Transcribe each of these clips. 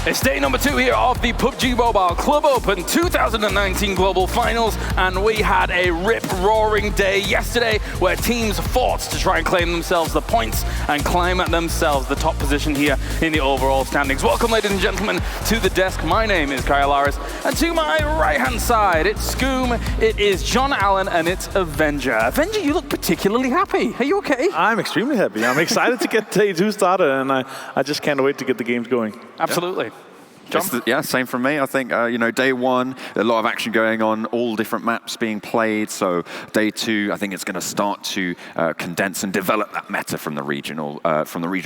It's day number 2 here of the PUBG Mobile Club Open 2019 Global Finals, and we had a rip-roaring day yesterday where teams fought to try and claim themselves the points and climb at themselves the top position here in the overall standings. Welcome, ladies and gentlemen, to the desk. My name is Kyle Laris, and to my right-hand side, it's Scoom, it is John Allen, and it's Avenger. Avenger, you look particularly happy. Are you okay? I'm extremely happy. I'm excited to get day 2 started, and I just can't wait to get the games going. Absolutely. John? Yeah, same from me. I think, day 1, a lot of action going on, all different maps being played. So day 2, I think it's going to start to condense and develop that meta from the regional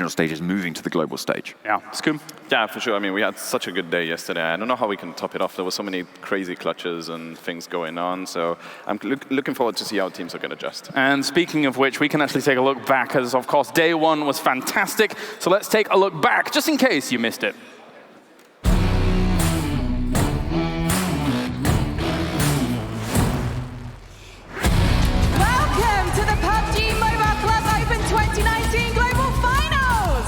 stages, moving to the global stage. Yeah, Scoom? Yeah, for sure. I mean, we had such a good day yesterday. I don't know how we can top it off. There were so many crazy clutches and things going on. So I'm looking forward to see how teams are going to adjust. And speaking of which, we can actually take a look back, as of course day 1 was fantastic. So let's take a look back, just in case you missed it. Welcome to the PUBG Mobile Club Open 2019 Global Finals!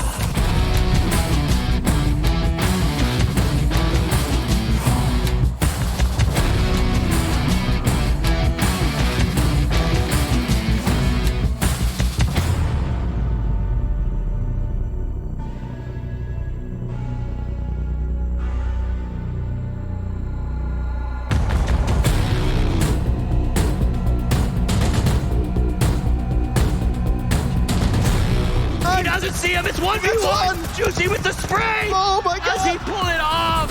Doesn't see him, it's 1v1! Juicy with the spray! Oh my God! Does he pull it off?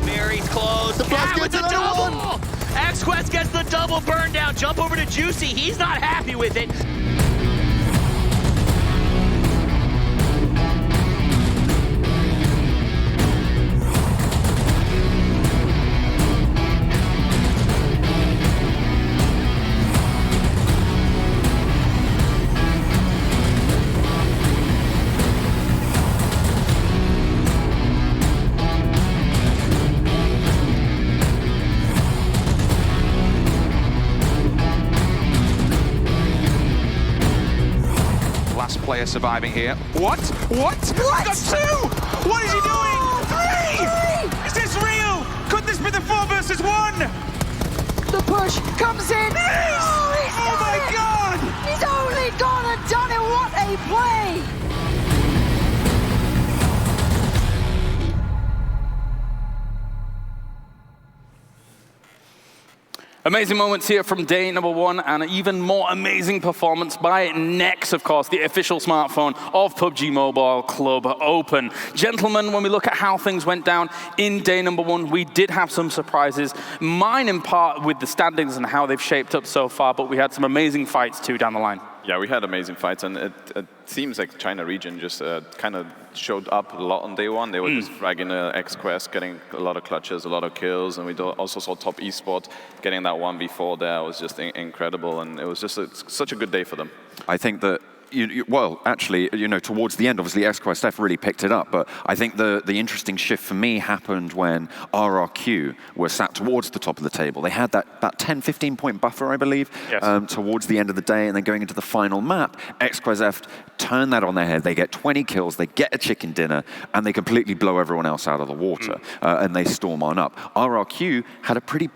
Very close. Cat with the double! X-Quest gets the double burn down. Jump over to Juicy. He's not happy with it. Player surviving here. What? What? Got 2! What is he doing? 3! Is this real? Could this be the 4 versus 1? The push comes in. Oh my God! He's only gone and done it. What a play! Amazing moments here from day number 1, and an even more amazing performance by Nex, of course, the official smartphone of PUBG Mobile Club Open. Gentlemen, when we look at how things went down in day number 1, we did have some surprises. Mine in part with the standings and how they've shaped up so far, but we had some amazing fights too down the line. Yeah, we had amazing fights, and it seems like China region just kind of showed up a lot on day 1. They were just fragging X-Quest, getting a lot of clutches, a lot of kills, and we also saw top Esports getting that 1v4 there. It was just incredible, and it was just such a good day for them. I think that well, actually, towards the end, obviously, F really picked it up. But I think the interesting shift for me happened when RRQ were sat towards the top of the table. They had that 10, 15-point buffer, I believe, yes. Towards the end of the day. And then going into the final map, XQuest turn that on their head. They get 20 kills, they get a chicken dinner, and they completely blow everyone else out of the water. And they storm on up. RRQ had a pretty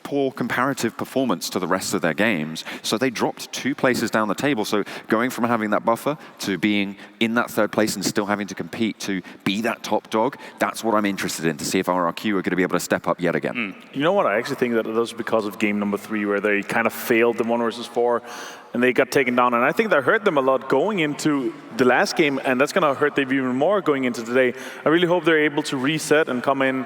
poor comparative performance to the rest of their games, so they dropped 2 places down the table. So going from having that buffer to being in that 3rd place and still having to compete to be that top dog, that's what I'm interested in, to see if RRQ are going to be able to step up yet again. You know what? I actually think that it was because of game number 3, where they kind of failed the 1 versus 4, and they got taken down. And I think that hurt them a lot going into the last game, and that's going to hurt them even more going into today. I really hope they're able to reset and come in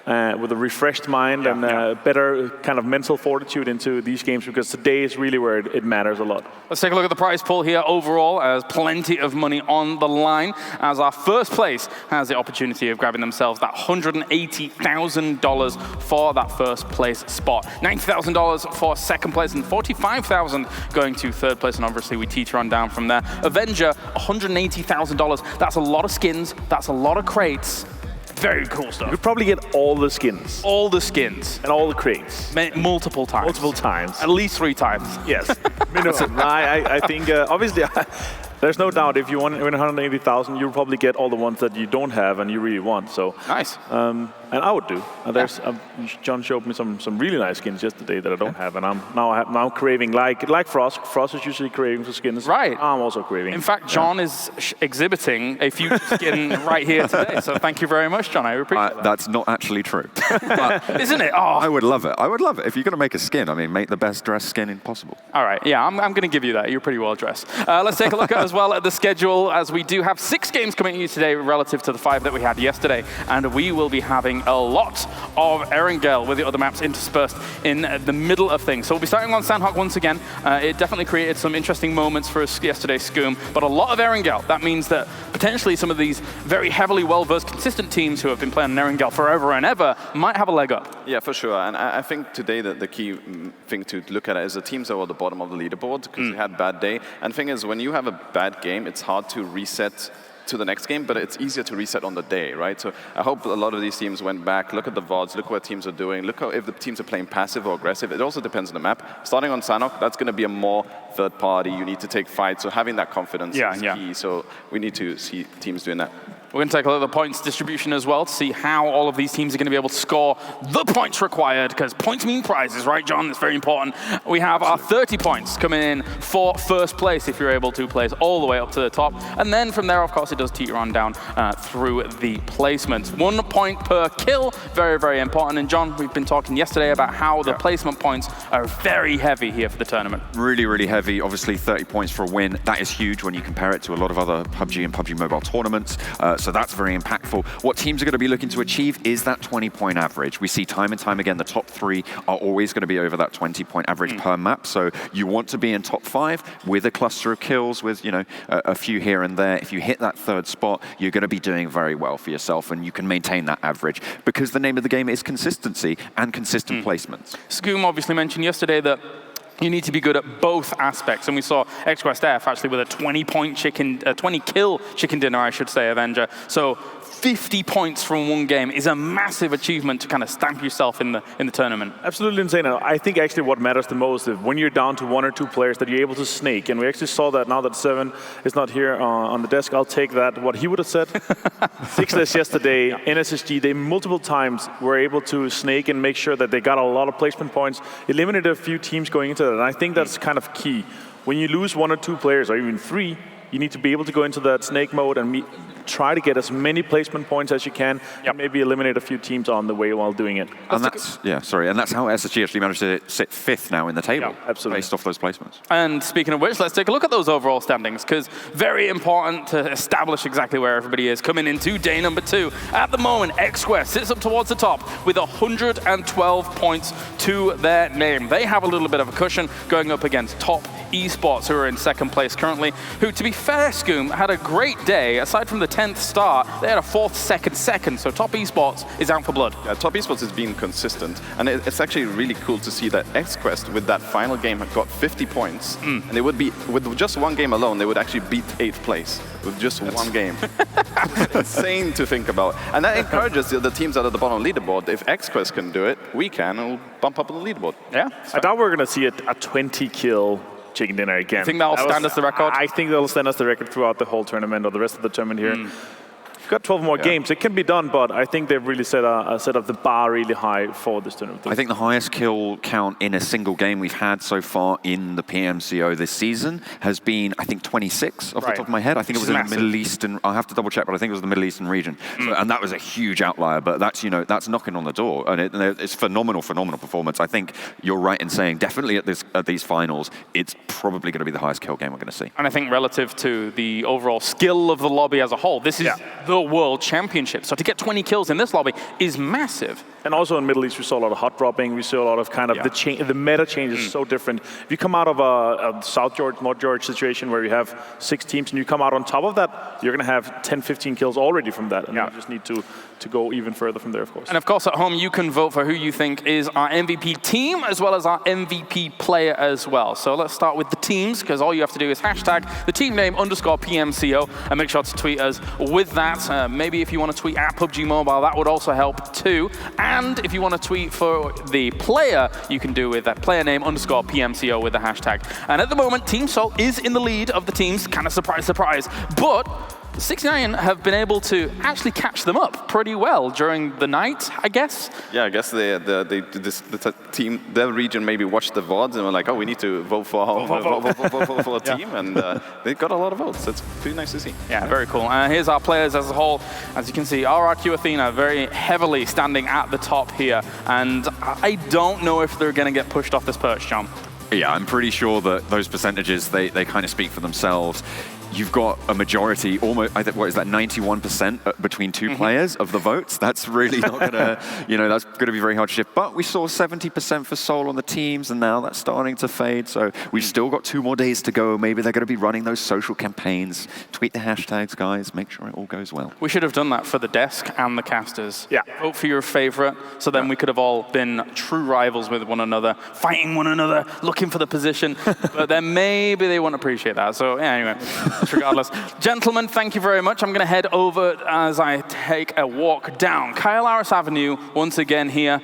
with a refreshed mind and better kind of mental fortitude into these games, because today is really where it matters a lot. Let's take a look at the prize pool here overall, as plenty of money on the line, as our first place has the opportunity of grabbing themselves that $180,000 for that first place spot, $90,000 for second place, and $45,000 going to third place, and obviously we teeter on down from there. Avenger, $180,000. That's a lot of skins, that's a lot of crates. Very cool You stuff. could probably get all the skins All the skins. and all the crates. Multiple times. Multiple times. At least 3 times. Yes, minimum. I think, obviously, there's no doubt if you win 180,000, you'll probably get all the ones that you don't have and you really want. So Nice. and I would do. There's John showed me some really nice skins yesterday that I don't have, and I'm now craving like Frost. Frost is usually craving for skins. Right. I'm also craving. In fact, John is exhibiting a future skin right here today. So thank you very much, John. I appreciate that. That's not actually true. But Isn't it? I Oh, would love it. I would love it. If you're going to make a skin, I mean, make the best dressed skin possible. all right. Yeah, I'm going to give you that. You're pretty well dressed. Let's take a look as well at the schedule, as we do have 6 games coming at you today relative to the 5 that we had yesterday. And we will be having a lot of Erangel with the other maps interspersed in the middle of things. So we'll be starting on Sanhok once again. It definitely created some interesting moments for us yesterday, Scoom, but a lot of Erangel. That means that potentially some of these very heavily well-versed, consistent teams who have been playing Erangel forever and ever might have a leg up. Yeah, for sure. And I think today the key thing to look at is the teams that were at the bottom of the leaderboard because they had a bad day. And the thing is, when you have a bad game, it's hard to reset to the next game, but it's easier to reset on the day, right? So I hope a lot of these teams went back, look at the VODs, look what teams are doing, look if the teams are playing passive or aggressive. It also depends on the map. Starting on Sanhok, that's going to be a more third party. You need to take fights, so having that confidence is key. So we need to see teams doing that. We're going to take a look at the points distribution as well to see how all of these teams are going to be able to score the points required, because points mean prizes, right, John? That's very important. We have our 30 points coming in for first place if you're able to place all the way up to the top. And then from there, of course, it does teeter on down through the placements. 1 point per kill, very, very important. And John, we've been talking yesterday about how the placement points are very heavy here for the tournament. Really, really heavy. Obviously, 30 points for a win. That is huge when you compare it to a lot of other PUBG and PUBG Mobile tournaments. So that's very impactful. What teams are going to be looking to achieve is that 20-point average. We see time and time again, the top 3 are always going to be over that 20-point average per map. So you want to be in top 5 with a cluster of kills, with a few here and there. If you hit that 3rd spot, you're going to be doing very well for yourself, and you can maintain that average because the name of the game is consistency and consistent placements. Scoom obviously mentioned yesterday that you need to be good at both aspects, and we saw XQuestF actually with a 20-kill chicken dinner, I should say, Avenger. So 50 points from 1 game is a massive achievement to kind of stamp yourself in the tournament. Absolutely insane. I think actually what matters the most is when you're down to 1 or 2 players that you're able to snake, and we actually saw that now that 7 is not here on the desk. I'll take that. What he would have said. 6less yesterday, NSSG, they multiple times were able to snake and make sure that they got a lot of placement points, eliminated a few teams going into that, and I think that's kind of key. When you lose 1 or 2 players, or even 3, you need to be able to go into that snake mode and try to get as many placement points as you can, and maybe eliminate a few teams on the way while doing it. And that's and that's how SSG actually managed to sit 5th now in the table, absolutely, based off those placements. And speaking of which, let's take a look at those overall standings, because very important to establish exactly where everybody is coming into day number 2. At the moment, XQuest sits up towards the top with 112 points to their name. They have a little bit of a cushion going up against top Esports, who are in 2nd place currently, who, to be fair, Scoom, had a great day. Aside from the 10th start, they had a 4th, 2nd, so top Esports is out for blood. Yeah, top Esports has been consistent, and it's actually really cool to see that XQuest, with that final game, had got 50 points, and they would be, with just 1 game alone, they would actually beat 8th place with just 1 game. It's insane to think about. And that encourages the teams that are at the bottom of the leaderboard. If XQuest can do it, we can, and we'll bump up on the leaderboard. Yeah. I thought we were going to see a 20-kill chicken dinner again. You think that'll stand as the record? I think that'll stand as the record throughout the whole tournament, or the rest of the tournament here. We've got 12 more games. It can be done, but I think they've really set up the bar really high for this tournament. I think the highest kill count in a single game we've had so far in the PMCO this season has been, I think, 26 off the top of my head. I think it was in the Middle Eastern. I'll have to double check, but I think it was the Middle Eastern region. So, and that was a huge outlier. But that's that's knocking on the door, and it's phenomenal performance. I think you're right in saying definitely at these finals, it's probably going to be the highest kill game we're going to see. And I think relative to the overall skill of the lobby as a whole, this is the World Championship. So to get 20 kills in this lobby is massive. And also in Middle East, we saw a lot of hot dropping. We saw a lot of kind of the meta change is so different. If you come out of a South George, North George situation where you have 6 teams and you come out on top of that, you're going to have 10, 15 kills already from that. And you just need to go even further from there, of course. And of course, at home, you can vote for who you think is our MVP team, as well as our MVP player as well. So let's start with the teams, because all you have to do is hashtag the team name _PMCO, and make sure to tweet us with that. Maybe if you want to tweet at PUBG Mobile, that would also help too. And if you want to tweet for the player, you can do with that player name _PMCO with the hashtag. And at the moment, Team Sol is in the lead of the teams, kind of surprise, surprise. But 69 have been able to actually catch them up pretty well during the night, I guess. Yeah, I guess the team, their region maybe watched the VODs and were like, oh, we need to vote for a team, and they got a lot of votes. That's pretty nice to see. Yeah, very cool. Here's our players as a whole. As you can see, RRQ Athena very heavily standing at the top here, and I don't know if they're going to get pushed off this perch, John. Yeah, I'm pretty sure that those percentages, they kind of speak for themselves. You've got a majority, almost, what is that, 91% between 2 players of the votes. That's really not going to, that's going to be very hard to shift. But we saw 70% for Seoul on the teams, and now that's starting to fade. So we've still got 2 more days to go. Maybe they're going to be running those social campaigns. Tweet the hashtags, guys. Make sure it all goes well. We should have done that for the desk and the casters. Yeah. Vote for your favorite, so then we could have all been true rivals with one another, fighting one another, looking for the position. But then maybe they won't appreciate that. So yeah, anyway. Regardless. Gentlemen, thank you very much. I'm going to head over as I take a walk down Kyle Harris Avenue once again here.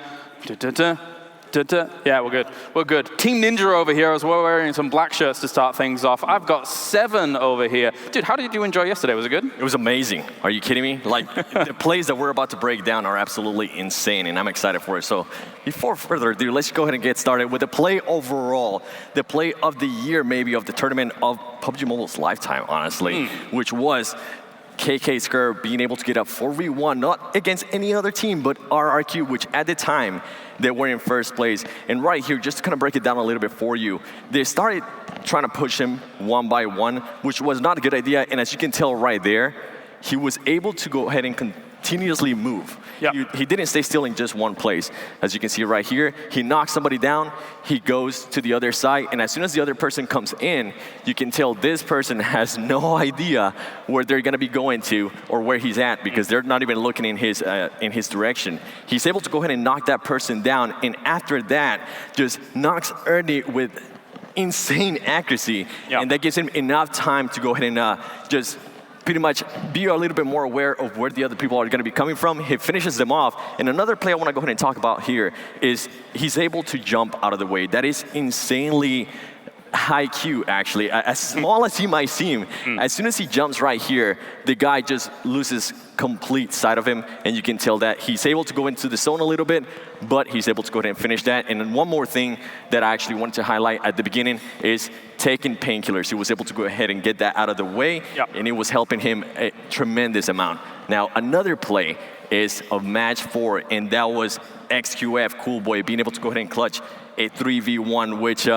Yeah, we're good. We're good. Team Ninja over here as well, wearing some black shirts to start things off. I've got 7 over here. Dude, how did you enjoy yesterday? Was it good? It was amazing. Are you kidding me? Like, the plays that we're about to break down are absolutely insane, and I'm excited for it. So before further ado, let's go ahead and get started with the play overall. The play of the year, maybe, of the tournament of PUBG Mobile's lifetime, honestly, which was KK Skur being able to get a 4v1, not against any other team, but RRQ, which at the time, they were in first place. And right here, just to kind of break it down a little bit for you, they started trying to push him 1 by 1, which was not a good idea. And as you can tell right there, he was able to go ahead and continuously move. Yep. He didn't stay still in just one place. As you can see right here, he knocks somebody down, he goes to the other side, and as soon as the other person comes in, you can tell this person has no idea where they're gonna be going to or where he's at, because they're not even looking in his direction. He's able to go ahead and knock that person down, and after that, just knocks Ernie with insane accuracy, and that gives him enough time to go ahead and just pretty much be a little bit more aware of where the other people are going to be coming from. He finishes them off. And another play I want to go ahead and talk about here is he's able to jump out of the way. That is insanely high Q, actually. As small as he might seem, as soon as he jumps right here, the guy just loses complete sight of him, and you can tell that he's able to go into the zone a little bit, but he's able to go ahead and finish that. And then one more thing that I actually wanted to highlight at the beginning is taking painkillers. He was able to go ahead and get that out of the way, and it was helping him a tremendous amount. Now, another play is of match 4, and that was XQF, Cool Boy, being able to go ahead and clutch a 3v1, which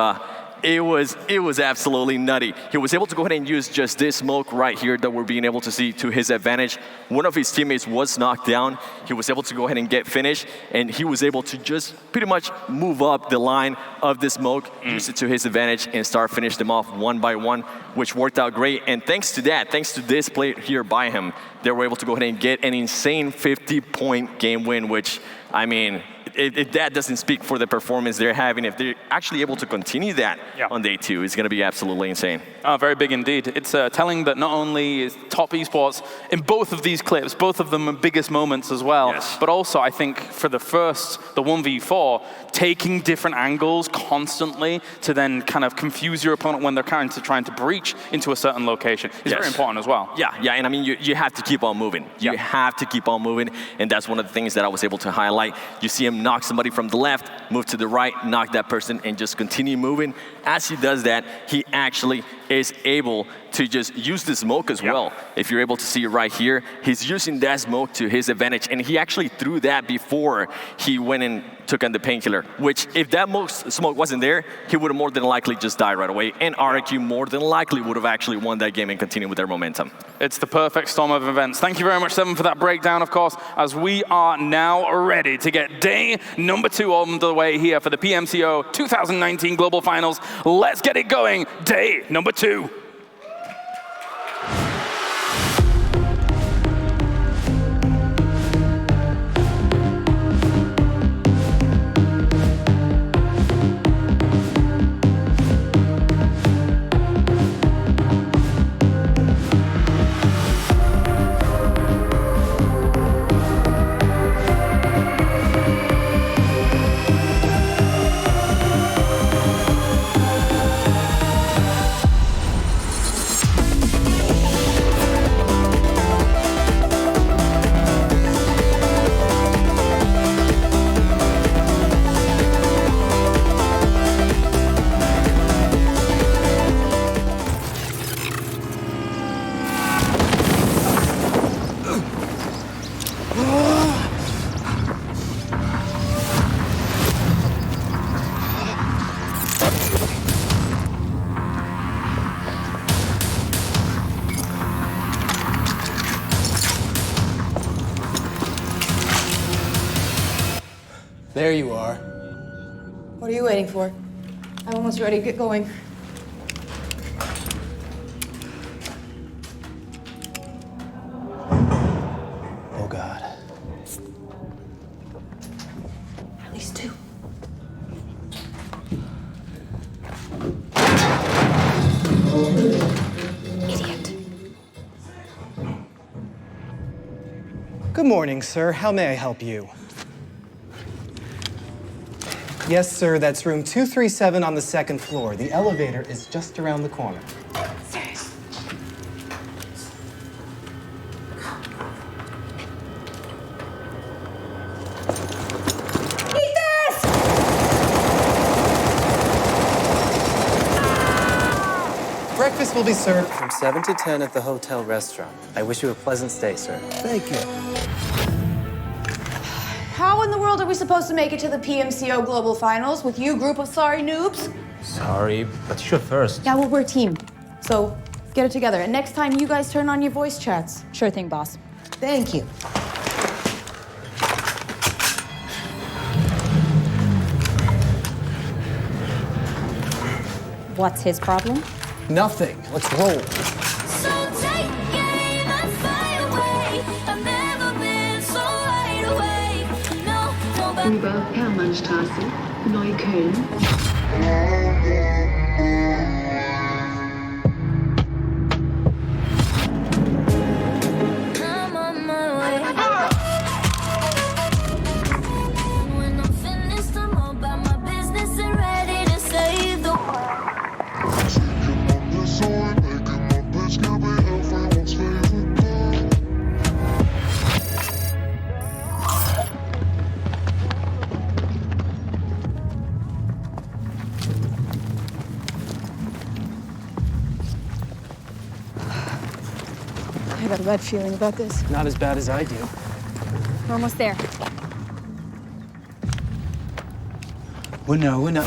it was absolutely nutty. He was able to go ahead and use just this smoke right here that we're being able to see to his advantage. One of his teammates was knocked down. He was able to go ahead and get finished, and he was able to just pretty much move up the line of the smoke, use it to his advantage, and start finish them off 1 by 1, which worked out great. And thanks to that, thanks to this play here by him, they were able to go ahead and get an insane 50-point game win, which, I mean, if that doesn't speak for the performance they're having, if they're actually able to continue that on day 2, it's going to be absolutely insane. Very big indeed. It's telling that not only is top esports in both of these clips, both of them are biggest moments as well, but also I think for the 1v4, taking different angles constantly to then kind of confuse your opponent when they're trying to breach into a certain location is very important as well. Yeah, and I mean, you have to keep on moving. You have to keep on moving, and that's one of the things that I was able to highlight. You see him knock somebody from the left, move to the right, knock that person, and just continue moving. As he does that, he actually is able to just use the smoke as well. If you're able to see right here, he's using that smoke to his advantage, and he actually threw that before he went into took on the painkiller, which if that smoke wasn't there, he would have more than likely just died right away, and RRQ more than likely would have actually won that game and continued with their momentum. It's the perfect storm of events. Thank you very much, Seven, for that breakdown, of course, as we are now ready to get day number 2 on the way here for the PMCO 2019 Global Finals. Let's get it going. Day number 2. There you are. What are you waiting for? I'm almost ready to get going. Oh, God. At least 2. Idiot. Good morning, sir. How may I help you? Yes, sir, that's room 237 on the 2nd floor. The elevator is just around the corner. Serious. Eat this! Breakfast will be served from 7 to 10 at the hotel restaurant. I wish you a pleasant stay, sir. Thank you. How in the world are we supposed to make it to the PMCO Global Finals with you group of sorry noobs? Sorry, but you should first. Yeah, well, we're a team. So get it together. And next time, you guys turn on your voice chats. Sure thing, boss. Thank you. What's his problem? Nothing. Let's roll. Über Hermannstraße, Neukölln. I got a bad feeling about this. Not as bad as I do. We're almost there. Winner. Winner!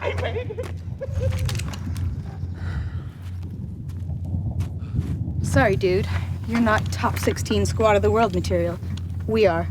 I made it! Sorry, dude. You're not top 16 squad of the world material. We are.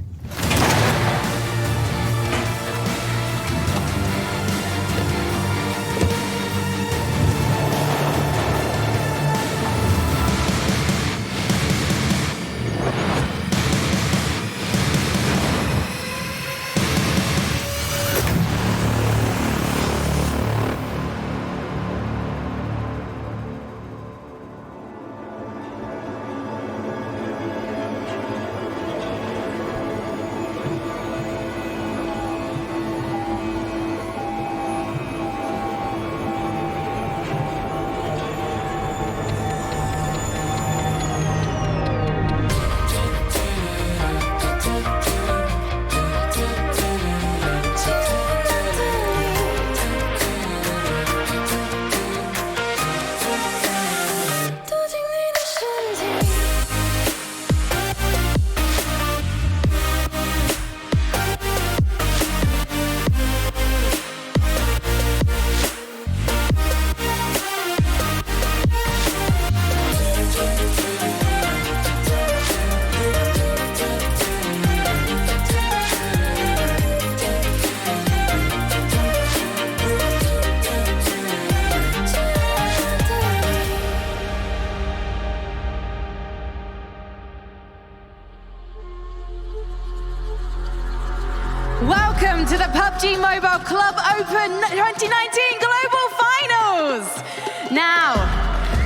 Welcome to the PUBG Mobile Club Open 2019 Global Finals. Now,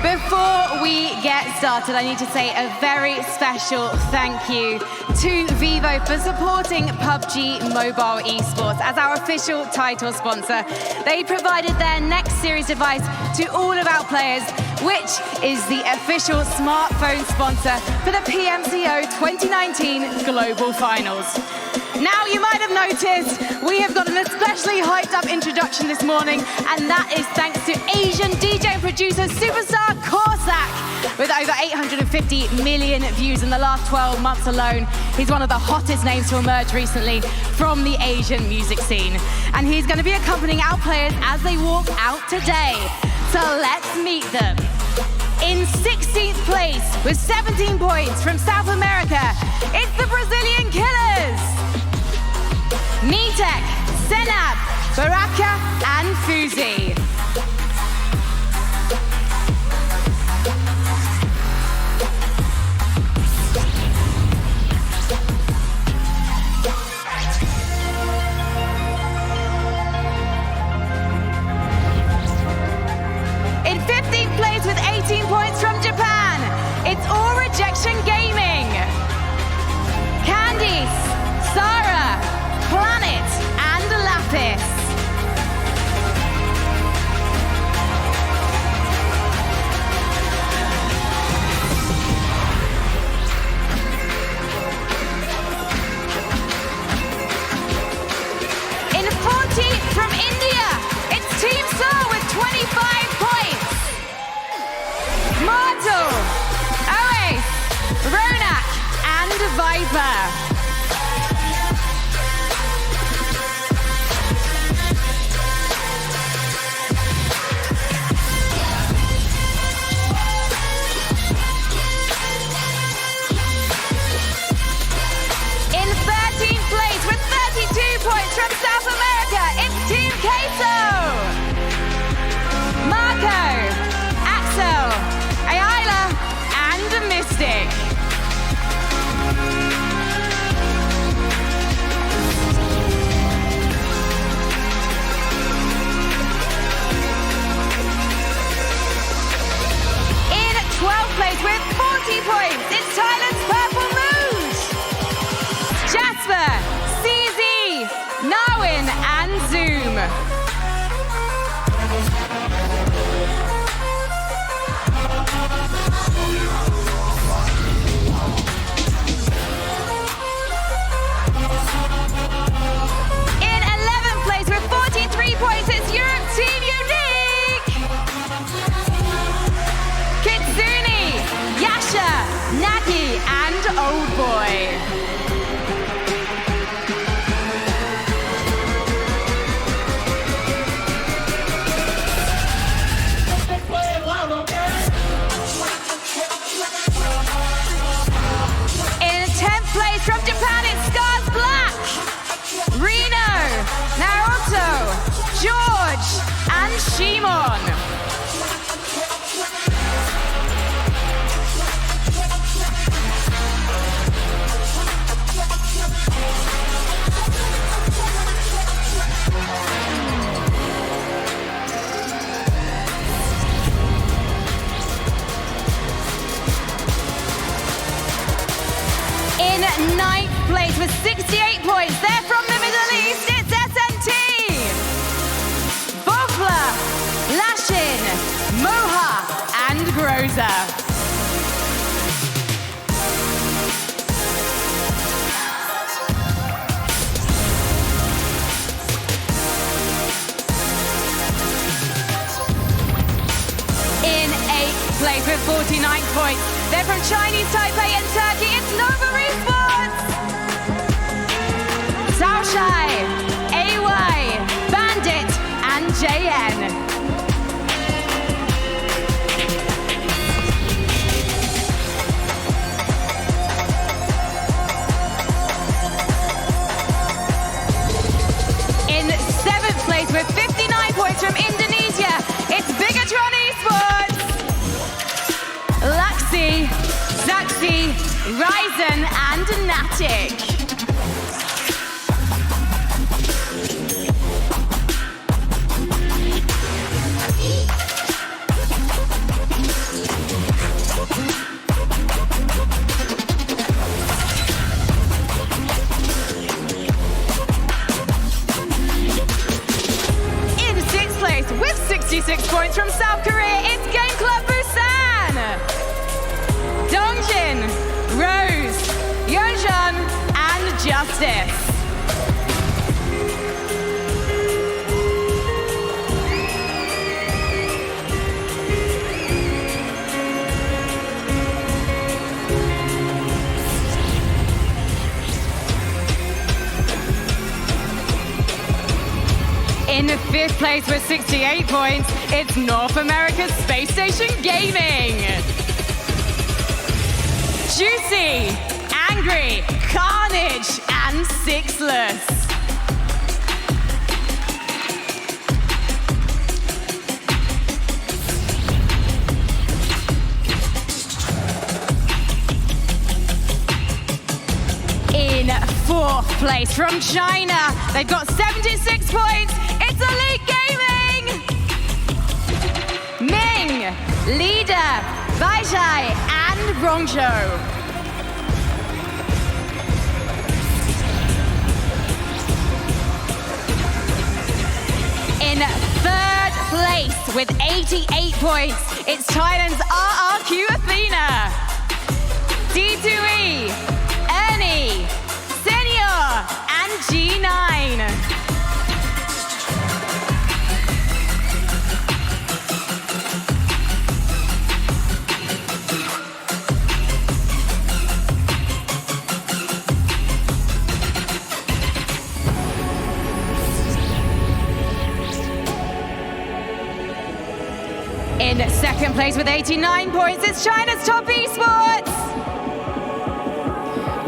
before we get started, I need to say a very special thank you to Vivo for supporting PUBG Mobile Esports as our official title sponsor. They provided their next series device to all of our players, which is the official smartphone sponsor for the PMCO 2019 Global Finals. Now, you might have noticed we have got an especially hyped up introduction this morning, and that is thanks to Asian DJ and producer superstar Corsac. With over 850 million views in the last 12 months alone, he's one of the hottest names to emerge recently from the Asian music scene. And he's going to be accompanying our players as they walk out today. So let's meet them. In 16th place with 17 points from South America, it's the Brazilian Killers. Nitek, Senab, Baraka, and Fuzi. In 15th place with 18 points from Japan, it's All Rejection Gaming. Candice, Sarah, Planet, and Lapis. In 14th from India, it's Team Soul with 25 points. Mortal, Oace, Ronak, and Viper. In 13th place with 32 points from South America, it's Team Kato. Marco, Axel, Ayala, and Mystic. In 12th place with 40 points, it's Thailand's Purple Moon. Jasper, CZ, Narwin, and Zoom. In 11th place with 43 points, it's Europe Team Unique. Kitsune, Yasha, Nagi, and Old Boy. In 10th place from Japan, it's Scars Black, Reno, Naruto, George, and Shimon. In 9th place with 68 points, they're from the Middle East, it's SNT. Bofla, Lashin, Moha, and Groza. In 8th place with 49 points, they're from Chinese Taipei and Turkey, it's Nova Esports. Saoshai, AY, Bandit, and JN. In 7th place with 59 points from Indonesia, it's Bigatron Esports. Luxi, Zaxi, Ryzen, and Natic. justice. In 5th place with 68 points, it's North America's Space Station Gaming. Juicy, Angry, Carnage, and Sixless. In 4th place from China, they've got 76 points. It's Elite Gaming! Ming, Leader, Baizhai, and Rongzhou. In 3rd place with 88 points, it's Thailand's RRQ Athena. D2E, Ernie, Senior, and G9. In 2nd place with 89 points, it's China's top esports.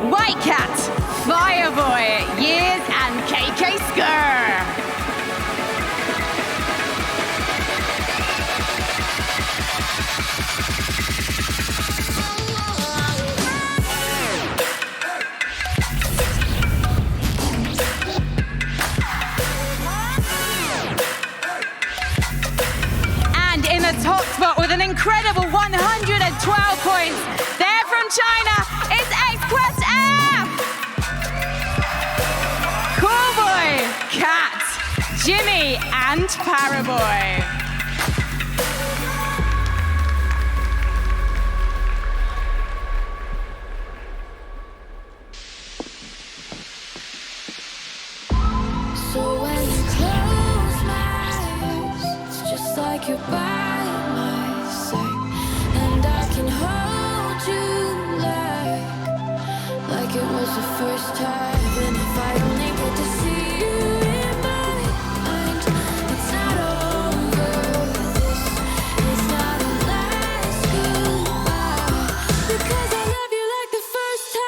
White Cat, Fireboy, Years, and KK Skur. And in the top spot with an incredible 112 points, they're from China, it's X-Quest F! Coolboy, Cat, Jimmy, and Paraboy. So when you close my eyes, it's just like you're by my side, and I can hold you like it was the first time. And if I only get to see you in my mind, it's not over. This is not a last goodbye, because I love you like the first time.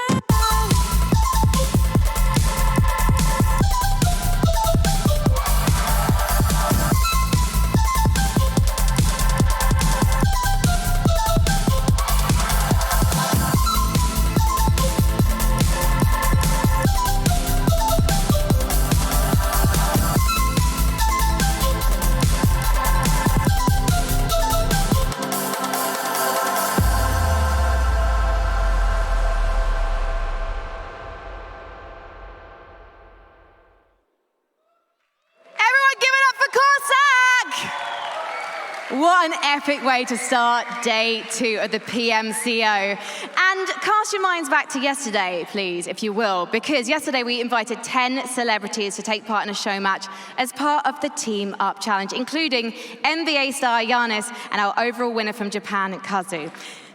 What an epic way to start day 2 of the PMCO. And cast your minds back to yesterday, please, if you will, because yesterday we invited 10 celebrities to take part in a show match as part of the Team Up Challenge, including NBA star Giannis and our overall winner from Japan, Kazu.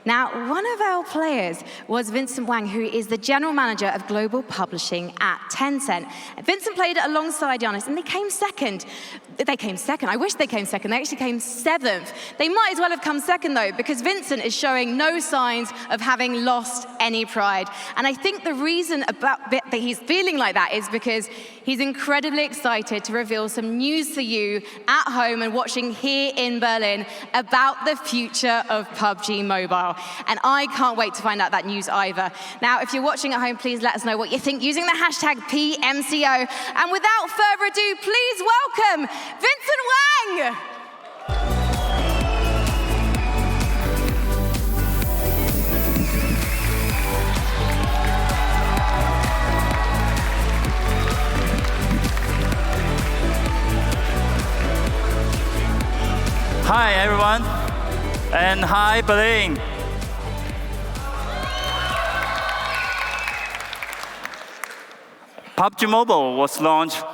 Now, one of our players was Vincent Wang, who is the general manager of global publishing at Tencent. Vincent played alongside Giannis, and they came second. I wish they came second. They actually came 7th. They might as well have come second, though, because Vincent is showing no signs of having lost any pride. And I think the reason that he's feeling like that is because he's incredibly excited to reveal some news for you at home and watching here in Berlin about the future of PUBG Mobile. And I can't wait to find out that news either. Now, if you're watching at home, please let us know what you think using the hashtag PMCO. And without further ado, please welcome Vincent Wang! Hi, everyone, and hi, Berlin. PUBG Mobile was launched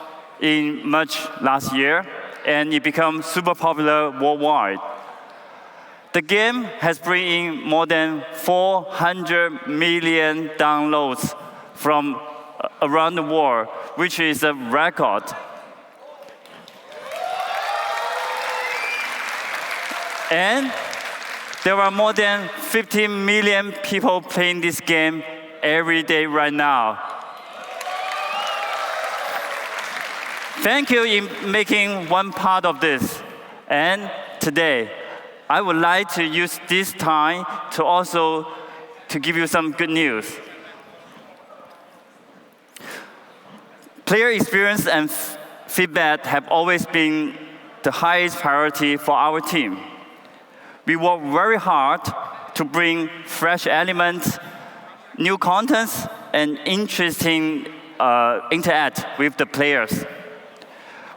in March last year, and it became super popular worldwide. The game has brought in more than 400 million downloads from around the world, which is a record. And there are more than 15 million people playing this game every day right now. Thank you in making one part of this. And today, I would like to use this time to also give you some good news. Player experience and feedback have always been the highest priority for our team. We work very hard to bring fresh elements, new contents, and interesting interact with the players.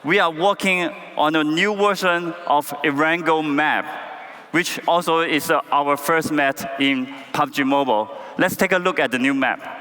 We are working on a new version of Erangel map, which also is our first map in PUBG Mobile. Let's take a look at the new map.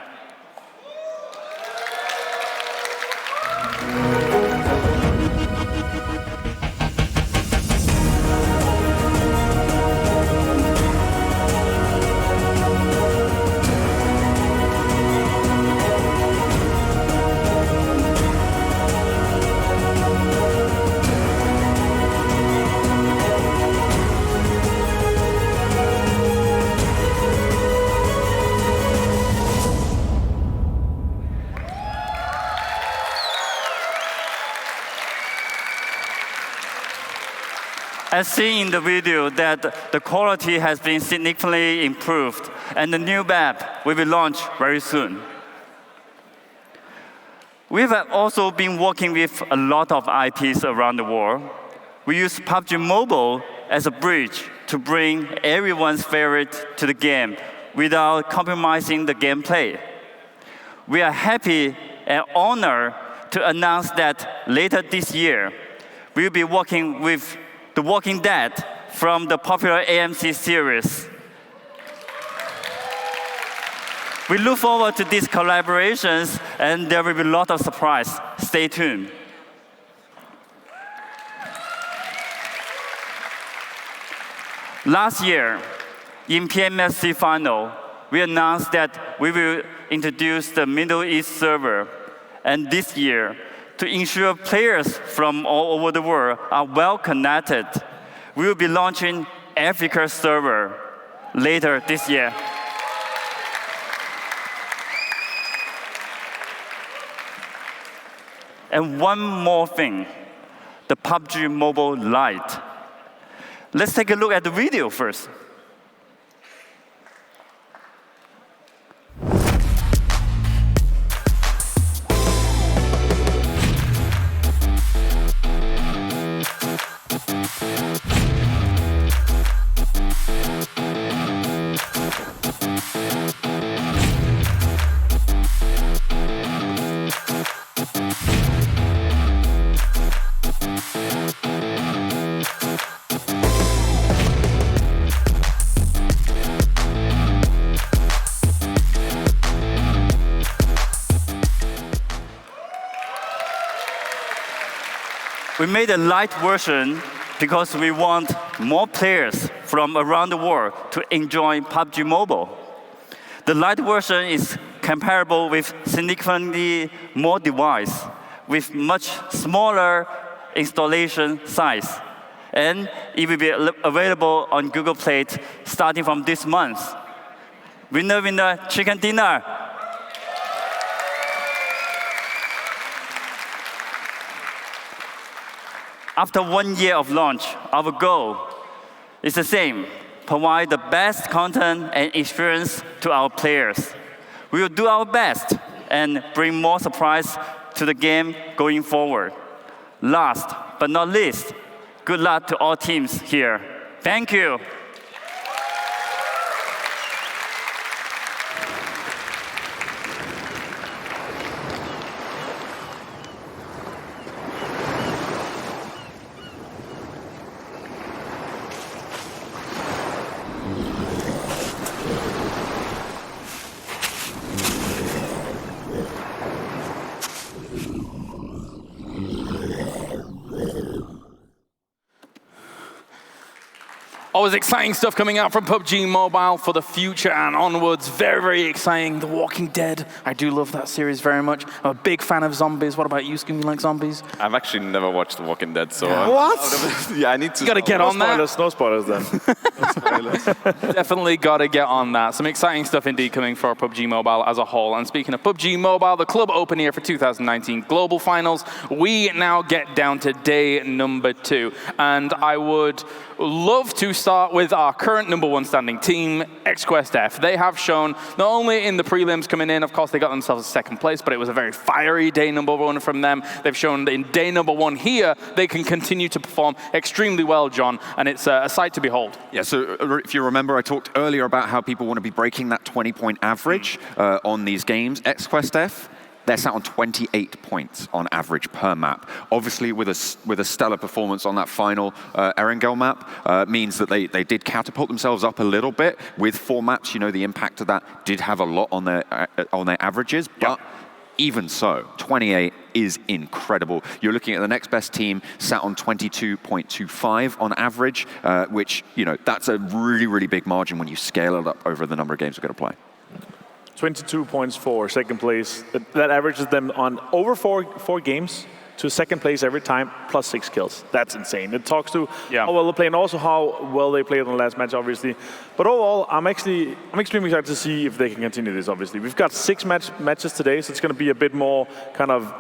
As seen in the video, that the quality has been significantly improved, and the new map will be launched very soon. We have also been working with a lot of IPs around the world. We use PUBG Mobile as a bridge to bring everyone's favorite to the game without compromising the gameplay. We are happy and honored to announce that later this year, we will be working with The Walking Dead from the popular AMC series. We look forward to these collaborations, and there will be a lot of surprise. Stay tuned. Last year, in PMCO final, we announced that we will introduce the Middle East server. And this year, to ensure players from all over the world are well connected, we will be launching Africa server later this year. And one more thing, the PUBG Mobile Lite. Let's take a look at the video first. We made a light version because we want more players from around the world to enjoy PUBG Mobile. The light version is comparable with significantly more devices, with much smaller installation size. And it will be available on Google Play starting from this month. Winner, winner, chicken dinner. After 1 year of launch, our goal is the same: provide the best content and experience to our players. We will do our best and bring more surprise to the game going forward. Last but not least, good luck to all teams here. Thank you. Always exciting stuff coming out from PUBG Mobile for the future and onwards. Very, very exciting. The Walking Dead. I do love that series very much. I'm a big fan of zombies. What about you, Skim? You like zombies? I've actually never watched The Walking Dead, so... What? Yeah, I need to... You gotta get on that. No spoilers then. Definitely gotta get on that. Some exciting stuff indeed coming for PUBG Mobile as a whole. And speaking of PUBG Mobile, the Club Open here for 2019 Global Finals, we now get down to day number 2. And I would love to start with our current #1 standing team, XQuestF. They have shown, not only in the prelims coming in, of course they got themselves a 2nd place, but it was a very fiery day #1 from them. They've shown that in day #1 here, they can continue to perform extremely well, John, and it's a sight to behold. Yeah, so if you remember, I talked earlier about how people want to be breaking that 20-point average on these games. XQuestF, they're sat on 28 points on average per map. Obviously, with a stellar performance on that final Erangel map, means that they did catapult themselves up a little bit. With 4 maps, you know, the impact of that did have a lot on their averages, but even so, 28 is incredible. You're looking at the next best team sat on 22.25 on average, which, you know, that's a really, really big margin when you scale it up over the number of games we're going to play. 22 points for 2nd place. That averages them on over four games to 2nd place every time, plus 6 kills. That's insane. It talks to how well they play and also how well they played on the last match, obviously. But overall, I'm extremely excited to see if they can continue this, obviously. We've got 6 matches today, so it's going to be a bit more kind of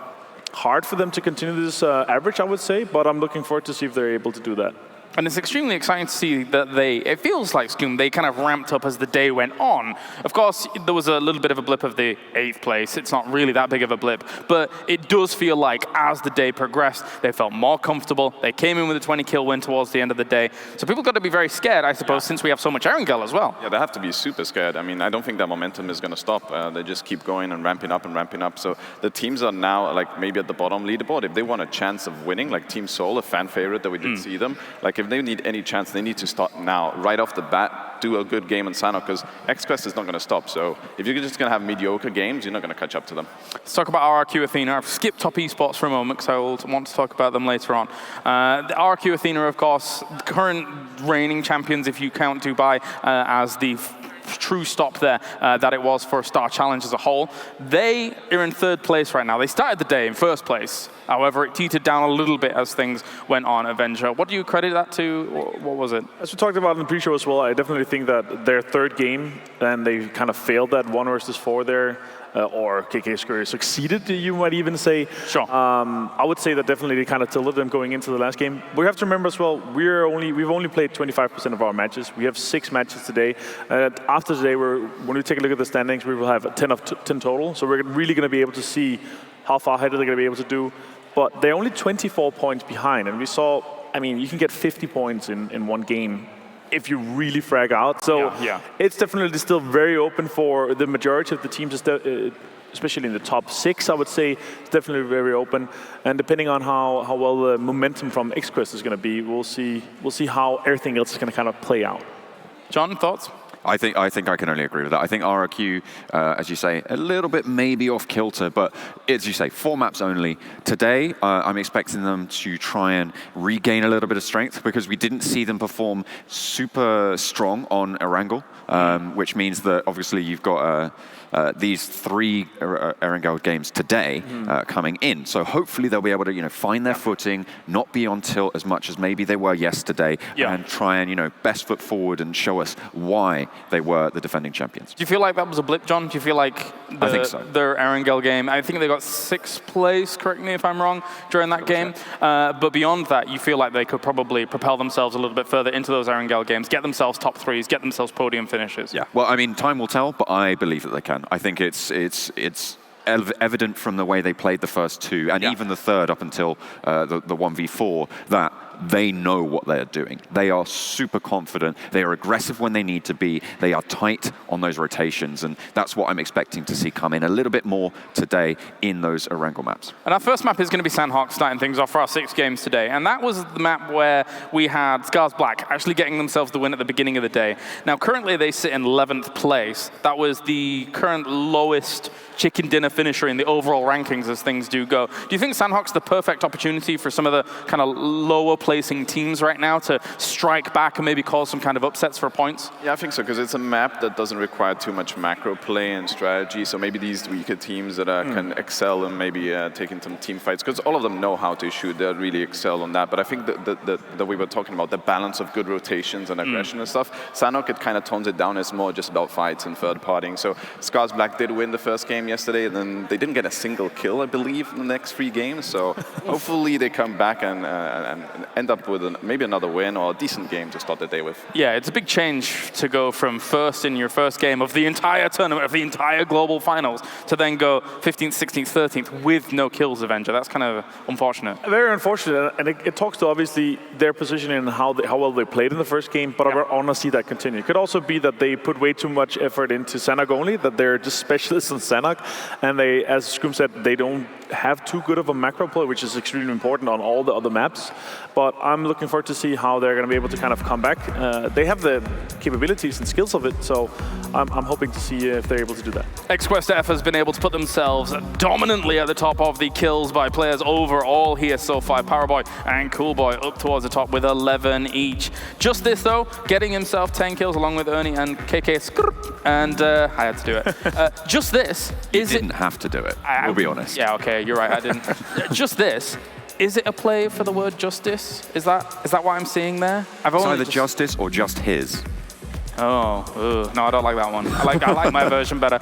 hard for them to continue this average, I would say. But I'm looking forward to see if they're able to do that. And it's extremely exciting to see that it feels like, Scoom, they kind of ramped up as the day went on. Of course, there was a little bit of a blip of the 8th place. It's not really that big of a blip, but it does feel like as the day progressed, they felt more comfortable. They came in with a 20-kill win towards the end of the day. So people got to be very scared, I suppose, since we have so much Erangel as well. Yeah, they have to be super scared. I mean, I don't think that momentum is going to stop. They just keep going and ramping up and ramping up. So the teams are now like maybe at the bottom leaderboard. If they want a chance of winning, like Team Seoul, a fan favorite that we did see them, like if they need any chance, they need to start now, right off the bat, do a good game on Sanhok, because XQuest is not going to stop. So if you're just going to have mediocre games, you're not going to catch up to them. Let's talk about RRQ Athena. I've skipped top esports for a moment because I will want to talk about them later on. The RRQ Athena, of course, current reigning champions, if you count Dubai as the true stop there that it was for Star Challenge as a whole. They are in 3rd place right now. They started the day in 1st place. However, it teetered down a little bit as things went on. Avenger, what do you credit that to? What was it? As we talked about in the pre-show as well, I definitely think that their 3rd game, and they kind of failed that 1 versus 4 there, or KK's career succeeded, you might even say. Sure. I would say that definitely they kind of tilted them going into the last game. We have to remember as well, we've only played 25% of our matches. We have 6 matches today. After today, when we take a look at the standings, we will have 10 total. So we're really going to be able to see how far ahead are they going to be able to do. But they're only 24 points behind, and we saw, I mean, you can get 50 points in 1 game if you really frag out. So it's definitely still very open for the majority of the teams, especially in the top 6, I would say. It's definitely very open. And depending on how well the momentum from XQuest is going to be, we'll see how everything else is going to kind of play out. John, thoughts? I think I can only agree with that. I think RRQ, as you say, a little bit maybe off kilter, but as you say, 4 maps only. Today, I'm expecting them to try and regain a little bit of strength because we didn't see them perform super strong on Erangel, which means that obviously you've got these 3 Erangel games today coming in. So hopefully they'll be able to, find their footing, not be on tilt as much as maybe they were yesterday, and try and, best foot forward and show us why they were the defending champions. Do you feel like that was a blip, John? Do you feel like I think so. Their Erangel game, I think they got 6th place, correct me if I'm wrong, during that game. But beyond that, you feel like they could probably propel themselves a little bit further into those Erangel games, get themselves top 3s, get themselves podium finishes. Yeah, well, I mean, time will tell, but I believe that they can. I think it's evident from the way they played the first 2, and even the 3rd up until the 1v4, that they know what they're doing. They are super confident. They are aggressive when they need to be. They are tight on those rotations, and that's what I'm expecting to see come in a little bit more today in those Erangel maps. And our first map is going to be Sanhok, starting things off for our 6 games today. And that was the map where we had Scars Black actually getting themselves the win at the beginning of the day. Now, currently they sit in 11th place. That was the current lowest chicken dinner finisher in the overall rankings as things do go. Do you think Sanhok's the perfect opportunity for some of the kind of lower placing teams right now to strike back and maybe cause some kind of upsets for points? Yeah, I think so, because it's a map that doesn't require too much macro play and strategy. So maybe these weaker teams that can excel and maybe taking some team fights, because all of them know how to shoot. They really excel on that. But I think that we were talking about the balance of good rotations and aggression and stuff. Sanhok, it kind of tones it down. It's more just about fights and third partying. So Scars Black did win the first game yesterday, and then they didn't get a single kill, I believe, in the next 3 games. So hopefully they come back and end up with maybe another win or a decent game to start the day with. Yeah, it's a big change to go from first in your first game of the entire tournament, of the entire global finals, to then go 15th, 16th, 13th with no kills, Avenger. That's kind of unfortunate. Very unfortunate, and it talks to obviously their position and how well they played in the first game, but I want to see that continue. It could also be that they put way too much effort into Sanhok only, that they're just specialists on Sanhok, and they, as Scrum said, they don't have too good of a macro play, which is extremely important on all the other maps. But I'm looking forward to see how they're going to be able to kind of come back. They have the capabilities and skills of it, so I'm hoping to see if they're able to do that. XQuest has been able to put themselves dominantly at the top of the kills by players overall here so far. Powerboy and Coolboy up towards the top with 11 each. Just this though, getting himself 10 kills along with Ernie and KK, and I had to do it. Just this, you didn't have to do it, we'll be honest. Yeah, okay, you're right, I didn't. Just this. Is it a play for the word justice? Is that what I'm seeing there? It's either justice or just his. Oh, no, I don't like that one. I like my version better.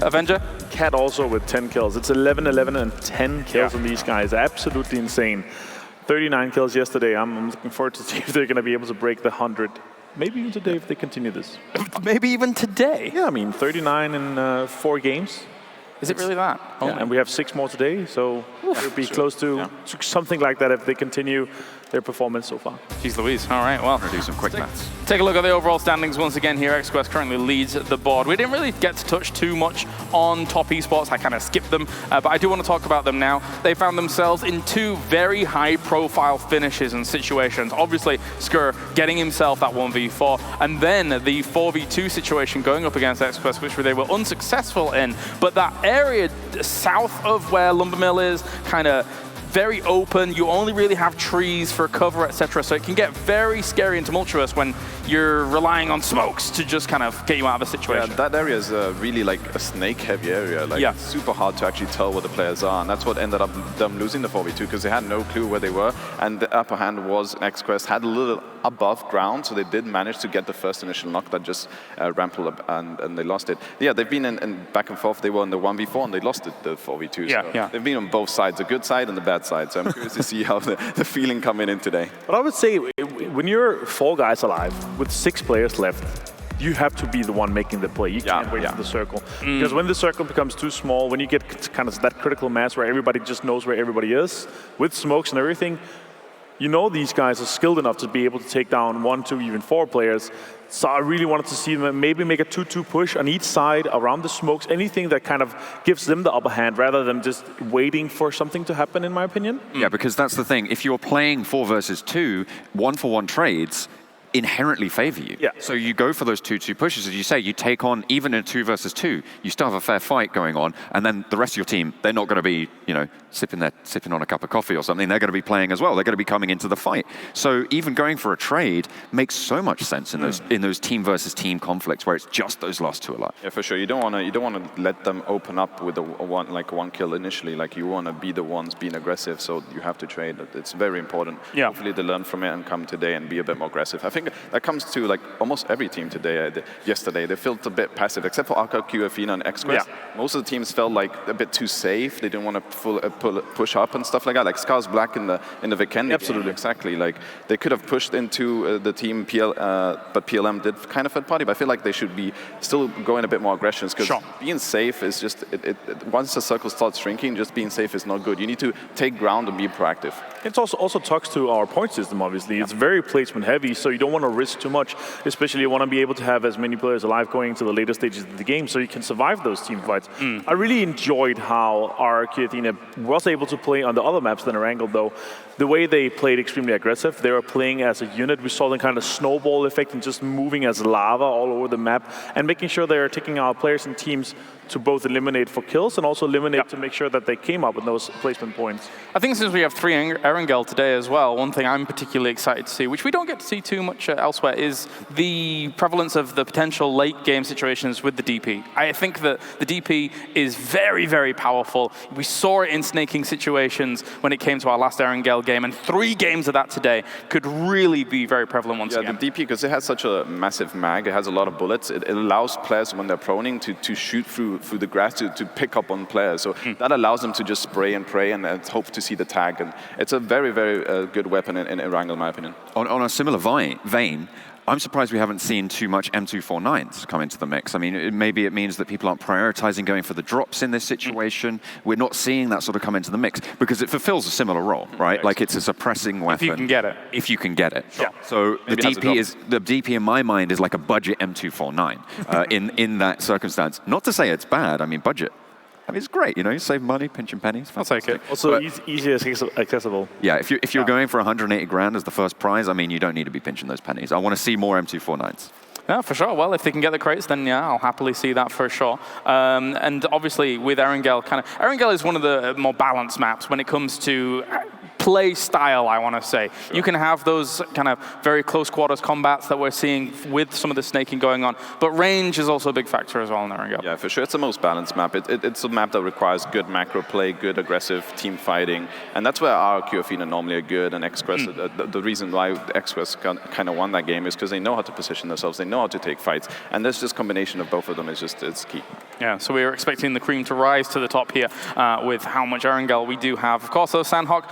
Avenger? Cat also with 10 kills. It's 11, 11, and 10 kills on these guys. Absolutely insane. 39 kills yesterday. I'm looking forward to see if they're going to be able to break the 100. Maybe even today if they continue this. Maybe even today? Yeah, I mean, 39 in 4 games. Is it really that? Yeah, and we have 6 more today, so it'll be close to something like that if they continue their performance so far. Jeez Louise. All right, well. We'll do some quick maths. Take a look at the overall standings once again here. XQuest currently leads the board. We didn't really get to touch too much on top esports. I kind of skipped them, but I do want to talk about them now. They found themselves in 2 very high-profile finishes and situations. Obviously, Skur getting himself that 1v4, and then the 4v2 situation going up against XQuest, which they were unsuccessful in. But that area south of where Lumbermill is, kind of very open, you only really have trees for cover, etc. So it can get very scary and tumultuous when you're relying on smokes to just kind of get you out of a situation. Yeah, that area is really like a snake-heavy area. Like, it's super hard to actually tell where the players are, and that's what ended up them losing the 4v2, because they had no clue where they were, and the upper hand was XQuest had a little above ground, so they did manage to get the first initial knock that just rampled up, and they lost it. Yeah, they've been in back and forth. They were in the 1v4, and they lost it, the 4v2. So they've been on both sides, the good side and the bad side. So I'm curious to see how the feeling coming in today. But I would say when you're 4 guys alive with 6 players left, you have to be the one making the play. You can't wait for the circle. Because when the circle becomes too small, when you get kind of that critical mass where everybody just knows where everybody is, with smokes and everything, you know these guys are skilled enough to be able to take down 1, 2, even 4 players. So I really wanted to see them maybe make a 2-2 push on each side around the smokes, anything that kind of gives them the upper hand rather than just waiting for something to happen, in my opinion. Yeah, because that's the thing. If you're playing 4 versus 2, 1-for-1 trades inherently favor you. Yeah. So you go for those 2-2 pushes, as you say, you take on, even in 2 versus 2, you still have a fair fight going on, and then the rest of your team, they're not going to be, you know, sipping on a cup of coffee or something. They're going to be playing as well. They're going to be coming into the fight. So even going for a trade makes so much sense in those team versus team conflicts where it's just those last 2 alive. Yeah, for sure. You don't want to let them open up with a one kill initially. Like, you want to be the ones being aggressive, so you have to trade. It's very important. Yeah. Hopefully they learn from it and come today and be a bit more aggressive. I think that comes to like almost every team today. Yesterday they felt a bit passive, except for RKQ, Athena, and XQuest. Most of the teams felt like a bit too safe. They didn't want to push up and stuff like that. Like Scars Black in the Vikendi. Absolutely, game. Exactly. Like, they could have pushed into the team but PLM did kind of third party. But I feel like they should be still going a bit more aggressions, because being safe is just once the circle starts shrinking, just being safe is not good. You need to take ground and be proactive. It also talks to our point system, obviously. It's very placement heavy, so you don't want to risk too much, especially you want to be able to have as many players alive going into the later stages of the game so you can survive those team fights. I really enjoyed how our Athena was able to play on the other maps than Erangel, though. The way they played extremely aggressive, they were playing as a unit. We saw them kind of snowball effect and just moving as lava all over the map and making sure they're taking our players and teams to both eliminate for kills and also eliminate to make sure that they came up with those placement points. I think since we have 3 Erangel Erangel today as well, one thing I'm particularly excited to see, which we don't get to see too much elsewhere, is the prevalence of the potential late game situations with the DP. I think that the DP is very, very powerful. We saw it in snaking situations when it came to our last Erangel game, and 3 games of that today could really be very prevalent once again. Yeah, the DP, because it has such a massive mag, it has a lot of bullets, it allows players when they're proning to shoot through the grass to pick up on players. So that allows them to just spray and pray and hope to see the tag. And it's a very, very good weapon in Erangel, in my opinion. On a similar vein, I'm surprised we haven't seen too much M249s come into the mix. I mean, maybe it means that people aren't prioritizing going for the drops in this situation. We're not seeing that sort of come into the mix because it fulfills a similar role, right? Like it's a suppressing weapon. If you can get it. If you can get it. Yeah. So the DP in my mind is like a budget M249 in that circumstance. Not to say it's bad. I mean, budget. I mean, it's great, you know, you save money, pinching pennies. I'll take it. Also, easy accessible. Yeah, if you're going for 180 grand as the first prize, I mean, you don't need to be pinching those pennies. I want to see more M249s. Yeah, for sure. Well, if they can get the crates, then yeah, I'll happily see that for sure. And obviously, with Erangel, Erangel is one of the more balanced maps when it comes to play style, I want to say. Sure. You can have those kind of very close quarters combats that we're seeing with some of the snaking going on, but range is also a big factor as well in Erangel. Yeah, for sure. It's the most balanced map. It's a map that requires good macro play, good aggressive team fighting, and that's where RRQ Athena normally are good, and XQuest, the reason why XQuest kind of won that game is because they know how to position themselves, they know how to take fights, and this just combination of both of them it's key. Yeah, so we are expecting the cream to rise to the top here with how much Erangel we do have. Of course, though, Sanhok,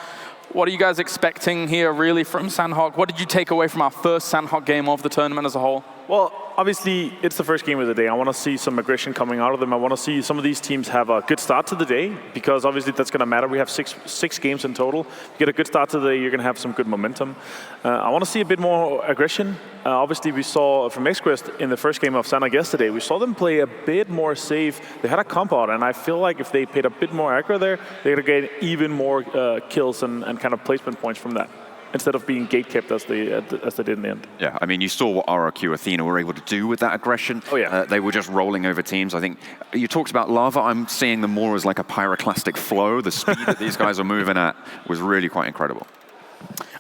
what are you guys expecting here really from Sanhok? What did you take away from our first Sanhok game of the tournament as a whole? Well, obviously, it's the first game of the day. I want to see some aggression coming out of them. I want to see some of these teams have a good start to the day, because obviously that's going to matter. We have six games in total. You get a good start to the day, you're going to have some good momentum. I want to see a bit more aggression. Obviously, we saw from XQuest in the first game of Sanhok yesterday, we saw them play a bit more safe. They had a comp out, and I feel like if they played a bit more aggro there, they're going to get even more kills and kind of placement points from that, instead of being gate-kept as they did in the end. Yeah, I mean, you saw what RRQ Athena were able to do with that aggression. Oh, yeah. They were just rolling over teams. I think you talked about lava. I'm seeing them more as like a pyroclastic flow. The speed that these guys are moving at was really quite incredible.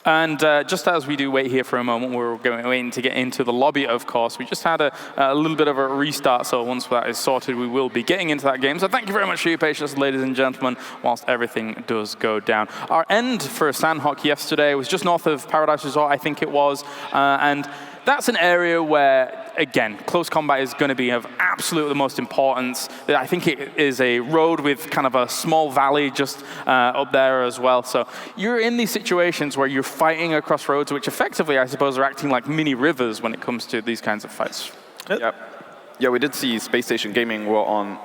And just as we do wait here for a moment, we're waiting to get into the lobby, of course. We just had a little bit of a restart, so once that is sorted, we will be getting into that game. So thank you very much for your patience, ladies and gentlemen, whilst everything does go down. Our end for Sanhok yesterday was just north of Paradise Resort, I think it was, and that's an area where, again, close combat is going to be of absolute the most importance. I think it is a road with kind of a small valley just up there as well. So you're in these situations where you're fighting across roads, which effectively, I suppose, are acting like mini rivers when it comes to these kinds of fights. Yeah, we did see Space Station Gaming were on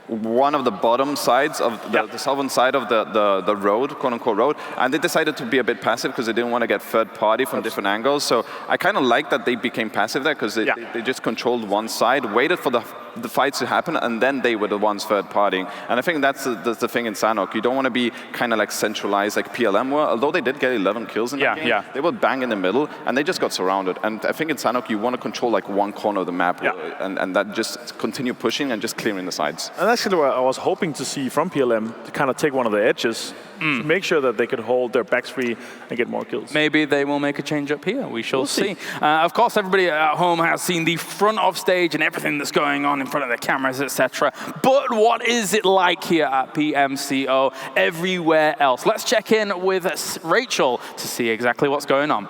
one of the bottom sides of the southern side of the road, quote-unquote road, and they decided to be a bit passive because they didn't want to get third party from different angles. So I kind of like that they became passive there, because they just controlled one side, waited for the fights to happen, and then they were the ones third partying. And I think that's the thing in Sanhok. You don't want to be kind of like centralized like PLM were, although they did get 11 kills in that game. They were bang in the middle, and they just got surrounded. And I think in Sanhok, you want to control like one corner of the map, and that just continue pushing and just clearing the sides. And actually what I was hoping to see from PLM, to kind of take one of the edges, to make sure that they could hold their backs free and get more kills. Maybe they will make a change up here. We shall see. Of course, everybody at home has seen the front of stage and everything that's going on in front of the cameras, etc. But what is it like here at PMCO everywhere else? Let's check in with Rachel to see exactly what's going on.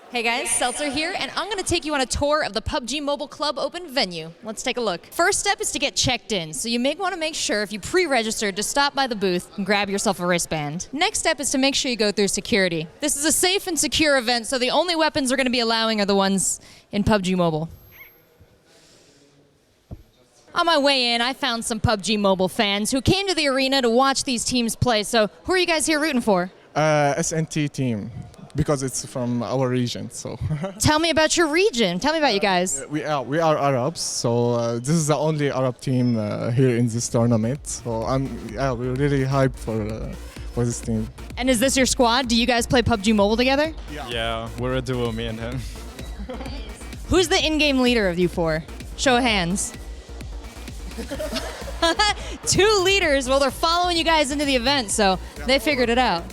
Hey guys, Seltzer here, and I'm going to take you on a tour of the PUBG Mobile Club Open venue. Let's take a look. First step is to get checked in, so you may want to make sure if you pre-registered to stop by the booth and grab yourself a wristband. Next step is to make sure you go through security. This is a safe and secure event, so the only weapons we're going to be allowing are the ones in PUBG Mobile. On my way in, I found some PUBG Mobile fans who came to the arena to watch these teams play, so who are you guys here rooting for? SNT team. Because it's from our region, so. Tell me about your region. Tell me about you guys. We are Arabs, so this is the only Arab team here in this tournament. So we're really hyped for this team. And is this your squad? Do you guys play PUBG Mobile together? Yeah, we're a duo, me and him. Who's the in-game leader of you four? Show of hands. 2 leaders. Well, they're following you guys into the event, so they figured it out.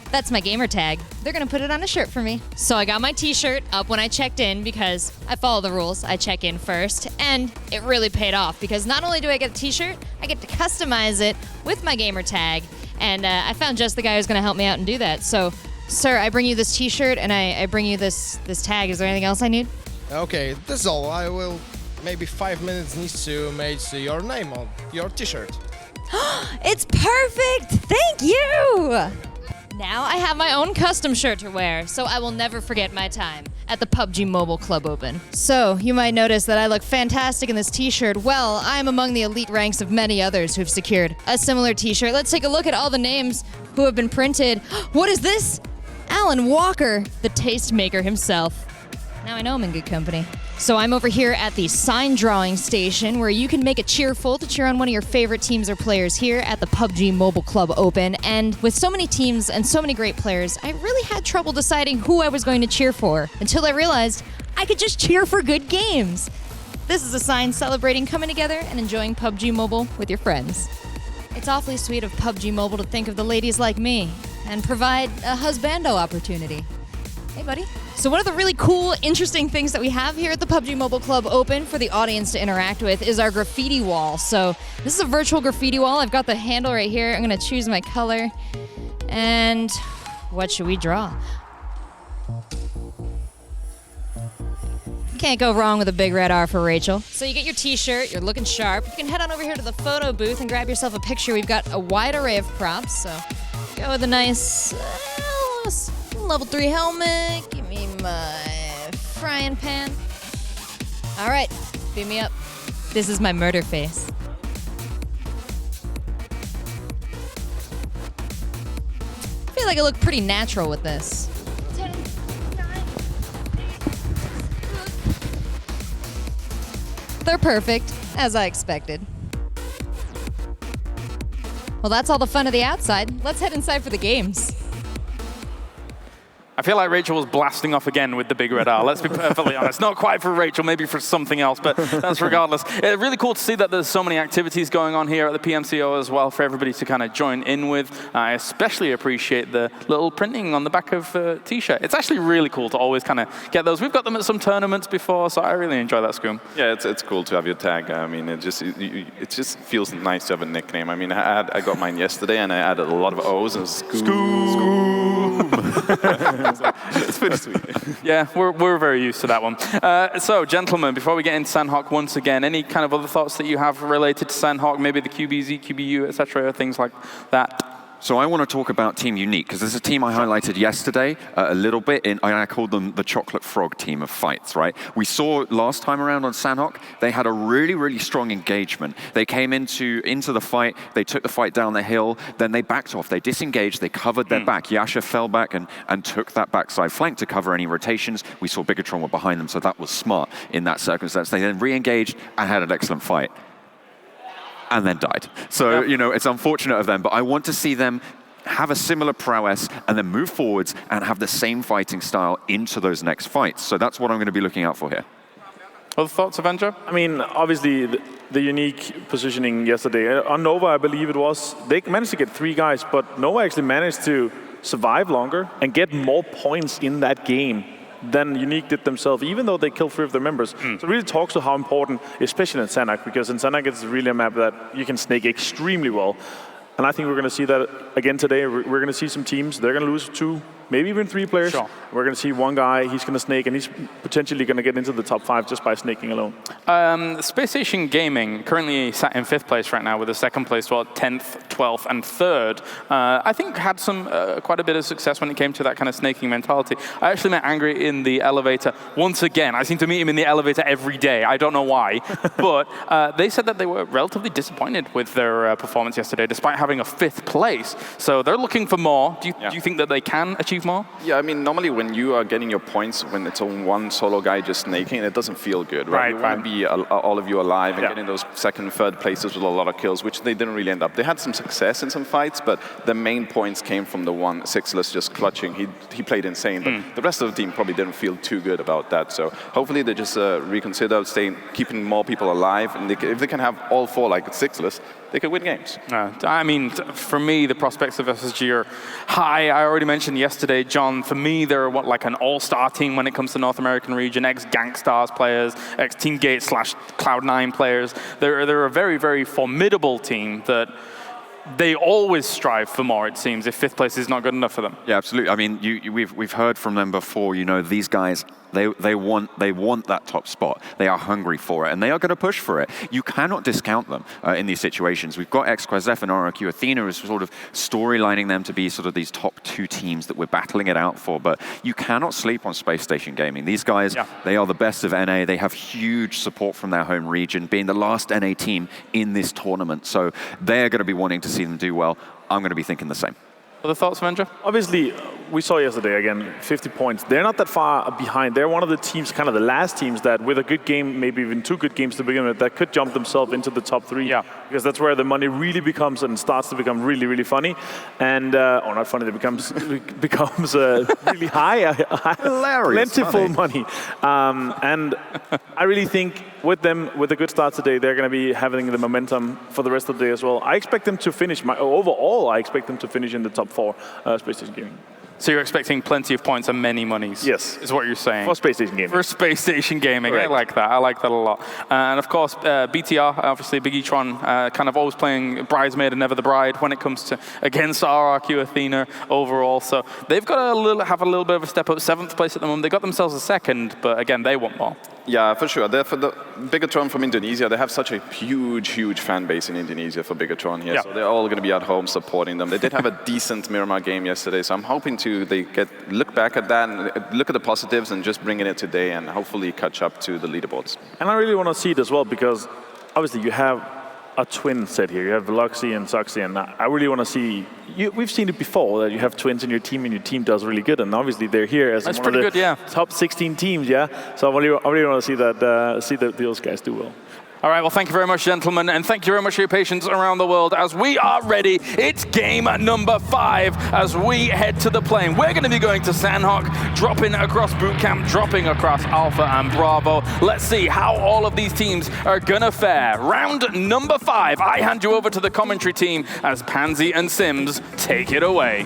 That's my gamer tag. They're gonna put it on a shirt for me. So I got my t-shirt up when I checked in because I follow the rules. I check in first, and it really paid off because not only do I get a t-shirt, I get to customize it with my gamer tag, and I found just the guy who's gonna help me out and do that. So, sir, I bring you this t-shirt and I bring you this tag. Is there anything else I need? Okay, that's all. I will maybe 5 minutes needs to make your name on your t-shirt. It's perfect! Thank you! Now I have my own custom shirt to wear, so I will never forget my time at the PUBG Mobile Club Open. So, you might notice that I look fantastic in this t-shirt. Well, I am among the elite ranks of many others who've secured a similar t-shirt. Let's take a look at all the names who have been printed. What is this? Alan Walker, the tastemaker himself. Now I know I'm in good company. So I'm over here at the sign drawing station where you can make a cheerful to cheer on one of your favorite teams or players here at the PUBG Mobile Club Open. And with so many teams and so many great players, I really had trouble deciding who I was going to cheer for until I realized I could just cheer for good games. This is a sign celebrating coming together and enjoying PUBG Mobile with your friends. It's awfully sweet of PUBG Mobile to think of the ladies like me and provide a husbando opportunity. Hey, buddy. So one of the really cool, interesting things that we have here at the PUBG Mobile Club Open for the audience to interact with is our graffiti wall. So this is a virtual graffiti wall. I've got the handle right here. I'm going to choose my color. And what should we draw? Can't go wrong with a big red R for Rachel. So you get your t-shirt, you're looking sharp. You can head on over here to the photo booth and grab yourself a picture. We've got a wide array of props, so go with a nice level 3 helmet. Give me my frying pan. All right, beat me up. This is my murder face. I feel like I look pretty natural with this. 10, 9, 8. They're perfect, as I expected. Well, that's all the fun of the outside. Let's head inside for the games. I feel like Rachel was blasting off again with the big red R. Let's be perfectly honest. Not quite for Rachel, maybe for something else, but that's regardless. It's really cool to see that there's so many activities going on here at the PMCO as well for everybody to kind of join in with. I especially appreciate the little printing on the back of the t-shirt. It's actually really cool to always kind of get those. We've got them at some tournaments before, so I really enjoy that, Scoom. Yeah, it's cool to have your tag. I mean, it just feels nice to have a nickname. I mean, I got mine yesterday, and I added a lot of O's and Scoom. It's pretty sweet. Yeah, we're very used to that one. So, gentlemen, before we get into Sanhok once again, any kind of other thoughts that you have related to Sanhok, maybe the QBZ, QBU, etc., things like that? So I want to talk about Team Unique, because there's a team I highlighted yesterday a little bit, I called them the Chocolate Frog team of fights, right? We saw last time around on Sanhok, they had a really, really strong engagement. They came into the fight, they took the fight down the hill, then they backed off, they disengaged, they covered their back. Yasha fell back and took that backside flank to cover any rotations. We saw Bigatron were behind them, so that was smart in that circumstance. They then re-engaged and had an excellent fight. And then died. So, you know, it's unfortunate of them, but I want to see them have a similar prowess and then move forwards and have the same fighting style into those next fights. So that's what I'm going to be looking out for here. Other thoughts, Avenger? I mean, obviously, the unique positioning yesterday. On Nova, I believe it was, they managed to get 3 guys, but Nova actually managed to survive longer and get more points in that game than Unique did themselves, even though they killed 3 of their members. So it really talks to how important, especially in Sanhok, because in Sanhok it's really a map that you can snake extremely well. And I think we're going to see that again today. We're going to see some teams, they're going to lose 2, maybe even 3 players. Sure. We're going to see one guy, he's going to snake, and he's potentially going to get into the top 5 just by snaking alone. Space Station Gaming currently sat in 5th place right now with a 2nd place, 10th, 12th, and 3rd. I think had some quite a bit of success when it came to that kind of snaking mentality. I actually met Angry in the elevator once again. I seem to meet him in the elevator every day. I don't know why. But they said that they were relatively disappointed with their performance yesterday, despite having a 5th place. So they're looking for more. Do you think that they can achieve achieve more? Yeah, I mean, normally when you are getting your points, when it's on one solo guy just snaking, it doesn't feel good, right? You want to be all of you alive and getting those second, third places with a lot of kills, which they didn't really end up. They had some success in some fights, but the main points came from the one Sixless just clutching. He played insane, but the rest of the team probably didn't feel too good about that. So hopefully they just reconsider keeping more people alive, and if they can have all 4 like Sixless, they could win games. I mean, for me, the prospects of SSG are high. I already mentioned yesterday, John, for me, they're like an all-star team when it comes to North American region, ex-Gangstars players, ex-Teamgate / Cloud9 players. They're a very, very formidable team that they always strive for more, it seems, if 5th place is not good enough for them. Yeah, absolutely. I mean, we've heard from them before, these guys, they want that top spot. They are hungry for it, and they are going to push for it. You cannot discount them in these situations. We've got XQuaZF and RRQ Athena as sort of storylining them to be sort of these top 2 teams that we're battling it out for, but you cannot sleep on Space Station Gaming. These guys, they are the best of NA. They have huge support from their home region, being the last NA team in this tournament, so they're going to be wanting to see them do well. I'm going to be thinking the same. Other thoughts, Venja? Obviously, we saw yesterday, again, 50 points. They're not that far behind. They're one of the teams, kind of the last teams that with a good game, maybe even 2 good games to begin with, that could jump themselves into the top 3. Yeah. Because that's where the money really becomes and starts to become really, really funny. And, or not funny, it becomes really high, hilarious, plentiful money. And I really think with them, with a good start today, they're going to be having the momentum for the rest of the day as well. I expect them to finish, overall, I expect them to finish in the top 4 Space Station Gaming. So you're expecting plenty of points and many monies? Yes. Is what you're saying? For Space Station Gaming. For Space Station Gaming. Correct. I like that. I like that a lot. And of course, BTR, obviously Big E-tron, kind of always playing bridesmaid and never the bride when it comes to against RRQ Athena overall. So they've got have a little bit of a step up. 7th place at the moment. They got themselves a 2nd, but again, they want more. Yeah, for sure. For the Bigatron from Indonesia, they have such a huge, huge fan base in Indonesia for Bigatron here. Yeah. So they're all going to be at home supporting them. They did have a decent Miramar game yesterday, so I'm hoping they look back at that and look at the positives and just bring it today and hopefully catch up to the leaderboards. And I really want to see it as well because obviously you have a twin set here. You have Veloxy and Soxy, and I really want to see. We've seen it before that you have twins in your team, and your team does really good. And obviously they're here as one of the top 16 teams. Yeah, so I really want to see that those guys do well. All right, well, thank you very much, gentlemen, and thank you very much for your patience around the world as we are ready. It's game number 5 as we head to the plane. We're going to be going to Sanhok, dropping across Boot Camp, dropping across Alpha and Bravo. Let's see how all of these teams are going to fare. Round number 5, I hand you over to the commentary team as Pansy and Sims take it away.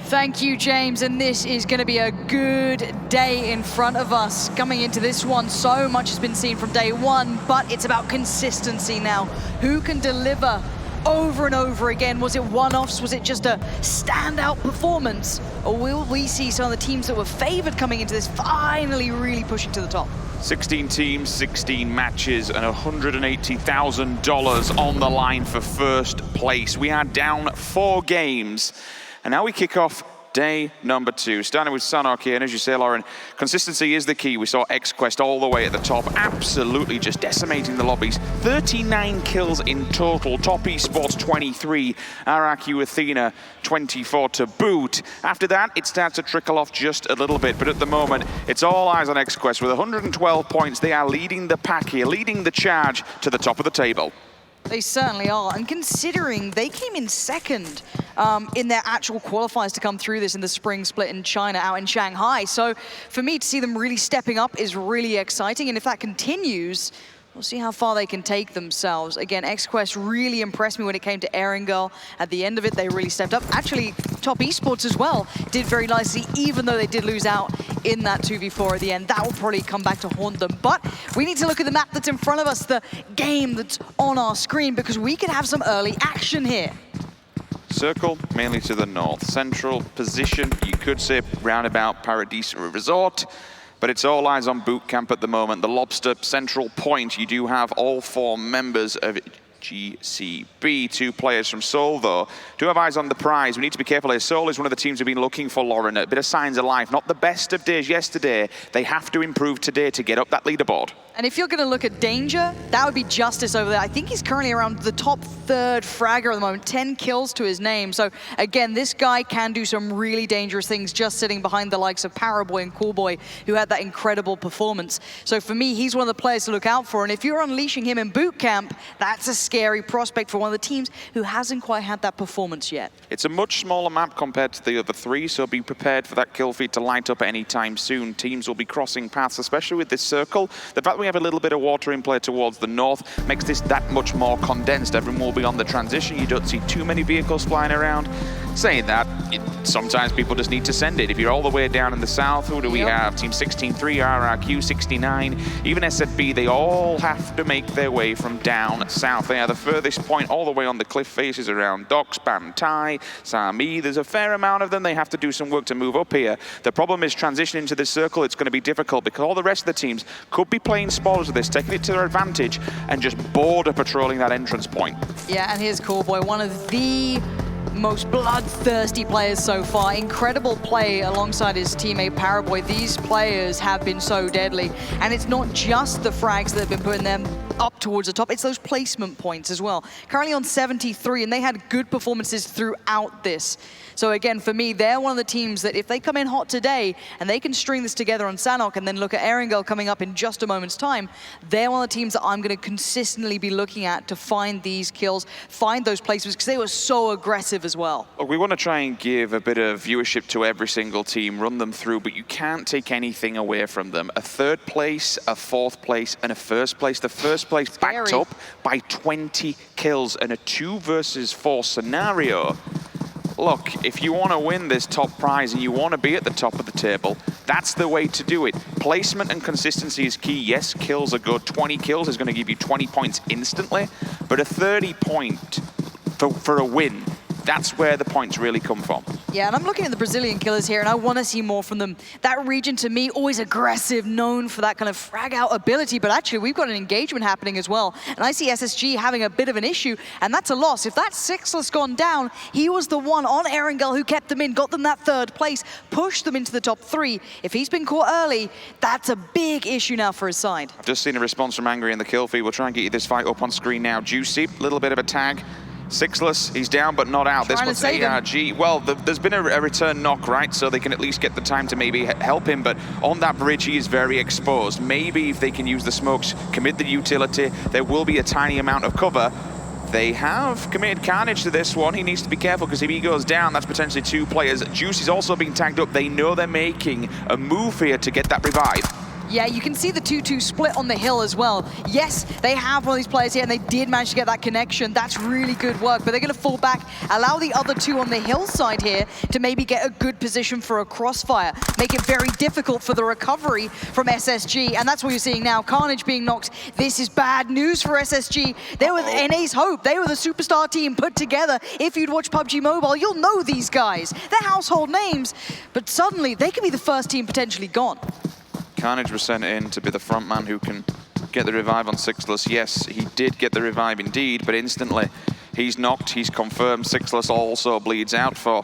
Thank you, James, and this is going to be a good day in front of us. Coming into this one, so much has been seen from day 1, but it's about consistency now. Who can deliver over and over again? Was it one-offs? Was it just a standout performance? Or will we see some of the teams that were favored coming into this finally really pushing to the top? 16 teams, 16 matches, and $180,000 on the line for first place. We are down 4 games. And now we kick off day number 2, starting with Sanhok here. And as you say, Lauren, consistency is the key. We saw XQuest all the way at the top, absolutely just decimating the lobbies. 39 kills in total. Top Esports 23, RRQ Athena 24 to boot. After that, it starts to trickle off just a little bit. But at the moment, it's all eyes on XQuest. With 112 points, they are leading the pack here, leading the charge to the top of the table. They certainly are, and considering they came in 2nd in their actual qualifiers to come through this in the spring split in China, out in Shanghai. So for me to see them really stepping up is really exciting, and if that continues, we'll see how far they can take themselves. Again, XQuest really impressed me when it came to Erangel. At the end of it, they really stepped up. Actually, Top Esports as well did very nicely, even though they did lose out in that 2v4 at the end. That will probably come back to haunt them. But we need to look at the map that's in front of us, the game that's on our screen, because we could have some early action here. Circle, mainly to the north. Central position, you could say roundabout Paradiso Resort. But it's all eyes on Boot Camp at the moment. The Lobster Central Point, you do have all 4 members of GCB. 2 players from Seoul, though, do have eyes on the prize. We need to be careful here. Seoul is one of the teams who've been looking for Lauren. A bit of signs of life. Not the best of days yesterday. They have to improve today to get up that leaderboard. And if you're going to look at Danger, that would be Justice over there. I think he's currently around the top 3rd fragger at the moment, 10 kills to his name. So again, this guy can do some really dangerous things just sitting behind the likes of Paraboy and Coolboy, who had that incredible performance. So for me, he's one of the players to look out for. And if you're unleashing him in boot camp, that's a scary prospect for one of the teams who hasn't quite had that performance yet. It's a much smaller map compared to the other 3, so be prepared for that kill feed to light up anytime soon. Teams will be crossing paths, especially with this circle. The fact we have a little bit of water in play towards the north makes this that much more condensed. Everyone will be on the transition. You don't see too many vehicles flying around. Saying that, sometimes people just need to send it. If you're all the way down in the south, who do we have? Team 16-3, RRQ 69, even SFB, they all have to make their way from down south. They are the furthest point all the way on the cliff faces around Docks, Ban Tai, Sami. There's a fair amount of them. They have to do some work to move up here. The problem is transitioning to this circle. It's going to be difficult because all the rest of the teams could be playing spoilers of this, taking it to their advantage and just border patrolling that entrance point. Yeah, and here's Coolboy, one of the most bloodthirsty players so far. Incredible play alongside his teammate Paraboy. These players have been so deadly. And it's not just the frags that have been putting them up towards the top, it's those placement points as well. Currently on 73, and they had good performances throughout this. So again, for me, they're one of the teams that if they come in hot today and they can string this together on Sanhok and then look at Erangel coming up in just a moment's time, they're one of the teams that I'm going to consistently be looking at to find these kills, find those placements, because they were so aggressive as well. Look, we want to try and give a bit of viewership to every single team, run them through, but you can't take anything away from them. A 3rd place, a 4th place, and a 1st place. The 1st place backed up by 20 kills and a 2 versus 4 scenario. Look, if you want to win this top prize and you want to be at the top of the table, that's the way to do it. Placement and consistency is key. Yes, kills are good. 20 kills is going to give you 20 points instantly, but a 30 point for a win, that's where the points really come from. Yeah, and I'm looking at the Brazilian killers here, and I want to see more from them. That region, to me, always aggressive, known for that kind of frag-out ability, but actually, we've got an engagement happening as well. And I see SSG having a bit of an issue, and that's a loss. If that Sixless gone down, he was the one on Erangel who kept them in, got them that 3rd place, pushed them into the top 3. If he's been caught early, that's a big issue now for his side. I've just seen a response from Angry in the kill feed. We'll try and get you this fight up on screen now. Juicy, little bit of a tag. Sixless, he's down but not out. This one's ARG. Well, there's been a return knock, right? So they can at least get the time to maybe help him. But on that bridge, he is very exposed. Maybe if they can use the smokes, commit the utility, there will be a tiny amount of cover. They have committed carnage to this one. He needs to be careful because if he goes down, that's potentially 2 players. Juice is also being tagged up. They know they're making a move here to get that revive. Yeah, you can see the 2-2 split on the hill as well. Yes, they have one of these players here, and they did manage to get that connection. That's really good work, but they're going to fall back, allow the other 2 on the hillside here to maybe get a good position for a crossfire, make it very difficult for the recovery from SSG, and that's what you're seeing now. Carnage being knocked. This is bad news for SSG. They were NA's hope. They were the superstar team put together. If you'd watch PUBG Mobile, you'll know these guys. They're household names, but suddenly they could be the first team potentially gone. Carnage was sent in to be the front man who can get the revive on Sixless. Yes, he did get the revive indeed, but instantly he's knocked, he's confirmed. Sixless also bleeds out for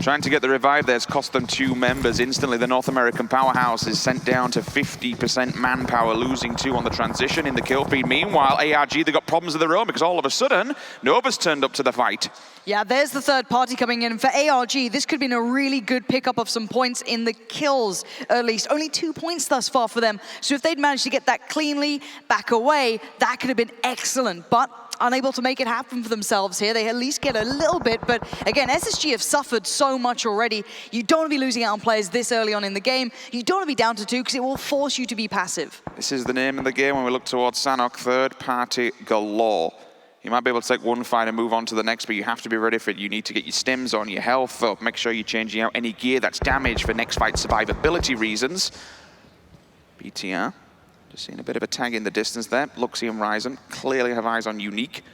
trying to get the revive. There's cost them 2 members. Instantly, the North American powerhouse is sent down to 50% manpower, losing 2 on the transition in the kill feed. Meanwhile, ARG, they got problems of their own because all of a sudden, Nova's turned up to the fight. Yeah, there's the 3rd party coming in. For ARG, this could have been a really good pickup of some points in the kills, at least. Only 2 points thus far for them. So if they'd managed to get that cleanly back away, that could have been excellent. But unable to make it happen for themselves here. They at least get a little bit. But again, SSG have suffered so much already. You don't want to be losing out on players this early on in the game. You don't want to be down to 2 because it will force you to be passive. This is the name of the game when we look towards Sanhok. 3rd party galore. You might be able to take one fight and move on to the next, but you have to be ready for it. You need to get your stims on, your health up, make sure you're changing out any gear that's damaged for next fight survivability reasons. BTR, just seeing a bit of a tag in the distance there. Luxy and Ryzen clearly have eyes on Unique.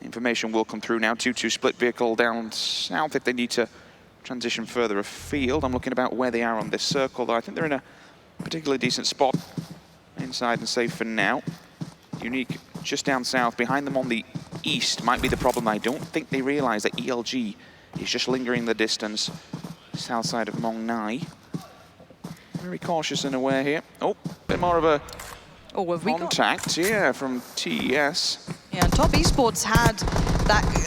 Information will come through now. 2-2 split vehicle down south if they need to transition further afield. I'm looking about where they are on this circle, though. I think they're in a particularly decent spot. Inside and safe for now. Unique just down south, behind them on the east might be the problem. I don't think they realize that ELG is just lingering the distance south side of Mong Nai. Very cautious in a way here. Oh, bit more of a contact, yeah, from TES. Yeah, and Top Esports had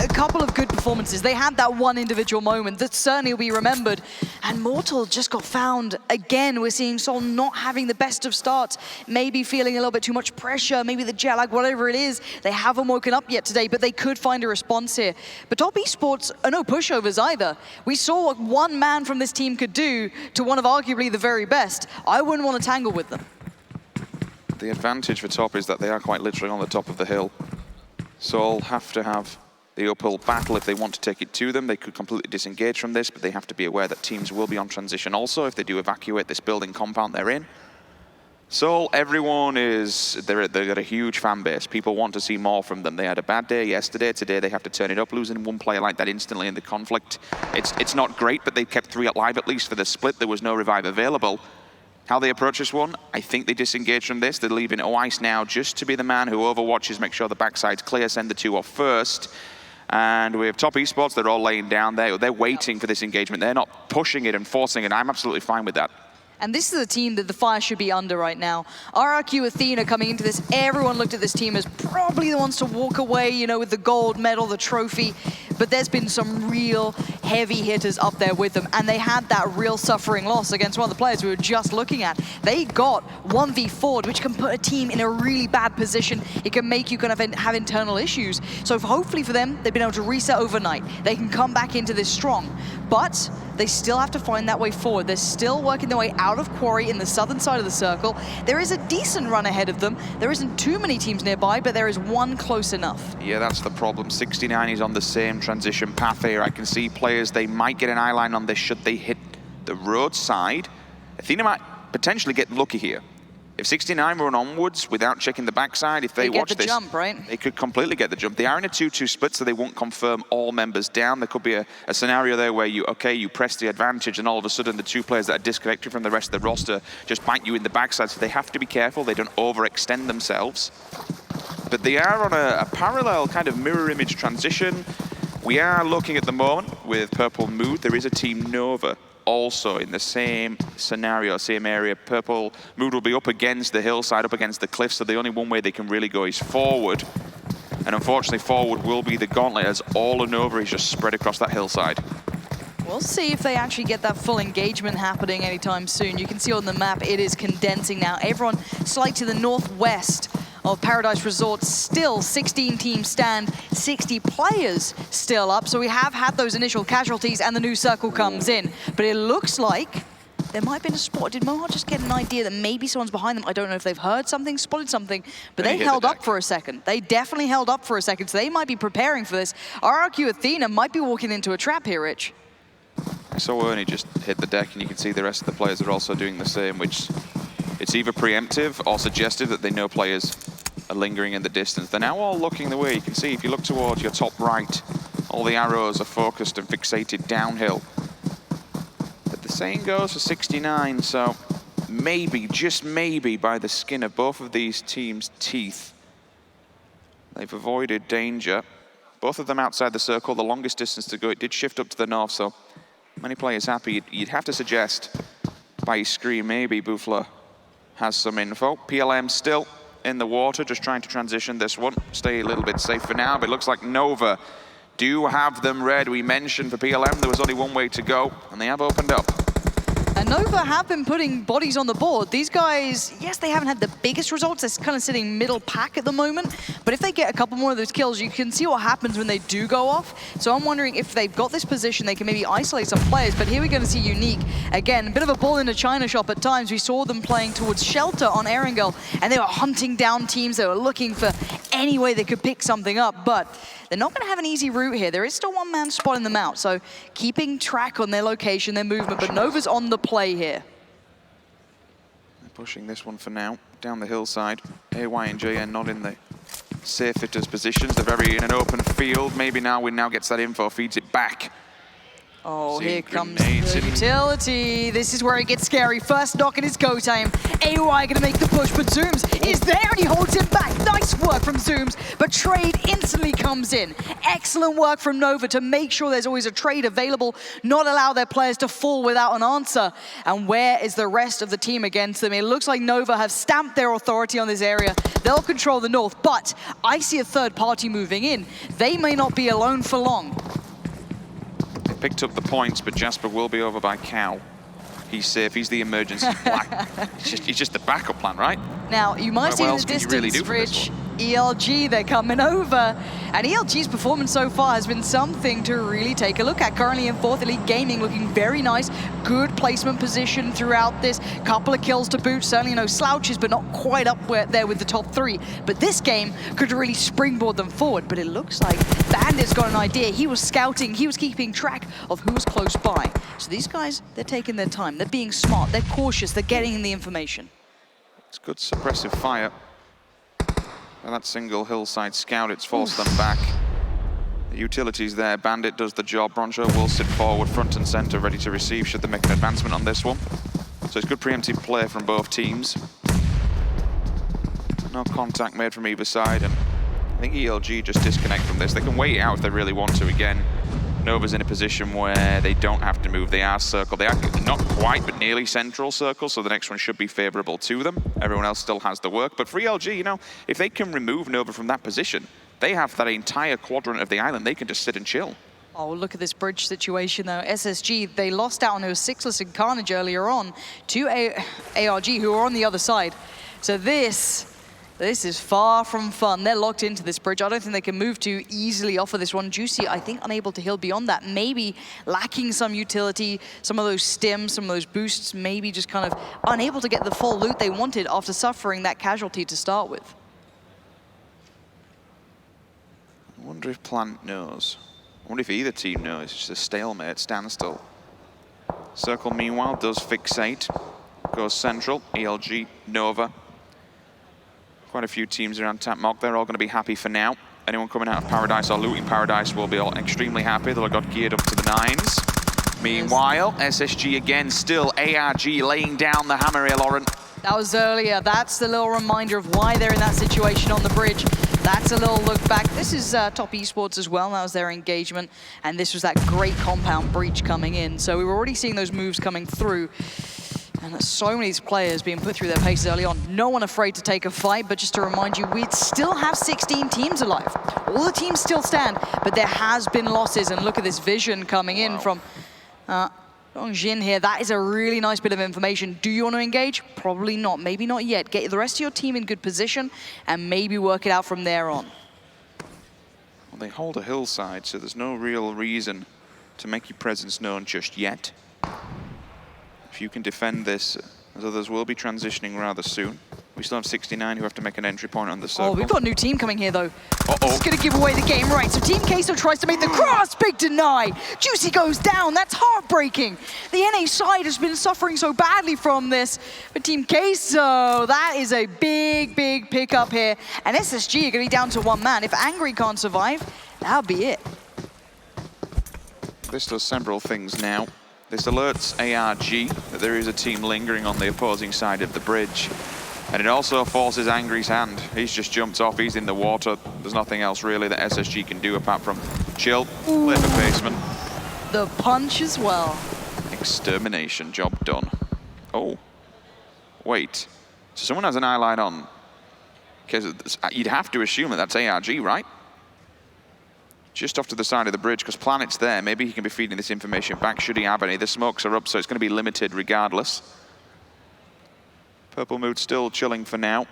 a couple of good performances. They had that one individual moment that certainly will be remembered. And Mortal just got found again. We're seeing Seoul not having the best of starts, maybe feeling a little bit too much pressure, maybe the jet lag, whatever it is. They haven't woken up yet today, but they could find a response here. But Top Esports are no pushovers either. We saw what one man from this team could do to one of arguably the very best. I wouldn't want to tangle with them. The advantage for Top is that they are quite literally on the top of the hill. Seoul have to have the uphill battle if they want to take it to them. They could completely disengage from this, but they have to be aware that teams will be on transition also if they do evacuate this building compound they're in. Seoul, everyone they've got a huge fan base. People want to see more from them. They had a bad day yesterday. Today they have to turn it up. Losing one player like that instantly in the conflict, it's not great, but they kept 3 alive at least for the split. There was no revive available. How they approach this one, I think they disengage from this. They're leaving Oice now just to be the man who overwatches, make sure the backside's clear, send the 2 off first. And we have Top Esports, they're all laying down there. They're waiting for this engagement. They're not pushing it and forcing it. I'm absolutely fine with that. And this is a team that the fire should be under right now. RRQ Athena coming into this, everyone looked at this team as probably the ones to walk away, you know, with the gold medal, the trophy. But there's been some real heavy hitters up there with them. And they had that real suffering loss against one of the players we were just looking at. They got 1v4'd, which can put a team in a really bad position. It can make you kind of have internal issues. So hopefully for them, they've been able to reset overnight. They can come back into this strong. But they still have to find that way forward. They're still working their way out of Quarry in the southern side of the circle. There is a decent run ahead of them. There isn't too many teams nearby, but there is one close enough. Yeah, that's the problem. 69 is on the same transition path here. I can see players, they might get an eye line on this should they hit the roadside. Athena might potentially get lucky here. If 69 run onwards without checking the backside, if they watch this, jump, right? They could completely get the jump. They are in a 2-2 split, so they won't confirm all members down. There could be a scenario there where you press the advantage, and all of a sudden the 2 players that are disconnected from the rest of the roster just bite you in the backside. So they have to be careful. They don't overextend themselves. But they are on a parallel kind of mirror image transition. We are looking at the moment with Purple Mood. There is a team Nova also in the same scenario, same area. Purple Mood will be up against the hillside, up against the cliff, so the only one way they can really go is forward. And unfortunately, forward will be the gauntlet as all of Nova is just spread across that hillside. We'll see if they actually get that full engagement happening anytime soon. You can see on the map, it is condensing now. Everyone slightly to the northwest of Paradise Resort, still 16 teams stand, 60 players still up. So we have had those initial casualties and the new circle comes in. But it looks like there might have been a spot. Did Mohawk just get an idea that maybe someone's behind them? I don't know if they've heard something, spotted something, but they held up for a second. They definitely held up for a second, so they might be preparing for this. RRQ Athena might be walking into a trap here, Rich. I saw Ernie just hit the deck, and you can see the rest of the players are also doing the same, which it's either preemptive or suggestive that they know players are lingering in the distance. They're now all looking the way. You can see if you look towards your top right, all the arrows are focused and fixated downhill. But the same goes for 69, so maybe, just maybe, by the skin of both of these teams' teeth, they've avoided danger. Both of them outside the circle, the longest distance to go. It did shift up to the north, so many players happy. You'd have to suggest by his screen, maybe Buffalo has some info. PLM still in the water, just trying to transition this one. Stay a little bit safe for now, but it looks like Nova do have them red. We mentioned for PLM there was only one way to go, and they have opened up. And Nova have been putting bodies on the board. These guys, yes, they haven't had the biggest results. They're kind of sitting middle pack at the moment. But if they get a couple more of those kills, you can see what happens when they do go off. So I'm wondering if they've got this position, they can maybe isolate some players. But here we're going to see Unique. Again, a bit of a ball in the China shop at times. We saw them playing towards Shelter on Erangel, and they were hunting down teams. They were looking for any way they could pick something up. But they're not going to have an easy route here. There is still one man spotting them out. So keeping track on their location, their movement. But Nova's on the play here. They're pushing this one for now, down the hillside. AY and JN not in the safe hitters positions. They're very in an open field. Maybe now Win now gets that info, feeds it back Oh, here comes the utility. This is where it gets scary. First knock in his go time. AY gonna make the push, but Zooms is there and he holds him back. Nice work from Zooms, but trade instantly comes in. Excellent work from Nova to make sure there's always a trade available, not allow their players to fall without an answer. And where is the rest of the team against them? It looks like Nova have stamped their authority on this area. They'll control the north, but I see a third party moving in. They may not be alone for long. Picked up the points, but Jasper will be over by Cow. He's safe. He's the emergency black. He's just the backup plan, right? Now, you might see in the distance, Rich, ELG, they're coming over. And ELG's performance so far has been something to really take a look at. Currently in 4th Elite Gaming, looking very nice. Good placement position throughout this. Couple of kills to boot. Certainly no slouches, but not quite up there with the top 3. But this game could really springboard them forward. But it looks like Bandit's got an idea. He was scouting. He was keeping track of who was close by. So these guys, they're taking their time. They're being smart. They're cautious. They're getting the information. It's good suppressive fire. And that single hillside scout, it's forced them back. The utility's there. Bandit does the job. Broncho will sit forward, front and center, ready to receive should they make an advancement on this one. So it's good preemptive play from both teams. No contact made from either side, and I think ELG just disconnect from this. They can wait it out if they really want to again. Nova's in a position where they don't have to move. They are circled. They are not quite, but nearly central circle, so the next one should be favorable to them. Everyone else still has the work. But for ELG, you know, if they can remove Nova from that position, they have that entire quadrant of the island. They can just sit and chill. Oh, look at this bridge situation, though. SSG, they lost out on those Sixless and Carnage earlier on to ARG, who are on the other side. So this is far from fun. They're locked into this bridge. I don't think they can move too easily off of this one. Juicy, I think, unable to heal beyond that. Maybe lacking some utility, some of those stims, some of those boosts, maybe just kind of unable to get the full loot they wanted after suffering that casualty to start with. I wonder if Plant knows. I wonder if either team knows. It's just a stalemate, standstill. Circle, meanwhile, does fixate. Goes central, ELG, Nova. Quite a few teams around Tapmock. They're all going to be happy for now. Anyone coming out of Paradise or looting Paradise will be all extremely happy. They'll have got geared up to the 9s. Meanwhile, SSG again, still ARG laying down the hammer here, Lauren. That was earlier. That's the little reminder of why they're in that situation on the bridge. That's a little look back. This is Top Esports as well. That was their engagement. And this was that great compound breach coming in. So we were already seeing those moves coming through. And so many of these players being put through their paces early on. No one afraid to take a fight, but just to remind you, we still have 16 teams alive. All the teams still stand, but there has been losses. And look at this vision coming in from Dongjin here. That is a really nice bit of information. Do you want to engage? Probably not. Maybe not yet. Get the rest of your team in good position and maybe work it out from there on. Well, they hold a hillside, so there's no real reason to make your presence known just yet. If you can defend this, as others will be transitioning rather soon. We still have 69 who have to make an entry point on the circle. Oh, we've got a new team coming here, though. This is going to give away the game right. So Team Queso tries to make the cross. Big deny. Juicy goes down. That's heartbreaking. The NA side has been suffering so badly from this. But Team Queso, that is a big, big pickup here. And SSG are going to be down to one man. If Angry can't survive, that'll be it. This does several things now. This alerts ARG that there is a team lingering on the opposing side of the bridge. And it also forces Angry's hand. He's just jumped off, he's in the water. There's nothing else really that SSG can do apart from chill, play the basement. The punch as well. Extermination, job done. Oh, wait. So someone has an eye light on. Because you'd have to assume that that's ARG, right? Just off to the side of the bridge, because Planet's there. Maybe he can be feeding this information back, should he have any. The smokes are up, so it's going to be limited regardless. Purple Mood still chilling for now.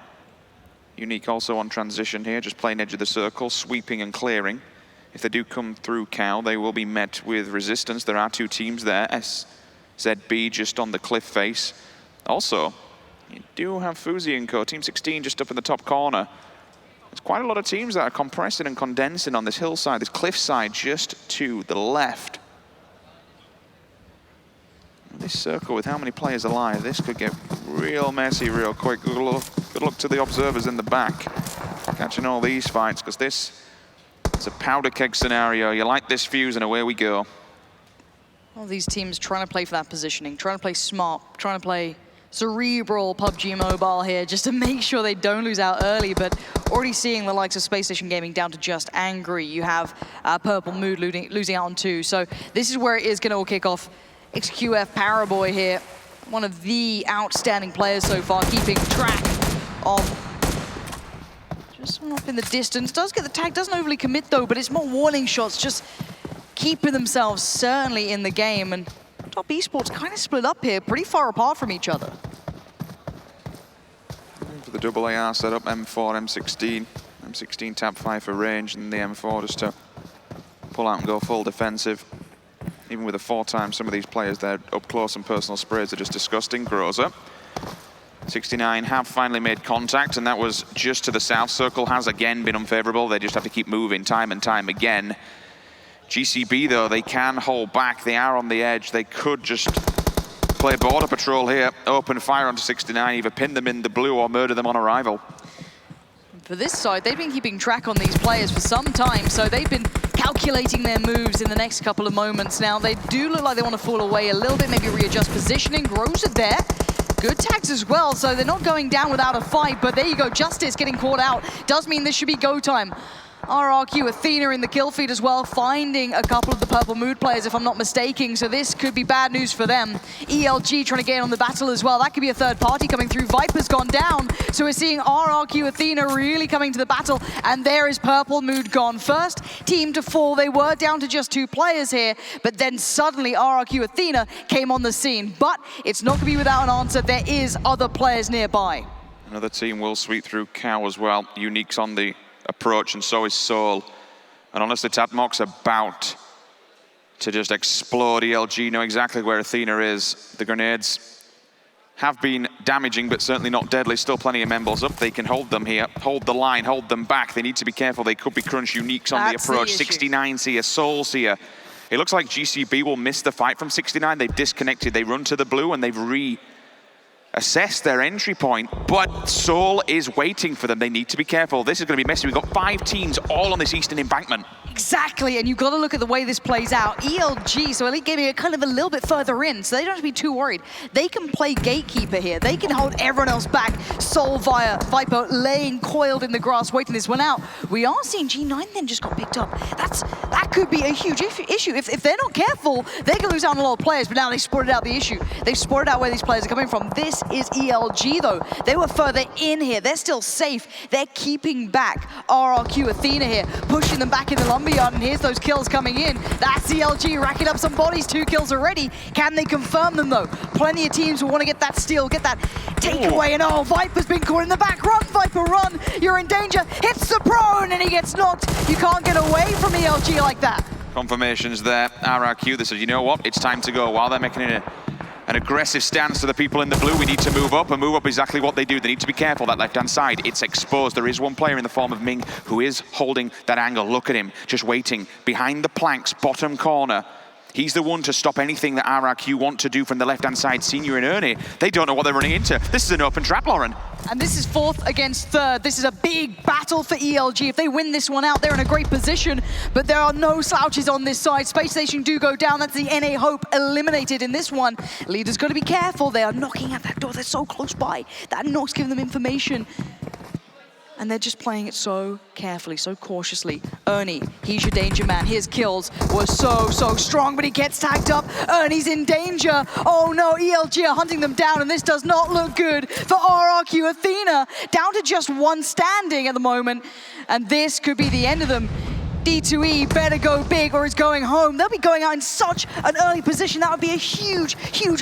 Unique also on transition here, just playing edge of the circle, sweeping and clearing. If they do come through Cal, they will be met with resistance. There are two teams there, SZB just on the cliff face. Also, you do have Fuzi and Co. Team 16 just up in the top corner. There's quite a lot of teams that are compressing and condensing on this hillside, this cliffside just to the left. This circle with how many players alive, this could get real messy real quick. Good luck to the observers in the back, catching all these fights, because this is a powder keg scenario. You light this fuse and away we go. All these teams trying to play for that positioning, trying to play smart, trying to play cerebral PUBG Mobile here just to make sure they don't lose out early, but already seeing the likes of Space Station Gaming down to just angry. You have Purple Mood losing out on 2. So this is where it is going to all kick off. XQF Paraboy here, one of the outstanding players so far, keeping track of just someone up in the distance. Does get the tag, doesn't overly commit though, but it's more warning shots, just keeping themselves certainly in the game. And Top Esports kind of split up here, pretty far apart from each other. For the double AR setup, M4, M16. M16 tap 5 for range, and the M4 just to pull out and go full defensive. Even with a 4x, some of these players, their up close and personal sprays are just disgusting. Groza. 69 have finally made contact, and that was just to the south. Circle has again been unfavorable. They just have to keep moving time and time again. GCB, though, they can hold back. They are on the edge. They could just play border patrol here, open fire onto 69, either pin them in the blue or murder them on arrival. For this side, they've been keeping track on these players for some time, so they've been calculating their moves in the next couple of moments. Now, they do look like they want to fall away a little bit, maybe readjust positioning. Groza there. Good tags as well, so they're not going down without a fight, but there you go. Justice getting caught out does mean this should be go time. RRQ, Athena in the kill feed as well, finding a couple of the Purple Mood players, if I'm not mistaken, so this could be bad news for them. ELG trying to get on the battle as well. That could be a third party coming through. Viper's gone down, so we're seeing RRQ, Athena really coming to the battle, and there is Purple Mood gone. First team to fall. They were down to just 2 players here, but then suddenly RRQ, Athena came on the scene. But it's not going to be without an answer. There is other players nearby. Another team will sweep through Cow as well. Unique's on the approach, and so is Soul. And honestly, Tatmok's about to just explode. ELG know exactly where Athena is. The grenades have been damaging, but certainly not deadly. Still plenty of Membles up. They can hold them here, hold the line, hold them back. They need to be careful. They could be crunched. Unique's on the approach. 69's here, Soul's here. It looks like GCB will miss the fight from 69. They've disconnected. They run to the blue, and they've assess their entry point, but Soul is waiting for them. They need to be careful. This is going to be messy. We've got 5 teams all on this eastern embankment. Exactly, and you've got to look at the way this plays out. ELG, so Elite Gaming are kind of a little bit further in, so they don't have to be too worried. They can play gatekeeper here. They can hold everyone else back. Soul via Viper laying coiled in the grass, waiting this one out. We are seeing G9 then just got picked up. That could be a huge issue. If they're not careful, they can lose out on a lot of players, but now they spotted out the issue. They've spotted out where these players are coming from. This is ELG, though. They were further in here. They're still safe. They're keeping back RRQ Athena here, pushing them back in the lumberyard, and here's those kills coming in. That's ELG racking up some bodies. 2 kills already. Can they confirm them, though? Plenty of teams will want to get that steal, get that takeaway, and oh, Viper's been caught in the back. Run, Viper, run! You're in danger. Hits the prone, and he gets knocked. You can't get away from ELG like that. Confirmations there. RRQ, they said, you know what? It's time to go. While they're making an aggressive stance to the people in the blue, we need to move up, and move up exactly what they do. They need to be careful. That left-hand side, it's exposed. There is one player in the form of Ming who is holding that angle. Look at him, just waiting behind the planks, bottom corner. He's the one to stop anything that RRQ want to do from the left-hand side. Senior and Ernie, they don't know what they're running into. This is an open trap, Lauren. And this is 4th against 3rd. This is a big battle for ELG. If they win this one out, they're in a great position, but there are no slouches on this side. Space Station do go down. That's the NA Hope eliminated in this one. Leader's got to be careful. They are knocking at that door. They're so close by. That knock's giving them information. And they're just playing it so carefully, so cautiously. Ernie, he's your danger man. His kills were so strong, but he gets tagged up. Ernie's in danger. Oh no, ELG are hunting them down, and this does not look good for RRQ Athena. Down to just 1 standing at the moment, and this could be the end of them. D2E better go big or is going home. They'll be going out in such an early position. That would be a huge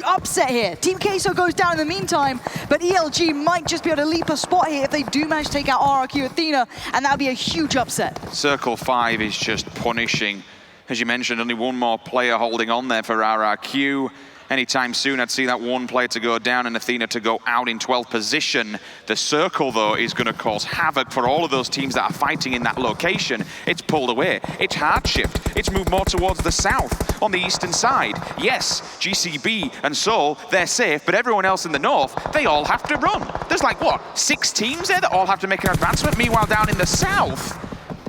upset here. Team Queso goes down in the meantime, but ELG might just be able to leap a spot here if they do manage to take out RRQ Athena, and that would be a huge upset. Circle 5 is just punishing. As you mentioned, only 1 more player holding on there for RRQ. Anytime soon, I'd see that 1 player to go down and Athena to go out in 12th position. The circle, though, is going to cause havoc for all of those teams that are fighting in that location. It's pulled away. It's hard shift. It's moved more towards the south on the eastern side. Yes, GCB and Seoul, they're safe, but everyone else in the north, they all have to run. There's like, what, 6 teams there that all have to make an advancement? Meanwhile, down in the south,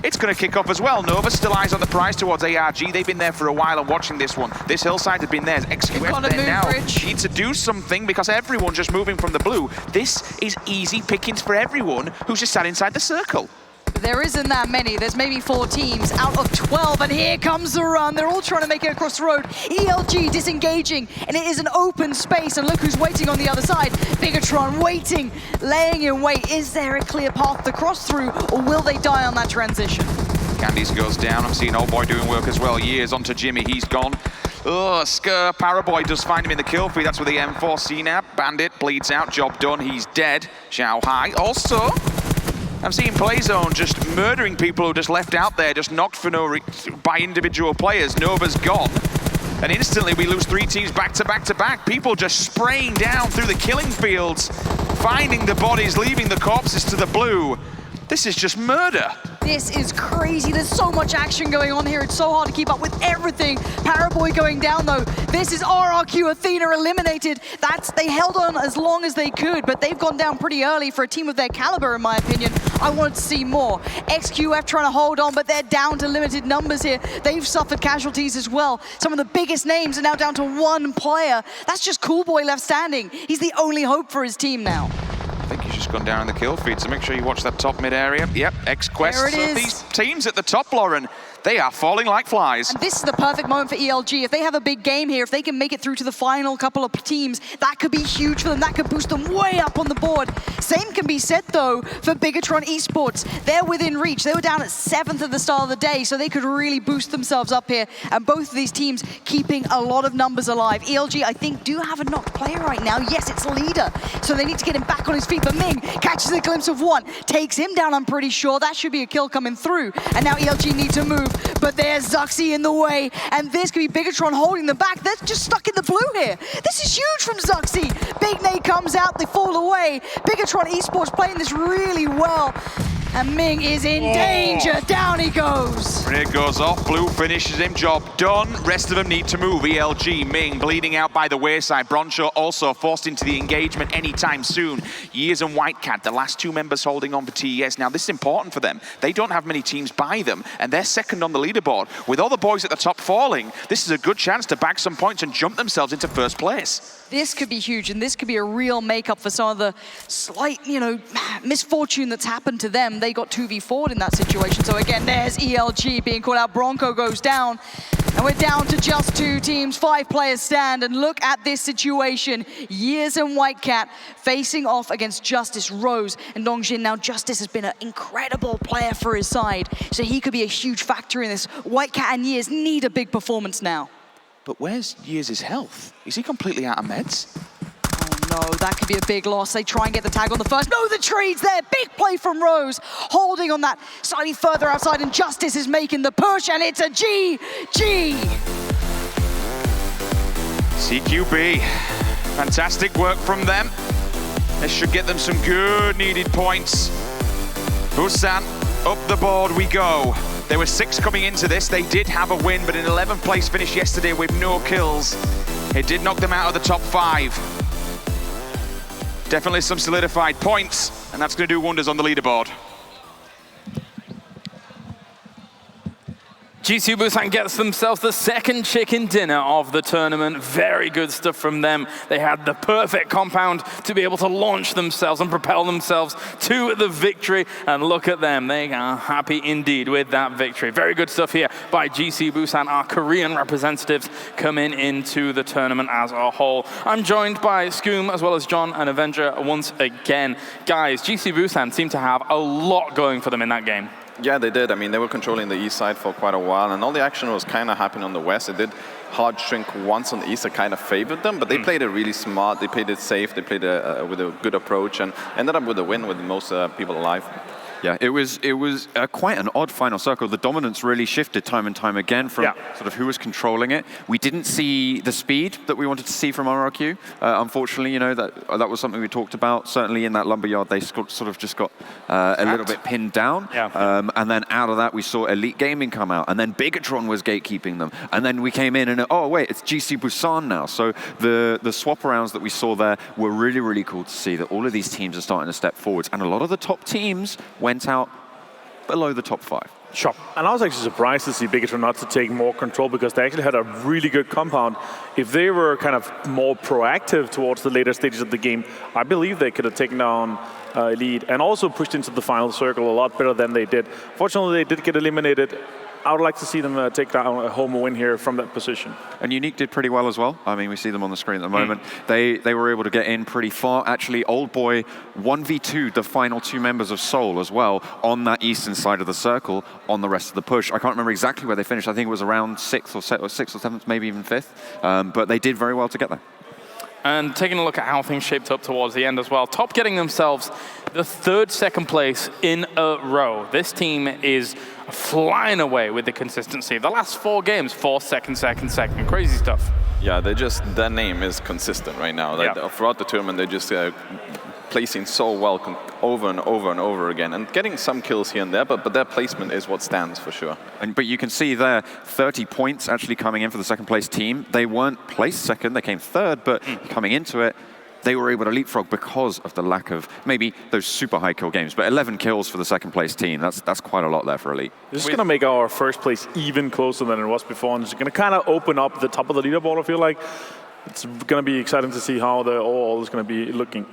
It's going to kick off as well. Nova still eyes on the prize towards ARG. They've been there for a while and watching this one. This hillside has been theirs. XQF there now. Need to do something because everyone's just moving from the blue. This is easy pickings for everyone who's just sat inside the circle. There isn't that many. There's maybe 4 teams out of 12, and here comes the run. They're all trying to make it across the road. ELG disengaging, and it is an open space, and look who's waiting on the other side. Bigatron waiting, laying in wait. Is there a clear path to cross through, or will they die on that transition? Candies goes down. I'm seeing Old Boy doing work as well. Years onto Jimmy, he's gone. Oh, Skur, Paraboy does find him in the kill feed. That's with the M4 CNAP. Bandit bleeds out, job done, he's dead. Xiao Hai also. I'm seeing Playzone just murdering people who are just left out there, just knocked for by individual players. Nova's gone. And instantly we lose 3 teams back to back to back. People just spraying down through the killing fields, finding the bodies, leaving the corpses to the blue. This is just murder. This is crazy. There's so much action going on here. It's so hard to keep up with everything. Paraboy going down, though. This is RRQ. Athena eliminated. They held on as long as they could, but they've gone down pretty early for a team of their caliber, in my opinion. I wanted to see more. XQF trying to hold on, but they're down to limited numbers here. They've suffered casualties as well. Some of the biggest names are now down to 1 player. That's just Cool Boy left standing. He's the only hope for his team now. I think he's just gone down in the kill feed, so make sure you watch that top mid area. Yep, XQuest. There it is. These teams at the top, Lauren, they are falling like flies. And this is the perfect moment for ELG. If they have a big game here, if they can make it through to the final couple of teams, that could be huge for them. That could boost them way up on the board. Same can be said, though, for Bigatron Esports. They're within reach. They were down at 7th at the start of the day, so they could really boost themselves up here. And both of these teams keeping a lot of numbers alive. ELG, I think, do have a knocked player right now. Yes, it's Leader, so they need to get him back on his feet. But Ming catches a glimpse of one, takes him down, I'm pretty sure. That should be a kill coming through. And now ELG need to move. But there's Zuxi in the way, and this could be Bigatron holding them back. They're just stuck in the blue here. This is huge from Zuxi. Big Nate comes out, they fall away. Bigatron Esports playing this really well. And Ming is in danger. Down he goes. Grenade goes off. Blue finishes him. Job done. Rest of them need to move. ELG, Ming bleeding out by the wayside. Broncho also forced into the engagement anytime soon. Years and Whitecat, the last 2 members holding on for TES. Now, this is important for them. They don't have many teams by them, and they're second on the leaderboard. With all the boys at the top falling, this is a good chance to bag some points and jump themselves into first place. This could be huge, and this could be a real makeup for some of the slight, misfortune that's happened to them. They got 2v4'd in that situation. So again, there's ELG being called out. Bronco goes down, and we're down to just 2 teams. 5 players stand, and look at this situation. Years and Whitecat facing off against Justice, Rose, and Dongjin. Now, Justice has been an incredible player for his side, so he could be a huge factor in this. Whitecat and Years need a big performance now. But where's Years' health? Is he completely out of meds? Oh no, that could be a big loss. They try and get the tag on the first. No, the trade's there. Big play from Rose. Holding on that slightly further outside, and Justice is making the push, and it's a GG. CQB, fantastic work from them. This should get them some good needed points. Busan, up the board we go. There were 6 coming into this. They did have a win, but an 11th place finish yesterday with no kills. It did knock them out of the top 5. Definitely some solidified points, and that's going to do wonders on the leaderboard. GC Busan gets themselves the 2nd chicken dinner of the tournament. Very good stuff from them. They had the perfect compound to be able to launch themselves and propel themselves to the victory. And look at them. They are happy indeed with that victory. Very good stuff here by GC Busan, our Korean representatives coming into the tournament as a whole. I'm joined by Scoom as well as John and Avenger once again. Guys, GC Busan seem to have a lot going for them in that game. Yeah, they did. I mean, they were controlling the east side for quite a while, and all the action was kind of happening on the west. They did hard shrink once on the east that kind of favored them, but they played it really smart. They played it safe. They played it with a good approach, and ended up with a win with most people alive. Yeah, it was quite an odd final circle. The dominance really shifted time and time again from sort of who was controlling it. We didn't see the speed that we wanted to see from RRQ. Unfortunately, that was something we talked about. Certainly in that lumberyard, they sort of just got a little bit pinned down. Yeah. And then out of that, we saw Elite Gaming come out, and then Bigatron was gatekeeping them. And then we came in and, oh wait, it's GC Busan now. So the swap arounds that we saw there were really, really cool to see that all of these teams are starting to step forwards. And a lot of the top teams went out below the top 5. Sure. And I was actually surprised to see Bigetron not to take more control because they actually had a really good compound. If they were kind of more proactive towards the later stages of the game, I believe they could have taken down Elite and also pushed into the final circle a lot better than they did. Fortunately, they did get eliminated. I would like to see them take down a home win here from that position. And Unique did pretty well as well. I mean, we see them on the screen at the moment. They were able to get in pretty far. Actually, Old Boy 1v2'd the final 2 members of Seoul as well on that eastern side of the circle on the rest of the push. I can't remember exactly where they finished. I think it was around 6th or 7th, maybe even 5th. But they did very well to get there. And taking a look at how things shaped up towards the end as well. Top getting themselves the 3rd second place in a row. This team is flying away with the consistency. The last 4 games, 4th, 2nd, 2nd. Crazy stuff. Yeah, their name is consistent right now. Throughout the tournament, they're just placing so well over and over and over again, and getting some kills here and there, but their placement is what stands for sure. But you can see there, 30 points actually coming in for the 2nd place team. They weren't placed 2nd, they came 3rd, but coming into it, they were able to leapfrog because of the lack of maybe those super high kill games. But 11 kills for the 2nd place team, that's quite a lot there for Elite. This is going to make our 1st place even closer than it was before, and it's going to kind of open up the top of the leaderboard, I feel like. It's going to be exciting to see how the overall is going to be looking.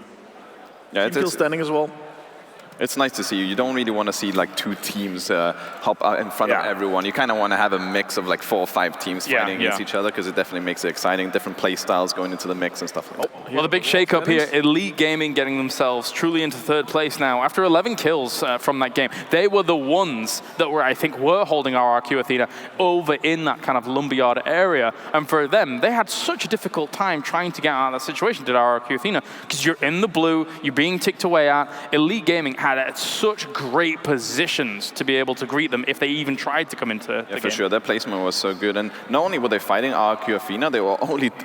Yeah, it's still standing as well. It's nice to see. You don't really want to see like 2 teams hop out in front of everyone. You kind of want to have a mix of like 4 or 5 teams fighting against each other, because it definitely makes it exciting. Different play styles going into the mix and stuff like that. Well, the big shake-up here, Elite Gaming getting themselves truly into 3rd place now. After 11 kills from that game, they were the ones that were, I think, were holding RRQ Athena over in that kind of lumberyard area. And for them, they had such a difficult time trying to get out of that situation, did RRQ Athena, because you're in the blue, you're being ticked away at. Elite Gaming had such great positions to be able to greet them if they even tried to come into the game. For sure, their placement was so good. And not only were they fighting RRQ Athena, they were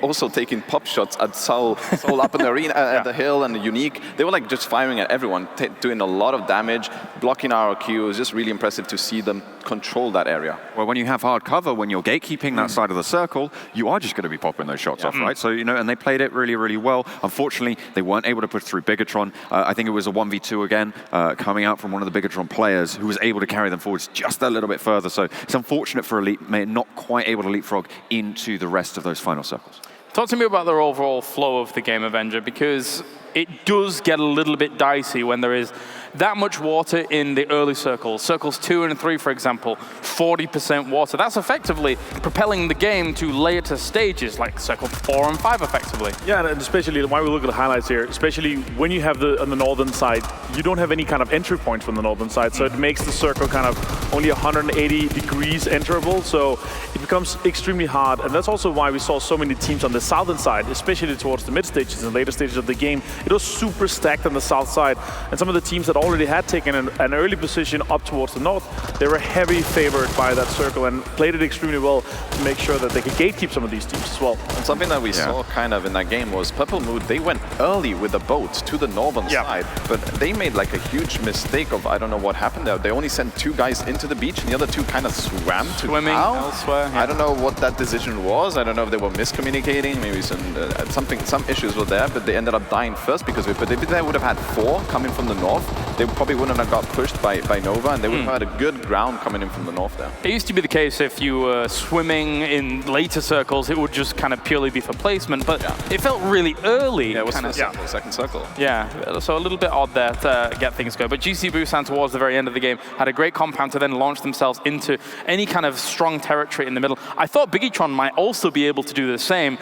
also taking pop shots at Seoul up in the arena, at the hill and the Unique. They were like just firing at everyone, doing a lot of damage, blocking RRQ. It was just really impressive to see them control that area. Well, when you have hard cover, when you're gatekeeping that side of the circle, you are just going to be popping those shots off, right? So, and they played it really, really well. Unfortunately, they weren't able to push through Bigetron. I think it was a 1v2 again, coming out from one of the Bigetron players who was able to carry them forwards just a little bit further. So it's unfortunate for Elite, not quite able to leapfrog into the rest of those final circles. Talk to me about their overall flow of the game, Avenger, because it does get a little bit dicey when there is that much water in the early circles. Circles 2 and 3, for example, 40% water. That's effectively propelling the game to later stages, like circle 4 and 5, effectively. Yeah, and especially why we look at the highlights here, especially when you have on the northern side, you don't have any kind of entry points from the northern side, so it makes the circle kind of only 180 degrees enterable, so it becomes extremely hard. And that's also why we saw so many teams on the southern side, especially towards the mid stages and later stages of the game. It was super stacked on the south side, and some of the teams that already had taken an early position up towards the north, they were heavy favored by that circle and played it extremely well to make sure that they could gatekeep some of these teams as well. And something that we saw kind of in that game was Purple Mood, they went early with the boat to the northern side, but they made like a huge mistake of, I don't know what happened there. They only sent 2 guys into the beach and the other 2 kind of swam to swimming elsewhere. I don't know what that decision was. I don't know if they were miscommunicating, maybe some issues were there, but they ended up dying first because of it. But if they would have had 4 coming from the north, they probably wouldn't have got pushed by Nova, and they would have had a good ground coming in from the north there. It used to be the case if you were swimming in later circles, it would just kind of purely be for placement, but it felt really early. Yeah, it was the second circle. Yeah, so a little bit odd there to get things going. But GC Busan towards the very end of the game had a great compound to then launch themselves into any kind of strong territory in the middle. I thought Bigetron might also be able to do the same.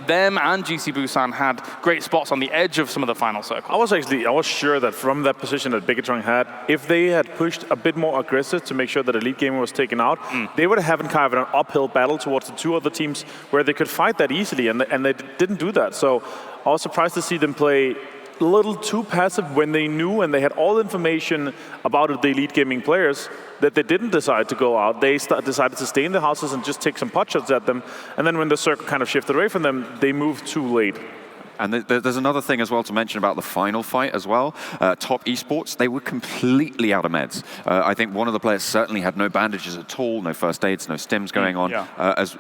Them and GC Busan had great spots on the edge of some of the final circles. I was sure that from that position that Bigetron had, if they had pushed a bit more aggressive to make sure that Elite Gaming was taken out, they would have had kind of an uphill battle towards the 2 other teams where they could fight that easily, and they didn't do that. So I was surprised to see them play a little too passive when they knew and they had all information about the Elite Gaming players that they didn't decide to go out. They decided to stay in the houses and just take some pot shots at them, and then when the circle kind of shifted away from them, they moved too late. And there's another thing as well to mention about the final fight as well. Top Esports, they were completely out of meds. I think one of the players certainly had no bandages at all, no first aids, no stims going on.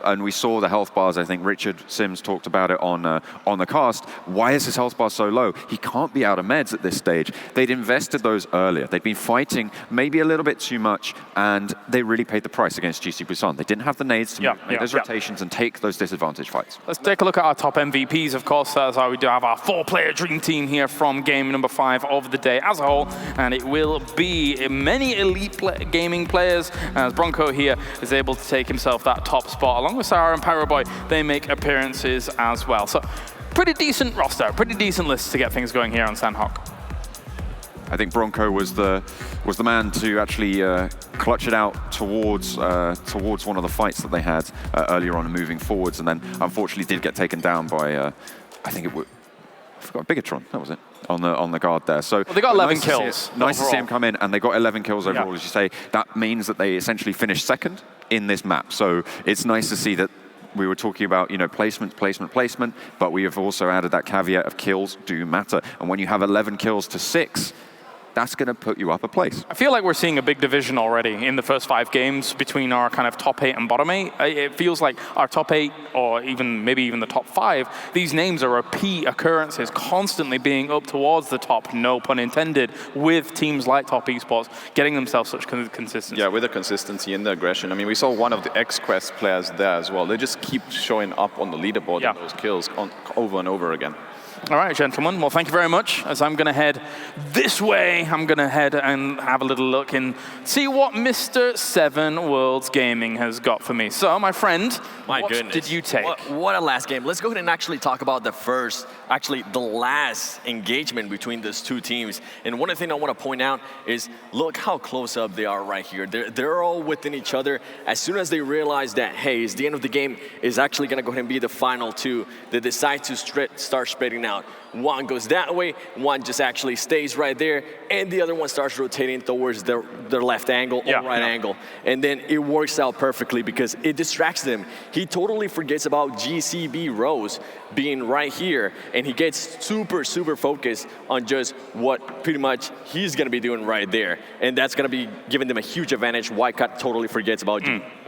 And we saw the health bars. I think Richard Sims talked about it on the cast. Why is his health bar so low? He can't be out of meds at this stage. They'd invested those earlier. They'd been fighting maybe a little bit too much, and they really paid the price against GC Busan. They didn't have the nades to make those rotations and take those disadvantage fights. Let's take a look at our top MVPs, of course. That's why we do have our 4-player dream team here from game number 5 of the day as a whole, and it will be many elite gaming players, as Bronco here is able to take himself that top spot, along with Sarah and Pyroboy. They make appearances as well. So pretty decent roster, pretty decent list to get things going here on Sanhok. I think Bronco was the man to actually clutch it out towards one of the fights that they had earlier on, moving forwards, and then unfortunately did get taken down by I think it was, I forgot, Bigatron, that was it, on the guard there. So they got 11 kills. Nice to see him come in, and they got 11 kills overall, as you say. That means that they essentially finished second in this map. So it's nice to see that. We were talking about, placement, but we have also added that caveat of kills do matter. And when you have 11 kills to 6, that's going to put you up a place. I feel like we're seeing a big division already in the first 5 games between our kind of top 8 and bottom 8. It feels like our top 8, or maybe even the top 5, these names are repeat occurrences, constantly being up towards the top, no pun intended, with teams like Top Esports getting themselves such consistency. Yeah, with the consistency and the aggression. I mean, we saw one of the XQuest players there as well. They just keep showing up on the leaderboard in those kills over and over again. All right, gentlemen. Well, thank you very much. As I'm going to head this way, I'm going to head and have a little look and see what Mr. 7 Worlds Gaming has got for me. So, my friend, what did you take? What a last game. Let's go ahead and actually talk about the last engagement between those two teams. And one thing I want to point out is, look how close up they are right here. They're all within each other. As soon as they realize that, hey, it's the end of the game, is actually going to go ahead and be the final 2, they decide to start spreading out. One goes that way, one just actually stays right there, and the other one starts rotating towards their left angle or right angle. And then it works out perfectly because it distracts them. He totally forgets about GCB Rose being right here, and he gets super focused on just what pretty much he's going to be doing right there. And that's going to be giving them a huge advantage. Whitecut totally forgets about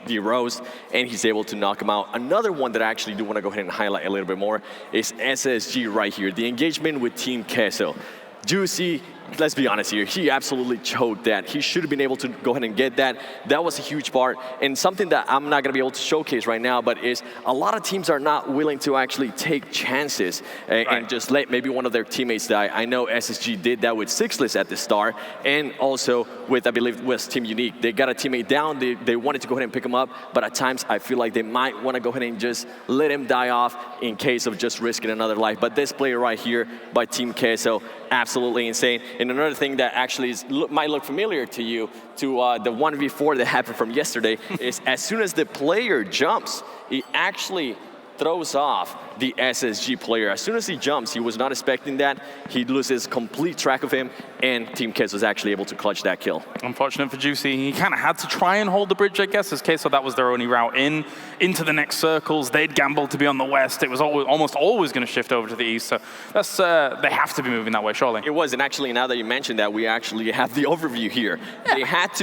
the Rose, and he's able to knock him out. Another one that I actually do want to go ahead and highlight a little bit more is SSG right here. The engagement with Team Queso. Juicy, let's be honest here, he absolutely choked that. He should have been able to go ahead and get that. That was a huge part, and something that I'm not going to be able to showcase right now, but is a lot of teams are not willing to actually take chances and just let maybe one of their teammates die. I know SSG did that with Sixless at the start, and also with, I believe, was Team Unique. They got a teammate down, they wanted to go ahead and pick him up, but at times I feel like they might want to go ahead and just let him die off in case of just risking another life. But this player right here by Team Queso, absolutely insane. And another thing that actually might look familiar to you, to the 1v4 that happened from yesterday, is as soon as the player jumps, he actually throws off the SSG player. As soon as he jumps, he was not expecting that. He loses complete track of him, and Team Queso was actually able to clutch that kill. Unfortunate for Juicy. He kind of had to try and hold the bridge, I guess, as Queso, that was their only route into the next circles. They'd gambled to be on the west. It was almost always going to shift over to the east. So that's they have to be moving that way, surely. It was, and actually, now that you mentioned that, we actually have the overview here. They had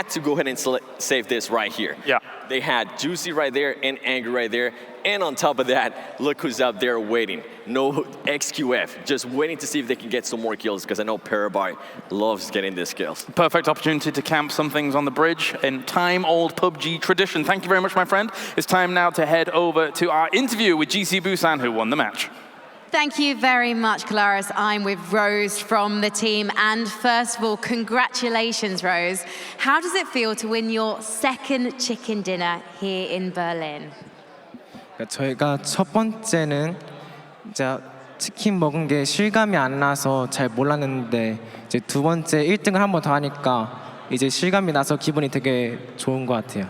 to go ahead and save this right here. Yeah. They had Juicy right there and Angry right there. And on top of that, look who's up there waiting. No XQF, just waiting to see if they can get some more kills, because I know Parabai loves getting these kills. Perfect opportunity to camp some things on the bridge in time-old PUBG tradition. Thank you very much, my friend. It's time now to head over to our interview with GC Busan, who won the match. Thank you very much, Colaris. I'm with Rose from the team. And first of all, congratulations, Rose. How does it feel to win your second chicken dinner here in Berlin? 저희가 첫 번째는 이제 치킨 먹은 게 실감이 안 나서 잘 몰랐는데 이제 두 번째 1등을 한 번 더 하니까 이제 실감이 나서 기분이 되게 좋은 것 같아요.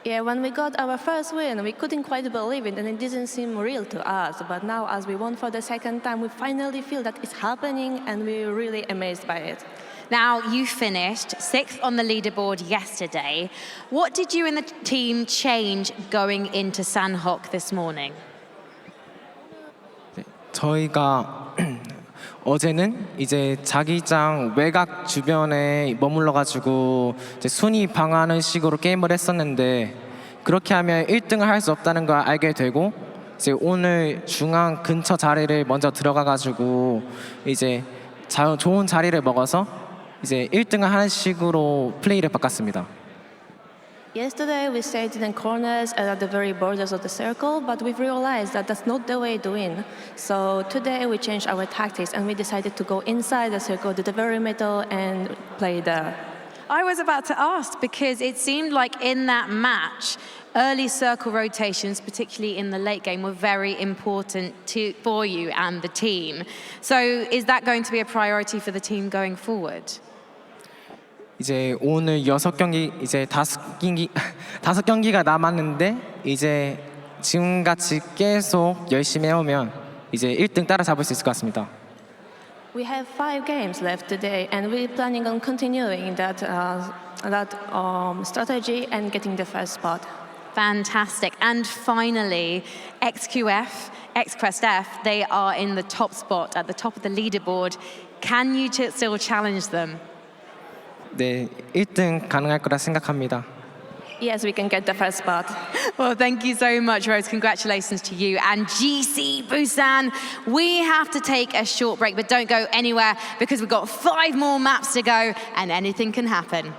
Yeah, when we got our first win, we couldn't quite believe it, and it didn't seem real to us. But now, as we won for the second time, we finally feel that it's happening, and we're really amazed by it. Now, you finished 6th on the leaderboard yesterday. What did you and the team change going into Sanhok this morning? 저희가 어제는 이제 자기장 외곽 주변에 머물러가지고 이제 순위 방어하는 식으로 게임을 했었는데 그렇게 하면 1등을 할 수 없다는 걸 알게 되고 이제 오늘 중앙 근처 자리를 먼저 들어가가지고 이제 좋은 자리를 먹어서 이제 1등을 하는 식으로 플레이를 바꿨습니다. Yesterday we stayed in corners and at the very borders of the circle, but we've realized that that's not the way to win. So today we changed our tactics and we decided to go inside the circle to the very middle and play there. I was about to ask because it seemed like in that match, early circle rotations, particularly in the late game, were very important for you and the team. So is that going to be a priority for the team going forward? 이제 오늘 6경기 이제 5경기가 남았는데 이제 지금같이 계속 열심히 해오면 이제 1등 따라잡을 수 있을 것 같습니다. We have 5 games left today, and we're planning on continuing that strategy and getting the first spot. Fantastic. And finally, XQF, they are in the top spot at the top of the leaderboard. Can you still challenge them? 네, 1등 가능할 거라 생각합니다. Yes, we can get the first spot. Well, thank you so much, Rose. Congratulations to you. And GC Busan, we have to take a short break, but don't go anywhere because we've got 5 more maps to go and anything can happen.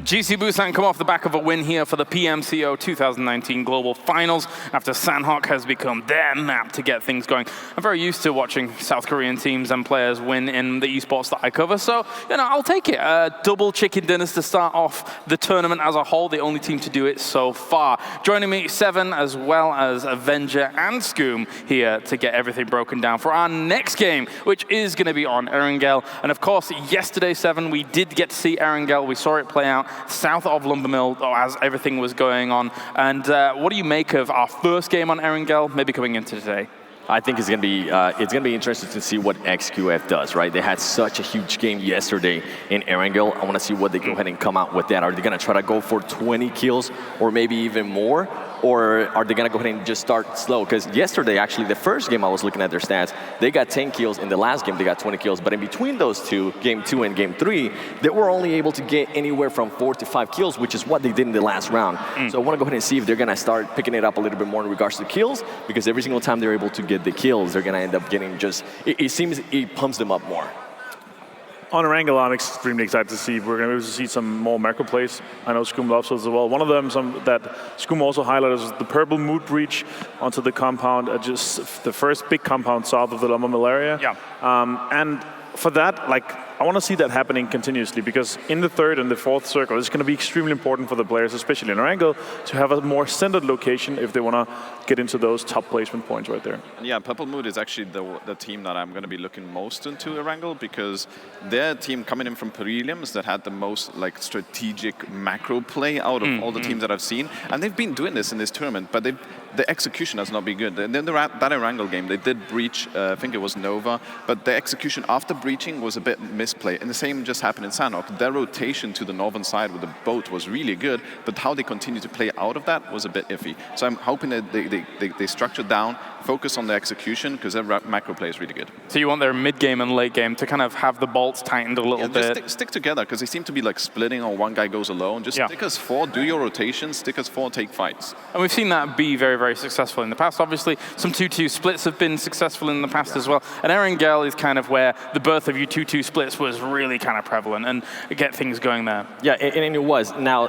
GC Busan come off the back of a win here for the PMCO 2019 Global Finals after Sanhok has become their map to get things going. I'm very used to watching South Korean teams and players win in the esports that I cover, so I'll take it. Double chicken dinners to start off the tournament as a whole, the only team to do it so far. Joining me, Seven, as well as Avenger and Scoom here to get everything broken down for our next game, which is going to be on Erangel. And of course, yesterday, Seven, we did get to see Erangel. We saw it play out south of Lumbermill as everything was going on. And what do you make of our first game on Erangel, maybe coming into today? I think it's gonna be interesting to see what XQF does, right? They had such a huge game yesterday in Erangel. I want to see what they go ahead and come out with that. Are they gonna try to go for 20 kills or maybe even more? Or are they gonna go ahead and just start slow? Because yesterday, actually, the first game I was looking at their stats, they got 10 kills. In the last game, they got 20 kills. But in between those two, game 2 and game 3, they were only able to get anywhere from 4 to 5 kills, which is what they did in the last round. So I want to go ahead and see if they're gonna start picking it up a little bit more in regards to kills, because every single time they're able to get the kills, they're gonna end up getting just, it seems it pumps them up more. On Erangel, I'm extremely excited to see. We're going to be able to see some more macro plays. I know Scoom loves those as well. One of them that Scoom also highlighted is the purple mood breach onto the compound, just the first big compound south of the Lumbermill area. Yeah. And for that, I want to see that happening continuously, because in the third and the fourth circle, it's going to be extremely important for the players, especially in Erangel, to have a more centered location if they want to get into those top placement points right there. Yeah, Purple Mood is actually the team that I'm going to be looking most into Erangel, because they're a team coming in from prelims that had the most strategic macro play out of all the teams that I've seen, and they've been doing this in this tournament, but the execution has not been good. And then that Erangel game, they did breach, I think it was Nova, but the execution after breaching was a bit misplay. And the same just happened in Sanhok. Their rotation to the northern side with the boat was really good, but how they continue to play out of that was a bit iffy. So I'm hoping that they structure down, focus on the execution, because their macro play is really good. So you want their mid-game and late game to kind of have the bolts tightened a little bit? Just stick together, because they seem to be splitting, or one guy goes alone. Just stick as 4, do your rotations, stick as 4, take fights. And we've seen that be very, very successful in the past. Obviously, some 2-2 splits have been successful in the past as well. And Erangel is kind of where the birth of your 2-2 splits was really kind of prevalent and get things going there. Yeah, and it was. Now,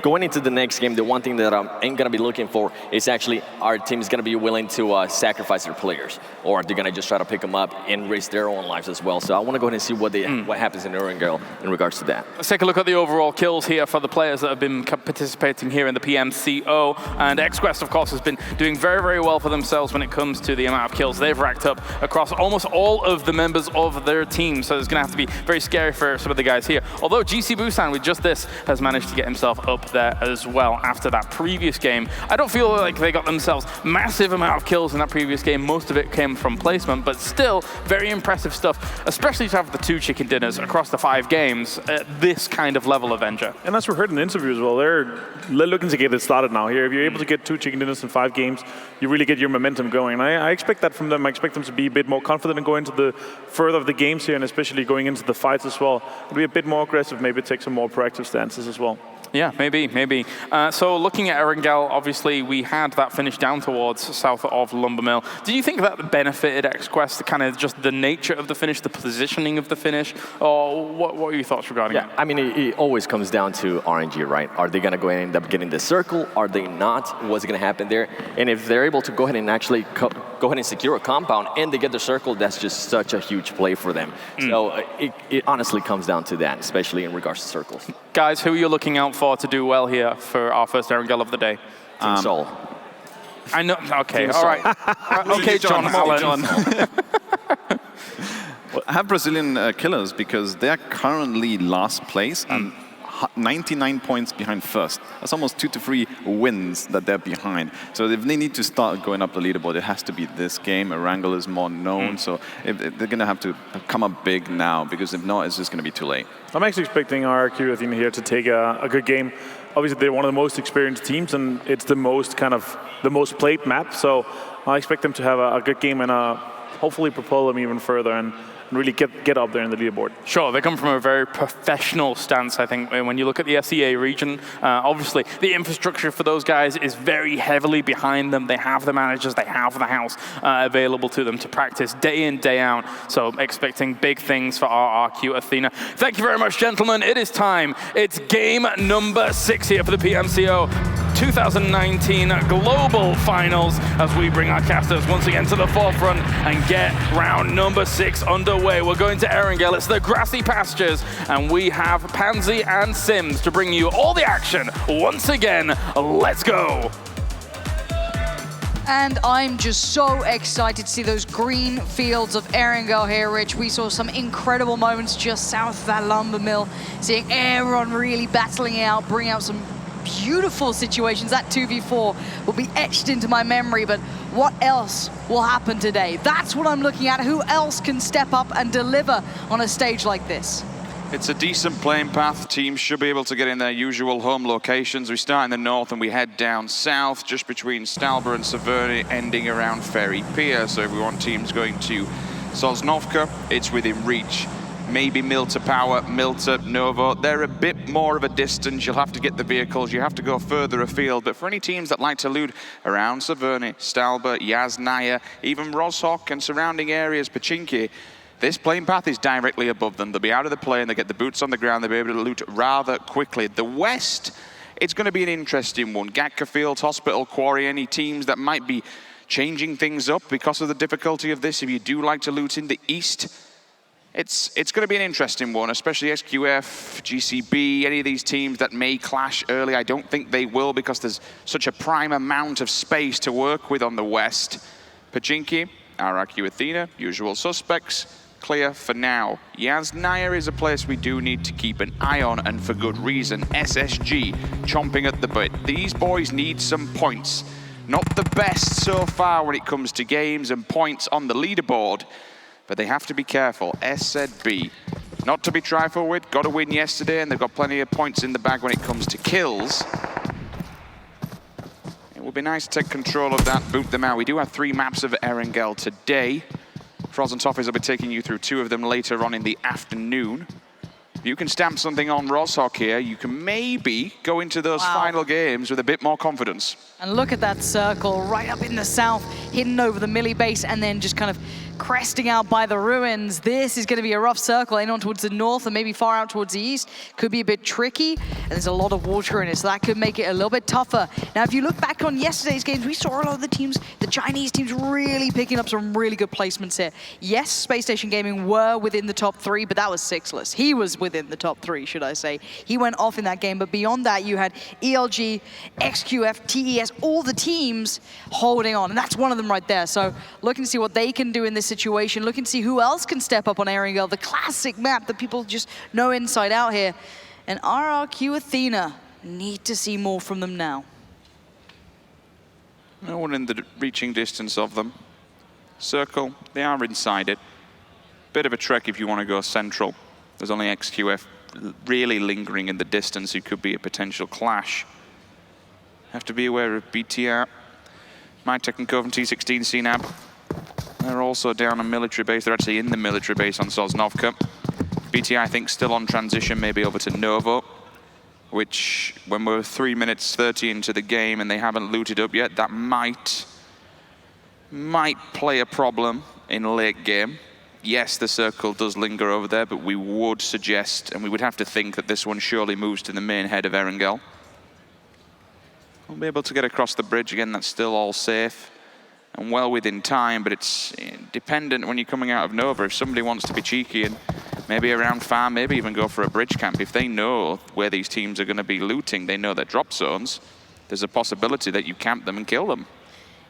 going into the next game, the one thing that I'm going to be looking for is actually our team is going to be willing to sacrifice their players, or are they going to just try to pick them up and risk their own lives as well? So I want to go ahead and see what happens in Erangel in regards to that. Let's take a look at the overall kills here for the players that have been participating here in the PMCO. And XQuest, of course, has been doing very, very well for themselves when it comes to the amount of kills they've racked up across almost all of the members of their team. So it's going to have to be very scary for some of the guys here. Although GC Busan, with just this, has managed to get himself up there as well after that previous game. I don't feel like they got themselves massive amount of kills in that previous game. Most of it came from placement, but still very impressive stuff, especially to have the 2 chicken dinners across the 5 games at this kind of level, Avenger. And as we heard in the interview as well, they're looking to get it started now here. If you're able to get 2 chicken dinners in 5 games, you really get your momentum going. And I expect that from them. I expect them to be a bit more confident and go into the further of the games here, and especially going into the fights as well. To be a bit more aggressive, maybe take some more proactive stances as well. Yeah, maybe. So looking at Erangel, obviously we had that finish down towards south of Lumbermill. Do you think that benefited XQuest, kind of just the nature of the finish, the positioning of the finish, or what are your thoughts regarding it? I mean, it always comes down to RNG, right? Are they going to go ahead and end up getting the circle? Are they not? What's going to happen there? And if they're able to go ahead and actually go ahead and secure a compound and they get the circle, that's just such a huge play for them. So it honestly comes down to that, especially in regards to circles. Guys, who are you looking out for to do well here for our first Erangel of the day? Team Seoul. I know. Okay, all right. Okay, John Allen. Well, I have Brazilian killers because they're currently last place and 99 points behind first. That's almost 2 to 3 wins that they're behind. So if they need to start going up the leaderboard, it has to be this game. Erangel is more known, so if they're going to have to come up big now, because if not, it's just going to be too late. I'm actually expecting our RRQ team here to take a good game. Obviously, they're one of the most experienced teams, and it's the most played map. So I expect them to have a good game and hopefully propel them even further and really get up there in the leaderboard. Sure, they come from a very professional stance, I think. When you look at the SEA region, obviously the infrastructure for those guys is very heavily behind them. They have the managers, they have the house available to them to practice day in, day out. So expecting big things for RRQ Athena. Thank you very much, gentlemen. It is time. It's game number 6 here for the PMCO 2019 Global Finals as we bring our casters once again to the forefront and get round number 6 underway. We're going to Erangel. It's the grassy pastures, and we have Pansy and Sims to bring you all the action once again. Let's go. And I'm just so excited to see those green fields of Erangel here, Rich. We saw some incredible moments just south of that lumber mill, seeing everyone really battling it out, bring out some beautiful situations. That 2v4 will be etched into my memory, but what else will happen today? That's what I'm looking at. Who else can step up and deliver on a stage like this? It's a decent playing path. Teams should be able to get in their usual home locations. We start in the north and we head down south, just between Stalber and Severny, ending around Ferry Pier. So if we want teams going to Sosnovka, it's within reach. Maybe Milta Power, Milta, Novo. They're a bit more of a distance. You'll have to get the vehicles. You have to go further afield. But for any teams that like to loot around Severny, Stalber, Yasnaya, even Rozhok and surrounding areas, Pachinki, this plane path is directly above them. They'll be out of the plane, they get the boots on the ground, they'll be able to loot rather quickly. The west, it's going to be an interesting one. Gatka Fields, Hospital, Quarry, any teams that might be changing things up because of the difficulty of this. If you do like to loot in the east, it's going to be an interesting one, especially SQF, GCB, any of these teams that may clash early. I don't think they will because there's such a prime amount of space to work with on the west. Pachinki, RRQ Athena, usual suspects, clear for now. Yasnaya is a place we do need to keep an eye on, and for good reason. SSG chomping at the bit. These boys need some points. Not the best so far when it comes to games and points on the leaderboard, but they have to be careful. SZB, not to be trifled with, got a win yesterday, and they've got plenty of points in the bag when it comes to kills. It would be nice to take control of that, boot them out. We do have 3 maps of Erangel today. Frozen Toffees will be taking you through 2 of them later on in the afternoon. If you can stamp something on Rozhok here, you can maybe go into those final games with a bit more confidence. And look at that circle right up in the south, hidden over the Millie base, and then just kind of cresting out by the ruins. This is going to be a rough circle, in on towards the north and maybe far out towards the east. Could be a bit tricky, and there's a lot of water in it, so that could make it a little bit tougher. Now, if you look back on yesterday's games, we saw a lot of the teams, the Chinese teams, really picking up some really good placements here. Yes, Space Station Gaming were within the top 3, but that was sixless. He was within the top 3, should I say. He went off in that game, but beyond that, you had ELG, XQF, TES, all the teams holding on, and that's one of them right there. So looking to see what they can do in this situation, looking to see who else can step up on Erangel, the classic map that people just know inside out here. And RRQ Athena need to see more from them now. No one in the reaching distance of them. Circle, they are inside it. Bit of a trek if you want to go central. There's only XQF really lingering in the distance who could be a potential clash. Have to be aware of BTR, MyTech and Cove and T16 CNAB. They're also down on military base. They're actually in the military base on Sosnovka. BTI, I think, still on transition, maybe over to Novo, which, when we're 3 minutes 30 into the game and they haven't looted up yet, that might play a problem in late game. Yes, the circle does linger over there, but we would suggest, and we would have to think, that this one surely moves to the main head of Erangel. We'll be able to get across the bridge again. That's still all safe and well within time, but it's dependent when you're coming out of Nova. If somebody wants to be cheeky and maybe around farm, maybe even go for a bridge camp, if they know where these teams are going to be looting, they know their drop zones, there's a possibility that you camp them and kill them.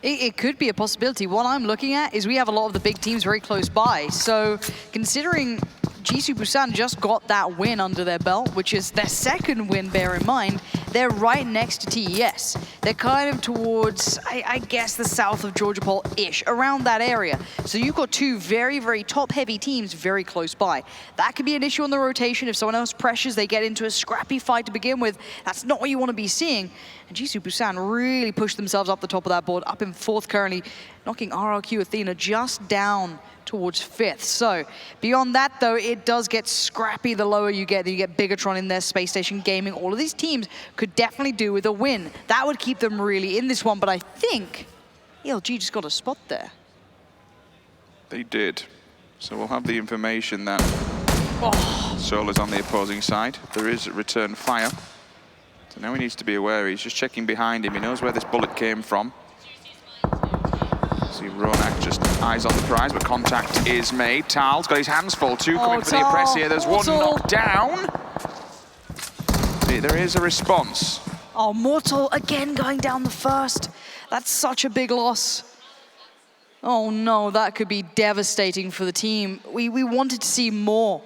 It could be a possibility. What I'm looking at is we have a lot of the big teams very close by. So considering Jisoo Busan just got that win under their belt, which is their second win, bear in mind, they're right next to TES. They're kind of towards, I guess, the south of Georgia Pole-ish, around that area. So you've got two very, very top-heavy teams very close by. That could be an issue on the rotation. If someone else pressures, they get into a scrappy fight to begin with. That's not what you want to be seeing. And Jisoo Busan really pushed themselves up the top of that board, up in 4th currently, knocking RRQ Athena just down towards 5th. So beyond that, though, it does get scrappy the lower you get Bigatron in there, Space Station Gaming. All of these teams could definitely do with a win. That would keep them really in this one, but I think ELG just got a spot there. They did. So we'll have the information that Seoul is on the opposing side. There is return fire. So now he needs to be aware. He's just checking behind him. He knows where this bullet came from. See Ronak just eyes on the prize, but contact is made. Tal's got his hands full. Two coming for the Oppress here. There's one knocked down. See, there is a response. Oh, Mortal again going down the first. That's such a big loss. Oh no, that could be devastating for the team. We wanted to see more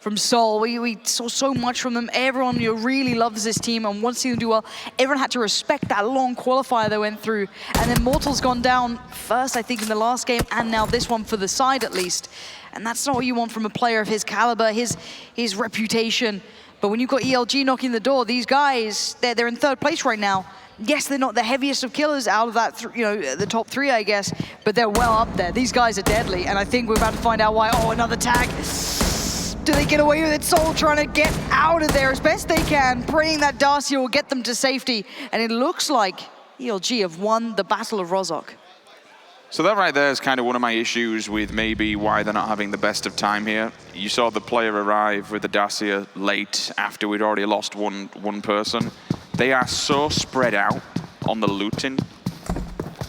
from Seoul. We saw so much from them. Everyone really loves this team and wants to see them do well. Everyone had to respect that long qualifier they went through. And then Mortal's gone down first, I think, in the last game, and now this one for the side at least. And that's not what you want from a player of his caliber, his reputation. But when you've got ELG knocking the door, these guys, they're in 3rd place right now. Yes, they're not the heaviest of killers out of that, the top 3, I guess, but they're well up there. These guys are deadly, and I think we're about to find out why. Oh, another tag. Do they get away with it? Seoul trying to get out of there as best they can, praying that Darcy will get them to safety. And it looks like ELG have won the Battle of Rozhok. So that right there is kind of one of my issues with maybe why they're not having the best of time here. You saw the player arrive with the Dacia late after we'd already lost one person. They are so spread out on the looting.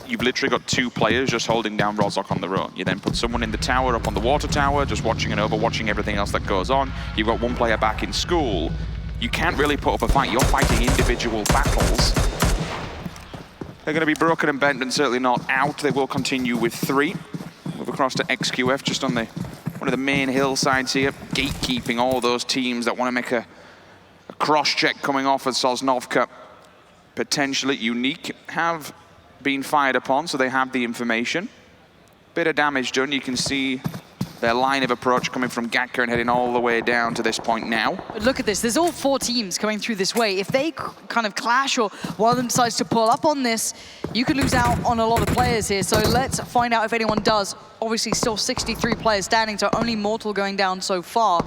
You've literally got 2 players just holding down Rozhok on their own. You then put someone in the tower, up on the water tower, just watching and overwatching everything else that goes on. You've got 1 player back in school. You can't really put up a fight. You're fighting individual battles. They're going to be broken and bent and certainly not out. They will continue with 3. Move across to XQF just on one of the main hillsides here, gatekeeping all those teams that want to make a cross-check coming off of Sosnovka. Potentially unique, have been fired upon, so they have the information. Bit of damage done. You can see their line of approach coming from Gatka and heading all the way down to this point now. But look at this. There's all 4 teams coming through this way. If they kind of clash or one of them decides to pull up on this, you could lose out on a lot of players here. So let's find out if anyone does. Obviously, still 63 players standing, so only Mortal going down so far.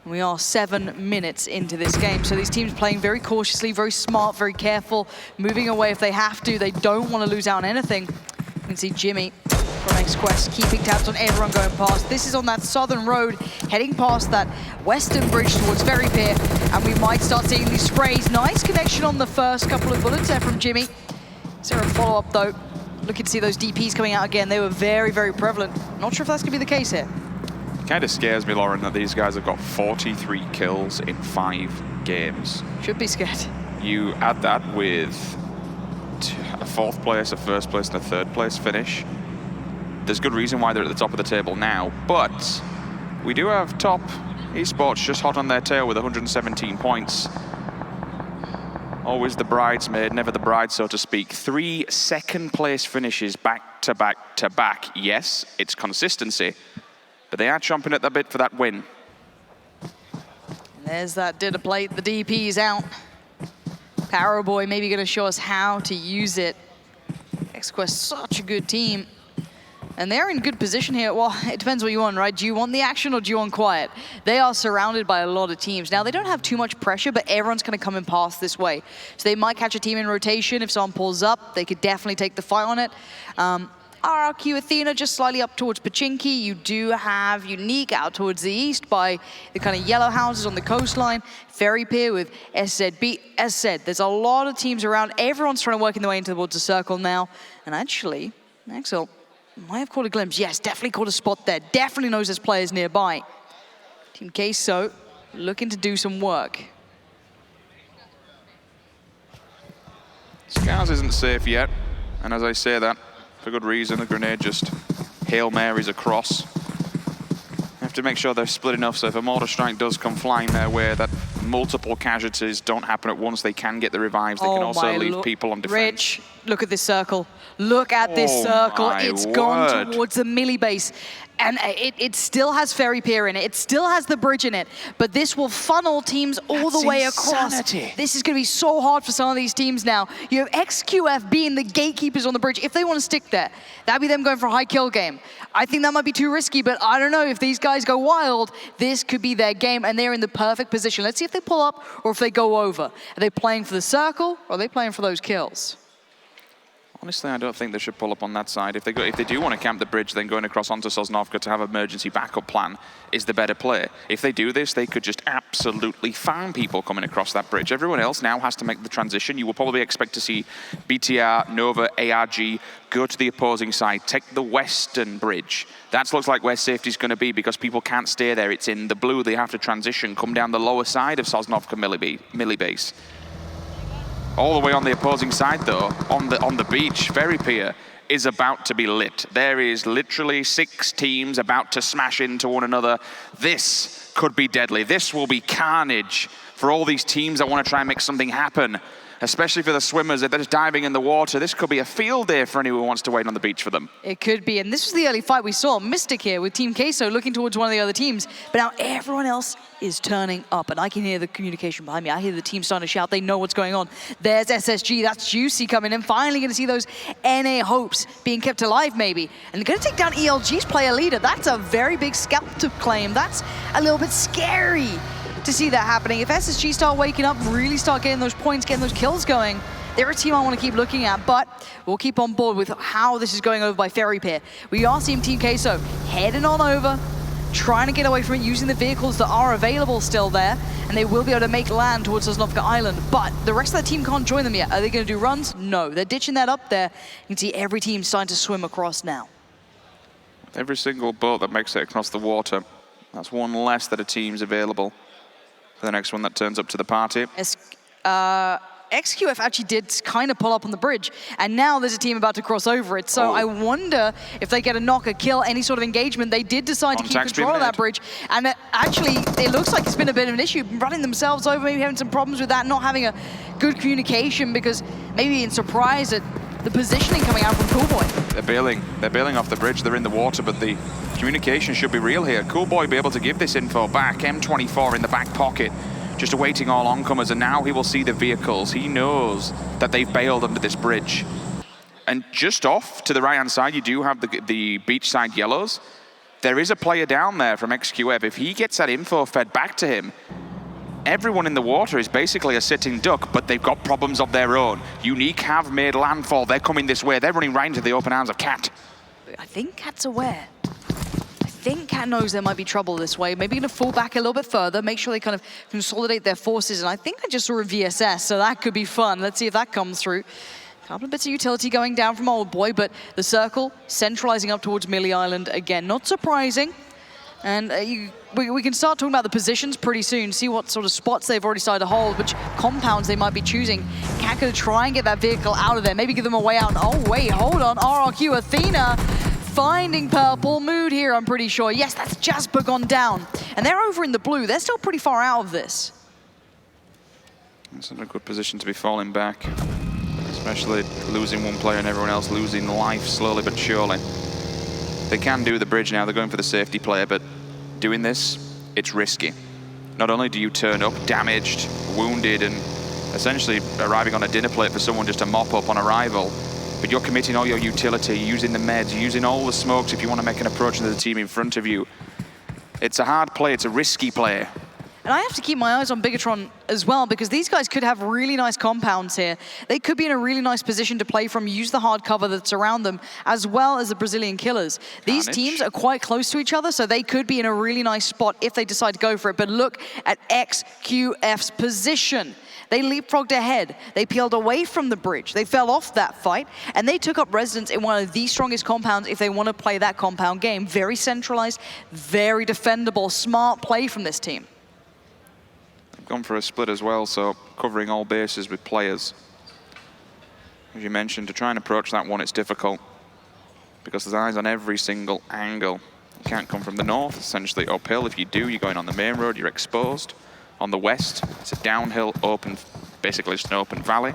We are 7 minutes into this game, so these teams playing very cautiously, very smart, very careful, moving away if they have to. They don't want to lose out on anything. You can see Jimmy from XQuest keeping tabs on everyone going past. This is on that southern road, heading past that western bridge towards Ferry Pier, and we might start seeing these sprays. Nice connection on the first couple of bullets there from Jimmy. Is there a follow-up, though? Looking to see those DPs coming out again. They were very, very prevalent. Not sure if that's going to be the case here. Kind of scares me, Lauren, that these guys have got 43 kills in 5 games. Should be scared. You add that with a 4th place, a 1st place, and a 3rd place finish. There's good reason why they're at the top of the table now, but we do have top Esports just hot on their tail with 117 points. Always the bridesmaid, never the bride, so to speak. 3 second place finishes back to back to back. Yes, it's consistency, but they are chomping at the bit for that win. There's that dinner plate. The DP's out. Power Boy maybe going to show us how to use it. XQuest, such a good team. And they're in good position here. Well, it depends what you want, right? Do you want the action or do you want quiet? They are surrounded by a lot of teams. Now, they don't have too much pressure, but everyone's going to come and pass this way. So they might catch a team in rotation. If someone pulls up, they could definitely take the fight on it. RRQ Athena just slightly up towards Pachinki. You do have Unique out towards the east by the kind of yellow houses on the coastline. Ferry Pier with SZB. As said, there's a lot of teams around. Everyone's trying to work in their way towards the circle now. And actually, Axel might have caught a glimpse. Yes, definitely caught a spot there. Definitely knows there's players nearby. Team Queso looking to do some work. Scars isn't safe yet. And as I say that, for good reason, the grenade just Hail Marys across. Have to make sure they're split enough so if a mortar strike does come flying their way, that multiple casualties don't happen at once. They can get the revives. They can also leave people on defense. Rich, look at this circle. Look at this circle. It's gone towards the melee base. And it still has Fairy Pier in it. It still has the bridge in it. But this will funnel teams all the way across. This is going to be so hard for some of these teams now. You have XQF being the gatekeepers on the bridge. If they want to stick there, that'd be them going for a high kill game. I think that might be too risky, but I don't know. If these guys go wild, this could be their game, and they're in the perfect position. Let's see if they pull up or if they go over. Are they playing for the circle, or are they playing for those kills? Honestly, I don't think they should pull up on that side. If they do want to camp the bridge, then going across onto Sosnovka to have an emergency backup plan is the better play. If they do this, they could just absolutely farm people coming across that bridge. Everyone else now has to make the transition. You will probably expect to see BTR, Nova, ARG go to the opposing side, take the western bridge. That looks like where safety's going to be because people can't stay there. It's in the blue. They have to transition, come down the lower side of Sosnovka melee base. All the way on the opposing side, though, on the beach, Fairy Pier is about to be lit. There is literally 6 teams about to smash into one another. This could be deadly. This will be carnage for all these teams that want to try and make something happen, especially for the swimmers that are just diving in the water. This could be a field day for anyone who wants to wait on the beach for them. It could be, and this was the early fight we saw. Mystic here with Team Queso looking towards one of the other teams, but now everyone else is turning up, and I can hear the communication behind me. I hear the team starting to shout. They know what's going on. There's SSG, that's Juicy coming in. Finally going to see those NA hopes being kept alive, maybe. And they're going to take down ELG's player leader. That's a very big scalp to claim. That's a little bit scary to see that happening. If SSG start waking up, really start getting those points, getting those kills going, they're a team I want to keep looking at, but we'll keep on board with how this is going over by Fairy Pier. We are seeing Team Queso heading on over, trying to get away from it, using the vehicles that are available still there, and they will be able to make land towards Sosnovka Island, but the rest of the team can't join them yet. Are they going to do runs? No, they're ditching that up there. You can see every team starting to swim across now. Every single boat that makes it across the water, that's one less that a team's available for the next one that turns up to the party. XQF actually did kind of pull up on the bridge, and now there's a team about to cross over it. So I wonder if they get a knock, a kill, any sort of engagement. They did decide to keep control of that bridge, and actually it looks like it's been a bit of an issue, running themselves over, maybe having some problems with that, not having a good communication, because maybe in surprise at the positioning coming out from Coolboy. They're bailing off the bridge, they're in the water, but the communication should be real here. Coolboy be able to give this info back, M24 in the back pocket, just awaiting all oncomers, and now he will see the vehicles. He knows that they've bailed under this bridge. And just off to the right-hand side, you do have the beachside yellows. There is a player down there from XQF. If he gets that info fed back to him, everyone in the water is basically a sitting duck, but they've got problems of their own. Unique have made landfall. They're coming this way. They're running right into the open arms of Cat. I think Cat's aware. I think Cat knows there might be trouble this way. Maybe going to fall back a little bit further, make sure they kind of consolidate their forces. And I think I just saw a VSS, so that could be fun. Let's see if that comes through. A couple of bits of utility going down from Old Boy, but the circle centralizing up towards Melee Island again. Not surprising. And we can start talking about the positions pretty soon, see what sort of spots they've already started to hold, which compounds they might be choosing. Cat going to try and get that vehicle out of there, maybe give them a way out. Oh, wait, hold on. RRQ Athena finding purple mood here, I'm pretty sure. Yes, that's Jasper gone down. And they're over in the blue. They're still pretty far out of this. It's in a good position to be falling back, especially losing one player and everyone else losing life slowly but surely. They can do the bridge now. They're going for the safety player, but doing this, it's risky. Not only do you turn up damaged, wounded, and essentially arriving on a dinner plate for someone just to mop up on arrival, but you're committing all your utility, using the meds, using all the smokes if you want to make an approach into the team in front of you. It's a hard play, it's a risky play. And I have to keep my eyes on Bigatron as well, because these guys could have really nice compounds here. They could be in a really nice position to play from, use the hard cover that's around them, as well as the Brazilian killers. These teams are quite close to each other, so they could be in a really nice spot if they decide to go for it. But look at XQF's position. They leapfrogged ahead. They peeled away from the bridge. They fell off that fight, and they took up residence in one of the strongest compounds if they want to play that compound game. Very centralized, very defendable, smart play from this team. They've gone for a split as well, so covering all bases with players. As you mentioned, to try and approach that one, it's difficult because there's eyes on every single angle. You can't come from the north, essentially uphill. If you do, you're going on the main road, you're exposed. on the west. It's a downhill, open, basically just an open valley.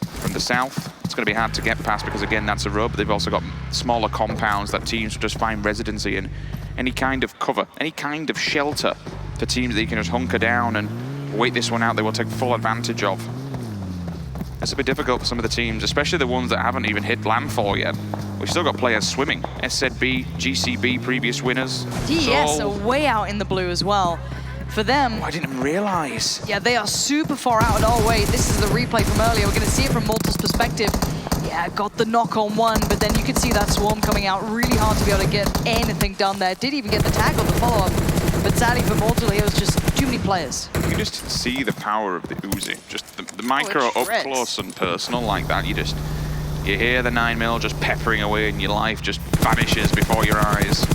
From the south, it's going to be hard to get past because, again, that's a road, but they've also got smaller compounds that teams will just find residency in. Any kind of cover, any kind of shelter for teams that you can just hunker down and wait this one out, they will take full advantage of. That's a bit difficult for some of the teams, especially the ones that haven't even hit landfall yet. We've still got players swimming. SZB, GCB, previous winners. TES are way out in the blue as well. For them... Oh, I didn't realize. Yeah, they are super far out. Oh, wait, this is the replay from earlier. We're going to see it from Mortal's perspective. Yeah, got the knock on one, but then you can see that swarm coming out really hard to be able to get anything done there. Did even get the tag on the follow-up. But sadly for Mortal, it was just too many players. You just see the power of the Uzi. Just the micro up close and personal like that. You hear the 9mm just peppering away and your life just vanishes before your eyes.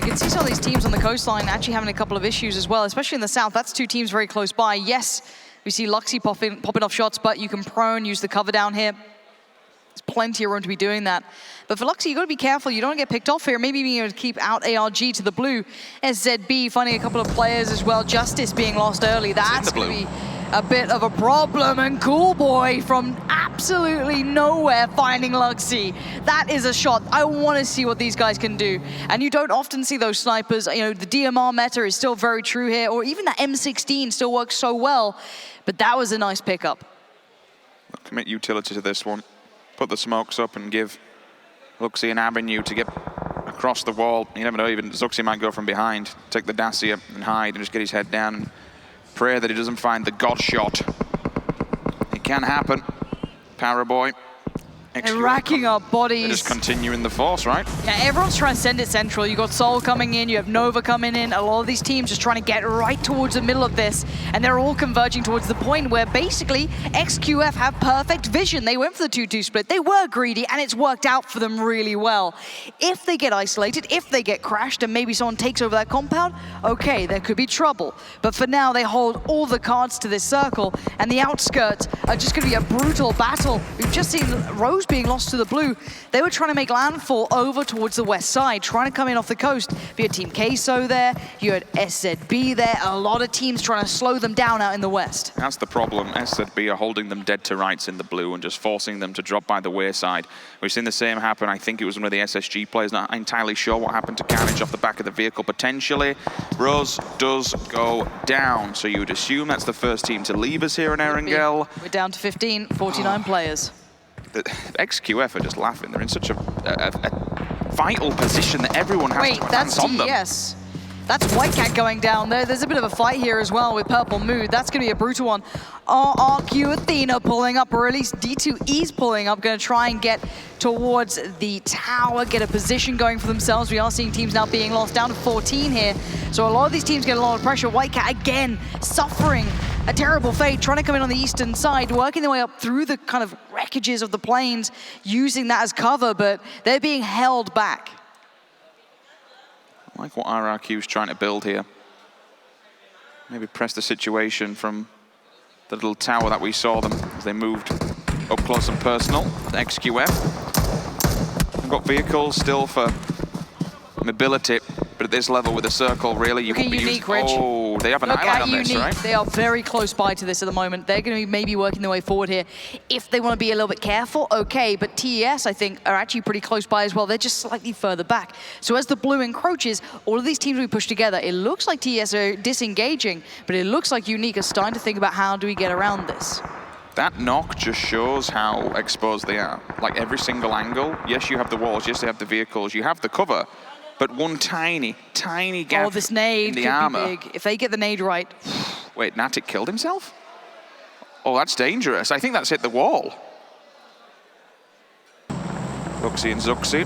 You can see some of these teams on the coastline actually having a couple of issues as well, especially in the south. That's two teams very close by. Yes, we see Luxy popping off shots, but you can prone, use the cover down here. There's plenty of room to be doing that. But for Luxy, you got to be careful. You don't get picked off here. Maybe being able to keep out ARG to the blue. SZB finding a couple of players as well. Justice being lost early. That's going to be a bit of a problem. And Cool Boy from absolutely nowhere finding Luxy. That is a shot. I want to see what these guys can do. And you don't often see those snipers. You know, the DMR meta is still very true here. Or even that M16 still works so well. But that was a nice pickup. Commit utility to this one. Put the smokes up and give Luxy an avenue to get across the wall. You never know, even Zuxi might go from behind, take the Dacia and hide and just get his head down and pray that he doesn't find the god shot. It can happen. Paraboy. They're racking up bodies. They're just continuing the force, right? Yeah, everyone's trying to send it central. You got Soul coming in, you have Nova coming in. A lot of these teams just trying to get right towards the middle of this, and they're all converging towards the point where basically XQF have perfect vision. They went for the 2-2 split. They were greedy, and it's worked out for them really well. If they get isolated, if they get crashed, and maybe someone takes over that compound, okay, there could be trouble. But for now, they hold all the cards to this circle, and the outskirts are just going to be a brutal battle. We've just seen Rose being lost to the blue. They were trying to make landfall over towards the west side, trying to come in off the coast. You had Team Queso there, you had SZB there, a lot of teams trying to slow them down out in the west. That's the problem. SZB are holding them dead to rights in the blue and just forcing them to drop by the wayside. We've seen the same happen. I think it was one of the SSG players, not entirely sure what happened to Carnage off the back of the vehicle potentially. Rose does go down, so you would assume that's the first team to leave us here in Erangel. We're down to 15, 49 players. The XQF are just laughing. They're in such a vital position that everyone has to advance on them. Yes. That's White Cat going down there. There's a bit of a fight here as well with Purple Mood. That's going to be a brutal one. RRQ Athena pulling up, or at least D2E's pulling up, going to try and get towards the tower, get a position going for themselves. We are seeing teams now being lost down to 14 here. So a lot of these teams get a lot of pressure. White Cat, again, suffering a terrible fate, trying to come in on the eastern side, working their way up through the kind of wreckages of the planes, using that as cover, but they're being held back. I like what RRQ's trying to build here. Maybe press the situation from the little tower that we saw them as they moved up close and personal. The XQF. They've got vehicles still for mobility, but at this level with a circle, really, you won't be using... Oh, they have an island on this, right? They are very close by to this at the moment. They're going to be maybe working their way forward here. If they want to be a little bit careful, okay, but TES, I think, are actually pretty close by as well. They're just slightly further back. So as the blue encroaches, all of these teams we push together, it looks like TES are disengaging, but it looks like Unique are starting to think about how do we get around this. That knock just shows how exposed they are. Like every single angle, yes, you have the walls, yes, they have the vehicles, you have the cover, but one tiny gap this nade in the could armor. Be big. If they get the nade right. Wait, Natic killed himself? Oh, that's dangerous. I think that's hit the wall. Luxy and Zuxi.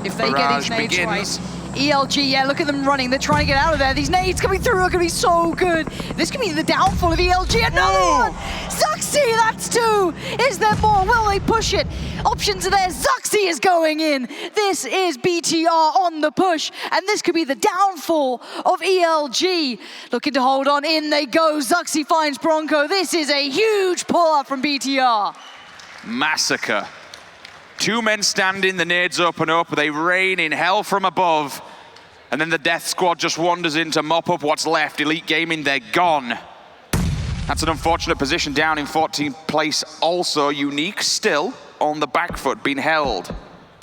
If they get these nades right. ELG, yeah, look at them running. They're trying to get out of there. These nades coming through are going to be so good. This could be the downfall of ELG. Another one! Zuxi, that's two! Is there more? Will they push it? Options are there. Zuxi is going in. This is BTR on the push, and this could be the downfall of ELG. Looking to hold on. In they go. Zuxi finds Bronco. This is a huge pull-up from BTR. Massacre. Two men standing, the nades open up, they rain in hell from above. And then the Death Squad just wanders in to mop up what's left. Elite Gaming, they're gone. That's an unfortunate position down in 14th place. Also, Unique still on the back foot, being held.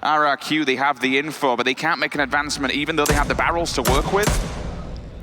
RRQ, they have the info, but they can't make an advancement even though they have the barrels to work with.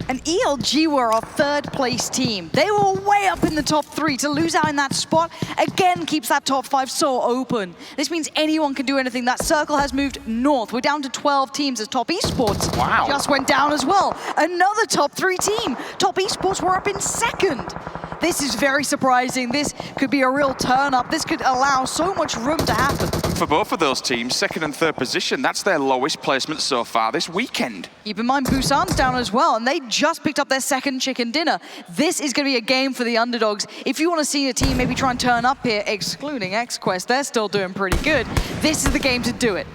And ELG were our 3rd place team. They were way up in the top 3. To lose out in that spot, again, keeps that top 5 so open. This means anyone can do anything. That circle has moved north. We're down to 12 teams as Top Esports. Wow. Just went down as well. Another top 3 team. Top Esports were up in 2nd. This is very surprising. This could be a real turn-up. This could allow so much room to happen. For both of those teams, 2nd and 3rd position, that's their lowest placement so far this weekend. Keep in mind, Busan's down as well, and they just picked up their 2nd chicken dinner. This is going to be a game for the underdogs. If you want to see a team maybe try and turn up here, excluding XQuest, they're still doing pretty good. This is the game to do it.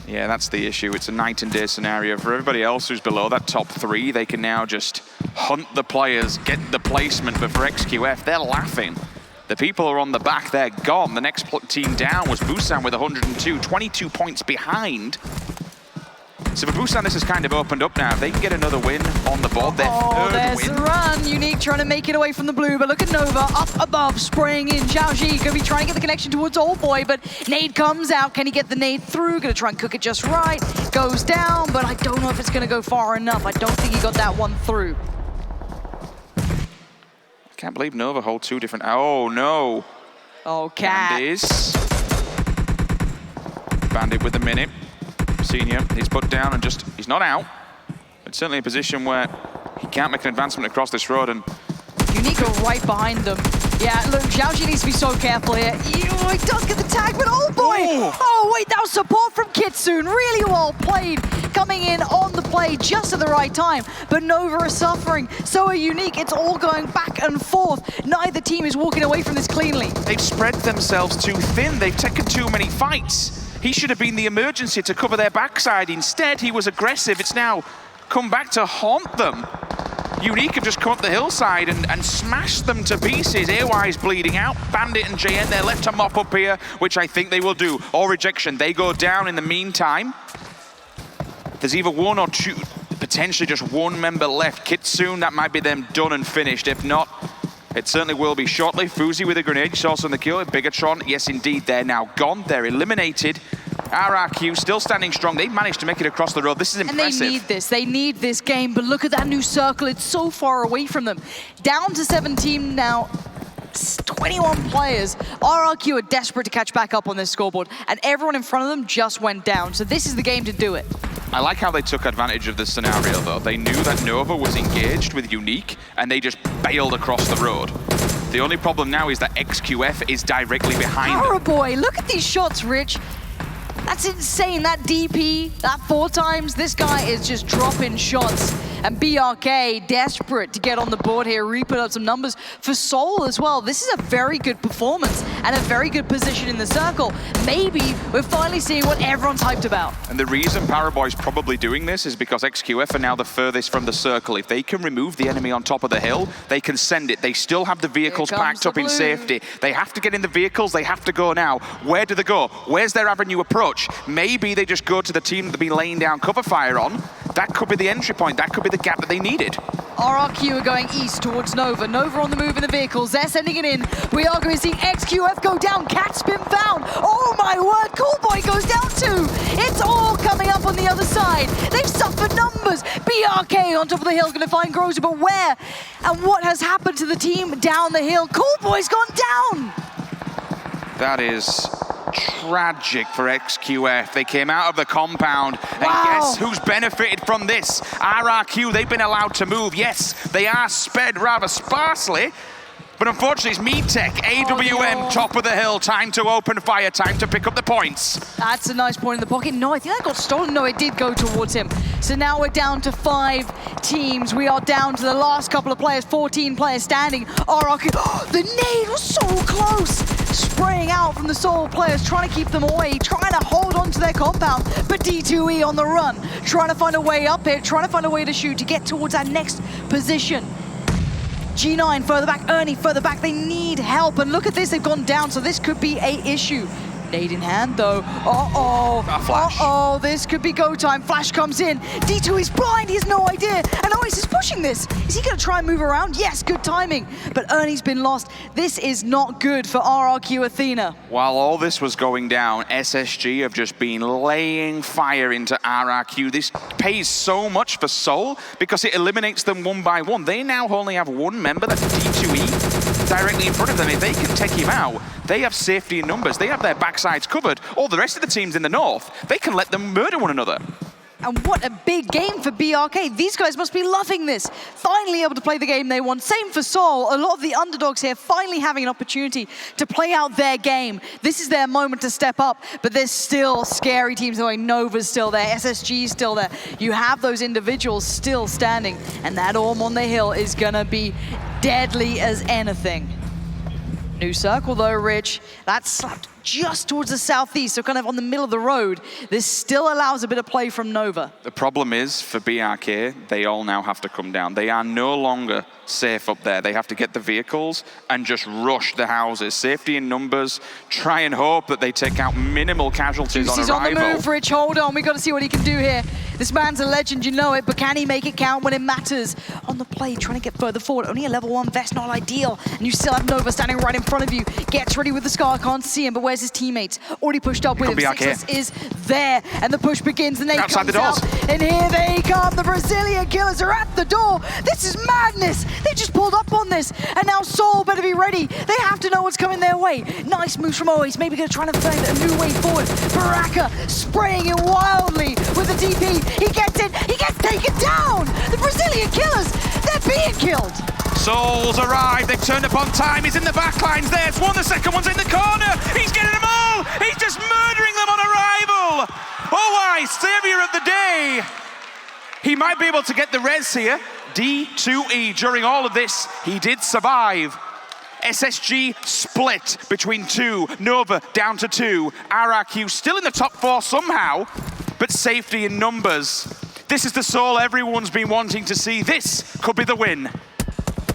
Yeah, that's the issue. It's a night and day scenario. For everybody else who's below that top 3, they can now just hunt the players, get the placement. But for XQF, they're laughing. The people are on the back, they're gone. The next team down was Busan with 102, 22 points behind. So for Busan, this has kind of opened up now. If they can get another win on the board, their third win. win. The run. Unique trying to make it away from the blue, but look at Nova up above, spraying in. Xiaoji going to be trying to get the connection towards Old Boy, but nade comes out. Can he get the nade through? Going to try and cook it just right. Goes down, but I don't know if it's going to go far enough. I don't think he got that one through. Can't believe Nova hold 2 different... Oh, no. Oh, Cat. Bandit with a minute. Senior, he's put down and just, he's not out. It's certainly a position where he can't make an advancement across this road, and Unique are right behind them. Yeah, look, Xiaoji needs to be so careful here. He does get the tag, but oh boy! Oh wait, that was support from Kitsune. Really well played, coming in on the play just at the right time. But Nova is suffering, so are Unique. It's all going back and forth. Neither team is walking away from this cleanly. They've spread themselves too thin. They've taken too many fights. He should have been the emergency to cover their backside. Instead, he was aggressive. It's now come back to haunt them. Unique have just come up the hillside and smashed them to pieces. AY's bleeding out. Bandit and JN, they're left to mop up here, which I think they will do. Or rejection. They go down in the meantime. There's either 1 or 2, potentially just 1 member left. Kitsune, that might be them done and finished. If not, it certainly will be shortly. Fuzi with a grenade, saw on the kill. Bigatron, yes indeed, they're now gone. They're eliminated. RRQ still standing strong. They managed to make it across the road. This is impressive. And they need this game, but look at that new circle. It's so far away from them. Down to 17 now. 21 players. RRQ are desperate to catch back up on this scoreboard, and everyone in front of them just went down. So this is the game to do it. I like how they took advantage of this scenario, though. They knew that Nova was engaged with Unique, and they just bailed across the road. The only problem now is that XQF is directly behind them. Boy, look at these shots, Rich. That's insane. That DP, that 4 times. This guy is just dropping shots. And BRK desperate to get on the board here, re-put up some numbers for Seoul as well. This is a very good performance and a very good position in the circle. Maybe we're finally seeing what everyone's hyped about. And the reason Paraboy's probably doing this is because XQF are now the furthest from the circle. If they can remove the enemy on top of the hill, they can send it. They still have the vehicles packed up in safety. They have to get in the vehicles, they have to go now. Where do they go? Where's their avenue approach? Maybe they just go to the team that they've been laying down cover fire on. That could be the entry point. That could be the gap that they needed. RRQ are going east towards Nova. Nova on the move in the vehicles. They're sending it in. We are going to see XQF go down. Cat's been found. Oh my word, Coolboy goes down too. It's all coming up on the other side. They've suffered numbers. BRK on top of the hill is going to find Groza, but where? And what has happened to the team down the hill? Coolboy's gone down. That is tragic for XQF. They came out of the compound, and guess who's benefited from this? RRQ, they've been allowed to move. Yes, they are sped rather sparsely, but unfortunately it's MeTech, AWM, top of the hill. Time to open fire, time to pick up the points. That's a nice point in the pocket. No, I think that got stolen. No, it did go towards him. So now we're down to 5 teams. We are down to the last couple of players, 14 players standing. RRQ, the nade was so close. Spraying out from the Seoul players, trying to keep them away, trying to hold on to their compound, but D2E on the run, trying to find a way up here, trying to find a way to shoot to get towards that next position. G9 further back, Ernie further back, they need help, and look at this, they've gone down, so this could be an issue. Nade in hand, though. Uh-oh, this could be go time. Flash comes in. D2 is blind, he has no idea. And Oasis is pushing this. Is he gonna try and move around? Yes, good timing. But Ernie's been lost. This is not good for RRQ Athena. While all this was going down, SSG have just been laying fire into RRQ. This pays so much for Seoul because it eliminates them one by one. They now only have one member, that's D2E, directly in front of them. If they can take him out, they have safety in numbers. They have their backsides covered. All the rest of the teams in the north, they can let them murder one another. And what a big game for BRK. These guys must be loving this. Finally able to play the game they want. Same for Seoul. A lot of the underdogs here finally having an opportunity to play out their game. This is their moment to step up, but there's still scary teams. Like Nova's still there, SSG's still there. You have those individuals still standing, and that Orm on the hill is gonna be deadly as anything. New circle though, Rich. That's slapped just towards the southeast, so kind of on the middle of the road. This still allows a bit of play from Nova. The problem is, for BRK, they all now have to come down. They are no longer safe up there. They have to get the vehicles and just rush the houses. Safety in numbers, try and hope that they take out minimal casualties on arrival. He's on the move, Rich, hold on. We got to see what he can do here. This man's a legend, you know it, but can he make it count when it matters? On the play, trying to get further forward. Only a level 1 vest, not ideal. And you still have Nova standing right in front of you. Gets ready with the Scar, can't see him, but where's his teammates? Already pushed up with him. Sixless is there, and the push begins, and they come out. And here they come. The Brazilian killers are at the door. This is madness. They just pulled up on this, and now Seoul better be ready. They have to know what's coming their way. Nice moves from Oasis. Maybe going to try and find a new way forward. Baraka spraying it wildly with the DP. He gets it. He gets taken down. The Brazilian killers, they're being killed. Seoul's arrived, they've turned up on time, he's in the back lines, there's one, the second one's in the corner, he's getting them all, he's just murdering them on arrival. Owais, saviour of the day. He might be able to get the res here. D2E, during all of this, he did survive. SSG split between 2, Nova down to 2, RRQ still in the top 4 somehow, but safety in numbers. This is the Seoul everyone's been wanting to see. This could be the win.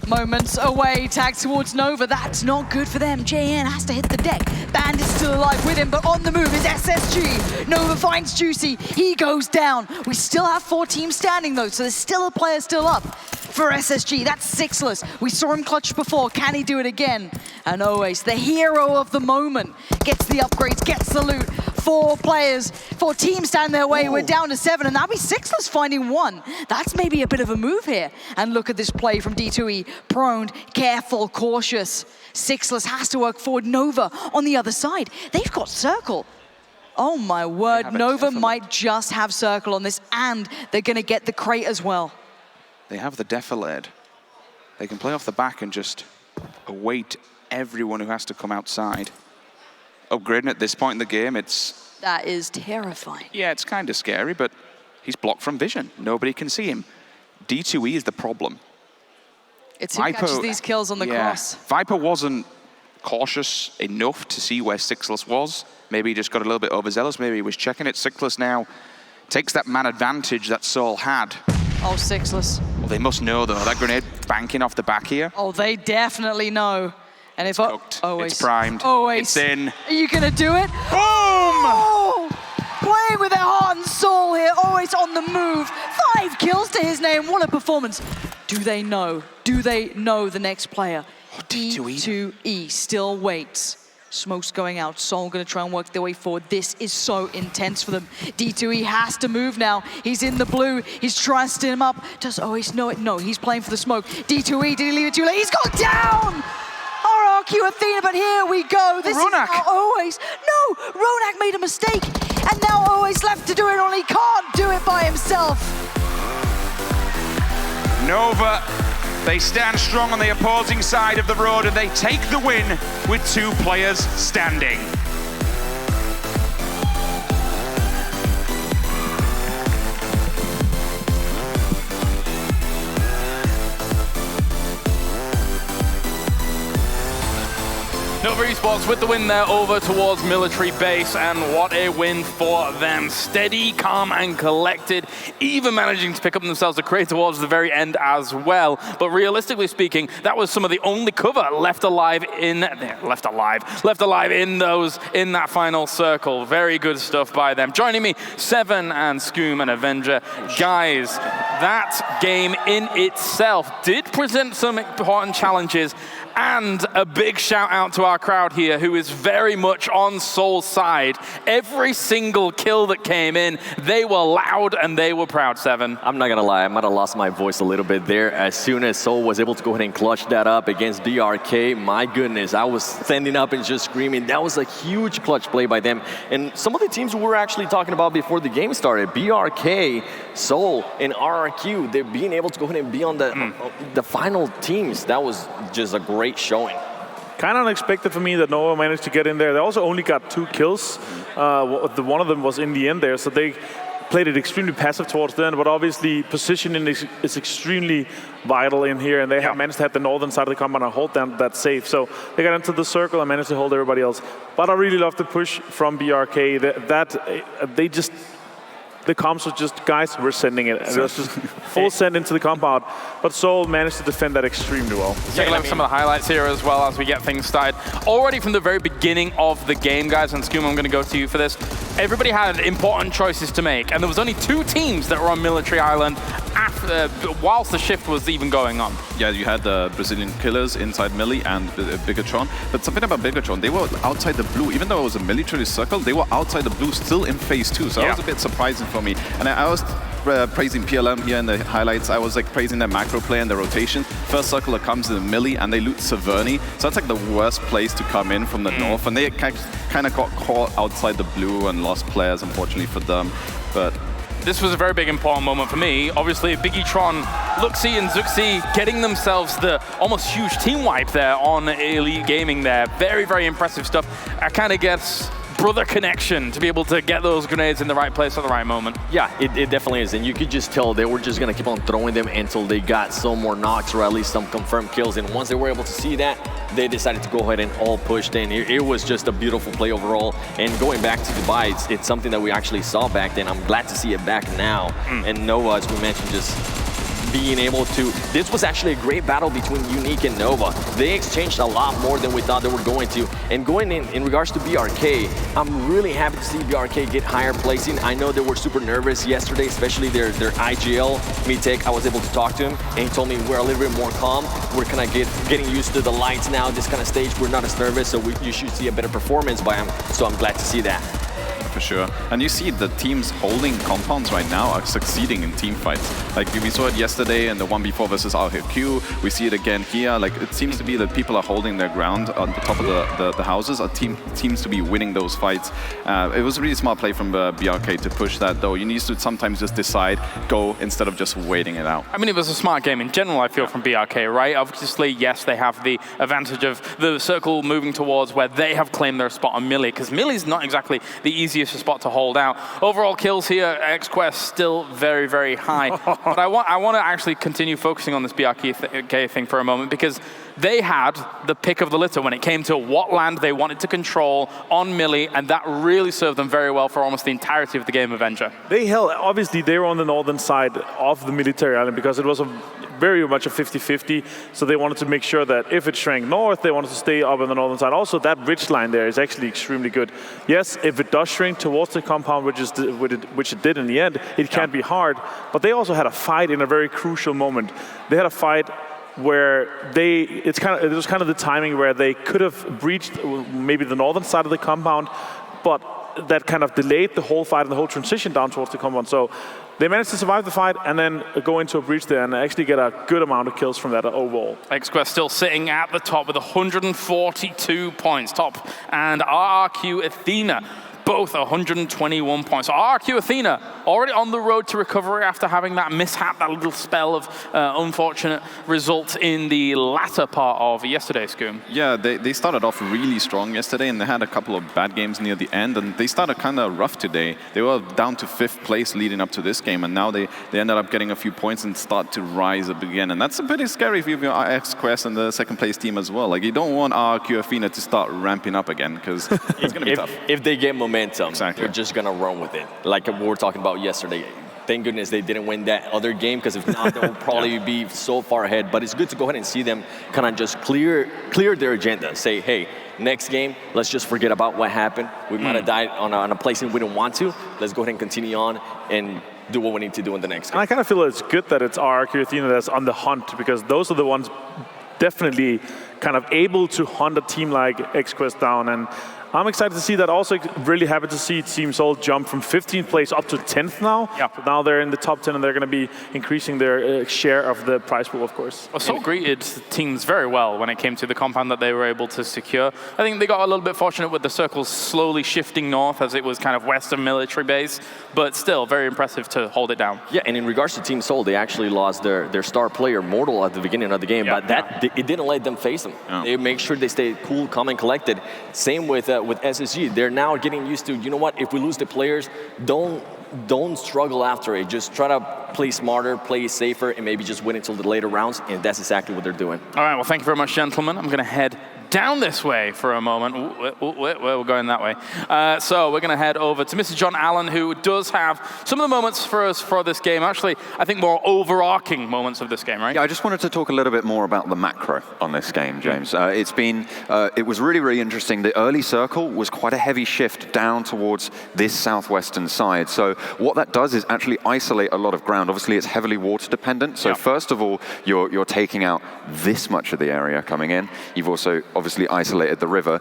Moments away, tag towards Nova. That's not good for them. JN has to hit the deck. Bandit's still alive with him, but on the move is SSG. Nova finds Juicy. He goes down. We still have 4 teams standing though, so there's still a player still up for SSG. That's Sixless. We saw him clutch before. Can he do it again? And Oasis, the hero of the moment, gets the upgrades, gets the loot. 4 players, 4 teams stand their way. Ooh. We're down to 7, and that'll be Sixless finding 1. That's maybe a bit of a move here. And look at this play from D2E. Prone, careful, cautious. Sixless has to work forward. Nova on the other side. They've got Circle. Oh my word, Nova might just have Circle on this, and they're gonna get the crate as well. They have the defilade. They can play off the back and just await everyone who has to come outside. Upgrading at this point in the game, that is terrifying. Yeah, it's kind of scary, but he's blocked from vision. Nobody can see him. D2E is the problem. It's who catches these kills on the cross. Viper wasn't cautious enough to see where Sixless was. Maybe he just got a little bit overzealous. Maybe he was checking it. Sixless now takes that man advantage that Seoul had. Oh, Sixless. Well, they must know, though. That grenade banking off the back here. Oh, they definitely know. And if it's primed. It's in. Are you going to do it? Boom! Oh! Playing with their heart and soul here. Always on the move. 5 kills to his name. What a performance. Do they know? Do they know the next player? D2E still waits. Smoke's going out. Seoul going to try and work their way forward. This is so intense for them. D2E has to move now. He's in the blue. He's trying to steer him up. Does Oasis know it? No, he's playing for the smoke. D2E, did he leave it too late? He's gone down! RRQ Athena, but here we go. This is now Oasis. No, Ronak made a mistake. And now Oasis left to do it, only can't do it by himself. Nova, they stand strong on the opposing side of the road and they take the win with 2 players standing. Silver Esports with the win there over towards military base, and what a win for them. Steady, calm, and collected, even managing to pick up themselves a crate towards the very end as well. But realistically speaking, that was some of the only cover left alive in that final circle. Very good stuff by them. Joining me, Seven and Scoom and Avenger. Guys, that game in itself did present some important challenges, and a big shout out to our crowd here, who is very much on Seoul's side. Every single kill that came in, they were loud and they were proud, Seven. I'm not gonna lie, I might have lost my voice a little bit there. As soon as Seoul was able to go ahead and clutch that up against BRK, my goodness, I was standing up and just screaming. That was a huge clutch play by them. And some of the teams we were actually talking about before the game started, BRK, Seoul, and RRQ, they're being able to go ahead and be on the final teams. That was just a great showing. Kind of unexpected for me that Nova managed to get in there. They also only got 2 kills. One of them was in the end there, so they played it extremely passive towards the end, but obviously positioning is extremely vital in here, and they have managed to have the northern side of the compound and hold down that safe. So they got into the circle and managed to hold everybody else. But I really love the push from BRK. The comms was just, guys, we're sending it. It was just full send into the compound. But Seoul managed to defend that extremely well. Take a look at some of the highlights here as well as we get things started. Already from the very beginning of the game, guys, and Scoom, I'm going to go to you for this. Everybody had important choices to make, and there was only 2 teams that were on Military Island whilst the shift was even going on. Yeah, you had the Brazilian killers inside Millie and Bigatron. But something about Bigatron, they were outside the blue. Even though it was a military circle, they were outside the blue, still in phase 2. So that was a bit surprising for me. And I was praising PLM here in the highlights. I was like praising their macro play and the rotation. First circle that comes in the Millie, and they loot Severny. So that's like the worst place to come in from the north. And they kind of got caught outside the blue and lost players, unfortunately for them. But this was a very big important moment for me. Obviously, Biggie-tron, Luxi and Zuxi getting themselves the almost huge team wipe there on Elite Gaming there. Very, very impressive stuff. I kind of gets brother connection to be able to get those grenades in the right place at the right moment. Yeah, it definitely is. And you could just tell they were just going to keep on throwing them until they got some more knocks or at least some confirmed kills. And once they were able to see that, they decided to go ahead and all pushed in. It was just a beautiful play overall. And going back to Dubai, it's something that we actually saw back then. I'm glad to see it back now. And Nova, as we mentioned, just being able to, this was actually a great battle between Unique and Nova. They exchanged a lot more than we thought they were going to. And going in regards to BRK, I'm really happy to see BRK get higher placing. I know they were super nervous yesterday, especially their IGL Mitek. I was able to talk to him, and he told me we're a little bit more calm. We're kind of getting used to the lights now, this kind of stage. We're not as nervous, so you should see a better performance by him. So I'm glad to see that. For sure. And you see the teams holding compounds right now are succeeding in team fights. Like we saw it yesterday and the one before versus RRQ. We see it again here. Like it seems to be that people are holding their ground on the top of the houses. Our team seems to be winning those fights. It was a really smart play from BRK to push that, though. You need to sometimes just decide, go, instead of just waiting it out. I mean, it was a smart game in general, I feel, from BRK, right? Obviously, yes, they have the advantage of the circle moving towards where they have claimed their spot on Millie, because Millie's not exactly the easiest spot to hold out. Overall kills here, XQuest still very, very high. But I want to actually continue focusing on this BRK thing for a moment, because they had the pick of the litter when it came to what land they wanted to control on Millie, and that really served them very well for almost the entirety of the game, Avenger. Obviously, they were on the northern side of the military island because it was very much a 50-50, so they wanted to make sure that if it shrank north, they wanted to stay up on the northern side. Also, that ridge line there is actually extremely good. Yes, if it does shrink towards the compound, which it did in the end, it can be hard, but they also had a fight in a very crucial moment. They had a fight where it was kind of the timing where they could have breached maybe the northern side of the compound, but that kind of delayed the whole fight and the whole transition down towards the compound. So they managed to survive the fight and then go into a breach there and actually get a good amount of kills from that overall. XQuest still sitting at the top with 142 points, top, and RRQ Athena both 121 points. So RRQ Athena already on the road to recovery after having that mishap, that little spell of unfortunate result in the latter part of yesterday's Scoom. Yeah, they started off really strong yesterday, and they had a couple of bad games near the end, and they started kind of rough today. They were down to 5th place leading up to this game, and now they ended up getting a few points and start to rise up again. And that's a bit scary if you have your XQuest and the 2nd place team as well. Like, you don't want RRQ Athena to start ramping up again, because it's going to be tough. If they get momentum, they're just going to run with it. Like we were talking about yesterday. Thank goodness they didn't win that other game, because if not, they would probably be so far ahead. But it's good to go ahead and see them kind of just clear their agenda. Say, hey, next game, let's just forget about what happened. We might have died on a placing we didn't want to. Let's go ahead and continue on and do what we need to do in the next game. And I kind of feel it's good that it's RRQ Athena that's on the hunt, because those are the ones definitely kind of able to hunt a team like XQuest down. And I'm excited to see that. Also really happy to see Team Seoul jump from 15th place up to 10th now. Yeah. So now they're in the top 10, and they're going to be increasing their share of the prize pool, of course. Well, Seoul greeted teams very well when it came to the compound that they were able to secure. I think they got a little bit fortunate with the circles slowly shifting north, as it was kind of western military base, but still very impressive to hold it down. Yeah, and in regards to Team Seoul, they actually lost their star player, Mortal, at the beginning of the game, but it didn't let them face them. They make sure they stay cool, calm, and collected. Same with SSG. They're now getting used to, you know what, if we lose the players, don't struggle after it. Just try to play smarter, play safer, and maybe just win until the later rounds, and that's exactly what they're doing. All right, well, thank you very much, gentlemen. I'm going to head down this way for a moment. We're going that way. So we're going to head over to Mr. John Allen, who does have some of the moments for us for this game. Actually, I think more overarching moments of this game, right? Yeah, I just wanted to talk a little bit more about the macro on this game, James. It was really, really interesting. The early circle was quite a heavy shift down towards this southwestern side. So what that does is actually isolate a lot of ground. Obviously, it's heavily water dependent. So first of all, you're taking out this much of the area coming in. You've also obviously isolated the river.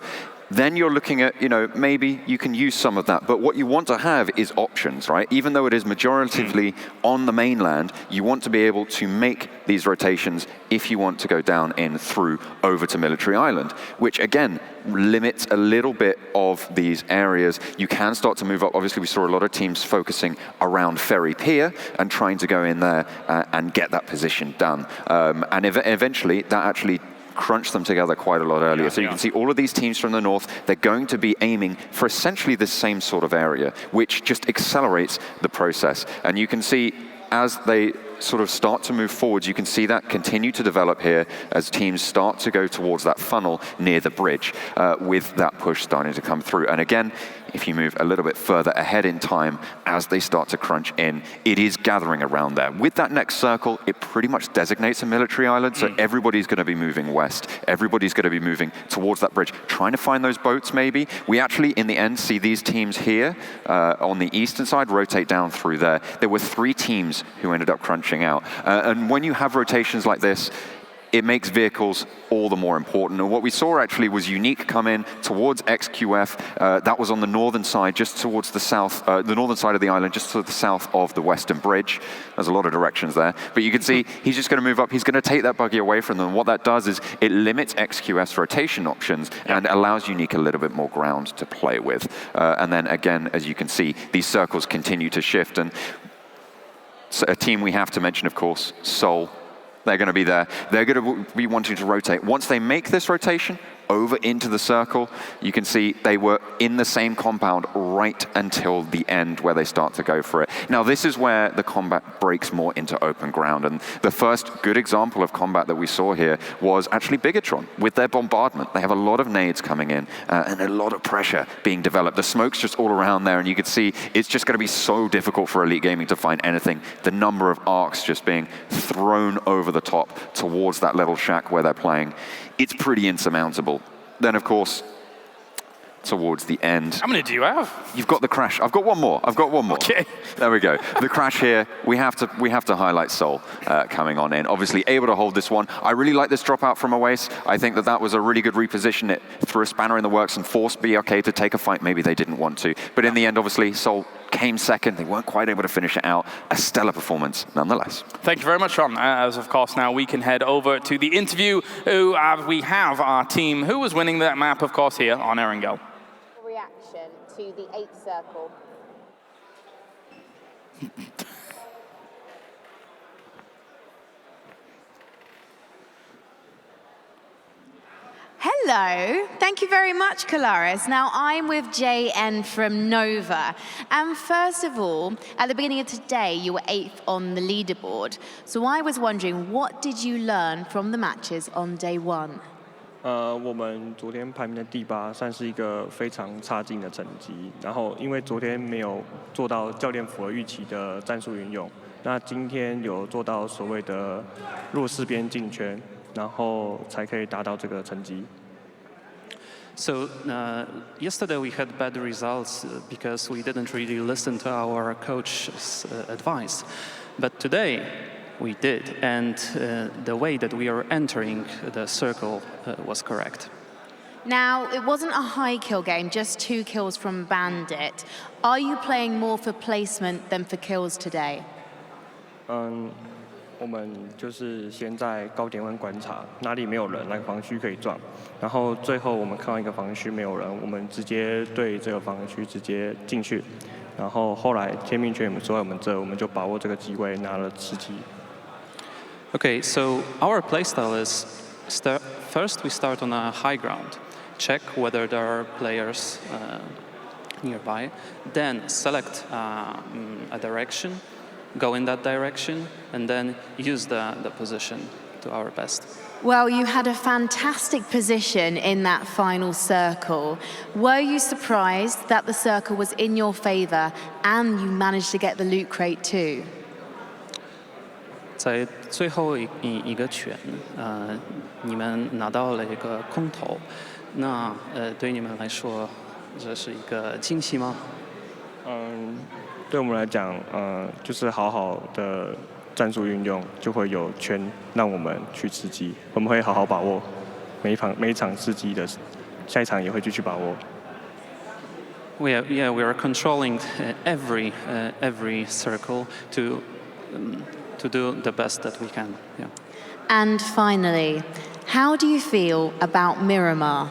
Then you're looking at, maybe you can use some of that, but what you want to have is options, right? Even though it is majoritively on the mainland, you want to be able to make these rotations if you want to go down in through over to Military Island, which again, limits a little bit of these areas. You can start to move up. Obviously, we saw a lot of teams focusing around Ferry Pier and trying to go in there and get that position done. And eventually, that actually crunch them together quite a lot earlier. So you can see all of these teams from the north, they're going to be aiming for essentially the same sort of area, which just accelerates the process. And you can see as they sort of start to move forwards, you can see that continue to develop here as teams start to go towards that funnel near the bridge with that push starting to come through. And again, if you move a little bit further ahead in time, as they start to crunch in, it is gathering around there. With that next circle, it pretty much designates a military island, so everybody's going to be moving west. Everybody's going to be moving towards that bridge, trying to find those boats maybe. We actually, in the end, see these teams here on the eastern side rotate down through there. There were 3 teams who ended up crunching out. And when you have rotations like this, it makes vehicles all the more important. And what we saw actually was Unique come in towards XQF. That was on the northern side, just towards the south, the northern side of the island, just to the south of the western bridge. There's a lot of directions there. But you can see he's just going to move up. He's going to take that buggy away from them. What that does is it limits XQF's rotation options and allows Unique a little bit more ground to play with. And then again, as you can see, these circles continue to shift. And a team we have to mention, of course, Seoul. They're going to be there. They're going to be wanting to rotate. Once they make this rotation over into the circle, you can see they were in the same compound right until the end where they start to go for it. Now, this is where the combat breaks more into open ground. And the first good example of combat that we saw here was actually Bigatron with their bombardment. They have a lot of nades coming in and a lot of pressure being developed. The smoke's just all around there, and you can see it's just going to be so difficult for Elite Gaming to find anything. The number of arcs just being thrown over the top towards that little shack where they're playing. It's pretty insurmountable. Then, of course, towards the end. How many do you have? You've got the crash. I've got one more. Okay. There we go. The crash here. We have to highlight Seoul coming on in. Obviously able to hold this one. I really like this dropout from Oasis. I think that was a really good reposition. It threw a spanner in the works and forced BRK to take a fight. Maybe they didn't want to. But in the end, obviously, Seoul came second. They weren't quite able to finish it out. A stellar performance, nonetheless. Thank you very much, Sean. As of course, now we can head over to the interview. We have our team who was winning that map, of course, here on Erangel. Reaction into the 8th circle. Hello, thank you very much, Kalaris. Now I'm with JN from Nova. And first of all, at the beginning of today, you were 8th on the leaderboard. So I was wondering, what did you learn from the matches on day 1? 我们昨天排名的第8，算是一个非常差劲的成绩。然后因为昨天没有做到教练符合预期的战术运用，那今天有做到所谓的弱势边进圈，然后才可以达到这个成绩。 So yesterday we had bad results because we didn't really listen to our coach's advice. But today we did, and the way that we are entering the circle was correct. Now, it wasn't a high kill game, just 2 kills from Bandit. Are you playing more for placement than for kills today? 我们就是先在高点位观察哪里没有人，哪个防区可以撞，然后最后我们看到一个防区没有人，我们直接对这个防区直接进去，然后后来天命圈说我们这，我们就把握这个机会拿了吃鸡。Okay, so our playstyle is first we start on a high ground, check whether there are players nearby, then select a direction. Go in that direction, and then use the position to our best. Well, you had a fantastic position in that final circle. Were you surprised that the circle was in your favor and you managed to get the loot crate too? 在最后一个圈，你们拿到了一个空投，那对你们来说，这是一个惊喜吗？对我们来讲，就是好好的战术运用，就会有圈让我们去吃鸡。我们会好好把握每一场吃鸡的，下一场也会继续把握。We are controlling every circle to do the best that we can. Yeah. And finally, how do you feel about Miramar?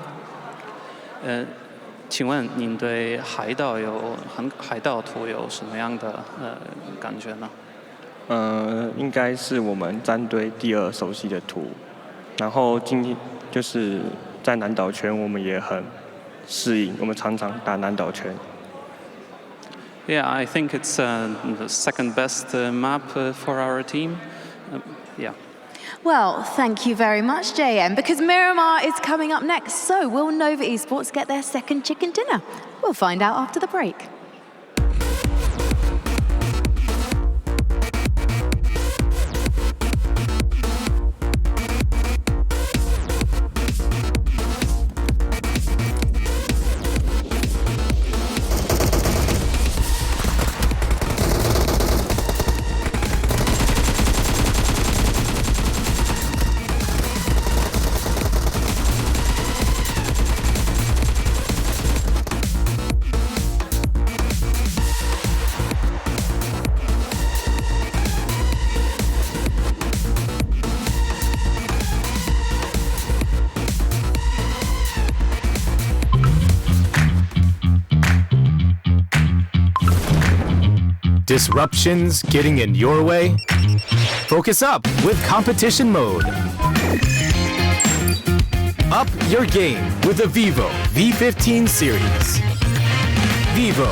请问您对海岛图有什么样的感觉呢？应该是我们战队第2熟悉的图，然后今天就是在南岛圈，我们也很适应，我们常常打南岛圈。Yeah, I think it's the second best map for our team. Yeah. Well, thank you very much, JM, because Miramar is coming up next. So will Nova Esports get their second chicken dinner? We'll find out after the break. Disruptions getting in your way? Focus up with competition mode. Up your game with the Vivo V15 series. Vivo.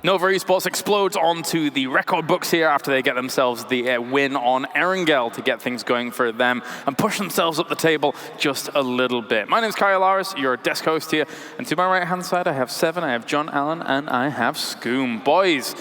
Nova Esports explodes onto the record books here after they get themselves the win on Erangel to get things going for them and push themselves up the table just a little bit. My name's Kyle Laris, your desk host here, and to my right-hand side I have Seven, I have John Allen, and I have Scoom. Boys,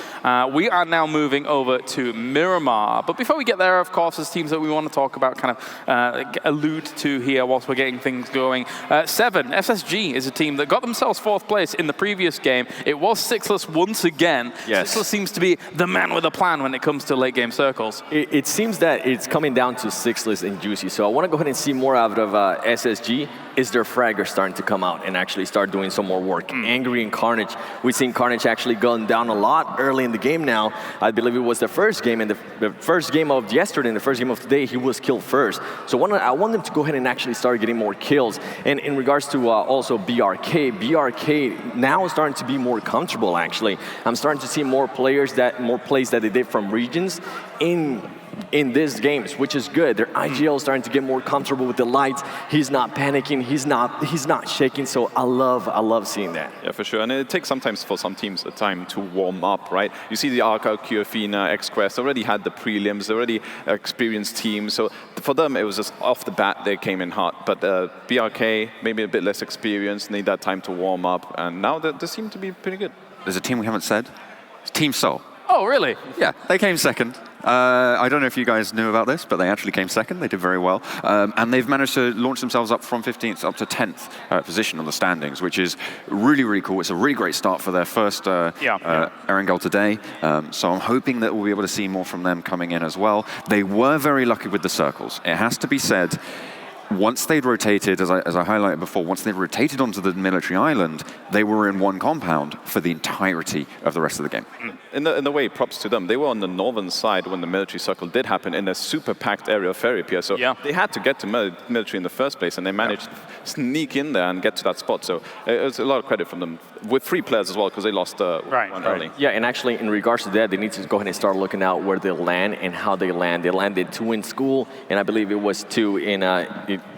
we are now moving over to Miramar, but before we get there, of course, there's teams that we want to talk about, kind of allude to here whilst we're getting things going. Seven, SSG is a team that got themselves 4th place in the previous game. It was Sixless once again. Yes. Sixless seems to be the man with a plan when it comes to late game circles. It seems that it's coming down to Sixless and Juicy, so I want to go ahead and see more out of SSG. Is their fragger starting to come out and actually start doing some more work? Angry and Carnage, we've seen Carnage actually going down a lot early in the game now. I believe it was the first game, and the first game of yesterday and the first game of today, he was killed first. So I want them to go ahead and actually start getting more kills. And in regards to also BRK now is starting to be more comfortable, actually. I'm starting to see more plays that they did from regions in these games, which is good. Their IGL is starting to get more comfortable with the lights. He's not panicking. He's not shaking. So I love seeing that. Yeah, for sure. And it takes sometimes for some teams a time to warm up, right? You see the RRQ, Athena, XQuest already had the prelims, already experienced teams. So for them, it was just off the bat they came in hot. But BRK, maybe a bit less experienced, need that time to warm up. And now they seem to be pretty good. There's a team we haven't said. It's Team Soul. Oh, really? Yeah, they came second. I don't know if you guys knew about this, but they actually came second. They did very well. And they've managed to launch themselves up from 15th up to 10th position on the standings, which is really, really cool. It's a really great start for their first Erangel today. So I'm hoping that we'll be able to see more from them coming in as well. They were very lucky with the circles. It has to be said, once they'd rotated, as I highlighted before, once they'd rotated onto the military island, they were in one compound for the entirety of the rest of the game. In the way, props to them. They were on the northern side when the military circle did happen in a super packed area of Ferrypier. So they had to get to military in the first place, and they managed to sneak in there and get to that spot. So it was a lot of credit from them, with 3 players as well, because they lost one early. Yeah, and actually, in regards to that, they need to go ahead and start looking out where they land and how they land. They landed 2 in school, and I believe it was 2 in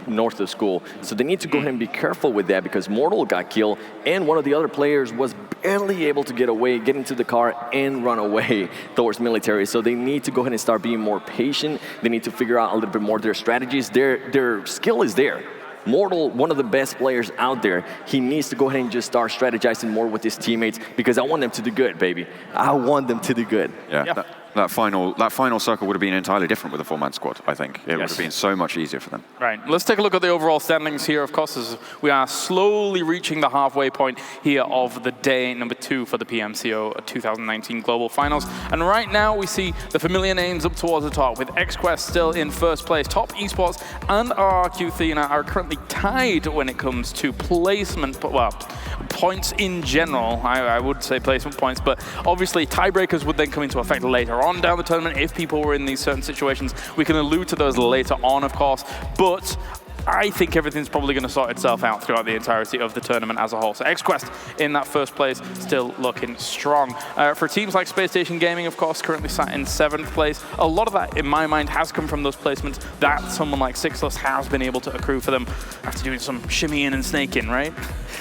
north of school. So they need to go ahead and be careful with that, because Mortal got killed, and one of the other players was barely able to get away, get into the car, and run away towards military. So they need to go ahead and start being more patient. They need to figure out a little bit more their strategies. Their skill is there. Mortal, one of the best players out there, he needs to go ahead and just start strategizing more with his teammates, because I want them to do good, baby. I want them to do good. Yeah. That final circle would have been entirely different with a 4-man squad, I think. It would have been so much easier for them. Right. Let's take a look at the overall standings here, of course, as we are slowly reaching the halfway point here of the day number 2 for the PMCO 2019 Global Finals. And right now we see the familiar names up towards the top, with XQuest still in first place. Top Esports and RRQ Athena are currently tied when it comes to placement, well, points in general. I would say placement points, but obviously tiebreakers would then come into effect later on down the tournament if people were in these certain situations. We can allude to those later on, of course, but I think everything's probably going to sort itself out throughout the entirety of the tournament as a whole. So XQuest in that first place, still looking strong. For teams like Space Station Gaming, of course, currently sat in 7th place. A lot of that, in my mind, has come from those placements that someone like Sixless has been able to accrue for them after doing some shimmying and snaking, right?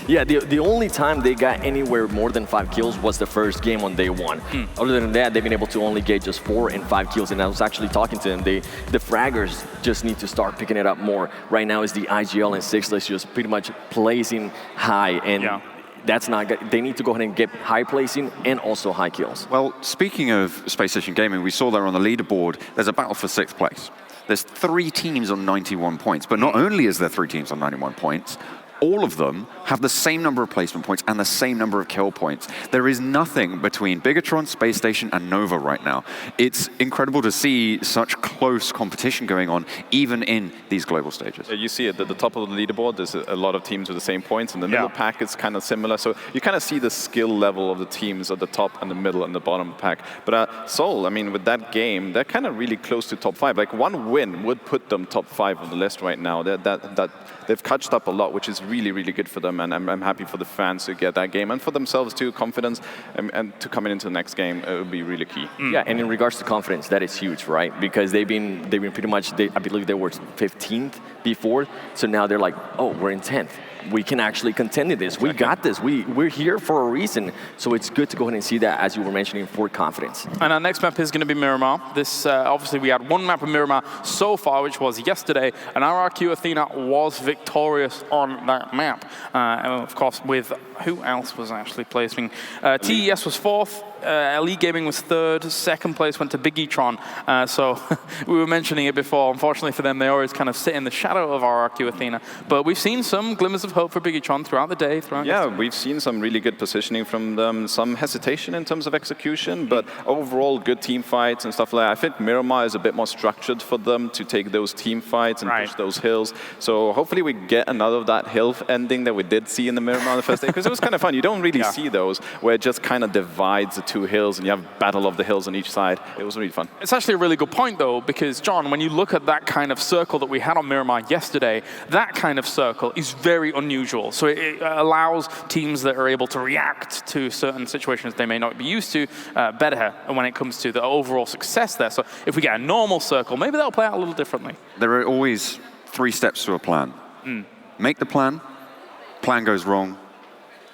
Yeah, the only time they got anywhere more than 5 kills was the first game on day 1. Other than that, they've been able to only get just 4 and 5 kills, and I was actually talking to them. The fraggers just need to start picking it up more. Right now is the IGL and Sixless just pretty much placing high, and that's not good. They need to go ahead and get high placing and also high kills. Well, speaking of Space Station Gaming, we saw there on the leaderboard, there's a battle for 6th place. There's 3 teams on 91 points, but not only is there 3 teams on 91 points, all of them have the same number of placement points and the same number of kill points. There is nothing between Bigatron, Space Station, and Nova right now. It's incredible to see such close competition going on, even in these global stages. You see at the top of the leaderboard, there's a lot of teams with the same points, and the middle pack is kind of similar. So you kind of see the skill level of the teams at the top and the middle and the bottom pack. But Seoul, I mean, with that game, they're kind of really close to top 5. Like 1 win would put them top 5 on the list right now. That they've catched up a lot, which is really, really good for them. And I'm happy for the fans to get that game and for themselves too, confidence and to coming into the next game, it would be really key. Yeah, and in regards to confidence, that is huge, right? Because they've been pretty much, I believe they were 15th before, so now they're like, oh, we're in 10th. We can actually contend in this. We got this. We're here for a reason. So it's good to go ahead and see that, as you were mentioning, for confidence. And our next map is going to be Miramar. This, obviously, we had one map of Miramar so far, which was yesterday, and RRQ Athena was victorious on that map. And of course, with who else was actually placing? TES was 4th. Elite Gaming was 3rd, 2nd place went to Big E-Tron. So we were mentioning it before. Unfortunately for them, they always kind of sit in the shadow of RRQ Athena. But we've seen some glimmers of hope for Big E-Tron throughout the day. We've seen some really good positioning from them, some hesitation in terms of execution, but overall good team fights and stuff like that. I think Miramar is a bit more structured for them to take those team fights and push those hills. So hopefully we get another of that hill ending that we did see in the Miramar on the first day, because it was kind of fun. You don't really see those where it just kind of divides the two hills and you have battle of the hills on each side. It was really fun. It's actually a really good point, though, because, John, when you look at that kind of circle that we had on Miramar yesterday, that kind of circle is very unusual. So it allows teams that are able to react to certain situations they may not be used to better when it comes to the overall success there. So if we get a normal circle, maybe that'll play out a little differently. There are always 3 steps to a plan. Make the plan goes wrong,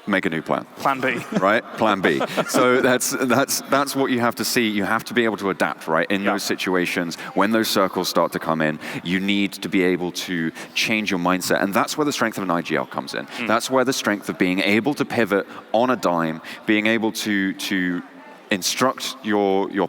make a new plan. Plan B. Right? Plan B. So that's what you have to see. You have to be able to adapt, right? In those situations, when those circles start to come in, you need to be able to change your mindset. And that's where the strength of an IGL comes in. That's where the strength of being able to pivot on a dime, being able to instruct your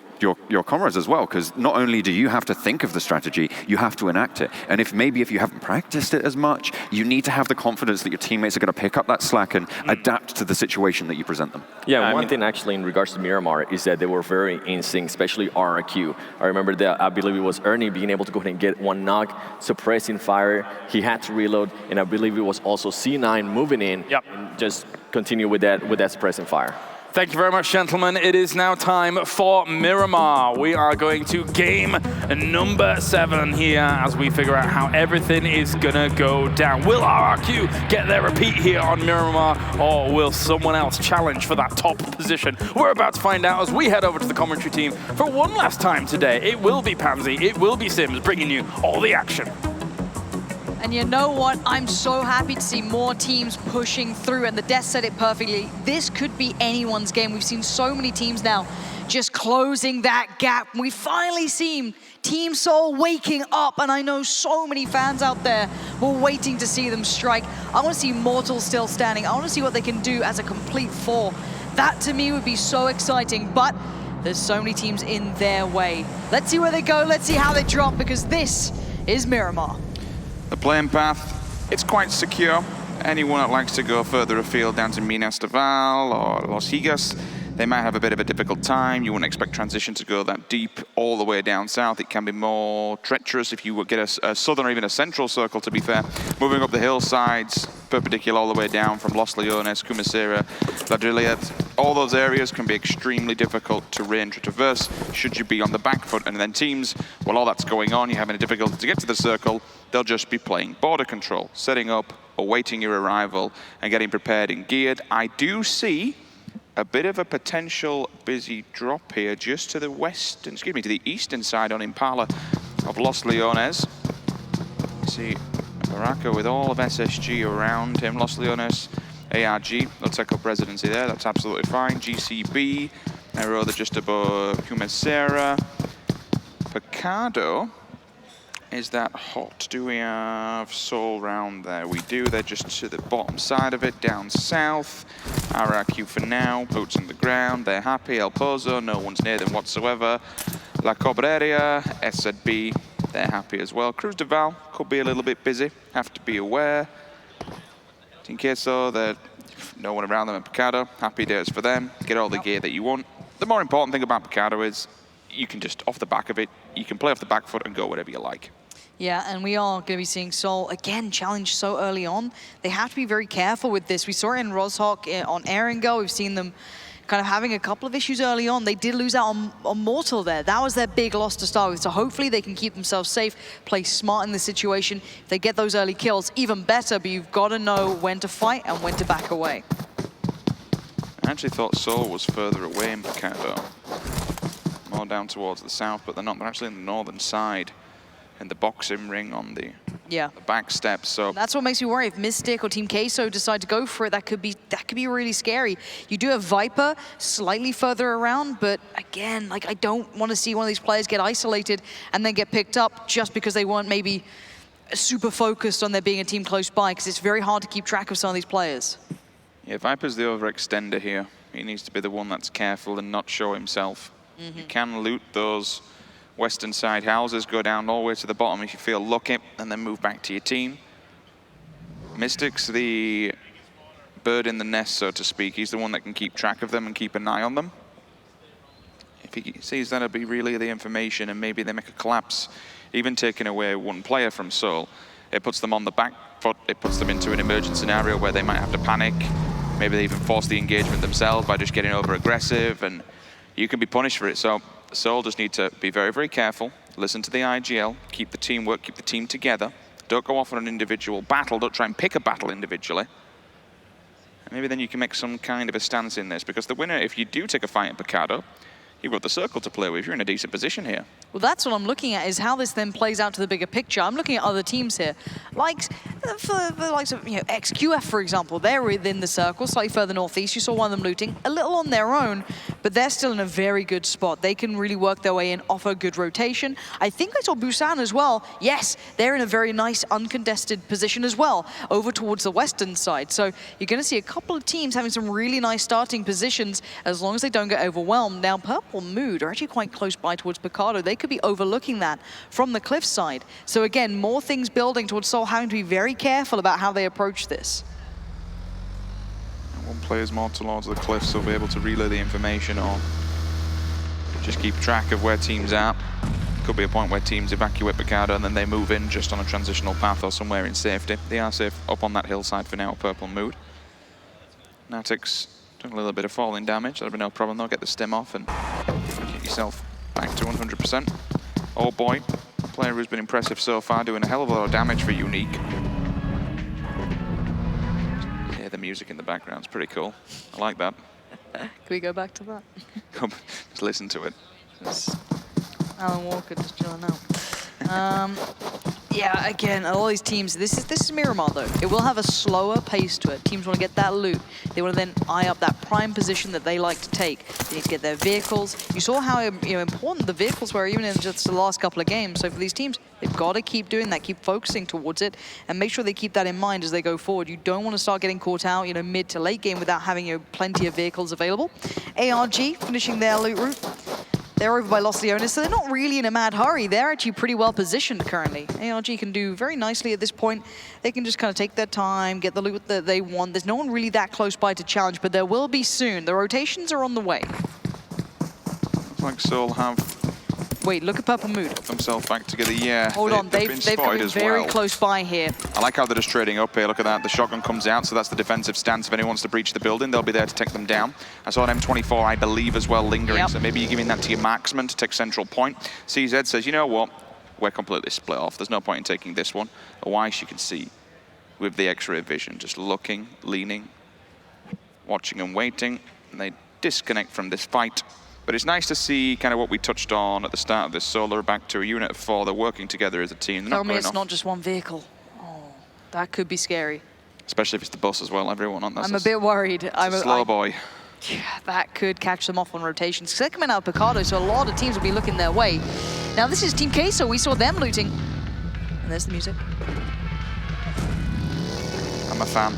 comrades as well, because not only do you have to think of the strategy, you have to enact it. And if you haven't practiced it as much, you need to have the confidence that your teammates are going to pick up that slack and adapt to the situation that you present them. Yeah, one thing actually in regards to Miramar is that they were very in sync, especially RRQ. I remember that, I believe it was Ernie being able to go ahead and get one knock, suppressing fire. He had to reload, and I believe it was also C9 moving in and just continue with that suppressing fire. Thank you very much, gentlemen. It is now time for Miramar. We are going to game number 7 here as we figure out how everything is gonna go down. Will RRQ get their repeat here on Miramar, or will someone else challenge for that top position? We're about to find out as we head over to the commentary team for one last time today. It will be Pansy, it will be Sims, bringing you all the action. And you know what? I'm so happy to see more teams pushing through, and the Death said it perfectly. This could be anyone's game. We've seen so many teams now just closing that gap. We've finally seen Team Seoul waking up, and I know so many fans out there were waiting to see them strike. I want to see Mortal still standing. I want to see what they can do as a complete 4. That to me would be so exciting, but there's so many teams in their way. Let's see where they go. Let's see how they drop, because this is Miramar. The playing path, it's quite secure. Anyone that likes to go further afield down to Minas de Val or Los Higas, they might have a bit of a difficult time. You wouldn't expect transition to go that deep all the way down south. It can be more treacherous if you would get a southern or even a central circle, to be fair. Moving up the hillsides, perpendicular all the way down from Los Leones, Cumasera, La Juliette. All those areas can be extremely difficult to range or traverse should you be on the back foot. And then teams, while all that's going on, you're having a difficulty to get to the circle, they'll just be playing border control, setting up, awaiting your arrival, and getting prepared and geared. I do see a bit of a potential busy drop here just to the western, to the eastern side on Impala of Los Leones. You see Baraka with all of SSG around him. Los Leones, ARG, they'll take up residency there, that's absolutely fine. GCB, they're just above Cumasera. Picado, is that hot? Do we have Seoul round there? We do. They're just to the bottom side of it, down south. RRQ for now, boots on the ground. They're happy. El Pozo, no one's near them whatsoever. La Cobreria, SZB, they're happy as well. Cruz de Val could be a little bit busy. Have to be aware. Tinqueso, there's no one around them. And Picado, happy days for them. Get all the gear that you want. The more important thing about Picado is you can just, off the back of it, you can play off the back foot and go whatever you like. Yeah, and we are going to be seeing Seoul, again, challenged so early on. They have to be very careful with this. We saw it in Sanhok on Erangel. We've seen them kind of having a couple of issues early on. They did lose out on Mortal there. That was their big loss to start with. So hopefully they can keep themselves safe, play smart in this situation. If they get those early kills, even better, but you've got to know when to fight and when to back away. I actually thought Seoul was further away in Picado. More down towards the south, but they're not. They're actually in the northern side, in the boxing ring on the back steps. So that's what makes me worry. If Mystic or Team Queso decide to go for it, that could be really scary. You do have Viper slightly further around, but again, like, I don't want to see one of these players get isolated and then get picked up just because they weren't maybe super focused on there being a team close by, because it's very hard to keep track of some of these players. Yeah, Viper's the overextender here. He needs to be the one that's careful and not show himself. You can loot those western side houses, go down all the way to the bottom if you feel lucky, and then move back to your team. Mystic's the bird in the nest, so to speak. He's the one that can keep track of them and keep an eye on them. If he sees that'll be really the information and maybe they make a collapse, even taking away one player from Seoul, it puts them on the back foot, it puts them into an emergent scenario where they might have to panic. Maybe they even force the engagement themselves by just getting over aggressive, and you can be punished for it. So Seoul just need to be very, very careful, listen to the IGL, keep the teamwork, keep the team together. Don't go off on an individual battle, don't try and pick a battle individually. And maybe then you can make some kind of a stance in this, because the winner, if you do take a fight in Picado, you've got the circle to play with. You're in a decent position here. Well, that's what I'm looking at, is how this then plays out to the bigger picture. I'm looking at other teams here, like for the likes of XQF, for example. They're within the circle, slightly further northeast. You saw one of them looting a little on their own, but they're still in a very good spot. They can really work their way in, offer good rotation. I think I saw Busan as well. Yes, they're in a very nice uncontested position as well, over towards the western side. So you're going to see a couple of teams having some really nice starting positions, as long as they don't get overwhelmed. Now, Purple Mood are actually quite close by towards Picado. They could be overlooking that from the cliff side. So again, more things building towards Seoul, having to be very careful about how they approach this. One player's more towards the cliff, so they'll be able to relay the information, or just keep track of where teams are. Could be a point where teams evacuate Picado and then they move in just on a transitional path or somewhere in safety. They are safe up on that hillside for now, Purple Mood. Natix doing a little bit of falling damage. That'll be no problem. They'll get the stim off and get yourself back to 100%. Oh boy, player who's been impressive so far, doing a hell of a lot of damage for Unique. Yeah, the music in the background's pretty cool. I like that. Can we go back to that? Just listen to it. Alan Walker just chilling out. Yeah, again, all these teams, this is Miramar though. It will have a slower pace to it. Teams want to get that loot. They want to then eye up that prime position that they like to take. They need to get their vehicles. You saw how important the vehicles were even in just the last couple of games. So for these teams, they've got to keep doing that, keep focusing towards it, and make sure they keep that in mind as they go forward. You don't want to start getting caught out, mid to late game without having plenty of vehicles available. ARG finishing their loot route. They're over by Los Leones, so they're not really in a mad hurry. They're actually pretty well positioned currently. ARG can do very nicely at this point. They can just kind of take their time, get the loot that they want. There's no one really that close by to challenge, but there will be soon. The rotations are on the way. Looks like Seoul have... Wait, look at Purple Mood. Themselves back together, yeah. Hold on, they've come in very close by here. I like how they're just trading up here. Look at that, the shotgun comes out, so that's the defensive stance. If anyone wants to breach the building, they'll be there to take them down. I saw an M24, I believe, as well, lingering, so maybe you're giving that to your marksman to take central point. CZ says, you know what, we're completely split off. There's no point in taking this one. Otherwise, you can see with the X-ray vision, just looking, leaning, watching and waiting, and they disconnect from this fight. But it's nice to see kind of what we touched on at the start of this. Solar back to a unit of 4. They're working together as a team. Tell me it's not just one vehicle. Oh, that could be scary. Especially if it's the bus as well. Everyone on that. I'm a bit worried. I'm a slow boy. Yeah, that could catch them off on rotations. Because they're coming out of Picado, so a lot of teams will be looking their way. Now this is Team Queso. We saw them looting. And there's the music. I'm a fan.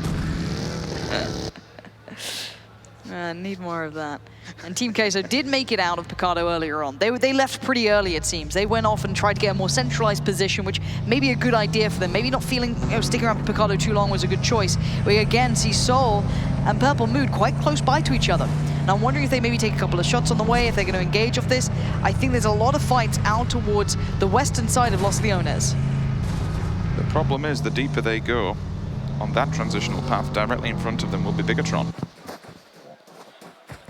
Need more of that. And Team Queso did make it out of Picado earlier on. They left pretty early, it seems. They went off and tried to get a more centralized position, which may be a good idea for them. Maybe not feeling sticking around for Picado too long was a good choice. We again see Seoul and Purple Mood quite close by to each other. And I'm wondering if they maybe take a couple of shots on the way, if they're going to engage off this. I think there's a lot of fights out towards the western side of Los Leones. The problem is, the deeper they go on that transitional path, directly in front of them will be Bigatron.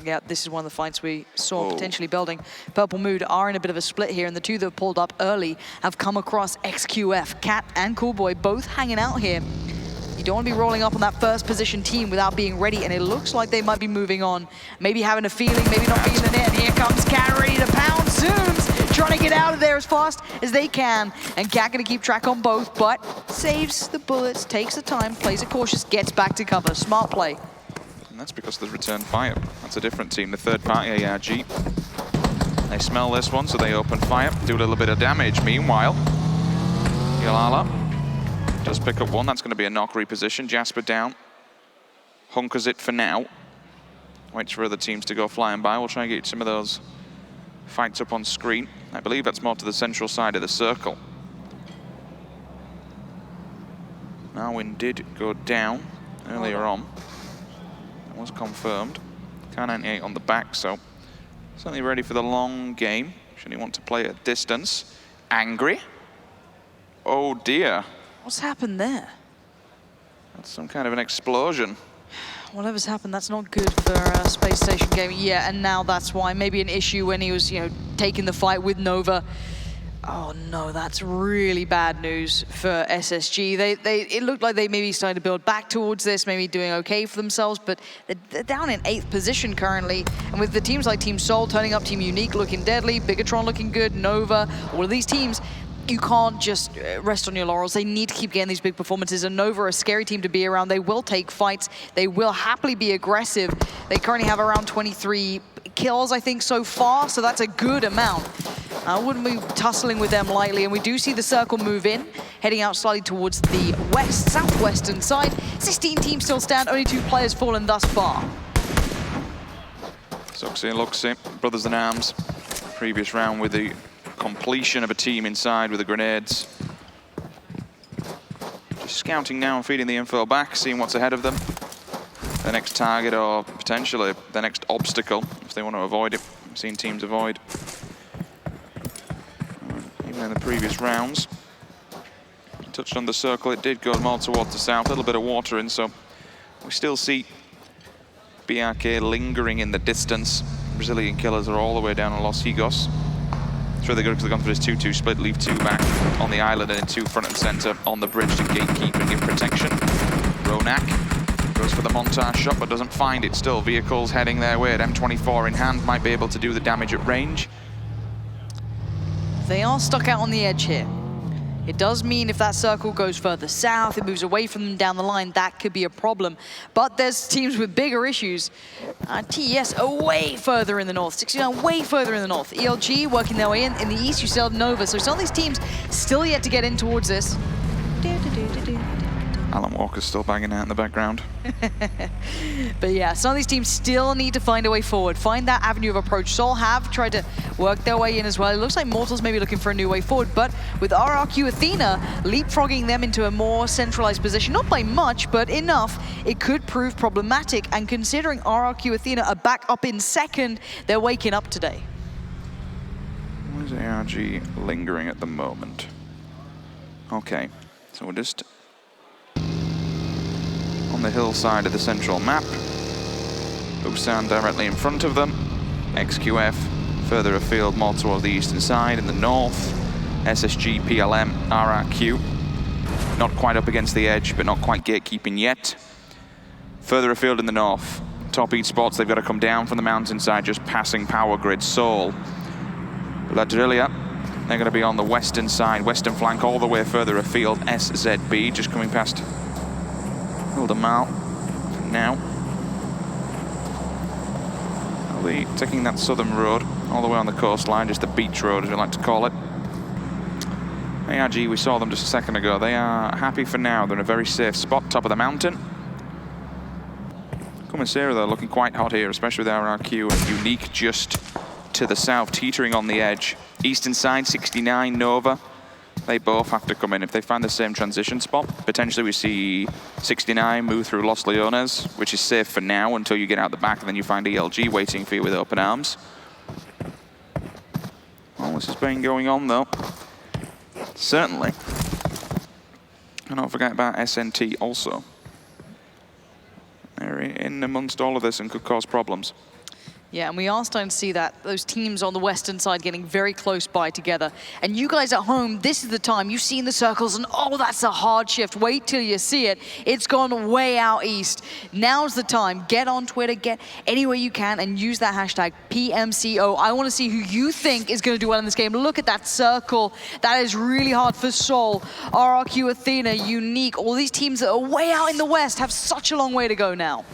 Yeah, this is one of the fights we saw potentially building. Purple Mood are in a bit of a split here, and the two that pulled up early have come across XQF. Cat and Coolboy both hanging out here. You don't want to be rolling up on that first position team without being ready, and it looks like they might be moving on. Maybe having a feeling, maybe not feeling it, and here comes Cat ready to pound. Zooms, trying to get out of there as fast as they can, and Cat going to keep track on both, but saves the bullets, takes the time, plays it cautious, gets back to cover. Smart play. And that's because of the return fire. That's a different team, the third party ARG. They smell this one, so they open fire, do a little bit of damage. Meanwhile, Yalala does pick up one. That's going to be a knock reposition. Jasper down. Hunkers it for now. Waits for other teams to go flying by. We'll try and get some of those fights up on screen. I believe that's more to the central side of the circle. Narwin did go down earlier on. Was confirmed. K98 on the back, so certainly ready for the long game. Should he want to play at distance. Angry. Oh dear. What's happened there? That's some kind of an explosion. Whatever's happened, that's not good for Space Station Gaming. Yeah, and now that's why. Maybe an issue when he was, taking the fight with Nova. Oh no, that's really bad news for SSG. It looked like they maybe started to build back towards this, maybe doing okay for themselves, but they're down in 8th position currently. And with the teams like Team Seoul turning up, Team Unique looking deadly, Bigatron looking good, Nova, all of these teams, you can't just rest on your laurels. They need to keep getting these big performances, and Nova are a scary team to be around. They will take fights. They will happily be aggressive. They currently have around 23 kills, I think, so far, so that's a good amount. I wouldn't be tussling with them lightly, and we do see the circle move in, heading out slightly towards the southwestern side. 16 teams still stand, only 2 players fallen thus far. Soxy and Luxy, brothers in arms. Previous round with the completion of a team inside with the grenades. Just scouting now and feeding the info back, seeing what's ahead of them. The next target, or potentially the next obstacle, if they want to avoid it. I've seen teams avoid. Even in the previous rounds. Touched on the circle, it did go more towards the south, a little bit of water in, so we still see BRK lingering in the distance. Brazilian killers are all the way down on Los Higos. It's really good because they've gone for this 2-2 split, leave 2 back on the island and then 2 front and center on the bridge to gatekeep and give protection. Ronak goes for the montage shot but doesn't find it still. Vehicles heading their way at M24 in hand, might be able to do the damage at range. They are stuck out on the edge here. It does mean if that circle goes further south, it moves away from them down the line, that could be a problem. But there's teams with bigger issues. TES are way further in the north, 69 way further in the north. ELG working their way in the east, you still have Nova. So some of these teams still yet to get in towards this. Alan Walker's still banging out in the background. But yeah, some of these teams still need to find a way forward, find that avenue of approach. Seoul have tried to work their way in as well. It looks like Mortals may be looking for a new way forward, but with RRQ Athena leapfrogging them into a more centralized position, not by much, but enough, it could prove problematic. And considering RRQ Athena are back up in 2nd, they're waking up today. Where's ARG lingering at the moment? Okay, so we're just on the hillside of the central map. Busan directly in front of them. XQF further afield, more towards the eastern side. In the north, SSG, PLM, RRQ. Not quite up against the edge, but not quite gatekeeping yet. Further afield in the north, top Esports, they've got to come down from the mountainside, just passing power grid. Seoul, Ladrillia, they're going to be on the western side, western flank, all the way further afield. SZB just coming past Hildemal now. They'll be taking that southern road all the way on the coastline, just the beach road as we like to call it. ARG, we saw them just a second ago. They are happy for now. They're in a very safe spot, top of the mountain. Commissary, though, looking quite hot here, especially with RRQ and Unique just to the south, teetering on the edge. Eastern side, 69, Nova. They both have to come in. If they find the same transition spot, potentially we see 69 move through Los Leones, which is safe for now until you get out the back, and then you find ELG waiting for you with open arms. Well, this has been going on, though. Certainly. And don't forget about SNT also. They're in amongst all of this and could cause problems. Yeah, and we are starting to see that, those teams on the western side getting very close by together. And you guys at home, this is the time. You've seen the circles and, oh, that's a hard shift. Wait till you see it. It's gone way out east. Now's the time. Get on Twitter, get anywhere you can, and use that hashtag PMCO. I want to see who you think is going to do well in this game. Look at that circle. That is really hard for Seoul, RRQ, Athena, Unique. All these teams that are way out in the west have such a long way to go now.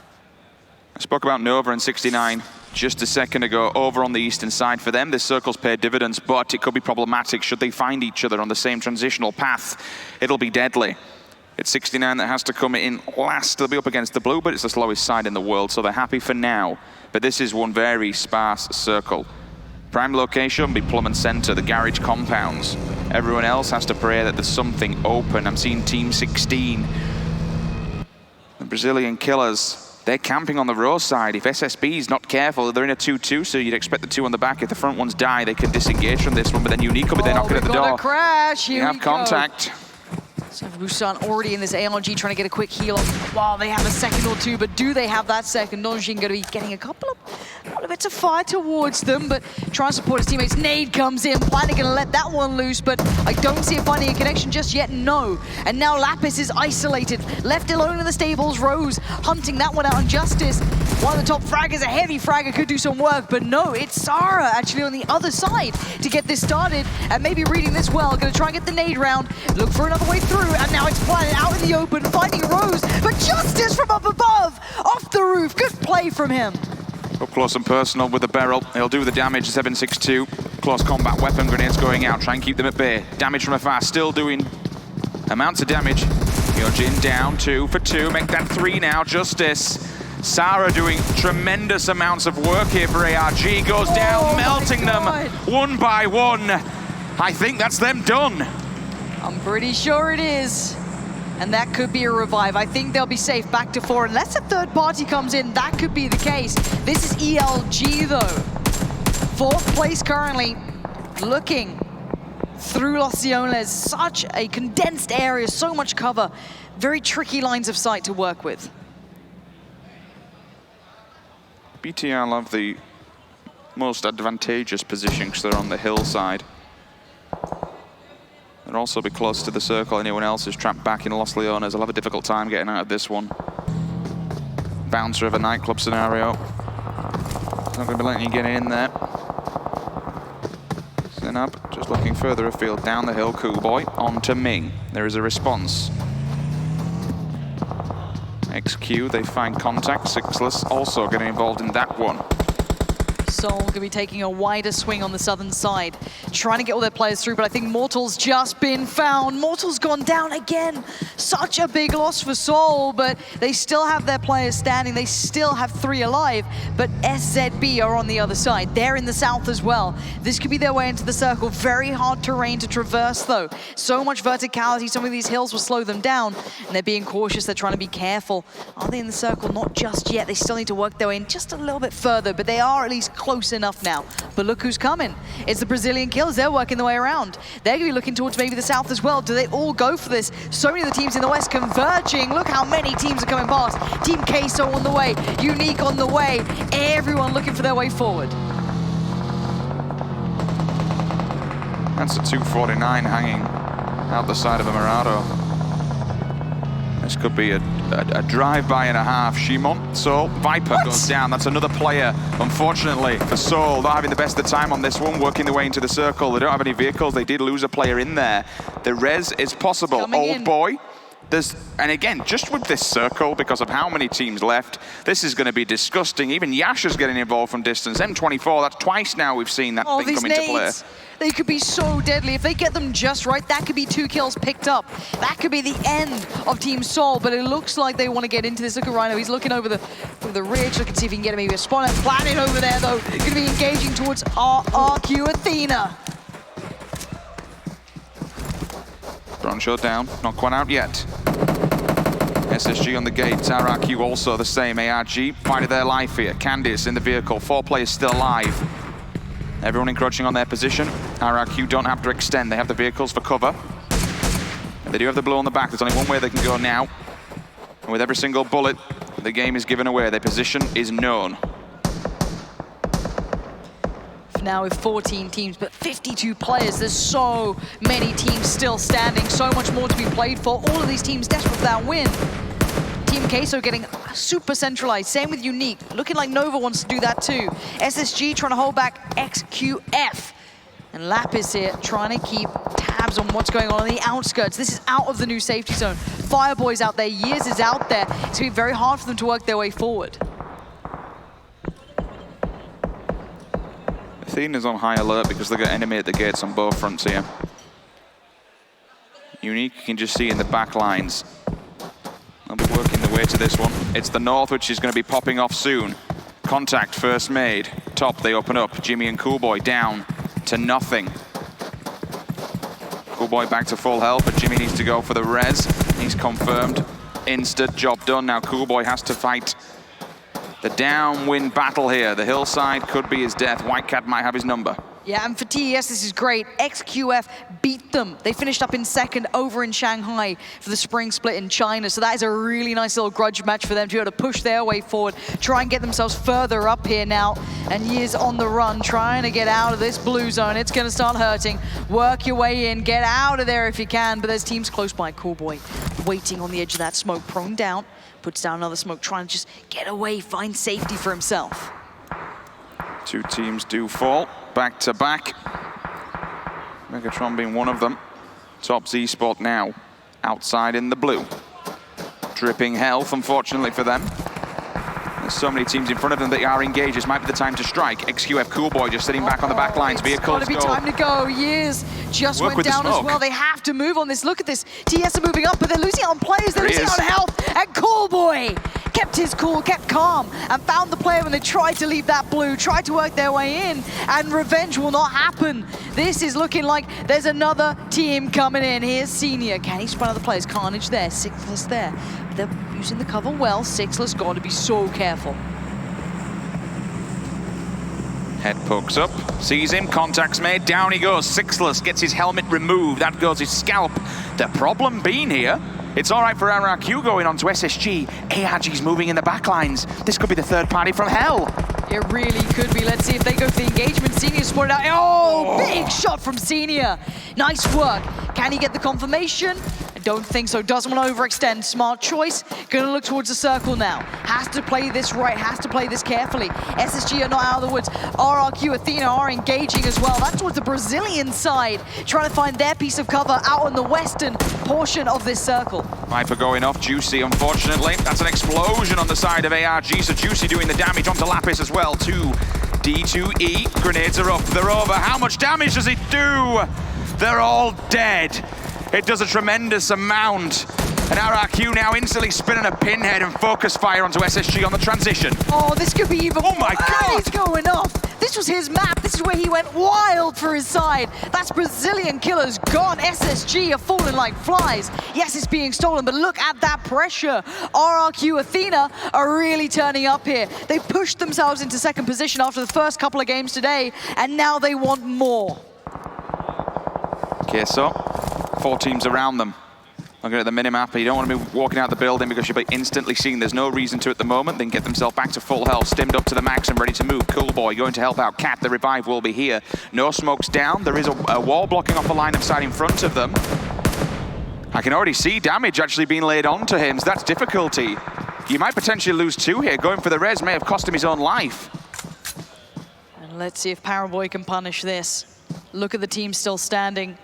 I spoke about Nova and 69 just a second ago. Over on the eastern side for them, this circle's paid dividends, but it could be problematic should they find each other on the same transitional path. It'll be deadly. It's 69 that has to come in last. They'll be up against the blue, but it's the slowest side in the world, so they're happy for now. But this is one very sparse circle. Prime location will be Plum and Center, the garage compounds. Everyone else has to pray that there's something open. I'm seeing Team 16. The Brazilian killers, they're camping on the row side. If SSB is not careful, they're in a 2-2, so you'd expect the two on the back. If the front ones die, they can disengage from this one, but then Unique will be there knocking at the door. Crash. You have contact. So Busan already in this ARG trying to get a quick heal. Wow, they have a second or two, but do they have that second? Nonjin going to be getting a couple of bits of fire towards them, but trying to support his teammates. Nade comes in, Planet going to let that one loose, but I don't see it finding a connection just yet, no. And now Lapis is isolated, left alone in the stables. Rose hunting that one out on Justice. One of the top fraggers, a heavy fragger, could do some work, but no, it's Sarah actually on the other side to get this started, and maybe reading this well, going to try and get the nade round, look for another way through, and now it's Planet out in the open, finding Rose, but Justice from up above, off the roof, good play from him. Up close and personal with the barrel. He'll do the damage, 762. Close combat weapon grenades going out, try and keep them at bay. Damage from afar, still doing amounts of damage. Hyojin down, 2 for 2, make that 3 now, Justice. Sarah doing tremendous amounts of work here for ARG, goes down, melting them one by one. I think that's them done. I'm pretty sure it is. And that could be a revive. I think they'll be safe back to 4. Unless a third party comes in, that could be the case. This is ELG though. 4th place currently. Looking through Los Leones. Such a condensed area, so much cover. Very tricky lines of sight to work with. BTR have the most advantageous position because they're on the hillside. They'll also be close to the circle. Anyone else who's trapped back in Los Leones will have a difficult time getting out of this one. Bouncer of a nightclub scenario. Not going to be letting you get in there. Zenab just looking further afield down the hill. Cool boy on to Ming. There is a response. XQ, they find contact. Sixless also getting involved in that one. Seoul going to be taking a wider swing on the southern side, trying to get all their players through, but I think Mortal's just been found. Mortal's gone down again. Such a big loss for Seoul, but they still have their players standing. They still have 3 alive, but SZB are on the other side. They're in the south as well. This could be their way into the circle. Very hard terrain to traverse, though. So much verticality. Some of these hills will slow them down, and they're being cautious. They're trying to be careful. Are they in the circle? Not just yet. They still need to work their way in just a little bit further, but they are at least close enough now. But look who's coming. It's the Brazilian killers. They're working their way around. They're going to be looking towards maybe the south as well. Do they all go for this? So many of the teams in the west converging. Look how many teams are coming past. Team Queso on the way. Unique on the way. Everyone looking for their way forward. That's a 249 hanging out the side of a Mirado. This could be a drive-by and a half. Shimon, so Viper goes down. That's another player, unfortunately, for Seoul. Not having the best of time on this one, working their way into the circle. They don't have any vehicles. They did lose a player in there. The res is possible. Old boy. And again, just with this circle, because of how many teams left, this is going to be disgusting. Even Yasha's getting involved from distance. M24, that's twice now we've seen that thing come into play. They could be so deadly. If they get them just right, that could be 2 kills picked up. That could be the end of Team Seoul, but it looks like they want to get into this. Look at Rhino, he's looking over the ridge. Look and see if he can get maybe a spawn. Planet over there, though, going to be engaging towards RRQ Athena. Bron shot down, not quite out yet. SSG on the gate, RRQ also the same. ARG fighting their life here. Candice in the vehicle, 4 players still alive. Everyone encroaching on their position. RRQ don't have to extend, they have the vehicles for cover. And they do have the blow on the back, there's only one way they can go now. And with every single bullet, the game is given away, their position is known. now with 14 teams, but 52 players. There's so many teams still standing, so much more to be played for. All of these teams desperate for that win. Team Queso getting super centralized. Same with Unique. Looking like Nova wants to do that too. SSG trying to hold back XQF. And Lapis here trying to keep tabs on what's going on the outskirts. This is out of the new safety zone. Fireboy's out there, Years is out there. It's going to be very hard for them to work their way forward. Athena's on high alert because they've got enemy at the gates on both fronts here. Unique, you can just see in the back lines. They'll be working their way to this one. It's the north, which is going to be popping off soon. Contact first made. Top, they open up. Jimmy and Coolboy down to nothing. Coolboy back to full health, but Jimmy needs to go for the res. He's confirmed. Instant job done. Now Coolboy has to fight the downwind battle here. The hillside could be his death. Whitecat might have his number. Yeah, and for TES, this is great. XQF beat them. They finished up in second over in Shanghai for the spring split in China. So that is a really nice little grudge match for them to be able to push their way forward, try and get themselves further up here now. And Years on the run, trying to get out of this blue zone. It's going to start hurting. Work your way in, get out of there if you can. But there's teams close by. Coolboy waiting on the edge of that smoke, prone down, puts down another smoke, trying to just get away, find safety for himself. Two teams do fall. Back to back. Megatron being one of them. Top Z-Sport now, outside in the blue. Dripping health, unfortunately for them. There's so many teams in front of them that are engaged. This might be the time to strike. XQF Coolboy just sitting back on the back lines. Vehicles It's got to be time to go. Years just went down as well. They have to move on this. Look at this. TS are moving up, but they're losing out on players. They're losing out on health. And Coolboy kept his cool, kept calm, and found the player when they tried to leave that blue, tried to work their way in, and revenge will not happen. This is looking like there's another team coming in. Here's Senior. Can he spot other players? Carnage there, Sixless there. They're using the cover well. Sixless got to be so careful. Head pokes up, sees him, contact's made, down he goes. Sixless gets his helmet removed, that goes his scalp. The problem being here, it's all right for RRQ going on to SSG. ARG's moving in the backlines. This could be the third party from hell. It really could be. Let's see if they go for the engagement. Senior spotted out. Oh, big shot from Senior. Nice work. Can he get the confirmation? I don't think so. Doesn't want to overextend. Smart choice. Gonna look towards the circle now. Has to play this right. Has to play this carefully. SSG are not out of the woods. RRQ, Athena are engaging as well. That's towards the Brazilian side. Trying to find their piece of cover out on the western portion of this circle. Viper going off, Juicy, unfortunately. That's an explosion on the side of ARG, so Juicy doing the damage onto Lapis as well, too. D2E, grenades are up, they're over. How much damage does it do? They're all dead. It does a tremendous amount. And RRQ now instantly spinning a pinhead and focus fire onto SSG on the transition. Oh, this could be even Oh my God! He's going off. This was his map. This is where he went wild for his side. That's Brazilian killers gone. SSG are falling like flies. Yes, it's being stolen, but look at that pressure. RRQ Athena are really turning up here. They pushed themselves into second position after the first couple of games today, and now they want more. Okay, so 4 teams around them. Looking at the minimap, you don't want to be walking out the building because you'll be instantly seen. There's no reason to at the moment. Then get themselves back to full health, stimmed up to the max and ready to move. Coolboy going to help out Cat. The revive will be here. No smokes down. There is a wall blocking off a line of sight in front of them. I can already see damage actually being laid onto him, so that's difficulty. You might potentially lose 2 here. Going for the res may have cost him his own life. And let's see if Paraboy can punish this. Look at the team still standing.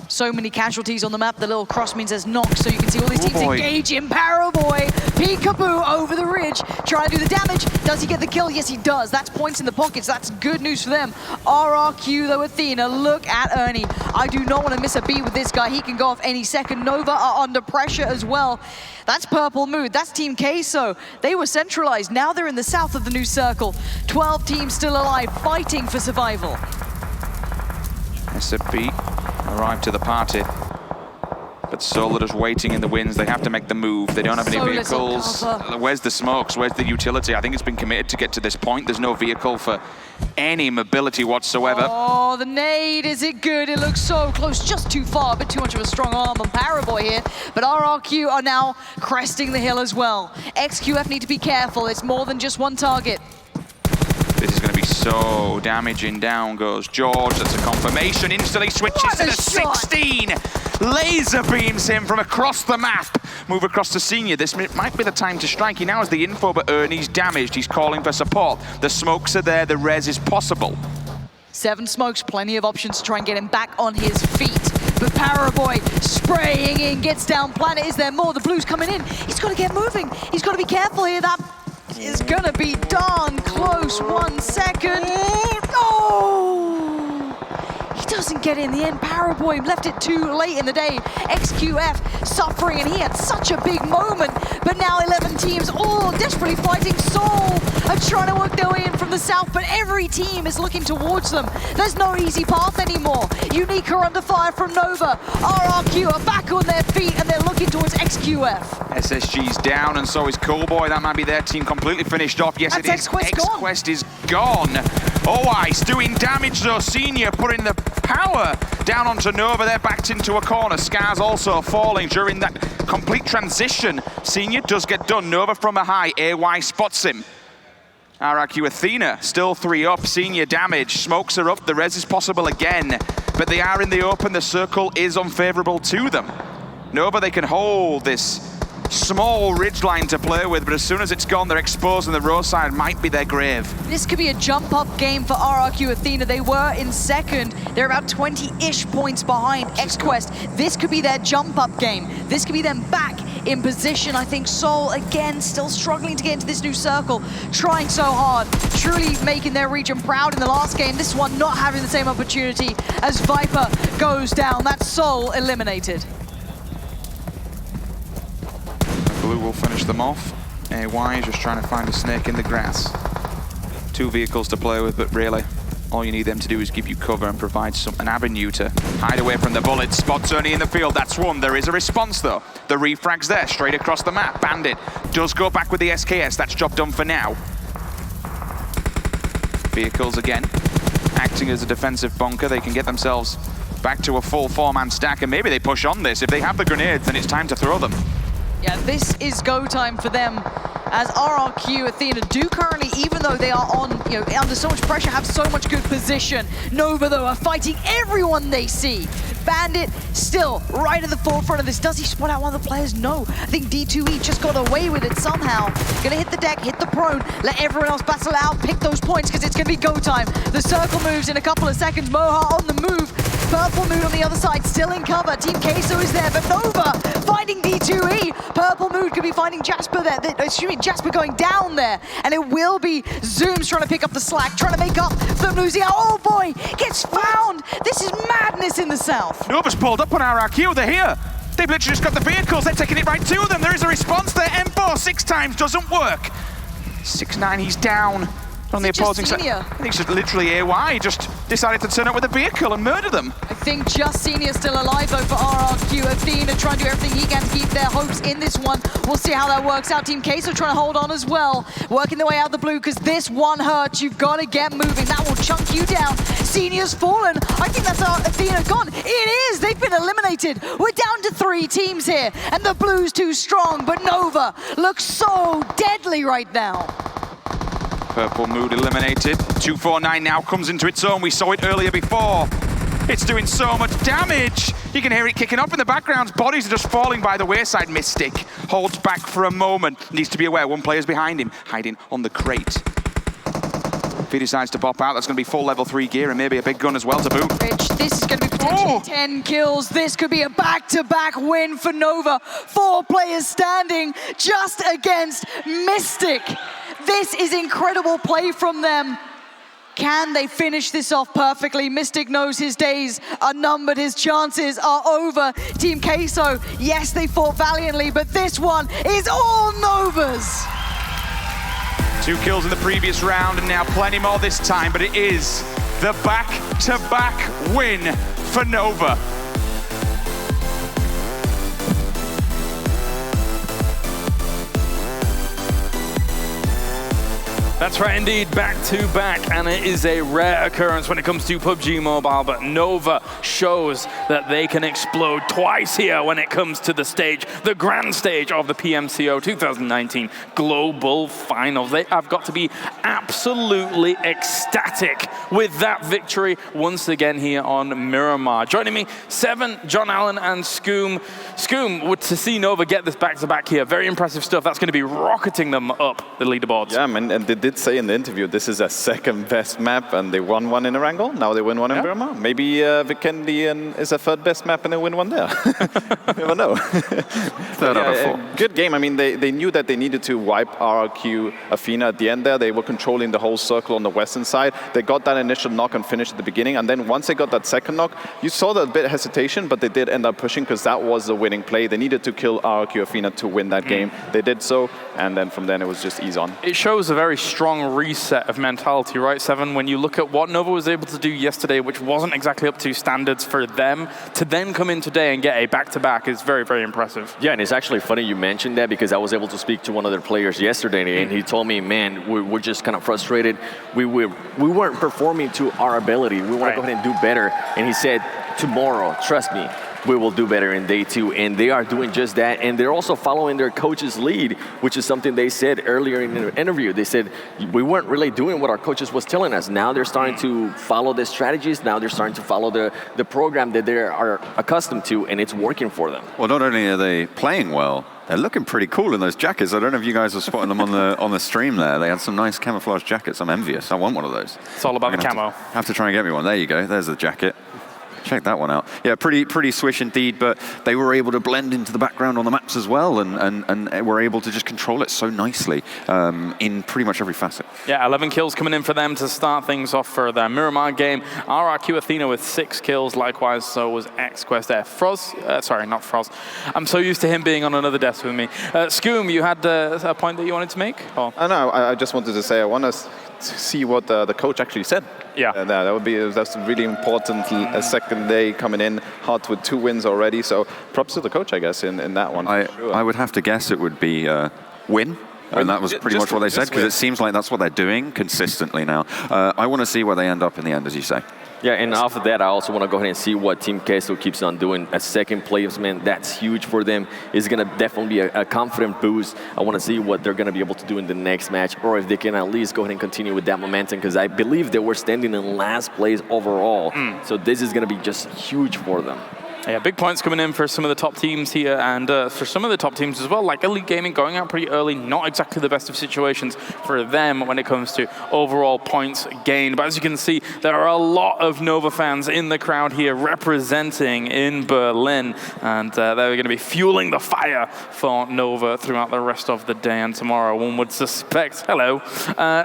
So many casualties on the map. The little cross means there's knocks, so you can see all these teams engage in Paraboy. Peekaboo over the ridge, trying to do the damage. Does he get the kill? Yes, he does. That's points in the pockets. That's good news for them. RRQ, though, Athena. Look at Ernie. I do not want to miss a beat with this guy. He can go off any second. Nova are under pressure as well. That's Purple Mood. That's Team Queso. They were centralized. Now they're in the south of the new circle. 12 teams still alive, fighting for survival. SFB arrived to the party, but Solar just waiting in the winds. They have to make the move. They don't have any vehicles. Where's the smokes? Where's the utility? I think it's been committed to get to this point. There's no vehicle for any mobility whatsoever. Oh, the nade, is it good? It looks so close, just too far. A bit too much of a strong arm on Paraboy here. But RRQ are now cresting the hill as well. XQF need to be careful. It's more than just one target. This is going to be so damaging. Down goes George. That's a confirmation. Instantly switches to the 16. Laser beams him from across the map. Move across to Senior. This might be the time to strike. He now has the info, but Ernie's damaged. He's calling for support. The smokes are there. The res is possible. 7 smokes, plenty of options to try and get him back on his feet. But Paraboy spraying in, gets down Planet. Is there more? The blue's coming in. He's got to get moving. He's got to be careful here. That is going to be darn close. 1 second. Oh! He doesn't get in the end. Paraboy left it too late in the day. XQF suffering, and he had such a big moment. But now 11 teams all desperately fighting. Seoul are trying to work their way in from the south, but every team is looking towards them. There's no easy path anymore. Unique are under fire from Nova. RRQ are back on their feet, and they're looking towards XQF. SSG's down, and so is Coolboy. That might be their team completely finished off. Yes, That's it is. XQuest is gone. Ice doing damage though. Senior putting the power down onto Nova. They're backed into a corner. Scars also falling during that complete transition. Senior does get done. Nova from a high. AY spots him. RRQ Athena still 3 up. Senior damage. Smokes are up. The res is possible again. But they are in the open. The circle is unfavorable to them. Nova, they can hold this small ridgeline to play with, but as soon as it's gone, they're exposed, and the row side might be their grave. This could be a jump-up game for RRQ Athena. They were in second. They're about 20-ish points behind XQuest. This could be their jump-up game. This could be them back in position. I think Seoul, again, still struggling to get into this new circle, trying so hard, truly making their region proud in the last game. This one not having the same opportunity as Viper goes down. That's Seoul eliminated. Blue will finish them off. AY is just trying to find a snake in the grass. 2 vehicles to play with, but really, all you need them to do is give you cover and provide an avenue to hide away from the bullets. Spots Ernie in the field, that's 1. There is a response though. The refrag's there, straight across the map. Bandit does go back with the SKS, that's job done for now. Vehicles again, acting as a defensive bunker. They can get themselves back to a full 4-man stack, and maybe they push on this. If they have the grenades, then it's time to throw them. Yeah, this is go time for them, as RRQ Athena do currently, even though they are on, under so much pressure, have so much good position. Nova, though, are fighting everyone they see. Bandit still right at the forefront of this. Does he spot out one of the players? No. I think D2E just got away with it somehow. Gonna hit the deck, hit the prone, let everyone else battle out, pick those points, because it's gonna be go time. The circle moves in a couple of seconds. Moha on the move. Purple Mood on the other side, still in cover. Team Queso is there, but Nova finding D2E. Purple Mood could be finding Jasper there. Excuse me, Jasper going down there. And it will be Zooms trying to pick up the slack, trying to make up for losing out. Oh boy, gets found. This is madness in the south. Nova's pulled up on RRQ, they're here. They've literally just got the vehicles, they're taking it right to them. There is a response there. M4 6 times doesn't work. 6-9, he's down. On the opposing side. I think it's just literally AY just decided to turn up with a vehicle and murder them. I think just Senior still alive though for RRQ. Athena trying to do everything he can to keep their hopes in this one. We'll see how that works out. Team Queso trying to hold on as well. Working their way out the blue, because this one hurts. You've got to get moving. That will chunk you down. Senior's fallen. I think that's our Athena gone. It is! They've been eliminated. We're down to 3 teams here, and the blue's too strong, but Nova looks so deadly right now. Purple Mood eliminated. 249 now comes into its own. We saw it earlier before. It's doing so much damage. You can hear it kicking up in the background. Bodies are just falling by the wayside. Mystic holds back for a moment. Needs to be aware. 1 player's behind him, hiding on the crate. If he decides to pop out, that's going to be full level 3 gear and maybe a big gun as well to boot. Rich, this is going to be potentially 10 kills. This could be a back-to-back win for Nova. 4 players standing just against Mystic. This is incredible play from them. Can they finish this off perfectly? Mystic knows his days are numbered, his chances are over. Team Queso, yes, they fought valiantly, but this one is all Nova's. 2 kills in the previous round and now plenty more this time, but it is the back-to-back win for Nova. That's right, indeed, back-to-back, and it is a rare occurrence when it comes to PUBG Mobile, but Nova shows that they can explode twice here when it comes to the stage, the grand stage of the PMCO 2019 Global Finals. They have got to be absolutely ecstatic with that victory once again here on Miramar. Joining me, Seven, John Allen, and Scoom. Scoom, to see Nova get this back-to-back here, very impressive stuff. That's going to be rocketing them up the leaderboards. Yeah, and they did say in the interview this is a second best map, and they won one in Erangel. Now they win one in Miramar. Maybe Vikendi is a third best map, and they win one there. You never know. Third out of four. Good game. I mean, they knew that they needed to wipe RRQ Athena at the end there. They were controlling the whole circle on the western side. They got that initial knock and finished at the beginning, and then once they got that second knock, you saw that a bit of hesitation, but they did end up pushing because that was the winning play. They needed to kill RRQ Athena to win that game. They did so, and then from then it was just ease on. It shows a very strong reset of mentality, right, Seven? When you look at what Nova was able to do yesterday, which wasn't exactly up to standards for them, to then come in today and get a back-to-back is very, very impressive. Yeah, and it's actually funny you mentioned that because I was able to speak to one of their players yesterday, and he told me, man, we're just kind of frustrated. We weren't performing to our ability. We want to go ahead and do better. And he said, tomorrow, trust me, we will do better in day 2, and they are doing just that, and they're also following their coach's lead, which is something they said earlier in the interview. They said, we weren't really doing what our coaches was telling us. Now they're starting to follow the strategies, now they're starting to follow the program that they are accustomed to, and it's working for them. Well, not only are they playing well, they're looking pretty cool in those jackets. I don't know if you guys are spotting them on the stream there. They had some nice camouflage jackets. I'm envious. I want one of those. It's all about the camo. Have to try and get me one. There you go. There's the jacket. Check that one out. Yeah, pretty swish indeed, but they were able to blend into the background on the maps as well, and were able to just control it so nicely in pretty much every facet. Yeah, 11 kills coming in for them to start things off for their Miramar game. RRQ Athena with 6 kills, likewise so was XQuest F. Sorry, not Froz. I'm so used to him being on another desk with me. Scoom, you had a point that you wanted to make? Or? No, I just wanted to say I want to see what the coach actually said. Yeah, that's really important. A second day coming in hot with 2 wins already. So props to the coach, I guess, in that one. I would have to guess it would be win. And that was pretty much what they said, because it seems like that's what they're doing consistently now. I want to see where they end up in the end, as you say. Yeah, and after that, I also want to go ahead and see what Team CEST keeps on doing. A second placement, that's huge for them. It's going to definitely be a confident boost. I want to see what they're going to be able to do in the next match, or if they can at least go ahead and continue with that momentum, because I believe they were standing in last place overall. So this is going to be just huge for them. Yeah, big points coming in for some of the top teams here, and for some of the top teams as well, like Elite Gaming going out pretty early, not exactly the best of situations for them when it comes to overall points gained. But as you can see, there are a lot of Nova fans in the crowd here representing in Berlin, and they're going to be fueling the fire for Nova throughout the rest of the day and tomorrow, one would suspect. Hello.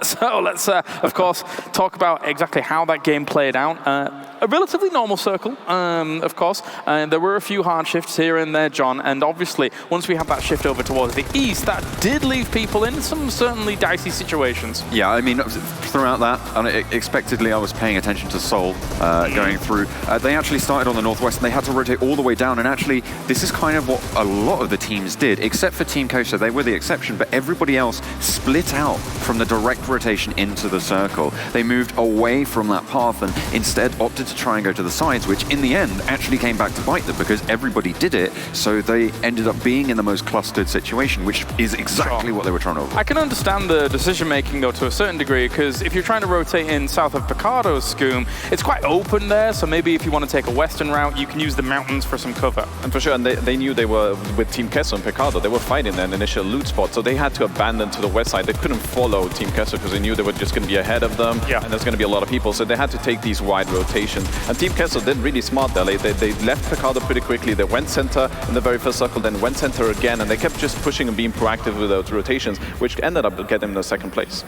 So let's, of course, talk about exactly how that game played out. A relatively normal circle, of course. There were a few hard shifts here and there, John, and obviously, once we have that shift over towards the east, that did leave people in some certainly dicey situations. Yeah, I mean, throughout that, unexpectedly, I was paying attention to Seoul going through. They actually started on the northwest, and they had to rotate all the way down, and actually, this is kind of what a lot of the teams did, except for Team Kosa. They were the exception, but everybody else split out from the direct rotation into the circle. They moved away from that path and instead opted to try and go to the sides, which in the end actually came back to bite them because everybody did it, so they ended up being in the most clustered situation, which is exactly what they were trying to avoid. I can understand the decision-making, though, to a certain degree, because if you're trying to rotate in south of Picardo's Scoom, it's quite open there, so maybe if you want to take a western route, you can use the mountains for some cover. And for sure, and they knew they were, with Team CEST and Picardo, they were fighting an initial loot spot, so they had to abandon to the west side. They couldn't follow Team CEST because they knew they were just going to be ahead of them, and there's going to be a lot of people, so they had to take these wide rotations. And Team CEST did really smart there. They left Picardo pretty quickly. They went center in the very first circle, then went center again, and they kept just pushing and being proactive with those rotations, which ended up getting them the second place.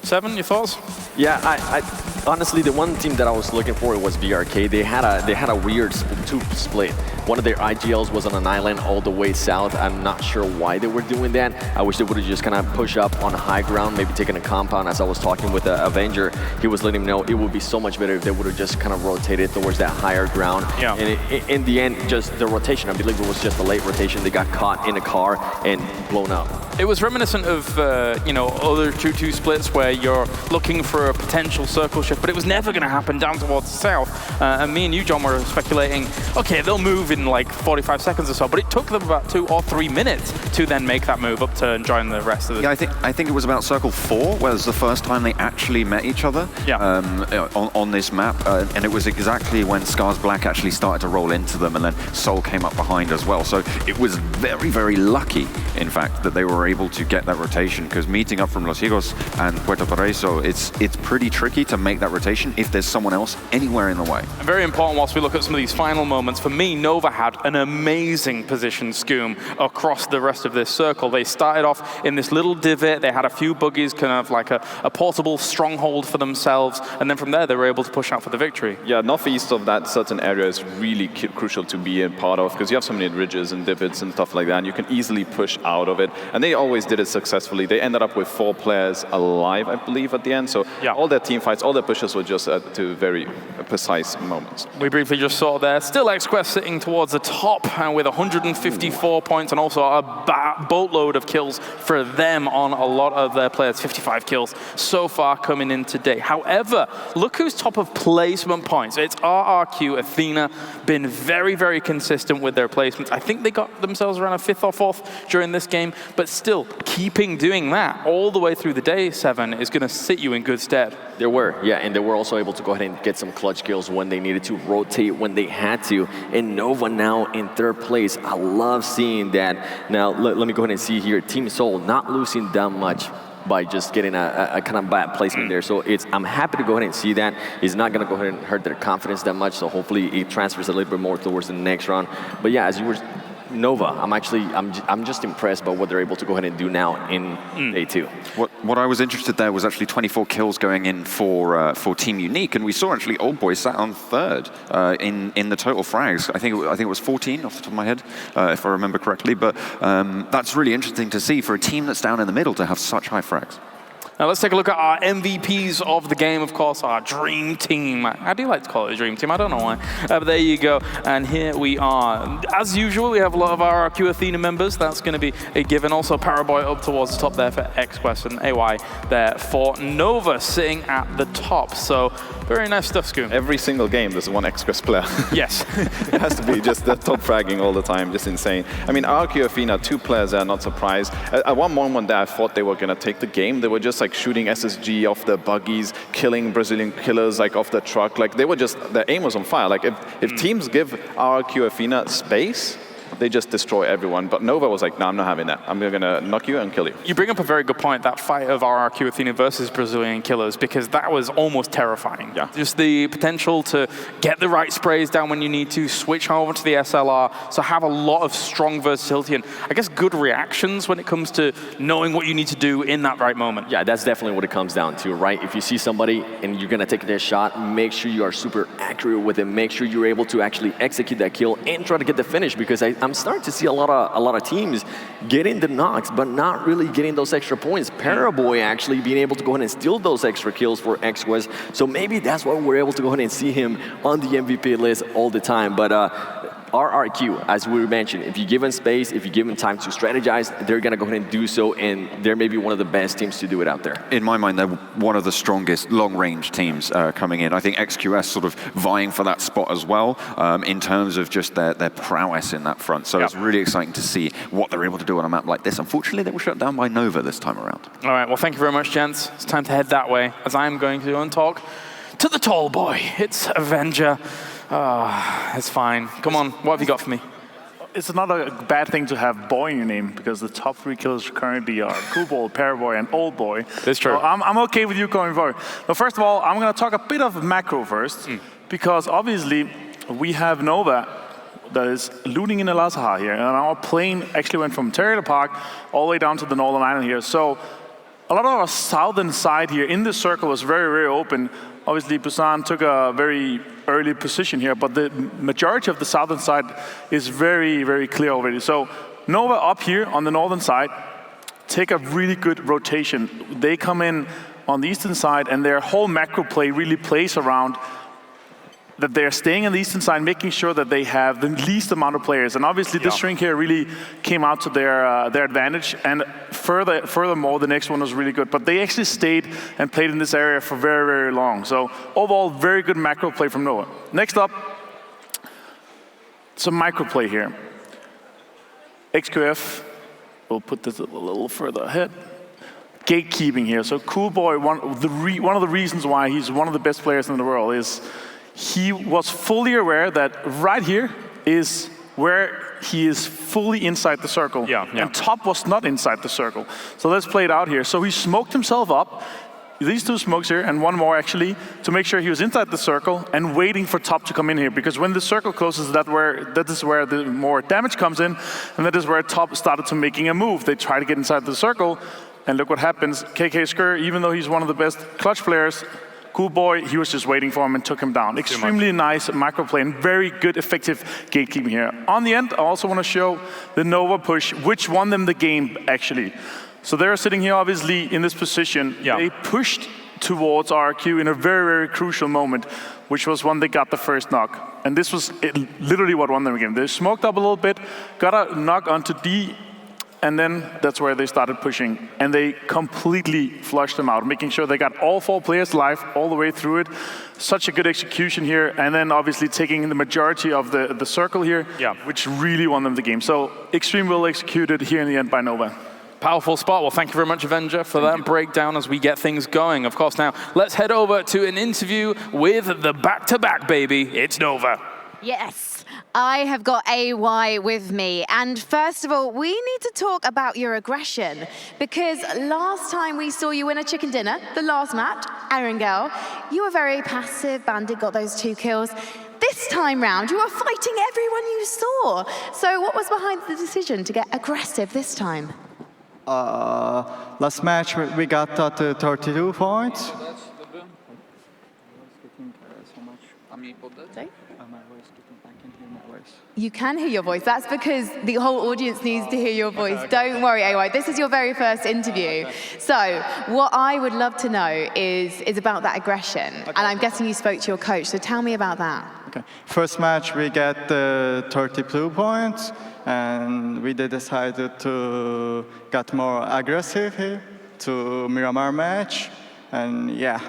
Seven, your thoughts? Yeah, I honestly, the one team that I was looking for was VRK. They had a weird 2 split. One of their IGLs was on an island all the way south. I'm not sure why they were doing that. I wish they would have just kind of pushed up on high ground, maybe taken a compound. As I was talking with Avenger, he was letting me know it would be so much better if they would have just kind of rotated towards that higher ground. Yeah. And in the end, just the rotation, I believe it was just a late rotation. They got caught in a car and blown up. It was reminiscent of, you know, other 2-2 splits where you're looking for a potential circle shift, but it was never going to happen down towards the south. And me and you, John, were speculating, okay, they'll move in like 45 seconds or so, but it took them about 2 or 3 minutes to then make that move up to join the rest of the... Yeah, I think it was about Circle 4, where it was the first time they actually met each other on this map. And it was exactly when Scars Black actually started to roll into them, and then Sol came up behind as well. So it was very, very lucky, in fact, that they were able to get that rotation, because meeting up from Los Higos and Puerto Paraíso, it's pretty tricky to make that rotation if there's someone else anywhere in the way. And very important whilst we look at some of these final moments, for me, Nova had an amazing position scoom across the rest of this circle. They started off in this little divot, they had a few buggies, kind of like a portable stronghold for themselves, and then from there they were able to push out for the victory. Yeah, northeast of that certain area is really crucial to be a part of, because you have so many ridges and divots and stuff like that, and you can easily push out of it. And they always did it successfully. They ended up with 4 players alive, I believe, at the end. So all their team fights, all their pushes were just to very precise moments. We briefly just saw there, still XQuest sitting towards the top with 154 points, and also a boatload of kills for them on a lot of their players. 55 kills so far coming in today. However, look who's top of placement points. It's RRQ, Athena, been very, very consistent with their placements. I think they got themselves around a 5th or 4th during this game, but still, keeping doing that all the way through the day 7 is going to sit you in good stead. There were, yeah, and they were also able to go ahead and get some clutch kills when they needed to, rotate when they had to. And Nova now in 3rd place. I love seeing that. Now, let me go ahead and see here. Team Soul not losing that much by just getting a kind of bad placement there. So I'm happy to go ahead and see that. It's not going to go ahead and hurt their confidence that much, so hopefully it transfers a little bit more towards the next round. But yeah, as you were... Nova, I'm just impressed by what they're able to go ahead and do now in day 2. What I was interested there was actually 24 kills going in for Team Unique, and we saw actually Old Boy sat on 3rd in the total frags. I think it was 14 off the top of my head, if I remember correctly. But that's really interesting to see for a team that's down in the middle to have such high frags. Now let's take a look at our MVPs of the game, of course, our dream team. I do like to call it a dream team, I don't know why. But there you go, and here we are. As usual, we have a lot of our RRQ Athena members. That's going to be a given. Also, Paraboy up towards the top there for XQuest, and AY there for Nova sitting at the top. So, very nice stuff, Scoom. Every single game, there's one XQuest player. Yes. It has to be just the top fragging all the time, just insane. I mean, RRQ Athena, 2 players there, not surprised. At one moment there, I thought they were going to take the game. They were just like shooting SSG off the buggies, killing Brazilian killers like off the truck. Like they were just, their aim was on fire. Like if teams give RRQ Athena space, they just destroy everyone. But Nova was like, no, I'm not having that. I'm going to knock you and kill you. You bring up a very good point, that fight of RRQ Athena versus Brazilian killers, because that was almost terrifying. Yeah. Just the potential to get the right sprays down when you need to, switch over to the SLR, so have a lot of strong versatility and I guess good reactions when it comes to knowing what you need to do in that right moment. Yeah, that's definitely what it comes down to, right? If you see somebody and you're going to take their shot, make sure you are super accurate with it. Make sure you're able to actually execute that kill and try to get the finish, because I'm starting to see a lot of teams getting the knocks, but not really getting those extra points. Paraboy actually being able to go ahead and steal those extra kills for XQuest. So maybe that's why we're able to go ahead and see him on the MVP list all the time. But RRQ, as we mentioned, if you give them space, if you give them time to strategize, they're going to go ahead and do so, and they're maybe one of the best teams to do it out there. In my mind, they're one of the strongest long-range teams coming in. I think XQS sort of vying for that spot as well, in terms of just their prowess in that front. So it's really exciting to see what they're able to do on a map like this. Unfortunately, they were shut down by Nova this time around. All right, well, thank you very much, gents. It's time to head that way, as I'm going to go and talk to the tall boy. It's Avenger. It's fine. Come on, what have you got for me? It's not a bad thing to have boy in your name, because the top 3 killers currently are Cool Boy, Paraboy, and Old Boy. That's true. So I'm okay with you going forward. But first of all, I'm going to talk a bit of macro first, because obviously we have Nova that is looting in the Lazaha here, and our plane actually went from Terror Park all the way down to the Northern Island here. So a lot of our southern side here in this circle was very, very open. Obviously, Busan took a very early position here, but the majority of the southern side is very, very clear already. So Nova up here on the northern side, take a really good rotation. They come in on the eastern side, and their whole macro play really plays around that they're staying on the eastern side, making sure that they have the least amount of players. And obviously, this shrink here really came out to their advantage. And furthermore, the next one was really good. But they actually stayed and played in this area for very, very long. So overall, very good macro play from Nova. Next up, some micro play here. XQF, we'll put this a little further ahead. Gatekeeping here. So Cool Boy, one of the reasons why he's one of the best players in the world is he was fully aware that right here is where he is fully inside the circle. And Top was not inside the circle. So let's play it out here. So he smoked himself up, these two smokes here, and one more actually, to make sure he was inside the circle and waiting for Top to come in here. Because when the circle closes, that is where the more damage comes in, and that is where Top started to making a move. They try to get inside the circle, and look what happens. KK Skur, even though he's one of the best clutch players, Cool Boy, he was just waiting for him and took him down. Extremely nice macro play and very good, effective gatekeeping here. On the end, I also want to show the Nova push, which won them the game, actually. So they're sitting here, obviously, in this position. They pushed towards RRQ in a very, very crucial moment, which was when they got the first knock. And this was literally what won them the game. They smoked up a little bit, got a knock onto D, and then that's where they started pushing. And they completely flushed them out, making sure they got all 4 players live all the way through it. Such a good execution here. And then obviously taking the majority of the circle here, which really won them the game. So extremely well executed here in the end by Nova. Powerful spot. Well, thank you very much, Avenger, for that breakdown as we get things going. Of course, now let's head over to an interview with the back-to-back baby. It's Nova. Yes, I have got AY with me. And first of all, we need to talk about your aggression. Because last time we saw you win a chicken dinner, the last match, Erangel, you were very passive. Bandit got those 2 kills. This time round, you were fighting everyone you saw. So what was behind the decision to get aggressive this time? Last match, we got 32 points. You can hear your voice. That's because the whole audience needs to hear your voice. Don't worry, AY. This is your very first interview. So what I would love to know is about that aggression. And I'm guessing you spoke to your coach. So tell me about that. Okay. First match, we get 32 points. And we decided to get more aggressive here to Miramar match. And yeah,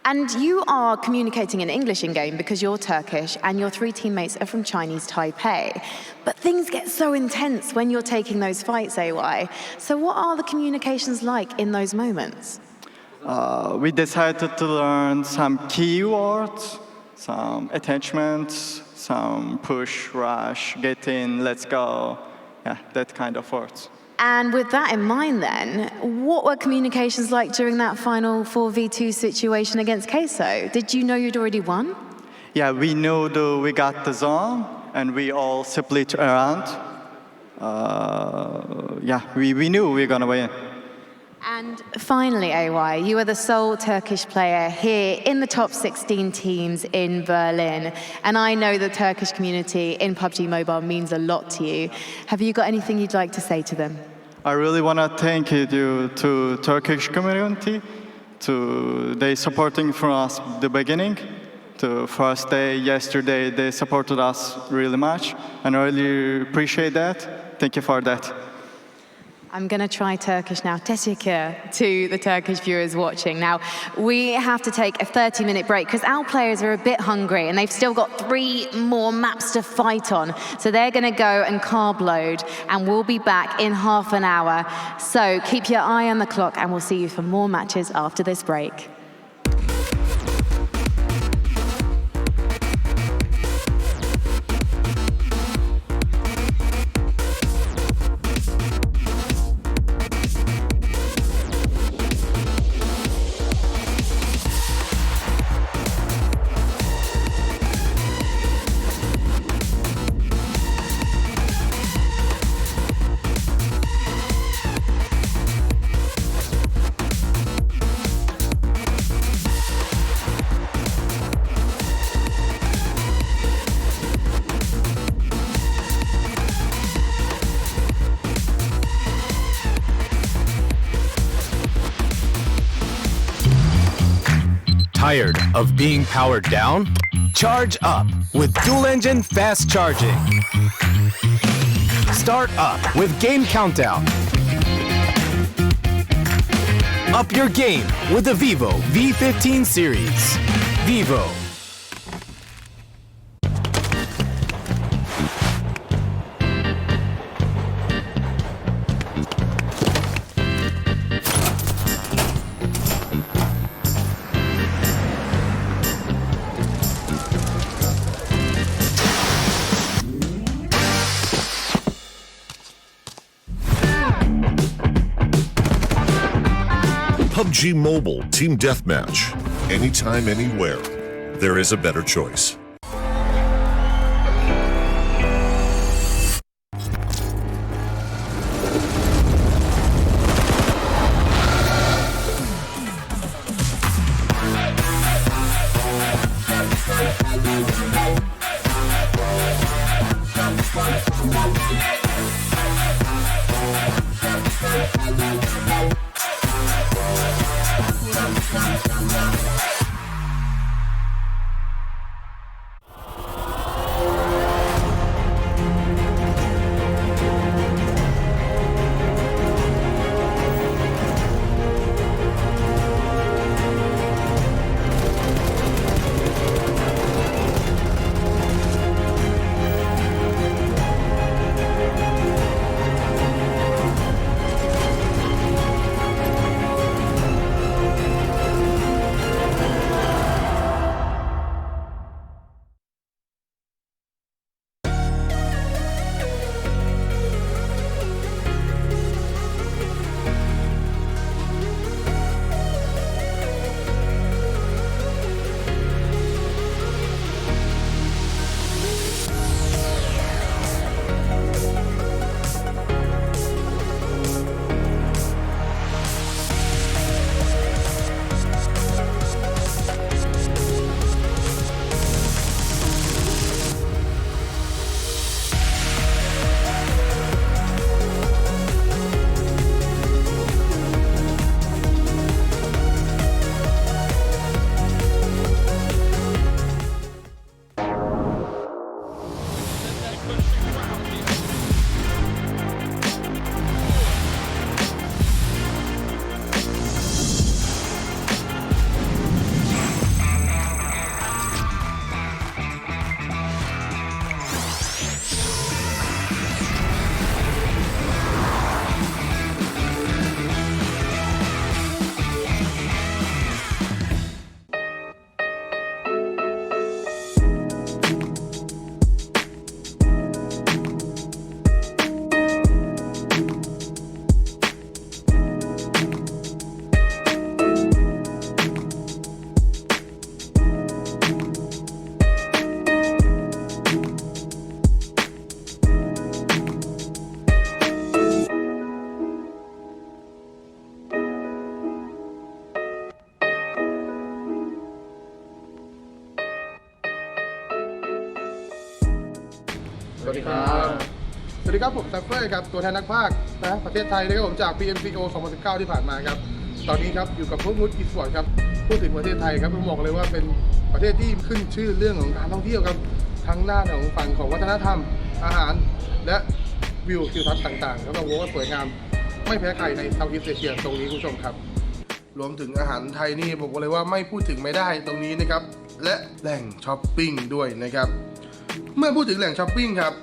And you are communicating in English in-game because you're Turkish and your 3 teammates are from Chinese Taipei. But things get so intense when you're taking those fights, AY. So what are the communications like in those moments? We decided to learn some keywords, some attachments, some push, rush, get in, let's go, that kind of words. And with that in mind then, what were communications like during that final 4v2 situation against Queso? Did you know you'd already won? Yeah, we knew we got the zone, and we all split around. We knew we were going to win. And finally, AY, you are the sole Turkish player here in the top 16 teams in Berlin. And I know the Turkish community in PUBG Mobile means a lot to you. Have you got anything you'd like to say to them? I really want to thank you to Turkish community. They supporting from us the beginning. The first day, yesterday, they supported us really much. And I really appreciate that. Thank you for that. I'm going to try Turkish now. Teşekkür to the Turkish viewers watching. Now, we have to take a 30-minute break because our players are a bit hungry and they've still got 3 more maps to fight on. So they're going to go and carb load and we'll be back in half an hour. So keep your eye on the clock and we'll see you for more matches after this break. Tired of being powered down? Charge up with dual-engine fast charging. Start up with Game Countdown. Up your game with the Vivo V15 series. Vivo. PUBG Mobile Team Deathmatch. Anytime, anywhere. There is a better choice.สวัสดีครับผมซัฟเฟอร์ครับตัวแทนนักพากย์นะประเทศไทยนะครับผมจาก PMCO 2019 ที่ผ่านมาครับตอนนี้ครับอยู่กับพวกนุชอีสปอร์ตครับพูดถึงประเทศไทยครับต้องบอกเลยว่าเป็นประเทศที่ขึ้นชื่อเรื่องของการท่องเที่ยวครับทั้งด้านของฝั่งของวัฒนธรรมอาหารและวิวทิวทัศน์ต่างๆแล้วก็ว่าสวยงามไม่แพ้ใครในเซาท์อีสต์เอเชียตรงนี้คุณผู้ชมครับรวมถึงอาหารไทยนี่บอกเลยว่าไม่พูดถึงไม่ได้ตรงนี้นะครับและแหล่งช้อปปิ้งด้วยนะครับเมื่อพูดถึงแหล่งช้อปปิ้งครับ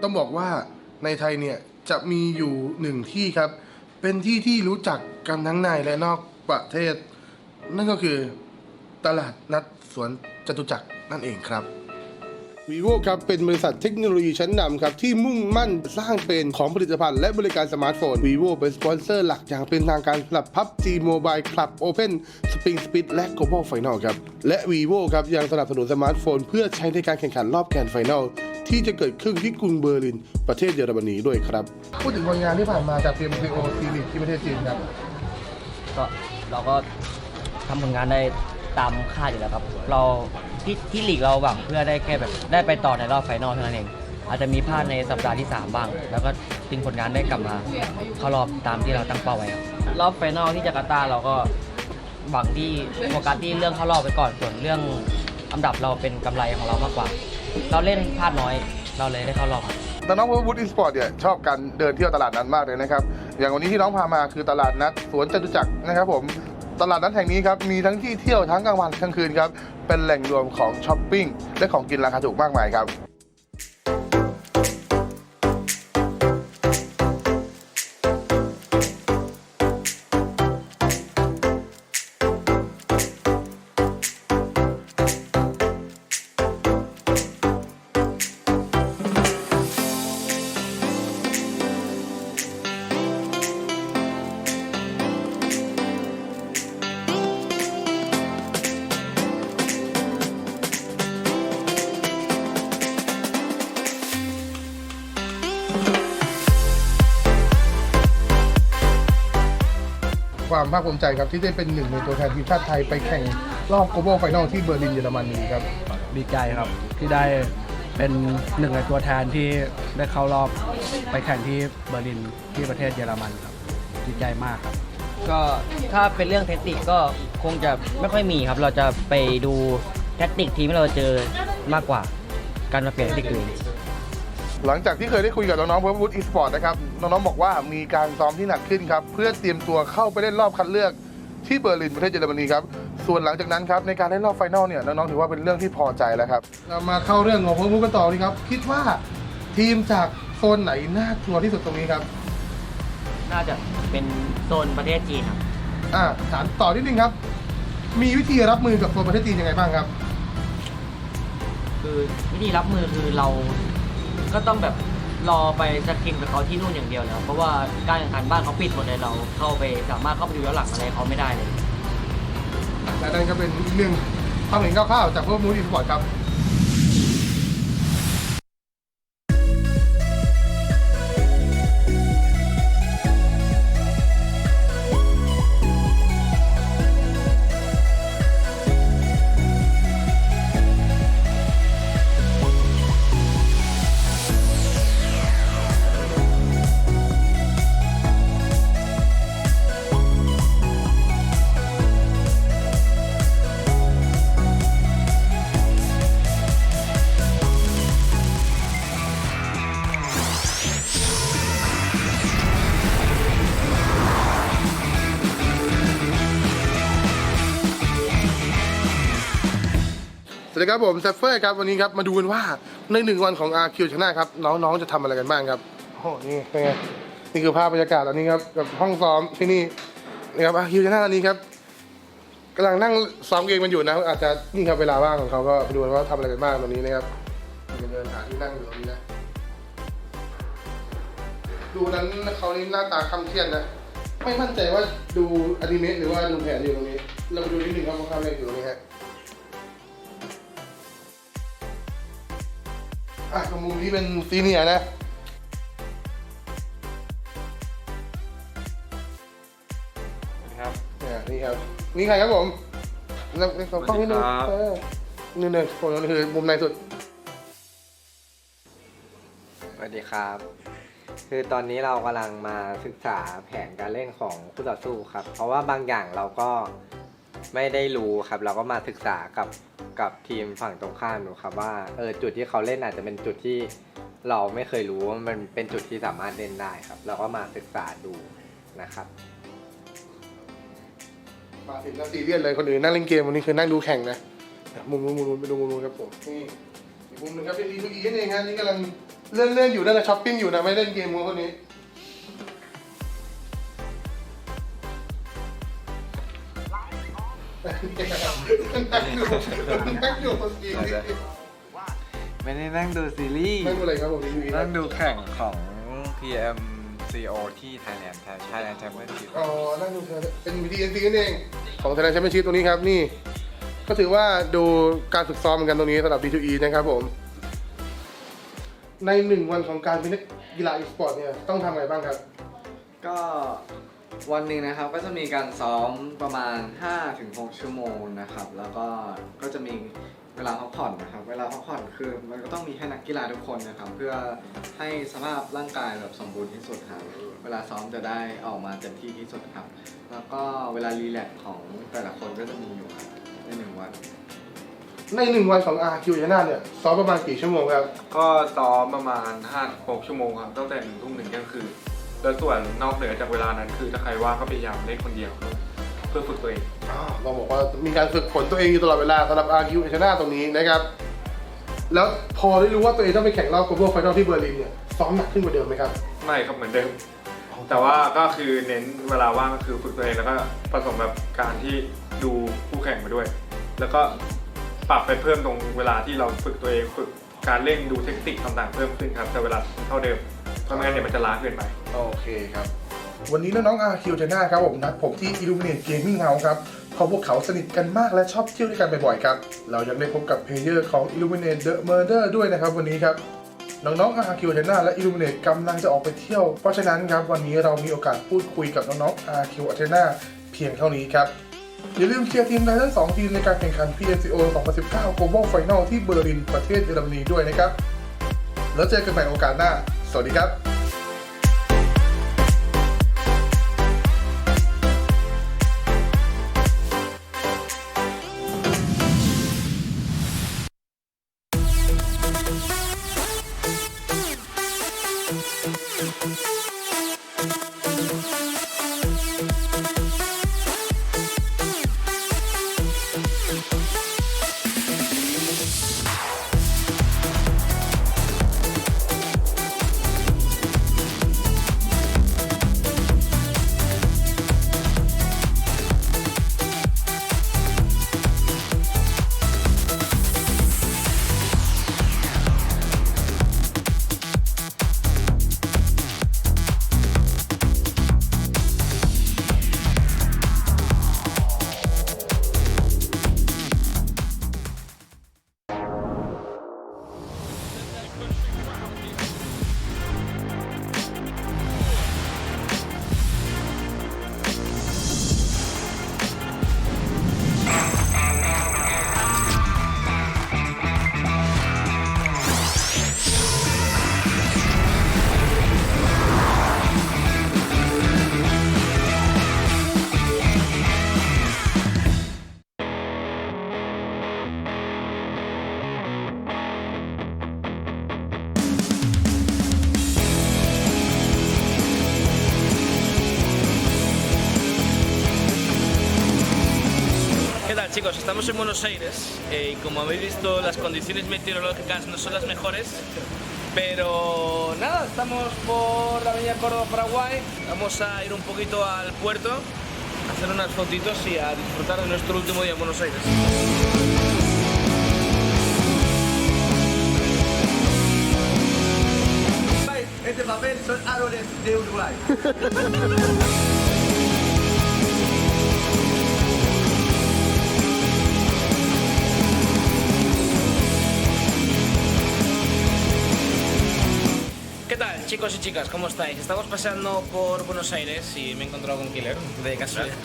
ต้องบอกว่าในไทยเนี่ยจะมีอยู่หนึ่งที่ครับเป็นที่ที่รู้จักกันทั้งในและนอกประเทศนั่นก็คือตลาดนัดสวนจตุจักรนั่นเองครับ Vivo ครับเป็นบริษัทเทคโนโลยีชั้นนำครับที่มุ่งมั่นสร้างเป็นของผลิตภัณฑ์และบริการสมาร์ทโฟน Vivo เป็นสปอนเซอร์หลักอย่างเป็นทางการสำหรับ Pubg Mobile Club Open Spring Split และ Global Final ครับและ Vivo ครับยังสนับสนุนสมาร์ทโฟนเพื่อใช้ในการแข่งขันรอบแกรนด์ไฟนอลที่จะเกิดขึ้นที่กรุงเบอร์ลินประเทศเยอรมนีด้วยครับพูดถึงผลงานที่ผ่านมาจาก PMCO ซีรีส์ที่ประเทศจีนครับก็เราก็ทำผลงานได้ตามคาดอยู่แล้วครับเราที่ลีกเราหวังเพื่อได้แค่แบบได้ไปต่อในรอบไฟนอลเท่านั้นเองอาจจะมีพลาดในสัปดาห์ที่3บ้างแล้วก็ดึงผลงานได้กลับมาเข้ารอบตามที่เราตั้งเป้าไว้ครับรอบไฟนอลที่จาการ์ตาเราก็ หวังที่โฟกัสที่เรื่องเข้ารอบไปก่อนส่วนเรื่องอันดับเราเป็นกำไรของเรามากกว่าเราเล่นพลาดน้อยเราเลยได้เข้ารอบน้องวูดอีสปอร์ตเนี่ยชอบการเดินเที่ยวตลาดนัดมากเลยนะครับอย่างวันนี้ที่น้องพามาคือตลาดนัดสวนจตุจักรนะครับผมตลาดนัดแห่งนี้ครับมีทั้งที่เที่ยวทั้งกลางวันกลางคืนครับเป็นแหล่งรวมของช้อปปิ้งและของกินราคาถูกมากมายครับความภาคภูมิใจครับที่ได้เป็นหนึ่งในตัวแทนทีมชาติไทยไปแข่งรอบ Global Final ที่เบอร์ลินเยอรมนีครับดีใจครับที่ได้เป็นหนึ่งในตัวแทนที่ได้เข้ารอบไปแข่งที่เบอร์ลินที่ประเทศเยอรมันครับดีใจมากครับก็ถ้าเป็นเรื่องแทคติกก็คงจะไม่ค่อยมีครับเราจะไปดูแทคติกทีมที่เราเจอมากกว่าการมาเปลี่ยนแทคติกอื่นหลังจากที่เคยได้คุยกับน้องๆเพื่อวูดอีสปอร์ตนะครับน้องๆบอกว่ามีการซ้อมที่หนักขึ้นครับเพื่อเตรียมตัวเข้าไปเล่นรอบคัดเลือกที่เบอร์ลินประเทศเยอรมนีครับส่วนหลังจากนั้นครับในการเล่นรอบไฟนอลเนี่ยน้องๆถือว่าเป็นเรื่องที่พอใจแล้วครับเรามาเข้าเรื่องของเพื่อวูดกันต่อดีครับคิดว่าทีมจากโซนไหนน่ากลัวที่สุดตรงนี้ครับน่าจะเป็นโซนประเทศจีนครับถามต่อนิดนึงครับมีวิธีรับมือกับโซนประเทศจีนยังไงบ้างครับคือวิธีรับมือคือเราก็ต้องแบบรอไปสกรีนกับเขาที่นู่นอย่างเดียวแล้วเพราะว่าการแข่งขันบ้านเขาปิดหมดเลยเราเข้าไปสามารถเข้าไปดูย้อนหลังอะไรเขาไม่ได้เลยและนั่นก็เป็นเรื่องความเห็นคร่าวๆจากพวกมูดอีสปอร์ตครับสวัสดีครับผมเซฟเฟอร์ครับวันนี้ครับมาดูกันว่าใน1วันของ RQ ชนะครับน้องๆจะทำอะไรกันบ้างครับโอ้นี่เป็นไงนี่คือภาพบรรยากาศตอนนี้ครับกับห้องซ้อมที่นี่นะครับ RQ ชนะตอนนี้ครับกำลังนั่งซ้อมเกมกันอยู่นะอาจจะนี่ครับเวลาว่างของเขาก็ไปดูว่าทำอะไรกันบ้างตอนนี้นะครับเดินหาที่นั่งอยู่ตรงนี้นะดูนั้นเขานี่หน้าตาค่ำเครียดนะไม่มั่นใจว่าดูอนิเมะหรือว่าดูแผนอยู่ตรงนี้เราไปดูนิดนึงครับว่าเขาเล่นอยู่ตรงนี้ฮะตรงมุมนี้เป็นซีเนียร์นะครับนี่ครับนี่ใครครับผมเราต้องนิดนึงนี่ผมนี่คือมุมในสุดสวัสดีครับคือตอนนี้เรากำลังมาศึกษาแผนการเล่นของคู่ต่อสู้ครับเพราะว่าบางอย่างเราก็ไม่ได้รู้ครับเราก็มาศึกษากับทีมฝั่งตรงข้ามดูครับว่าจุดที่เขาเล่นอาจจะเป็นจุดที่เราไม่เคยรู้ว่ามันเป็นจุดที่สามารถเล่นได้ครับเราก็มาศึกษาดูนะครับมาถึงแล้วซีเรียสเลยคนอื่นนั่งเล่นเกมวันนี้คือนั่งดูแข่งนะมุมไปดูมุมครับผมนี่อีกมุมนึงครับเป็นD2Eนั่นเองครับนี่กำลังเล่นอยู่นั่นแหละช้อปปิ้งอยู่นะไม่เล่นเกมมือคนนี้นั่งดูไม่ได้นั่งดูซีรีส์นั่งดูอะไรครับผมนั่งดูแข่งของ PMCO ที่ Thailand Championship นั่งดูเป็น VTNC นั่นเองของ Thailand Championship ตัวนี้ครับนี่ก็ถือว่าดูการฝึกซ้อมเหมือนกันตรงนี้สำหรับ D2E นะครับผมใน1วันของการเป็นนักกีฬา Esports เนี่ยต้องทำอะไรบ้างครับก็ วันหนึ่งนะครับก็จะมีการซ้อมประมาณ 5-6 ชั่วโมงนะครับแล้วก็จะมีเวลาพักผ่อนนะครับเวลาพักผ่อนคือมันก็ต้องมีให้นักกีฬาทุกคนนะครับเพื่อให้สภาพร่างกายแบบสมบูรณ์ที่สุดครับเวลาซ้อมจะได้ออกมาเต็มที่ที่สุดครับแล้วก็เวลารีแลกซ์ของแต่ละคนก็จะมีอยู่ครับใน1 วันใน1 วันของ RQ ชนะเนี่ยซ้อมประมาณกี่ชั่วโมงครับก็ซ้อมประมาณ 5-6 ชั่วโมงครับตั้งแต่1 ทุ่มถึงเที่ยงคืนแล้วส่วนนอกเหนือจากเวลานั้นคือถ้าใครว่างก็พยายามเล่นคนเดียวเพื่อฝึกตัวเองเราบอกว่ามีการฝึกฝนตัวเองอยู่ตลอดเวลาสำหรับ RQ ชนะตรงนี้นะครับแล้วพอได้รู้ว่าตัวเองต้องไปแข่งรอบ Global Final ที่เบอร์ลินเนี่ยซ้อมหนักขึ้นกว่าเดิมไหมครับไม่ครับเหมือนเดิมแต่ว่าก็คือเน้นเวลาว่างก็คือฝึกตัวเองแล้วก็ผสมแบบการที่ดูคู่แข่งมาด้วยแล้วก็ปรับไปเพิ่มตรงเวลาที่เราฝึกตัวเองฝึกการเล่นดูเทคนิคต่างๆเพิ่มขึ้นครับแต่เวลาเท่าเดิมเพราะไม่งั้นเนี่ยมันจะล้าเกินไปโอเคครับวันนี้น้องๆ RQ ชนะครับผมนัดผมที่ Illuminate Gaming House ครับเพราะพวกเขาสนิทกันมากและชอบเที่ยวด้วยกันบ่อยๆครับเรายังได้พบกับเพลเยอร์ของ Illuminate The Murder ด้วยนะครับวันนี้ครับน้องๆ RQ ชนะและ Illuminate กำลังจะออกไปเที่ยวเพราะฉะนั้นครับวันนี้เรามีโอกาสพูดคุยกับน้องๆ RQ ชนะเพียงเท่านี้ครับอย่าลืมเชียร์ทีมไทยทั้ง2 ทีมในการแข่งขัน PMCO 2019 Global Final ที่เบอร์ลินประเทศเยอรมนีด้วยนะครับแล้วเจอกันใหม่โอกาสหน้าสวัสดีครับChicos, estamos en Buenos Aires y como habéis visto las condiciones meteorológicas no son las mejores, pero nada, estamos por la avenida Córdoba-Paraguay, vamos a ir un poquito al puerto, a hacer unas fotitos y a disfrutar de nuestro último día en Buenos Aires. Este papel son árboles de Uruguay. ¿Qué tal, chicos y chicas? ¿Cómo estáis? Estamos paseando por Buenos Aires y me he encontrado con Killer, de casualidad.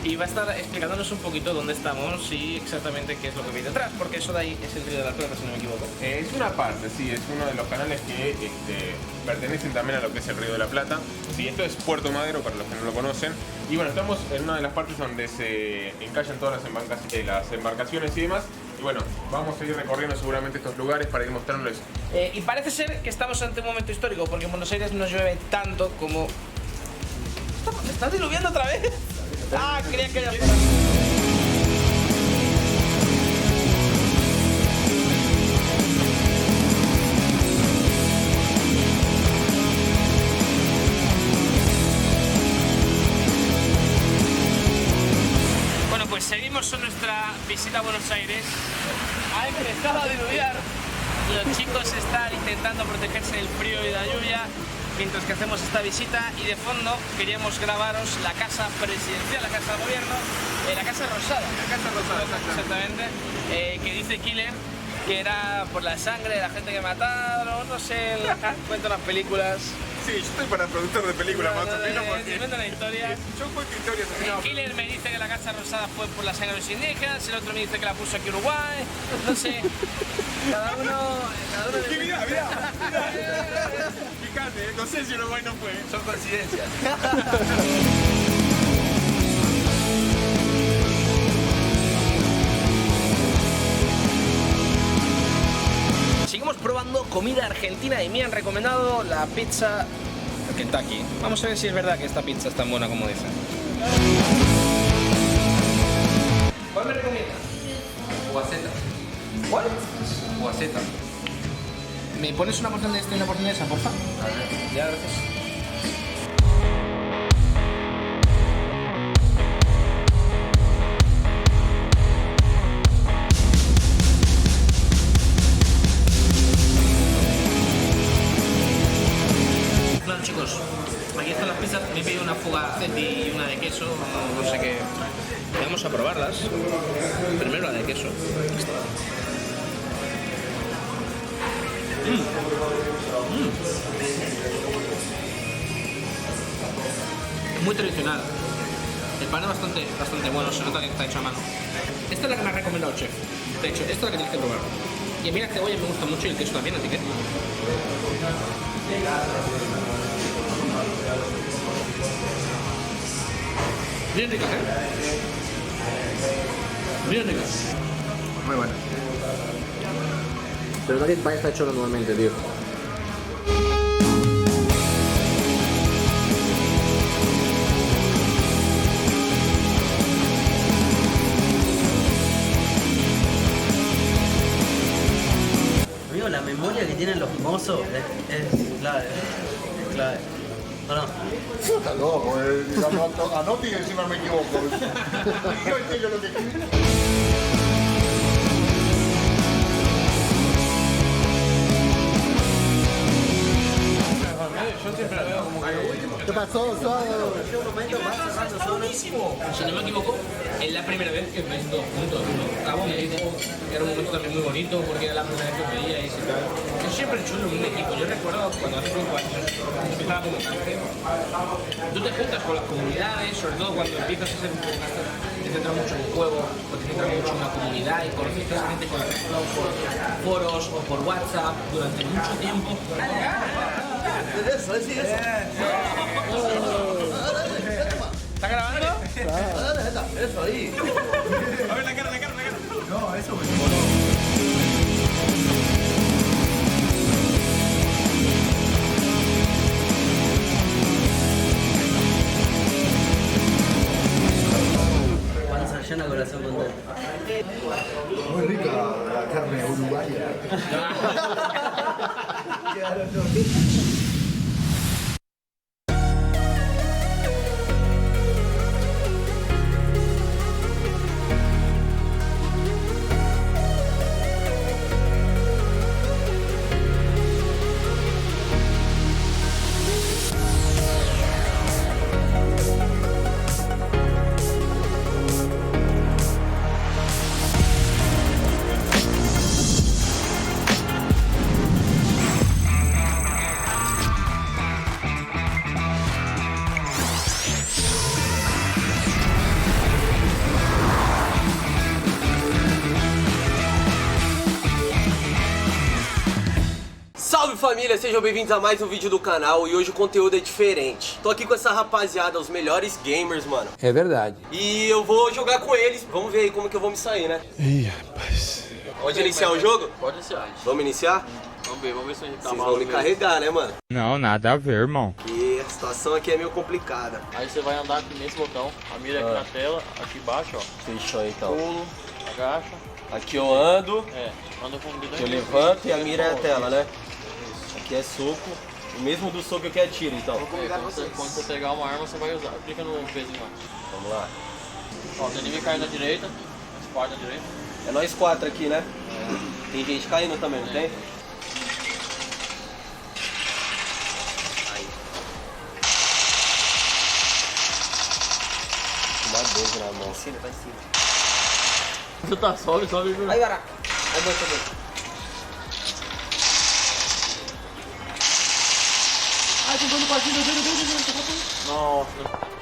Y va a estar explicándonos un poquito dónde estamos y exactamente qué es lo que veis detrás, porque eso de ahí es el Río de la Plata, si no me equivoco. Es una parte, sí, es uno de los canales que pertenecen también a lo que es el Río de la Plata. Sí, esto es Puerto Madero, para los que no lo conocen. Y bueno, estamos en una de las partes donde se encallan todas las embarcaciones y demás. Y bueno, vamos a ir recorriendo seguramente estos lugares para ir mostrándoles. Y parece ser que estamos ante un momento histórico, porque en Buenos Aires no llueve tanto como... ¿Estás diluviando otra vez? Ah, creía que... Bueno, pues seguimos en nuestra visita a Buenos Aires. Ha empezado a diluviar. Los chicos están intentando protegerse del frío y de la lluvia mientras que hacemos esta visita, y de fondo queríamos grabaros la casa presidencial, la casa de gobierno, la casa rosada. La casa rosada, exactamente. Que dice Killer que era por la sangre de la gente que mataron, no sé, cuentan las películas. Sí, yo estoy para productor de películas más o menos porque... Se inventan la historia. Yo cuento historias así. El killer me dice que la Casa Rosada fue por la sangre de los indígenas, el otro me dice que la puso aquí en Uruguay, no sé. Cada uno... ¿Qué mirá? Fíjate, no sé si Uruguay no fue. Son coincidencias. Seguimos probando comida argentina y me han recomendado la pizza Kentucky. Vamos a ver si es verdad que esta pizza es tan buena como dicen. ¿Cuál me recomiendas? Guaceta. ¿Cuál? Guaceta. ¿Me pones una porción de esta y una porción de esa, porfa? Ya, gracias. Claro, chicos, aquí están las pizzas. Me he pedido una fugaceti y una de queso, no sé qué. Vamos a probarlas. Primero la de queso. Muy tradicional. El pan es bastante bueno, se nota que está hecho a mano. Esta es la que me ha recomendado el chef. De hecho, esta es la que tienes que probar. Y a mí la cebolla me gusta mucho y el queso también, así que... Bien ricas, ¿eh? Bien ricas. Muy buena. Pero no que el pan está hecho normalmente, tío. Amigo, la memoria que tienen los mozos es clave. Es clave. ¿O no? Está loco, anote y encima me equivoco. Yo entiendo lo que quiero. Yo siempre lo veo como que... ¿Qué pasó? ¡Está buenísimo! Si no me equivoco, es la primera vez que ves todos juntos. Cabo me dijo que era un momento también muy bonito porque era la primera vez que veía y tal. Yo siempre he hecho en un equipo. Yo recuerdo cuando hace 5 años empezaba como canje. Tú te juntas con las comunidades, sobre todo cuando empiezas a ser un poco más... Te centras mucho en un juego, o te centras mucho en una comunidad y conoces a gente por foros o por WhatsApp durante mucho tiempo. Eso, sí, eso. ¿Está grabando? Eso ahí. A ver la cara. No, eso me Panza llena, corazón contento. Muy rica la carne uruguaya. Salve família, sejam bem-vindos a mais um vídeo do canal e hoje o conteúdo é diferente. Tô aqui com essa rapaziada, os melhores gamers, mano. É verdade. E eu vou jogar com eles, vamos ver aí como que eu vou me sair, né? Ih, rapaz. Pode iniciar o jogo? Pode iniciar. Vamos iniciar? Vamos ver se a gente tá Vocês mal. vão me carregar, né, mano? Não, nada a ver, irmão. E a situação aqui é meio complicada. Aí você vai andar aqui nesse botão, a mira aqui na tela, aqui embaixo, ó. Fechou aí, então. Pulo, agacha. Aqui eu ando. É, anda com o dedo. Aqui eu levanto e a mira é a tela, né? Aqui é soco. O mesmo do soco que é tiro, então. Quando você pegar uma arma, você vai usar. Clica no pezinho lá. Vamos lá. Ó, o inimigo cai na direita, squad na direita. É nós 4 aqui, né? Tem gente caindo também, não tem? Aí. Uma 12 na mão. Vai cima. Você tá sobe. Aí, baraca. Aí, bota. apontando pra cima dele. Nossa.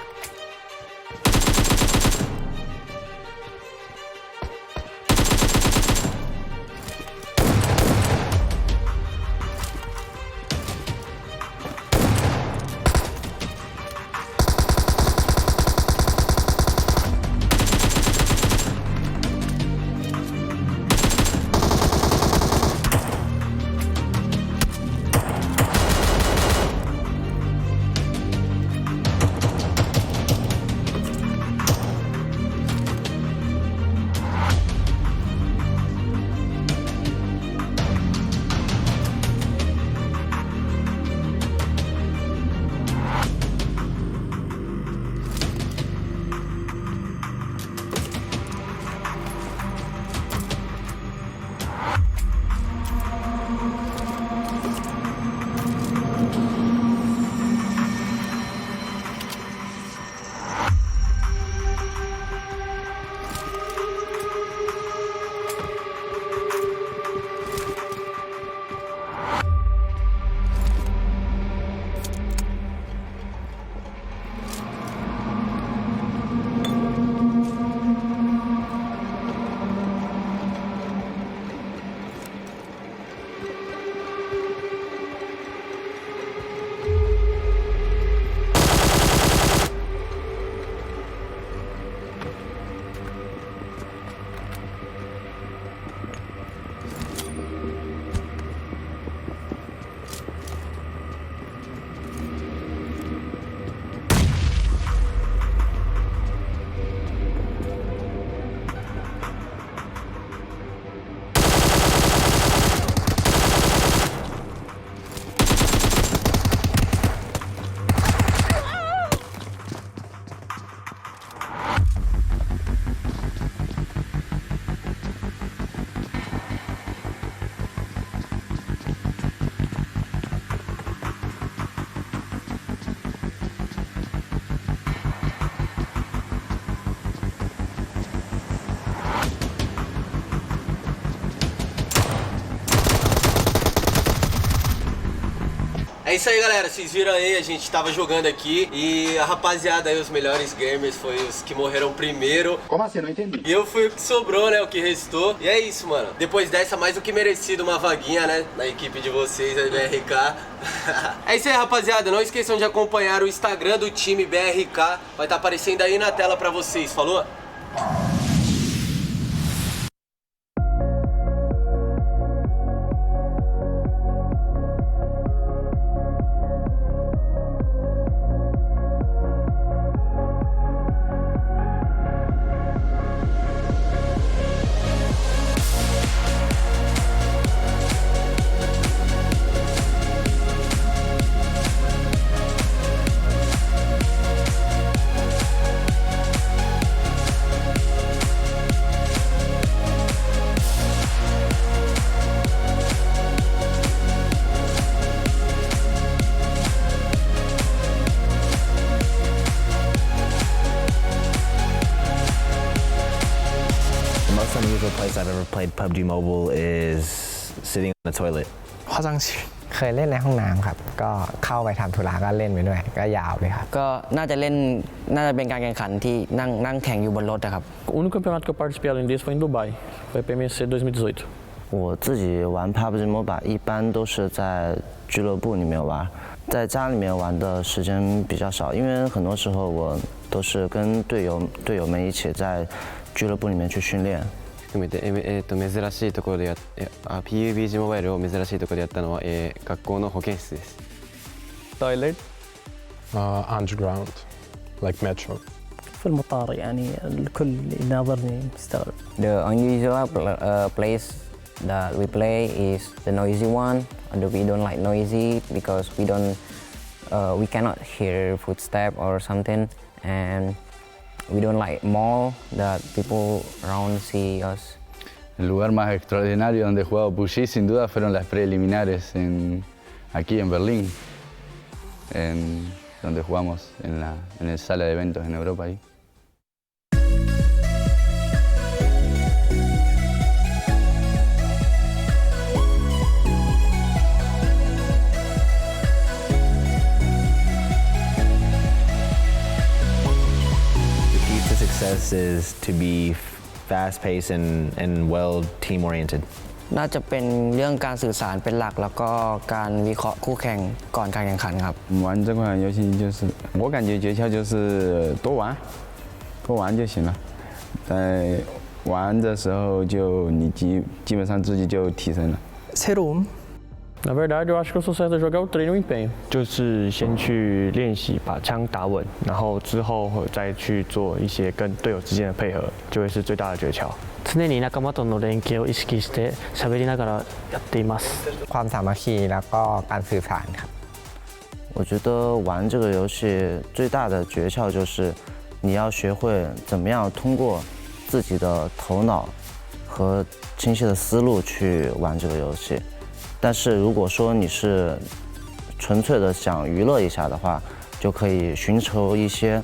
É isso aí, galera, vocês viram aí, a gente tava jogando aqui e a rapaziada aí, os melhores gamers, foi os que morreram primeiro. Como assim? Não entendi. E eu fui o que sobrou, né, o que restou. E é isso, mano. Depois dessa, mais do que merecido uma vaguinha, né, na equipe de vocês, a BRK. É isso aí, rapaziada, não esqueçam de acompanhar o Instagram do time BRK. Vai estar aparecendo aí na tela pra vocês, falou? Place I've ever played PUBG Mobile is sitting on the toilet. 화장실เคยเล่นในห้องน้ำครับก็เข้าไปทำธุระก็เล่นไปด้วยก็ยาวเลยครับก็น่าจะเป็นการแข่งขันที่นั่งแข่งอยู่บนรถนะครับ O único campeonato que eu participei além disso foi em Dubai, foi PMCO 2018. 我自己玩 PUBG Mobile 一般都是在俱乐部里面玩，在家里面玩的时间比较少，因为很多时候我都是跟队友们一起在俱乐部里面去训练。珍しいところでPUBG モバイルを珍しいところでやったのは、学校の保健室です。Toilet underground like metro. في المطار يعني الكل يناظرني مستغرب. The unusual place that we play is the noisy one. We don't like noisy because we cannot hear footsteps or something, and we don't like mall that people around see us. El lugar más extraordinario donde he jugado Pubg sin duda fueron las preliminares aquí en Berlín, donde jugamos en la sala de eventos en Europa. Ahí. is to be fast-paced and well team-oriented. น่าจะเป็นเรื่องการสื่อสารเป็นหลักแล้วก็การวิเคราะห์คู่แข่งก่อนการแข่งขันครับ玩这款游戏就是我感觉诀窍就是多玩就行了，在玩的时候就你基本上自己就提升了。 새로움. Na verdade, eu acho que eu sou certo de jogar o treino e o empenho. 就是先去练习把枪打稳，然后之后再去做一些跟队友之间的配合，就会是最大的诀窍。常に仲間との連携を意識して喋りながらやっています。ความสามัคคีแล้วก็การสื่อสารครับ我觉得玩这个游戏最大的诀窍就是你要学会怎么样通过自己的头脑和清晰的思路去玩这个游戏。但是如果说你是纯粹的想娱乐一下的话，就可以寻求一些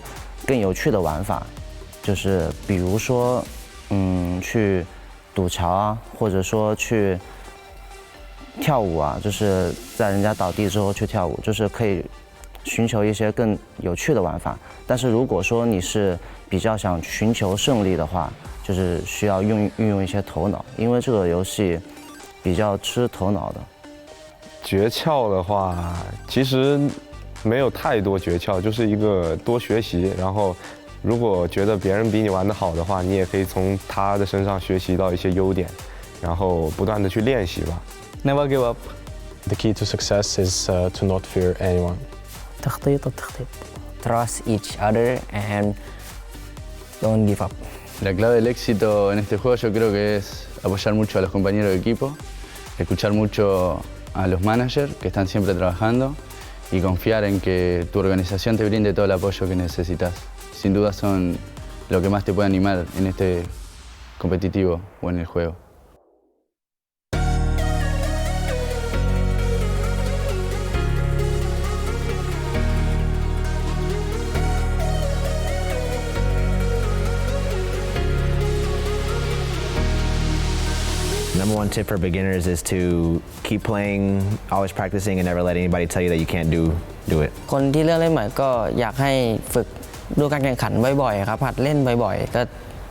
更有趣的玩法，就是比如说，去赌桥啊，或者说去跳舞啊，就是在人家倒地之后去跳舞，就是可以寻求一些更有趣的玩法。但是如果说你是比较想寻求胜利的话，就是需要运用一些头脑，因为这个游戏比较吃头脑的。诀窍的话，其实没有太多诀窍，就是一个多学习。然后，如果觉得别人比你玩得好的话，你也可以从他的身上学习到一些优点，然后不断的去练习吧。Never give up. The key to success is to not fear anyone. تخطيط. Trust each other and don't give up. La clave del éxito en este juego yo creo que es apoyar mucho a los compañeros de equipo, escuchar mucho a los managers que están siempre trabajando y confiar en que tu organización te brinde todo el apoyo que necesitas. Sin duda son lo que más te puede animar en este competitivo o en el juego. Number one tip for beginners is to keep playing, always practicing, and never let anybody tell you that you can't do it. คนที่เริ่มเล่นใหม่ก็อยากให้ฝึกดูการแข่งขันบ่อยๆครับหัดเล่นบ่อยๆก็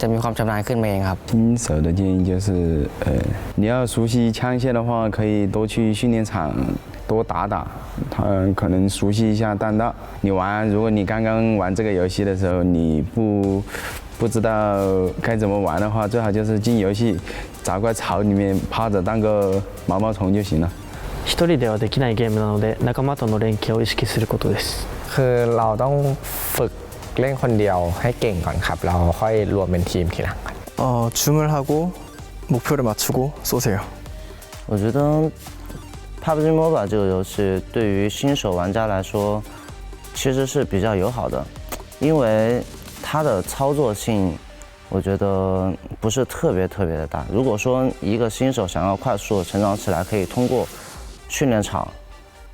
จะมีความชำนาญขึ้นมาเองครับ新手的建议就是你要熟悉枪械的话，可以多去训练场多打打，可能熟悉一下弹道。如果你刚刚玩这个游戏的时候，你不知道该怎么玩的话，最好就是进游戏，找块草里面趴着当个毛毛虫就行了。一人ではできないゲームなので仲間との連携を意識することです。คือเราต้องฝึกเล่นคนเดียวให้เก่งก่อนครับเราค่อยรวมเป็นทีมทีหลังครับ줌을 하고 목표를 맞추고 쏘세요. 我觉得 Pubg Mobile 这个游戏对于新手玩家来说其实是比较友好的，因为它的操作性我觉得不是特别的大。如果说一个新手想要快速的成长起来，可以通过训练场，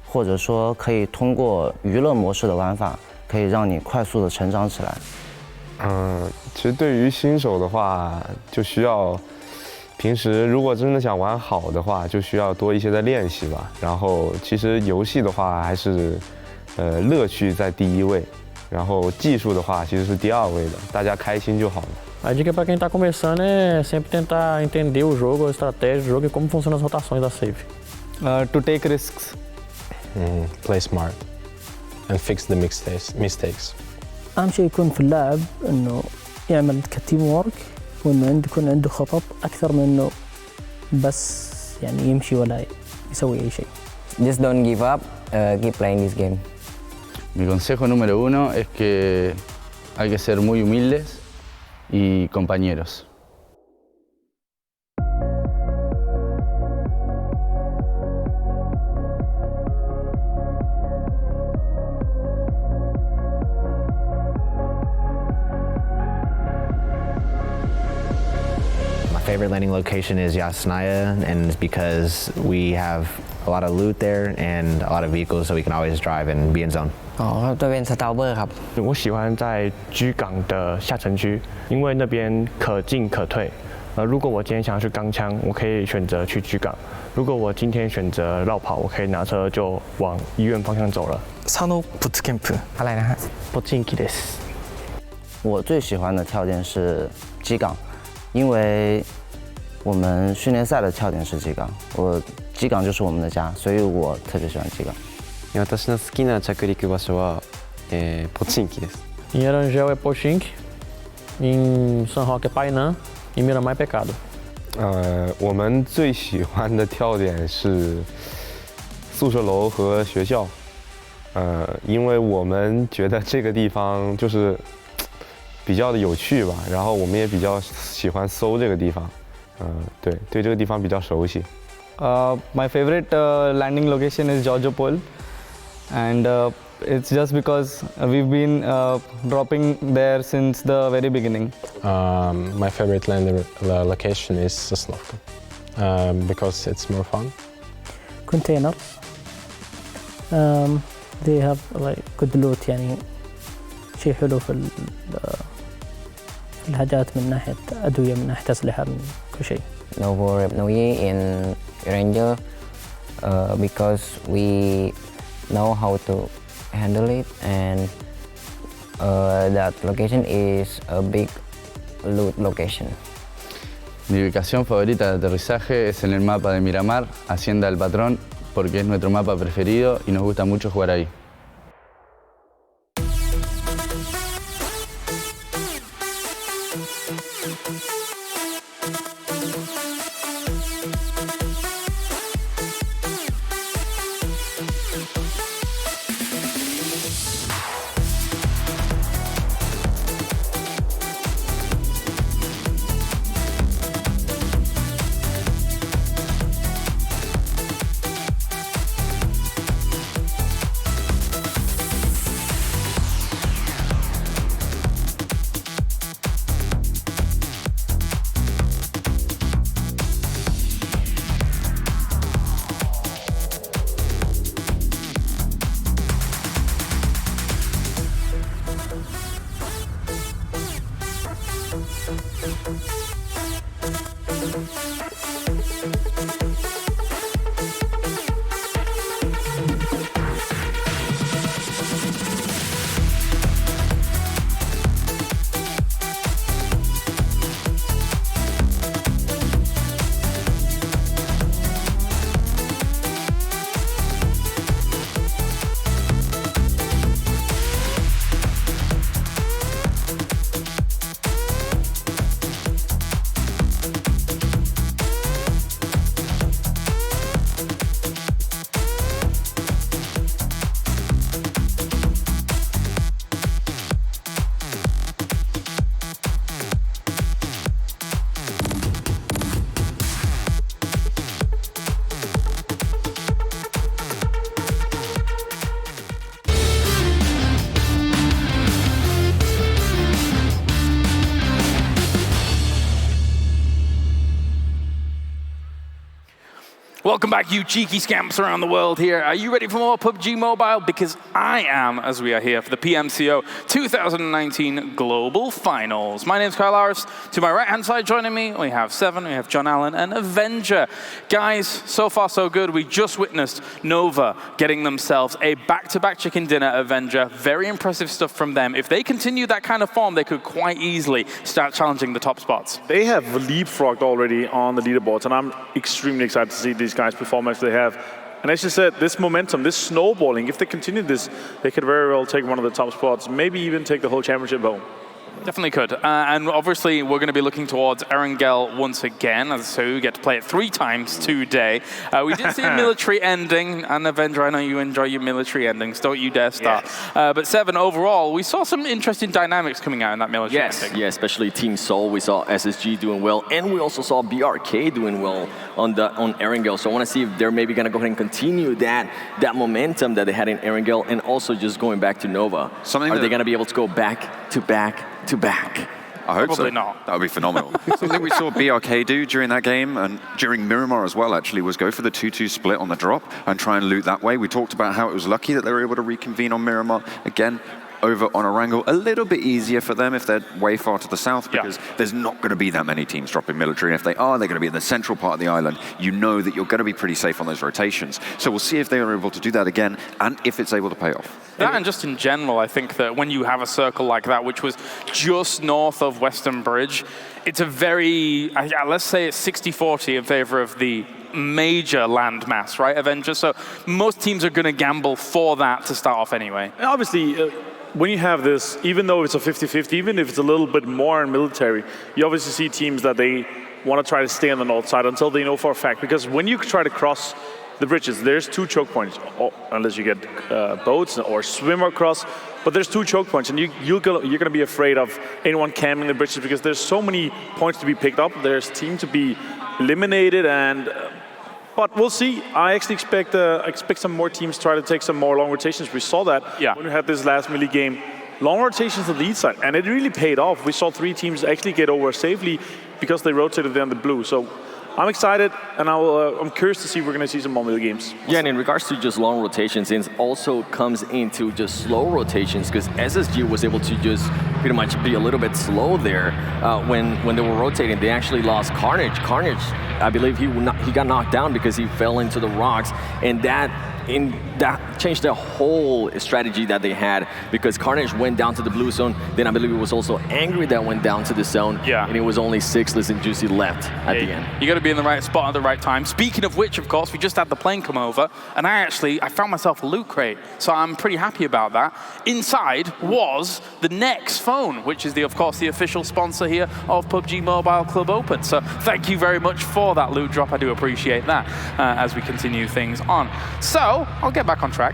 或者说可以通过娱乐模式的玩法，可以让你快速的成长起来。其实对于新手的话，就需要平时如果真的想玩好的话，就需要多一些的练习吧。然后其实游戏的话还是乐趣在第一位，然后技术的话其实是第二位的，大家开心就好了。A dica para quem está começando é sempre tentar entender o jogo, a estratégia do jogo e como funcionam as rotações da save. To take risks. Play smart and fix the mistakes. أهم شيء يكون في اللاعب إنه يعمل كتيم وورك وإنه يكون عنده خطط أكثر من إنه بس يعني يمشي ولا يسوي أي شيء. Just don't give up, keep playing this game. Mi consejo número 1 es que hay que ser muy humildes y compañeros. My favorite landing location is Yasnaya, and it's because we have a lot of loot there and a lot of vehicles, so we can always drive and be in zone. 这边是刀贝ครับ我喜欢在居港的下城区，因为那边可进可退。如果我今天想要去钢枪，我可以选择去居港；如果我今天选择绕跑，我可以拿车就往医院方向走了。산옥 부트캠프. อะไรนะฮะ ポチンキです。我最喜欢的跳点是基岗，因为我们训练赛的跳点是基岗，基岗就是我们的家，所以我特别喜欢基岗。私の好きな着陸場所は、ポチンキです。Em Erangel é Pochinki, em Sanhok é Painã, em Miramar é Pecado. 我们最喜欢的跳点是宿舍楼和学校，因为我们觉得这个地方就是比较的有趣吧，然后我们也比较喜欢搜这个地方，对这个地方比较熟悉。My favorite landing location is Georgiopol, and it's just because we've been dropping there since the very beginning. My favorite landing location is Sanhok because it's more fun. Container. They have like good loot يعني شيء حلو في الحاجات من ناحية أدوية من ناحية أسلحة من كل شيء. Novo Repnoye in Erangel because we know how to handle it, and that location is a big loot location. Mi ubicación favorita de aterrizaje es en el mapa de Miramar, Hacienda del Patrón, porque es nuestro mapa preferido y nos gusta mucho jugar ahí. Welcome back, you cheeky scamps around the world here. Are you ready for more PUBG Mobile? Because I am, as we are here for the PMCO 2019 Global Finals. My name's Kyle Harris. To my right-hand side joining me, we have Seven, we have John Allen, and Avenger. Guys, so far so good. We just witnessed Nova getting themselves a back-to-back chicken dinner Avenger. Very impressive stuff from them. If they continue that kind of form, they could quite easily start challenging the top spots. They have leapfrogged already on the leaderboards, and I'm extremely excited to see these guys perform as they have. And as you said, this momentum, this snowballing, if they continue this, they could very well take one of the top spots, maybe even take the whole championship home. Definitely could. And obviously, we're going to be looking towards Erangel once again, so we get to play it 3 times today. We did see a military ending, and Avenger, I know you enjoy your military endings. Don't you dare start. Yes. But Seven, overall, we saw some interesting dynamics coming out in that military ending. Yeah, especially Team Seoul. We saw SSG doing well, and we also saw BRK doing well on Erangel. So I want to see if they're maybe going to go ahead and continue that momentum that they had in Erangel, and also just going back to Nova. Are they going to be able to go back to back to back? I hope Probably so. not. That would be phenomenal. Something we saw BRK do during that game, and during Miramar as well, actually, was go for the 2-2 split on the drop and try and loot that way. We talked about how it was lucky that they were able to reconvene on Miramar again. over on Erangel, a little bit easier for them if they're way far to the south, because there's not going to be that many teams dropping military. And if they are, they're going to be in the central part of the island. You know that you're going to be pretty safe on those rotations. So we'll see if they are able to do that again, and if it's able to pay off. That, and just in general, I think that when you have a circle like that, which was just north of Western Bridge, it's a very, let's say it's 60-40 in favor of the major landmass, right, Avenger? So most teams are going to gamble for that to start off anyway. And obviously, when you have this, even though it's a 50-50, even if it's a little bit more in military, you obviously see teams that they want to try to stay on the north side until they know for a fact. Because when you try to cross the bridges, there's 2 choke points, unless you get boats or swim across. But there's 2 choke points, and you're going to be afraid of anyone camming the bridges because there's so many points to be picked up. There's team to be eliminated, but we'll see. I actually expect some more teams try to take some more long rotations. We saw that when we had this last melee game. Long rotations to the east side, and it really paid off. We saw 3 teams actually get over safely because they rotated down the blue. So I'm excited, and I'm curious to see if we're going to see some more melee games. Yeah, and in regards to just long rotations, it also comes into just slow rotations, because SSG was able to just pretty much be a little bit slow there when they were rotating. They actually lost Carnage. Carnage, I believe he got knocked down because he fell into the rocks, and that changed the whole strategy that they had, because Carnage went down to the blue zone. Then I believe it was also Angry that went down to the zone. Yeah. And it was only Sixless and Juicy left at the end. You got to be in the right spot at the right time. Speaking of which, of course, we just had the plane come over, and I found myself a loot crate, so I'm pretty happy about that. Inside was the Nex phone, which is of course the official sponsor here of PUBG Mobile Club Open. So thank you very much for that loot drop. I do appreciate that as we continue things on. So I'll get back on track.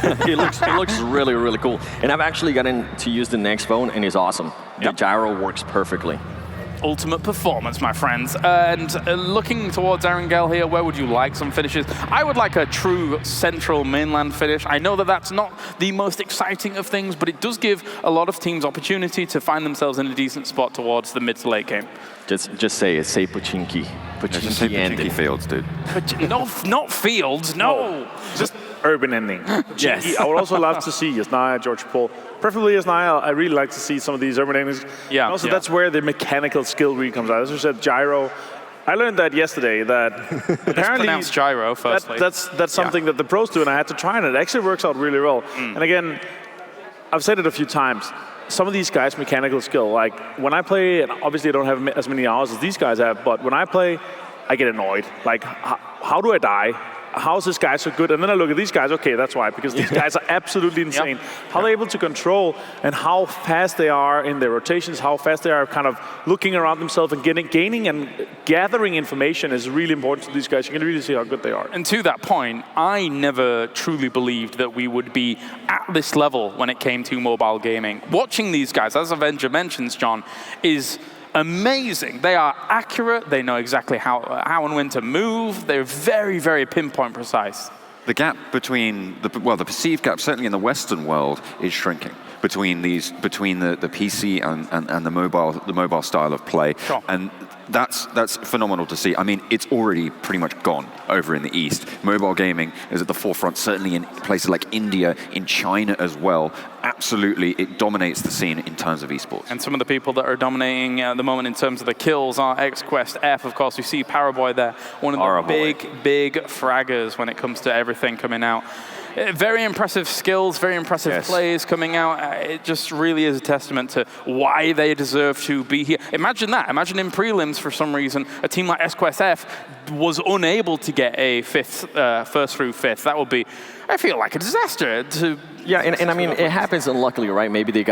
it looks really, really cool. And I've actually gotten to use the Nex phone, and it's awesome. The gyro works perfectly. Ultimate performance, my friends. And looking towards Erangel here, where would you like some finishes? I would like a true central mainland finish. I know that that's not the most exciting of things, but it does give a lot of teams opportunity to find themselves in a decent spot towards the mid to late game. Just say it. Say Pachinki. Pachinki ending. Fields, dude. Not Fields, no. Just urban ending. Yes. I would also love to see Yasnaya, George Paul. Preferably Yasnaya. I really like to see some of these urban endings. Yeah. And also, that's where the mechanical skill really comes out. As you said, gyro. I learned that yesterday, that apparently pronounced gyro, firstly. That's something that the pros do, and I had to try, and it actually works out really well. And again, I've said it a few times. Some of these guys' mechanical skill, like when I play, and obviously I don't have as many hours as these guys have, but when I play, I get annoyed. Like, how do I die? How is this guy so good? And then I look at these guys, okay, that's why, because these guys are absolutely insane. How they're able to control and how fast they are in their rotations, how fast they are kind of looking around themselves and gaining and gathering information is really important to these guys. You can really see how good they are. And to that point, I never truly believed that we would be at this level when it came to mobile gaming. Watching these guys, as Avenger mentions, John, is amazing. They are accurate. They know exactly how and when to move. They're very, very pinpoint precise. The gap between the perceived gap, certainly in the Western world, is shrinking between the PC and the mobile style of play. Sure. And that's phenomenal to see. I mean, it's already pretty much gone over in the East. Mobile gaming is at the forefront, certainly in places like India, in China as well. Absolutely, it dominates the scene in terms of esports. And some of the people that are dominating at the moment in terms of the kills are XQuest F. Of course, we see Paraboy there, one of the big fraggers when it comes to everything coming out. Very impressive skills, very impressive plays coming out. It just really is a testament to why they deserve to be here. Imagine that. Imagine in prelims, for some reason, a team like XQuest F was unable to get a first through fifth. That would be, I feel like, a disaster. Yeah, and I mean, it happens unluckily, right? Maybe they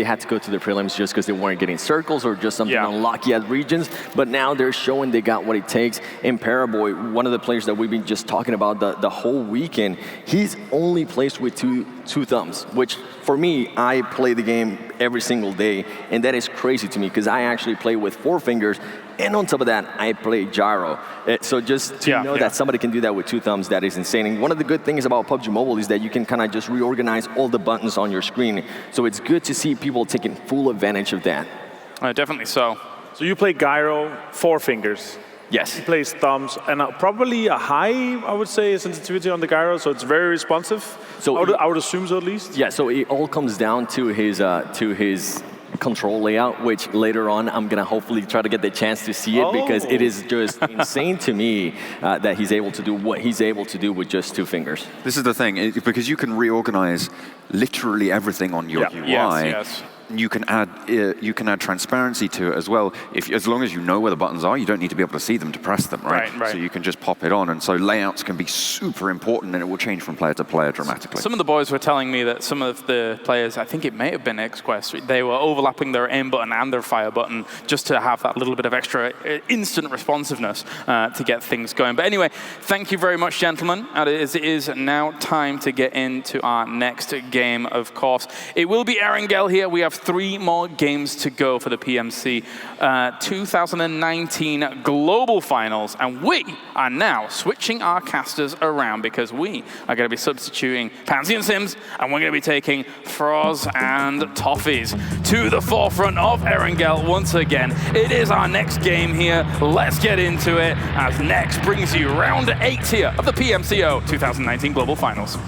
had to go to the prelims just because they weren't getting circles or just something unlucky at regions. But now they're showing they got what it takes. And Paraboy, one of the players that we've been just talking about the whole weekend, he's only placed with two thumbs, which for me, I play the game every single day, and that is crazy to me because I actually play with 4 fingers. And on top of that, I play gyro. So just to know that somebody can do that with 2 thumbs, that is insane. And one of the good things about PUBG Mobile is that you can kind of just reorganize all the buttons on your screen. So it's good to see people taking full advantage of that. Definitely so. So you play gyro, 4 fingers. Yes. He plays thumbs, and probably a high, I would say, sensitivity on the gyro, so it's very responsive. So I would assume so at least. Yeah, so it all comes down to his control layout, which later on I'm gonna hopefully try to get the chance to see it because it is just insane to me that he's able to do what he's able to do with just 2 fingers. This is the thing, because you can reorganize literally everything on your UI. Yes. You can add transparency to it as well. As long as you know where the buttons are, you don't need to be able to see them to press them, right? So you can just pop it on, and so layouts can be super important, and it will change from player to player dramatically. Some of the boys were telling me that some of the players, I think it may have been XQuest, they were overlapping their aim button and their fire button just to have that little bit of extra instant responsiveness to get things going. But anyway, thank you very much, gentlemen. It is now time to get into our next game, of course. It will be Erangel here. We have 3 more games to go for the PMC 2019 Global Finals, and we are now switching our casters around because we are going to be substituting Pansy and Sims, and we're going to be taking Froz and Toffees to the forefront of Erangel once again. It is our next game here. Let's get into it, as next brings you round 8 here of the PMCO 2019 Global Finals.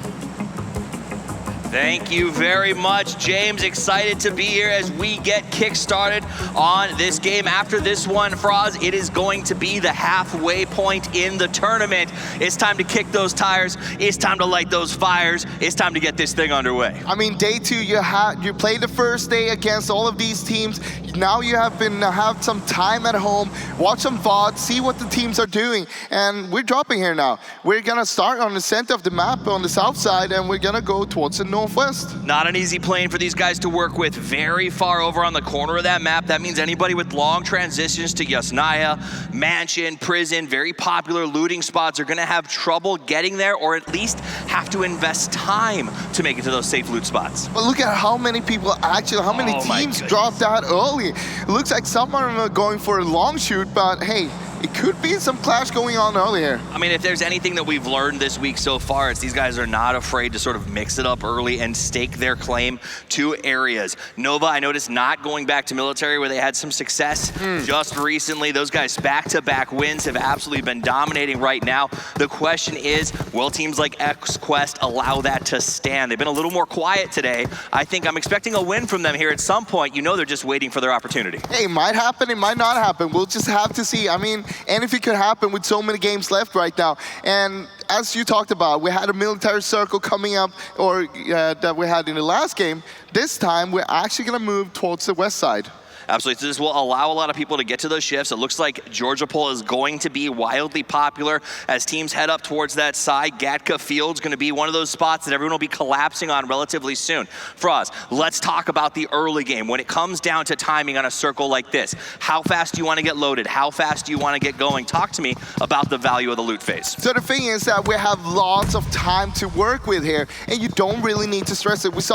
Thank you very much, James. Excited to be here as we get kick-started on this game. After this one, Froz, it is going to be the halfway point in the tournament. It's time to kick those tires. It's time to light those fires. It's time to get this thing underway. I mean, day 2, you played the first day against all of these teams. Now you have some time at home, watch some VOD, see what the teams are doing, and we're dropping here now. We're gonna start on the center of the map on the south side, and we're gonna go towards the northwest. Not an easy plane for these guys to work with. Very far over on the corner of that map. That means anybody with long transitions to Yasnaya, Mansion, Prison, very popular looting spots are gonna have trouble getting there, or at least have to invest time to make it to those safe loot spots. But look at how many people actually, how many teams dropped out early. It looks like some of them are going for a long shoot, but hey, it could be some clash going on earlier. I mean, if there's anything that we've learned this week so far, it's these guys are not afraid to sort of mix it up early and stake their claim to areas. Nova, I noticed, not going back to military where they had some success just recently. Those guys back-to-back wins have absolutely been dominating right now. The question is, will teams like XQuest allow that to stand? They've been a little more quiet today. I think I'm expecting a win from them here at some point. You know they're just waiting for their opportunity. Hey, it might happen, it might not happen. We'll just have to see. I mean, anything could happen with so many games left right now. And as you talked about, we had a military circle coming up, or that we had in the last game. This time, we're actually gonna move towards the west side. Absolutely. So this will allow a lot of people to get to those shifts. It looks like Georgia Pole is going to be wildly popular as teams head up towards that side. Gatka Field's going to be one of those spots that everyone will be collapsing on relatively soon. Froz, let's talk about the early game. When it comes down to timing on a circle like this, how fast do you want to get loaded? How fast do you want to get going? Talk to me about the value of the loot phase. So the thing is that we have lots of time to work with here, and you don't really need to stress it. We see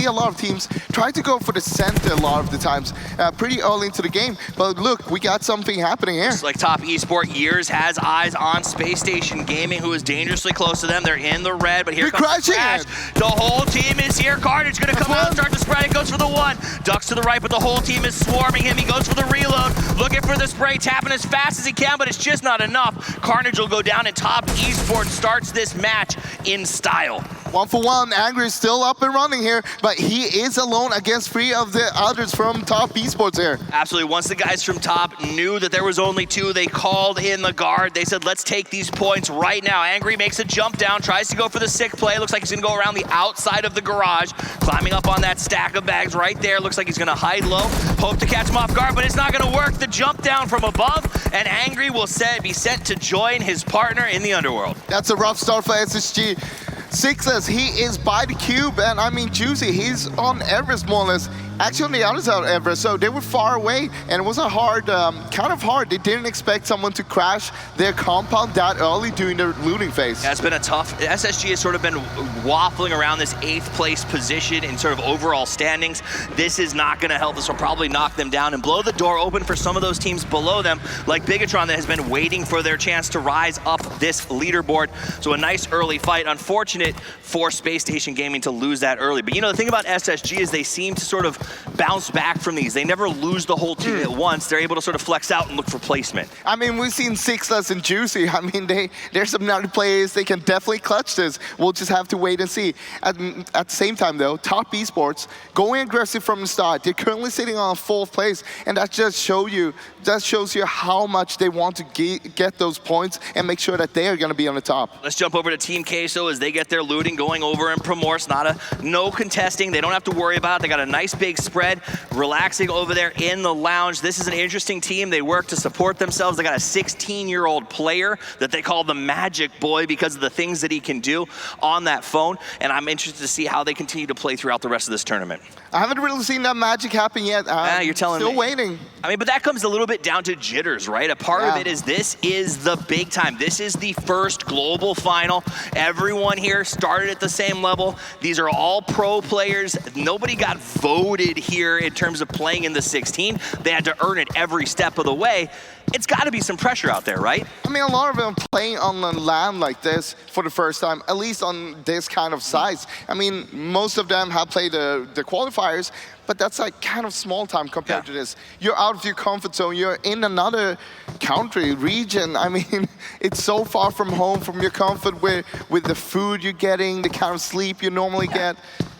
a lot of teams try to go for the center a lot of the times. Pretty early into the game, but look, we got something happening here. Looks like Top Esport Years has eyes on Space Station Gaming, who is dangerously close to them. They're in the red, but here comes Crash. The whole team is here. Carnage gonna come out and start to spread it. Goes for the one. Ducks to the right, but the whole team is swarming him. He goes for the reload, looking for the spray, tapping as fast as he can, but it's just not enough. Carnage will go down, and Top Esport starts this match in style. 1-for-1, Angry is still up and running here, but he is alone against 3 of the others from Top Esports here. Absolutely. Once the guys from Top knew that there was only 2, they called in the guard. They said, let's take these points right now. Angry makes a jump down, tries to go for the sick play. Looks like he's going to go around the outside of the garage, climbing up on that stack of bags right there. Looks like he's going to hide low, hope to catch him off guard, but it's not going to work. The jump down from above, and Angry will be sent to join his partner in the underworld. That's a rough start for SSG. Sixless, he is by the cube, and I mean Juicy, he's on Everest more or less. Actually on the other side of Everest, so they were far away, and it was a hard, kind of hard. They didn't expect someone to crash their compound that early during the looting phase. Yeah, it's been a tough, SSG has sort of been waffling around this 8th place position in sort of overall standings. This is not gonna help. This will probably knock them down and blow the door open for some of those teams below them, like Bigatron, that has been waiting for their chance to rise up this leaderboard. So a nice early fight. Unfortunate for Space Station Gaming to lose that early. But you know, the thing about SSG is they seem to sort of bounce back from these. They never lose the whole team at once. They're able to sort of flex out and look for placement. I mean, we've seen Sixless and Juicy. I mean, there's some other players, they can definitely clutch this. We'll just have to wait and see. At the same time, though, Top Esports, going aggressive from the start. They're currently sitting on 4th place, and that just shows you how much they want to get those points and make sure that they are going to be on the top. Let's jump over to Team Queso as they get their looting going over in Primorsk. No contesting. They don't have to worry about it. They got a nice big spread, relaxing over there in the lounge. This is an interesting team. They work to support themselves. They got a 16-year-old player that they call the Magic Boy because of the things that he can do on that phone. And I'm interested to see how they continue to play throughout the rest of this tournament. I haven't really seen that magic happen yet. You're telling me. Still waiting. I mean, but that comes a little bit down to jitters, right? A part of it is this is the big time. This is the first global final. Everyone here started at the same level. These are all pro players. Nobody got voted here in terms of playing in the 16. They had to earn it every step of the way. It's got to be some pressure out there, right? I mean, a lot of them playing on the land like this for the first time, at least on this kind of size. I mean, most of them have played the qualifiers, but that's like kind of small time compared to this. You're out of your comfort zone. You're in another country, region. I mean, it's so far from home, from your comfort with the food you're getting, the kind of sleep you normally get.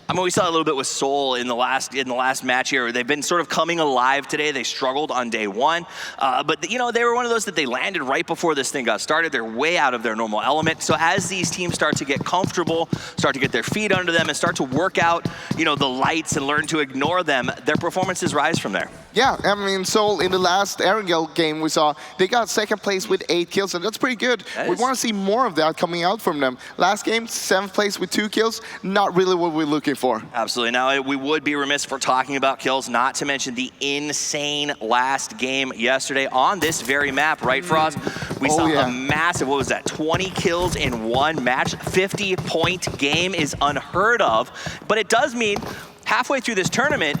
I mean, we saw a little bit with Seoul in the last match here. They've been sort of coming alive today. They struggled on day one, but you know, they were one of those that they landed right before this thing got started. They're way out of their normal element. So as these teams start to get comfortable, start to get their feet under them, and start to work out, you know, the lights and learn to ignore them, their performances rise from there. Yeah, I mean, Seoul in the last Erangel game we saw, they got 2nd place with 8 kills, and that's pretty good. We want to see more of that coming out from them. Last game, 7th place with 2 kills, not really what we're looking for. Absolutely. Now, we would be remiss for talking about kills, not to mention the insane last game yesterday on this very map, right, Froz? We saw a massive, what was that, 20 kills in one match. 50-point game is unheard of, but it does mean halfway through this tournament,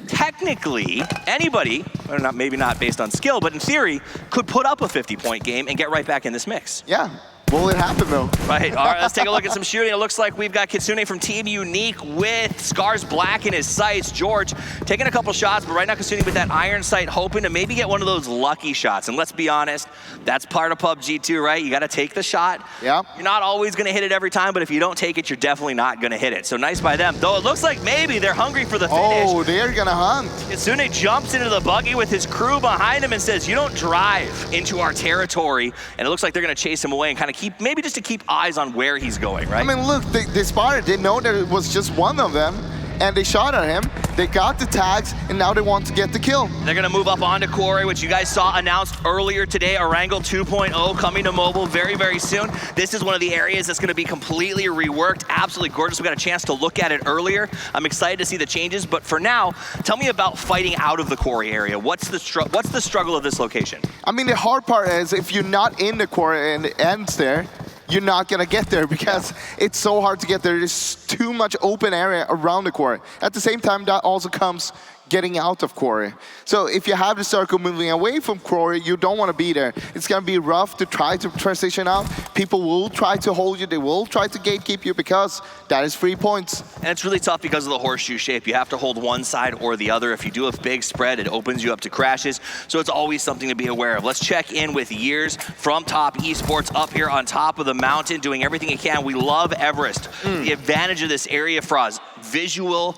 technically, anybody, or not, maybe not based on skill, but in theory, could put up a 50-point game and get right back in this mix. Yeah. Will it happen, though? Right, all right, let's take a look at some shooting. It looks like we've got Kitsune from Team Unique with Scars Black in his sights. George taking a couple shots, but right now Kitsune with that iron sight, hoping to maybe get one of those lucky shots. And let's be honest, that's part of PUBG too, right? You got to take the shot. Yeah. You're not always going to hit it every time, but if you don't take it, you're definitely not going to hit it. So nice by them. Though it looks like maybe they're hungry for the finish. Oh, they're going to hunt. Kitsune jumps into the buggy with his crew behind him and says, you don't drive into our territory. And it looks like they're going to chase him away and kind of keep, maybe just to keep eyes on where he's going, right? I mean, look, they spotted, they know that it was just one of them, and they shot at him. They got the tags, and now they want to get the kill. They're going to move up onto Quarry, which you guys saw announced earlier today. Erangel 2.0 coming to mobile very, very soon. This is one of the areas that's going to be completely reworked. Absolutely gorgeous. We got a chance to look at it earlier. I'm excited to see the changes, but for now, tell me about fighting out of the Quarry area. What's the struggle of this location? I mean, the hard part is if you're not in the Quarry and it ends there, you're not going to get there because it's so hard to get there. There's too much open area around the Quarry. At the same time, that also comes getting out of Quarry. So if you have the circle moving away from Quarry, you don't want to be there. It's going to be rough to try to transition out. People will try to hold you. They will try to gatekeep you because that is 3 points. And it's really tough because of the horseshoe shape. You have to hold one side or the other. If you do a big spread, it opens you up to crashes. So it's always something to be aware of. Let's check in with Years from Top Esports up here on top of the mountain, doing everything he can. We love Everest. The advantage of this area, Froz, visual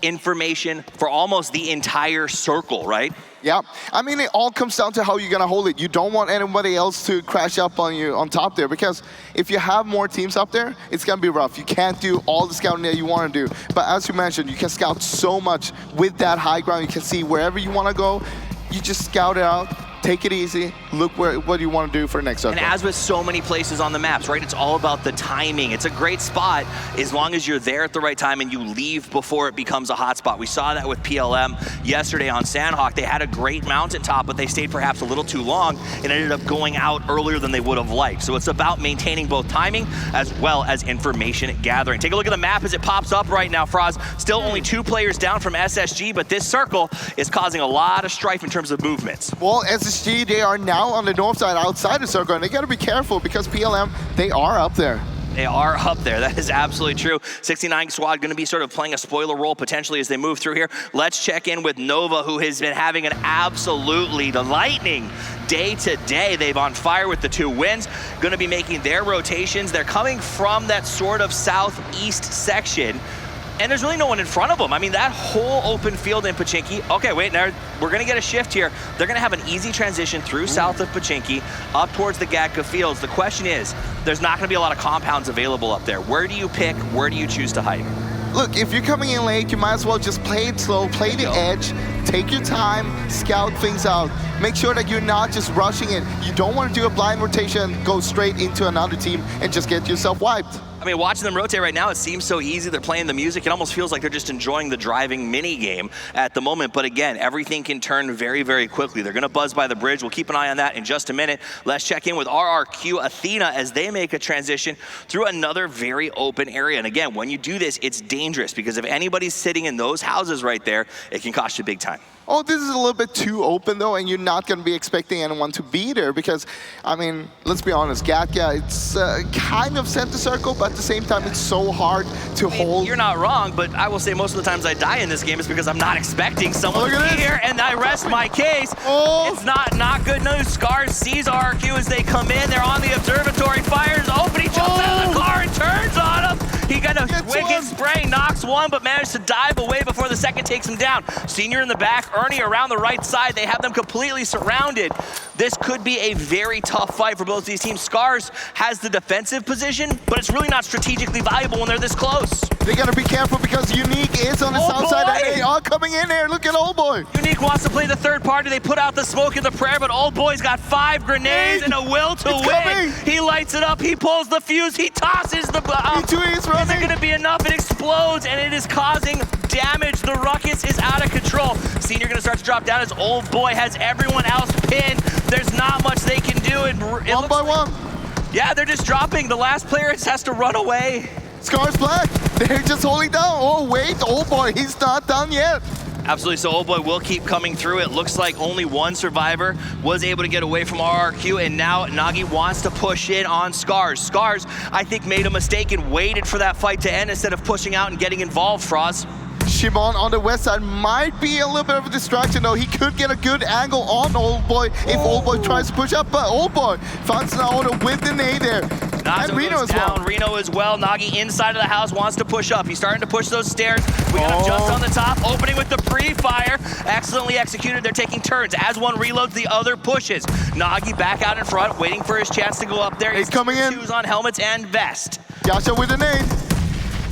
information for almost the entire circle, right? Yeah, I mean, it all comes down to how you're gonna hold it. You don't want anybody else to crash up on you on top there, because if you have more teams up there, it's gonna be rough. You can't do all the scouting that you wanna do. But as you mentioned, you can scout so much with that high ground. You can see wherever you wanna go, you just scout it out. Take it easy, look what you want to do for the next circle. And as with so many places on the maps, right, it's all about the timing. It's a great spot as long as you're there at the right time and you leave before it becomes a hot spot. We saw that with PLM yesterday on Sanhok. They had a great mountaintop, but they stayed perhaps a little too long and ended up going out earlier than they would have liked. So it's about maintaining both timing as well as information gathering. Take a look at the map as it pops up right now, Froz. Still only 2 players down from SSG, but this circle is causing a lot of strife in terms of movements. Well, SSG, they are now on the north side outside the circle, and they got to be careful because PLM, they are up there. They are up there. That is absolutely true. 69 squad going to be sort of playing a spoiler role potentially as they move through here. Let's check in with Nova, who has been having an absolutely lightning day to day. They've on fire with the 2 wins. Going to be making their rotations. They're coming from that sort of southeast section. And there's really no one in front of them. I mean, that whole open field in Pachinki. Okay, wait, now we're gonna get a shift here. They're gonna have an easy transition through south of Pachinki, up towards the Gatka fields. The question is, there's not gonna be a lot of compounds available up there. Where do you pick? Where do you choose to hide? Look, if you're coming in late, you might as well just play it slow, play the edge, take your time, scout things out. Make sure that you're not just rushing it. You don't want to do a blind rotation, go straight into another team and just get yourself wiped. I mean, watching them rotate right now, it seems so easy. They're playing the music. It almost feels like they're just enjoying the driving mini game at the moment. But again, everything can turn very, very quickly. They're going to buzz by the bridge. We'll keep an eye on that in just a minute. Let's check in with RRQ Athena as they make a transition through another very open area. And again, when you do this, it's dangerous because if anybody's sitting in those houses right there, it can cost you big time. Oh, this is a little bit too open though, and you're not going to be expecting anyone to be there because, I mean, let's be honest, Gatka, it's kind of center circle, but at the same time, it's so hard to hold. You're not wrong, but I will say most of the times I die in this game is because I'm not expecting someone to be here, and I rest my case. It's not good news. Scars sees RRQ as they come in. They're on the observatory, fires open, he jumps out of the car and turns on him. He got a wicked spray, knocks one, but managed to dive away before the second takes him down. Senior in the back, Ernie around the right side. They have them completely surrounded. This could be a very tough fight for both these teams. Scars has the defensive position, but it's really not strategically valuable when they're this close. They gotta be careful because Unique is on the south side and they are coming in there. Look at Old Boy. Unique wants to play the third party. They put out the smoke and the prayer, but Old Boy's got 5 grenades and a will to win. He lights it up, he pulls the fuse, he tosses the bomb. Is it gonna be enough? It explodes and it is causing damage. The ruckus is out of control. Senior gonna start to drop down as Old Boy has everyone else pinned. There's not much they can do. One by one. Yeah, they're just dropping. The last player has to run away. Scars Black, they're just holding down. Oh wait, Old Boy, he's not done yet. Absolutely, so Old Boy will keep coming through. It looks like only one survivor was able to get away from RRQ, and now Nagi wants to push in on Scars. Scars, I think, made a mistake and waited for that fight to end instead of pushing out and getting involved, Froz. Shimon on the west side might be a little bit of a distraction though. He could get a good angle on Old Boy if Old Boy tries to push up, but Old Boy finds an order with the nade there. And Reno as well. Reno as well. Nagi inside of the house wants to push up. He's starting to push those stairs. We got him just on the top, opening with the pre-fire. Excellently executed. They're taking turns. As one reloads, the other pushes. Nagi back out in front, waiting for his chance to go up there. He's coming in. Shoes on helmets and vest. Yasha with the nade.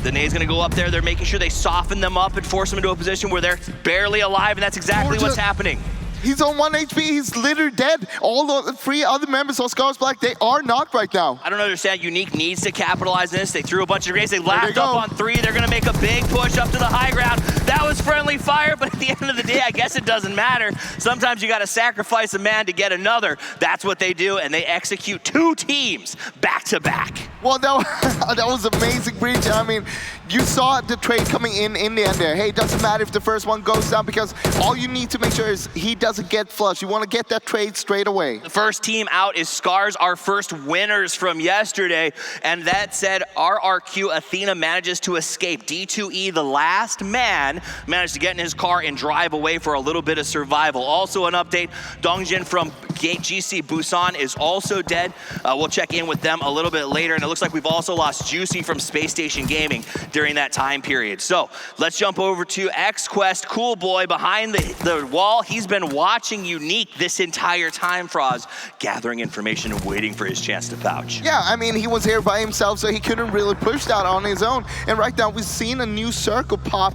The nade's gonna go up there. They're making sure they soften them up and force them into a position where they're barely alive, and that's exactly what's happening. He's on 1 HP, he's literally dead. All the 3 other members of Scars Black, they are knocked right now. I don't understand, Unique needs to capitalize on this. They threw a bunch of grenades, they lapped up on 3. They're gonna make a big push up to the high ground. That was friendly fire, but at the end of the day, I guess it doesn't matter. Sometimes you gotta sacrifice a man to get another. That's what they do, and they execute 2 teams back to back. Well, that was amazing breach. I mean, you saw the trade coming in the end there. Hey, it doesn't matter if the first one goes down because all you need to make sure is he doesn't get flushed. You want to get that trade straight away. The first team out is Scars, our first winners from yesterday. And that said, RRQ Athena manages to escape. D2E, the last man, managed to get in his car and drive away for a little bit of survival. Also an update, Dongjin from GC Busan is also dead. We'll check in with them a little bit later. And it looks like we've also lost Juicy from Space Station Gaming during that time period. So let's jump over to XQuest. Cool Boy behind the wall. He's been watching Unique this entire time, Froz, gathering information and waiting for his chance to pouch. Yeah, I mean, he was here by himself, so he couldn't really push that on his own. And right now, we've seen a new circle pop.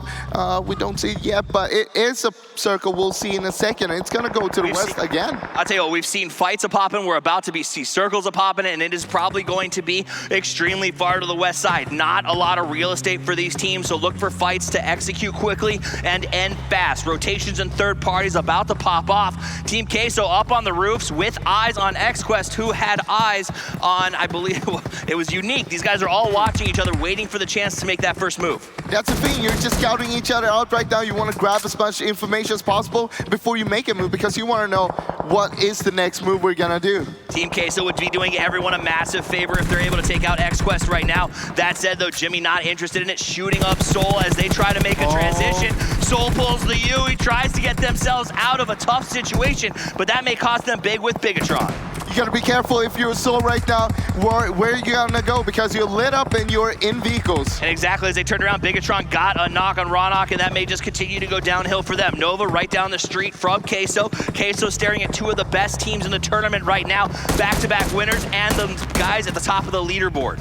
We don't see it yet, but it is a circle we'll see in a second. It's going to go to the west again. I'll tell you what, we've seen fights a-popping. We're about to see circles a-popping, and it is probably going to be extremely far to the west side. Not a lot of real estate for these teams, so look for fights to execute quickly and end fast. Rotations and third parties about to pop off. Team Queso up on the roofs with eyes on XQuest, who had eyes on, I believe, it was Unique. These guys are all watching each other, waiting for the chance to make that first move. That's the thing, you're just scouting each other out right now. You want to grab as much information as possible before you make a move because you want to know what is the next move we're gonna do. Team Queso would be doing everyone a massive favor if they're able to take out XQuest right now. That said, though, Jimmy not interested in it, shooting up Soul as they try to make a transition. Soul pulls the U, he tries to get themselves out of a tough situation, but that may cost them big with Bigatron. You gotta be careful if you're Soul right now, where are you gonna go, because you're lit up and you're in vehicles. And exactly as they turned around, Bigatron got a knock on Ronok, and that may just continue to go downhill for them. Nova right down the street from Queso. Queso staring at two of the best teams in the tournament right now, back-to-back winners, and the guys at the top of the leaderboard.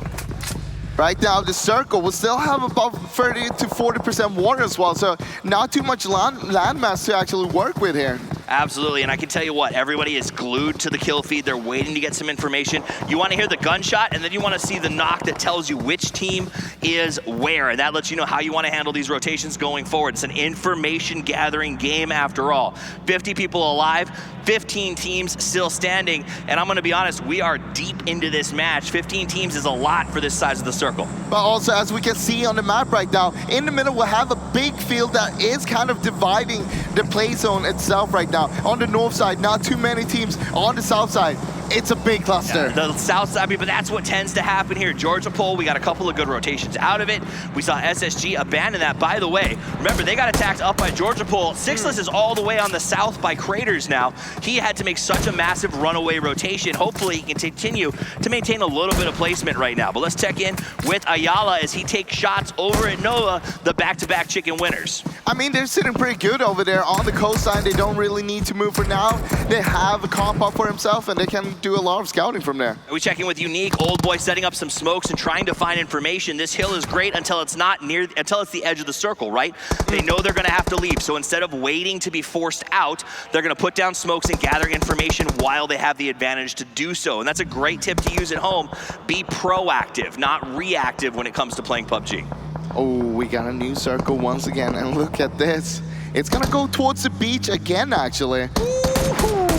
Right now, the circle will still have about 30 to 40% water as well, so not too much landmass to actually work with here. Absolutely, and I can tell you what, everybody is glued to the kill feed. They're waiting to get some information. You want to hear the gunshot, and then you want to see the knock that tells you which team is where, and that lets you know how you want to handle these rotations going forward. It's an information gathering game after all. 50 people alive, 15 teams still standing, and I'm going to be honest, we are deep into this match. 15 teams is a lot for this size of the circle. But also, as we can see on the map right now, in the middle we'll have a big field that is kind of dividing the play zone itself right now. On the north side, not too many teams. On the south side, it's a big cluster. Yeah, the south side, but that's what tends to happen here. Georgia Pole, we got a couple of good rotations out of it. We saw SSG abandon that. By the way, remember, they got attacked up by Georgia Pole. Sixless is all the way on the south by Craters now. He had to make such a massive runaway rotation. Hopefully, he can continue to maintain a little bit of placement right now. But let's check in with Ayala as he takes shots over at Nova, the back-to-back chicken winners. I mean, they're sitting pretty good over there on the coastline. They don't really need to move for now. They have a comp up for himself, and they can do a lot of scouting from there. We check in with Unique, Old Boy setting up some smokes and trying to find information. This hill is great until it's not near, until it's the edge of the circle, right? They know they're gonna have to leave, so instead of waiting to be forced out, they're gonna put down smokes and gather information while they have the advantage to do so. And that's a great tip to use at home. Be proactive, not reactive when it comes to playing PUBG. Oh, we got a new circle once again, and look at this. It's gonna go towards the beach again, actually.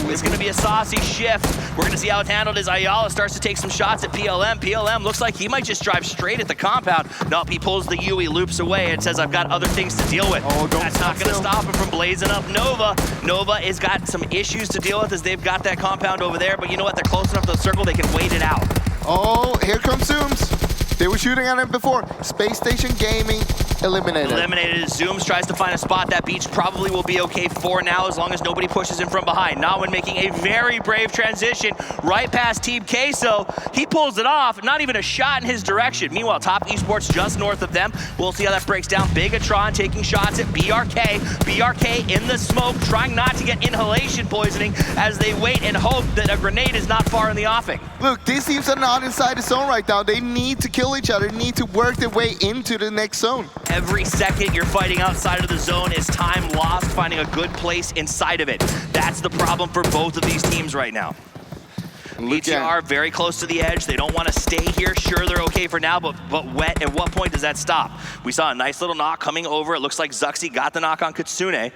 It's gonna be a saucy shift. We're gonna see how it's handled as Ayala starts to take some shots at PLM. PLM looks like he might just drive straight at the compound. Nope, he pulls the U, he loops away and says, I've got other things to deal with. That's not gonna stop him from blazing up Nova. Nova has got some issues to deal with as they've got that compound over there, but you know what? They're close enough to the circle, they can wait it out. Oh, here comes Zooms. They were shooting at him before. Space Station Gaming eliminated. Eliminated. Zooms tries to find a spot. That beach probably will be okay for now as long as nobody pushes him from behind. Nawin making a very brave transition right past Team Queso. He pulls it off. Not even a shot in his direction. Meanwhile, Top Esports just north of them. We'll see how that breaks down. Bigatron taking shots at BRK. BRK in the smoke, trying not to get inhalation poisoning as they wait and hope that a grenade is not far in the offing. Look, these teams are not inside the zone right now. They need to kill each other, need to work their way into the next zone. Every second you're fighting outside of the zone is time lost finding a good place inside of it. That's the problem for both of these teams right now. BTR very close to the edge. They don't want to stay here. Sure, they're okay for now, but wet. At what point does that stop? We saw a nice little knock coming over. It looks like Zuxi got the knock on Kitsune.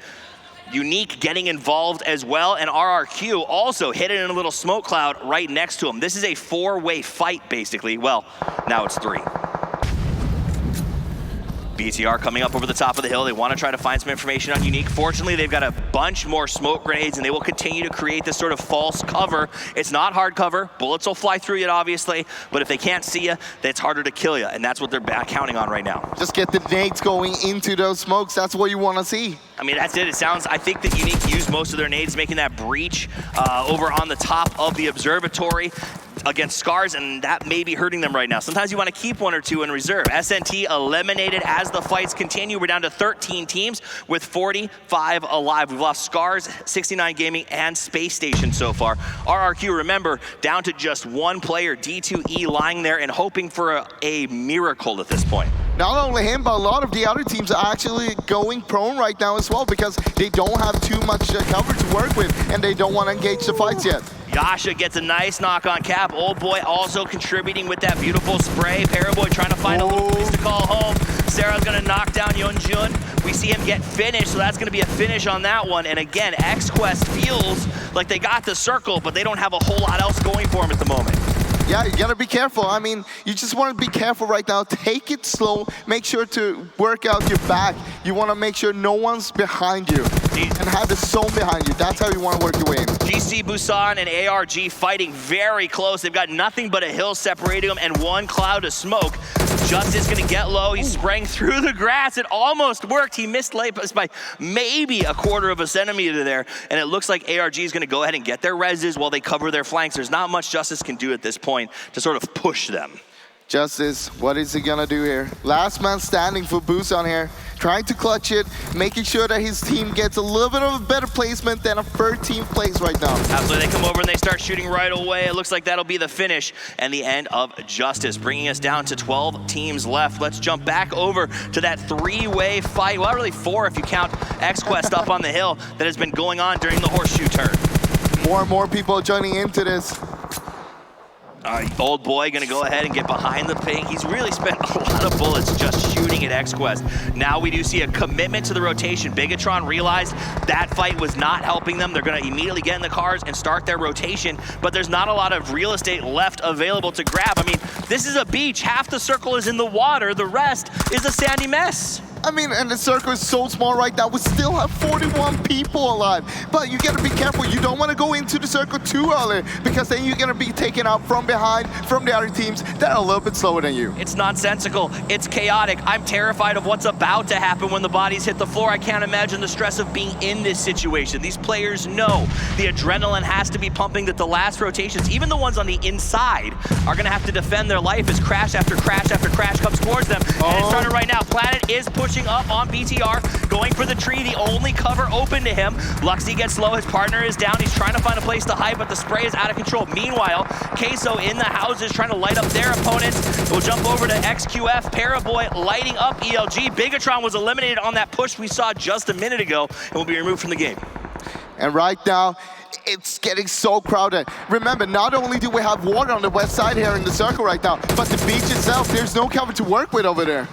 Unique getting involved as well, and RRQ also hit it in a little smoke cloud right next to him. This is a four-way fight, basically. Well, now it's three. BTR coming up over the top of the hill. They want to try to find some information on Unique. Fortunately, they've got a bunch more smoke grenades, and they will continue to create this sort of false cover. It's not hard cover. Bullets will fly through you, obviously, but if they can't see you, then it's harder to kill you, and that's what they're counting on right now. Just get the nades going into those smokes. That's what you want to see. I mean, that's it. It sounds, I think that Unique used most of their nades making that breach over on the top of the observatory against Scars, and that may be hurting them right now. Sometimes you want to keep one or two in reserve. SNT eliminated as the fights continue. We're down to 13 teams with 45 alive. We've lost Scars, 69 Gaming, and Space Station so far. RRQ, remember, down to just one player, D2E, lying there and hoping for a miracle at this point. Not only him, but a lot of the other teams are actually going prone right now as well because they don't have too much cover to work with and they don't want to engage the fights yet. Yasha gets a nice knock on Cap. Old Boy also contributing with that beautiful spray. Paraboy trying to find a little place to call home. Sarah's gonna knock down Yeonjun. We see him get finished, so that's gonna be a finish on that one. And again, XQuest feels like they got the circle, but they don't have a whole lot else going for him at the moment. Yeah, you gotta be careful. I mean, you just want to be careful right now. Take it slow. Make sure to work out your back. You want to make sure no one's behind you and have the zone behind you. That's how you want to work your way in. GC Busan and ARG fighting very close. They've got nothing but a hill separating them and one cloud of smoke. Justice gonna get low. He sprang through the grass. It almost worked. He missed Lapis by maybe a quarter of a centimeter there. And it looks like ARG is gonna go ahead and get their reses while they cover their flanks. There's not much Justice can do at this point to sort of push them. Justice, what is he gonna do here? Last man standing for Busan here. Trying to clutch it, making sure that his team gets a little bit of a better placement than a 13th place right now. Absolutely, they come over and they start shooting right away. It looks like that'll be the finish and the end of Justice, bringing us down to 12 teams left. Let's jump back over to that three-way fight. Well, really four if you count XQuest up on the hill that has been going on during the horseshoe turn. More and more people joining into this. Old boy gonna go ahead and get behind the ping. He's really spent a lot of bullets just shooting at XQuest. Now we do see a commitment to the rotation. Bigatron realized that fight was not helping them. They're gonna immediately get in the cars and start their rotation, but there's not a lot of real estate left available to grab. I mean, this is a beach. Half the circle is in the water. The rest is a sandy mess. I mean, and the circle is so small right now. We still have 41 people alive. But you gotta be careful. You don't wanna go into the circle too early because then you're gonna be taken out from behind, from the other teams that are a little bit slower than you. It's nonsensical. It's chaotic. I'm terrified of what's about to happen when the bodies hit the floor. I can't imagine the stress of being in this situation. These players know the adrenaline has to be pumping, that the last rotations, even the ones on the inside, are gonna have to defend their life as crash after crash after crash comes towards them. And it's started right now. Planet is pushing up on BTR, going for the tree, the only cover open to him. Luxy gets low, his partner is down, he's trying to find a place to hide, but the spray is out of control. Meanwhile, Queso in the houses trying to light up their opponents. We'll jump over to XQF, Paraboy lighting up ELG. Bigatron was eliminated on that push we saw just a minute ago and will be removed from the game. And right now, it's getting so crowded. Remember, not only do we have water on the west side here in the circle right now, but the beach itself, there's no cover to work with over there.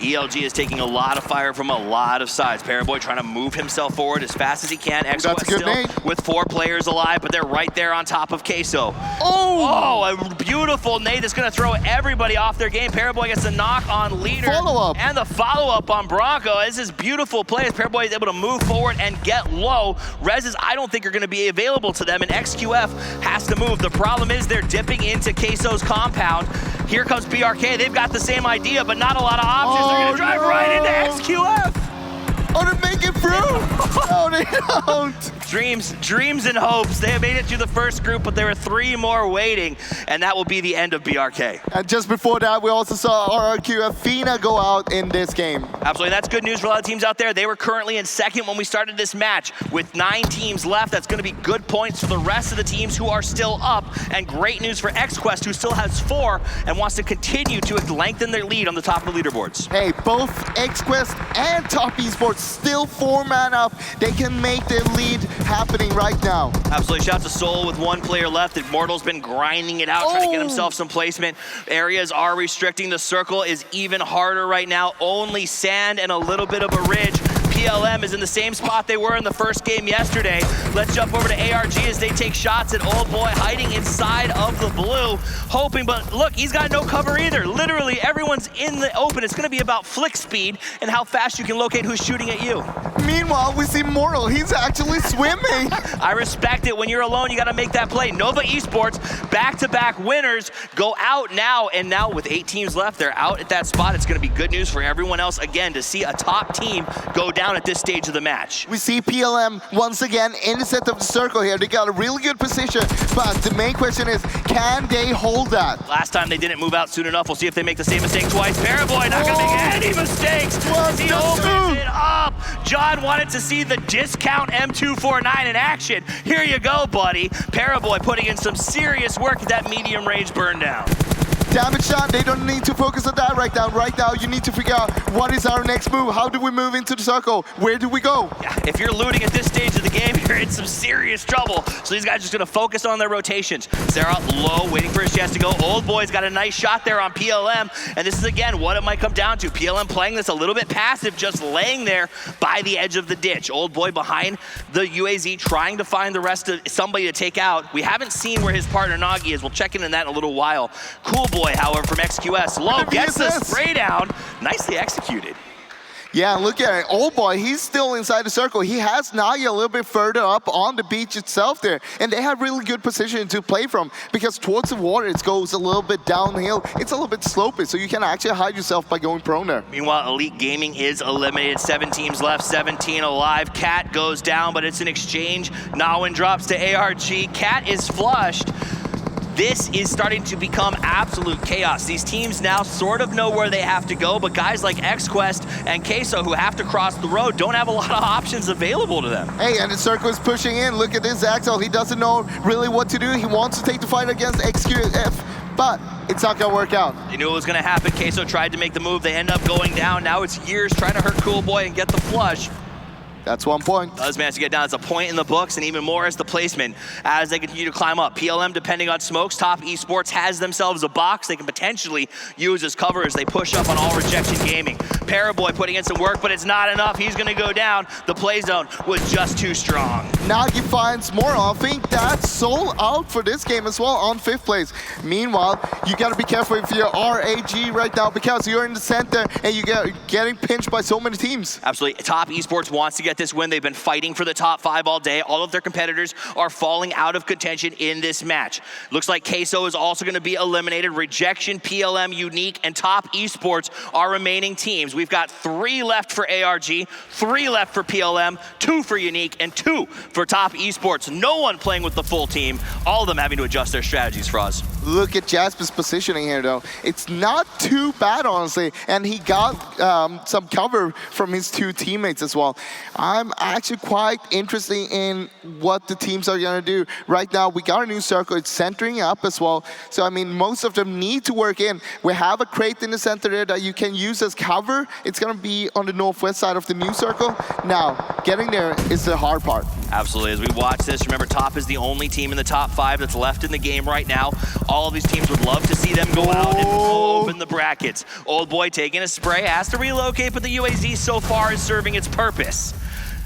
ELG is taking a lot of fire from a lot of sides. Paraboy trying to move himself forward as fast as he can. XQuest still nade. With 4 players alive, but they're right there on top of Queso. Oh, a beautiful nade that's going to throw everybody off their game. Paraboy gets the knock on leader. Follow-up. And the follow-up on Bronco. This is beautiful play as Paraboy is able to move forward and get low. Reses, I don't think are going to be available to them, and XQF has to move. The problem is they're dipping into Queso's compound. Here comes BRK. They've got the same idea, but not a lot of options. They're gonna drive right into XQF. Oh, they make it through. No, they don't. Dreams and hopes. They have made it through the first group, but there are 3 more waiting, and that will be the end of BRK. And just before that, we also saw RRQ Fina go out in this game. Absolutely, that's good news for a lot of teams out there. They were currently in second when we started this match. With 9 teams left, that's gonna be good points for the rest of the teams who are still up, and great news for XQuest, who still has 4 and wants to continue to lengthen their lead on the top of the leaderboards. Hey, both XQuest and Top Esports still 4-man up. They can make their lead happening right now. Absolutely, shout out to Soul with 1 player left. Immortal's been grinding it out, trying to get himself some placement. Areas are restricting. The circle is even harder right now. Only sand and a little bit of a ridge. PLM is in the same spot they were in the first game yesterday. Let's jump over to ARG as they take shots at Old Boy hiding inside of the blue, hoping, but look, he's got no cover either. Literally, everyone's in the open. It's gonna be about flick speed and how fast you can locate who's shooting at you. Meanwhile, we see Mortal. He's actually swimming. I respect it. When you're alone, you gotta make that play. Nova Esports, back-to-back winners, go out now, and now with 8 teams left, they're out at that spot. It's gonna be good news for everyone else, again, to see a top team go down at this stage of the match. We see PLM once again in the center of the circle here. They got a really good position, but the main question is, can they hold that? Last time they didn't move out soon enough. We'll see if they make the same mistake twice. Paraboy not gonna make any mistakes. He opens it up. John wanted to see the discount M249 in action. Here you go, buddy. Paraboy putting in some serious work at that medium range burn down. damage done. They don't need to focus on that right now. Right now, you need to figure out what is our next move. How do we move into the circle? Where do we go? Yeah, if you're looting at this stage of the game, you're in some serious trouble. So these guys are just gonna focus on their rotations. Sarah low, waiting for his chance to go. Old Boy's got a nice shot there on PLM. And this is, again, what it might come down to. PLM playing this a little bit passive, just laying there by the edge of the ditch. Old Boy behind the UAZ, trying to find the rest of somebody to take out. We haven't seen where his partner Nagi is. We'll check in on that in a little while. Cool Boy, however, from XQS. Low gets the spray down. Nicely executed. Yeah, look at it. Old Boy, he's still inside the circle. He has Nagi a little bit further up on the beach itself there. And they have really good position to play from because towards the water, it goes a little bit downhill. It's a little bit slopey, so you can actually hide yourself by going prone there. Meanwhile, Elite Gaming is eliminated. 7 teams left, 17 alive. Cat goes down, but it's an exchange. Nawin drops to ARG. Cat is flushed. This is starting to become absolute chaos. These teams now sort of know where they have to go, but guys like XQuest and Queso, who have to cross the road, don't have a lot of options available to them. Hey, and the circle is pushing in. Look at this Axel. He doesn't know really what to do. He wants to take the fight against XQF, but it's not gonna work out. They knew it was gonna happen. Queso tried to make the move. They end up going down. Now it's Years trying to hurt Cool Boy and get the flush. That's 1 point. Does manage to get down. It's a point in the books, and even more is the placement as they continue to climb up. PLM, depending on smokes, Top Esports has themselves a box they can potentially use as cover as they push up on all Rejection Gaming. Paraboy putting in some work, but it's not enough. He's going to go down. The play zone was just too strong. Nagi finds more. I think that's sold out for this game as well on 5th place. Meanwhile, you got to be careful if you're RAG right now because you're in the center and you're getting pinched by so many teams. Absolutely. Top Esports wants to get this win. They've been fighting for the top 5 all day. All of their competitors are falling out of contention in this match. Looks like Queso is also going to be eliminated. Rejection, PLM, Unique, and Top Esports are remaining teams. We've got 3 left for ARG, 3 left for PLM, 2 for Unique, and 2 for Top Esports. No one playing with the full team. All of them having to adjust their strategies for us. Look at Jasper's positioning here, though. It's not too bad, honestly, and he got some cover from his 2 teammates as well. I'm actually quite interested in what the teams are going to do. Right now, we got a new circle. It's centering up as well. So, I mean, most of them need to work in. We have a crate in the center there that you can use as cover. It's going to be on the northwest side of the new circle. Now, getting there is the hard part. Absolutely. As we watch this, remember, Top is the only team in the top 5 that's left in the game right now. All of these teams would love to see them go out and open the brackets. Old Boy taking a spray, has to relocate, but the UAZ so far is serving its purpose.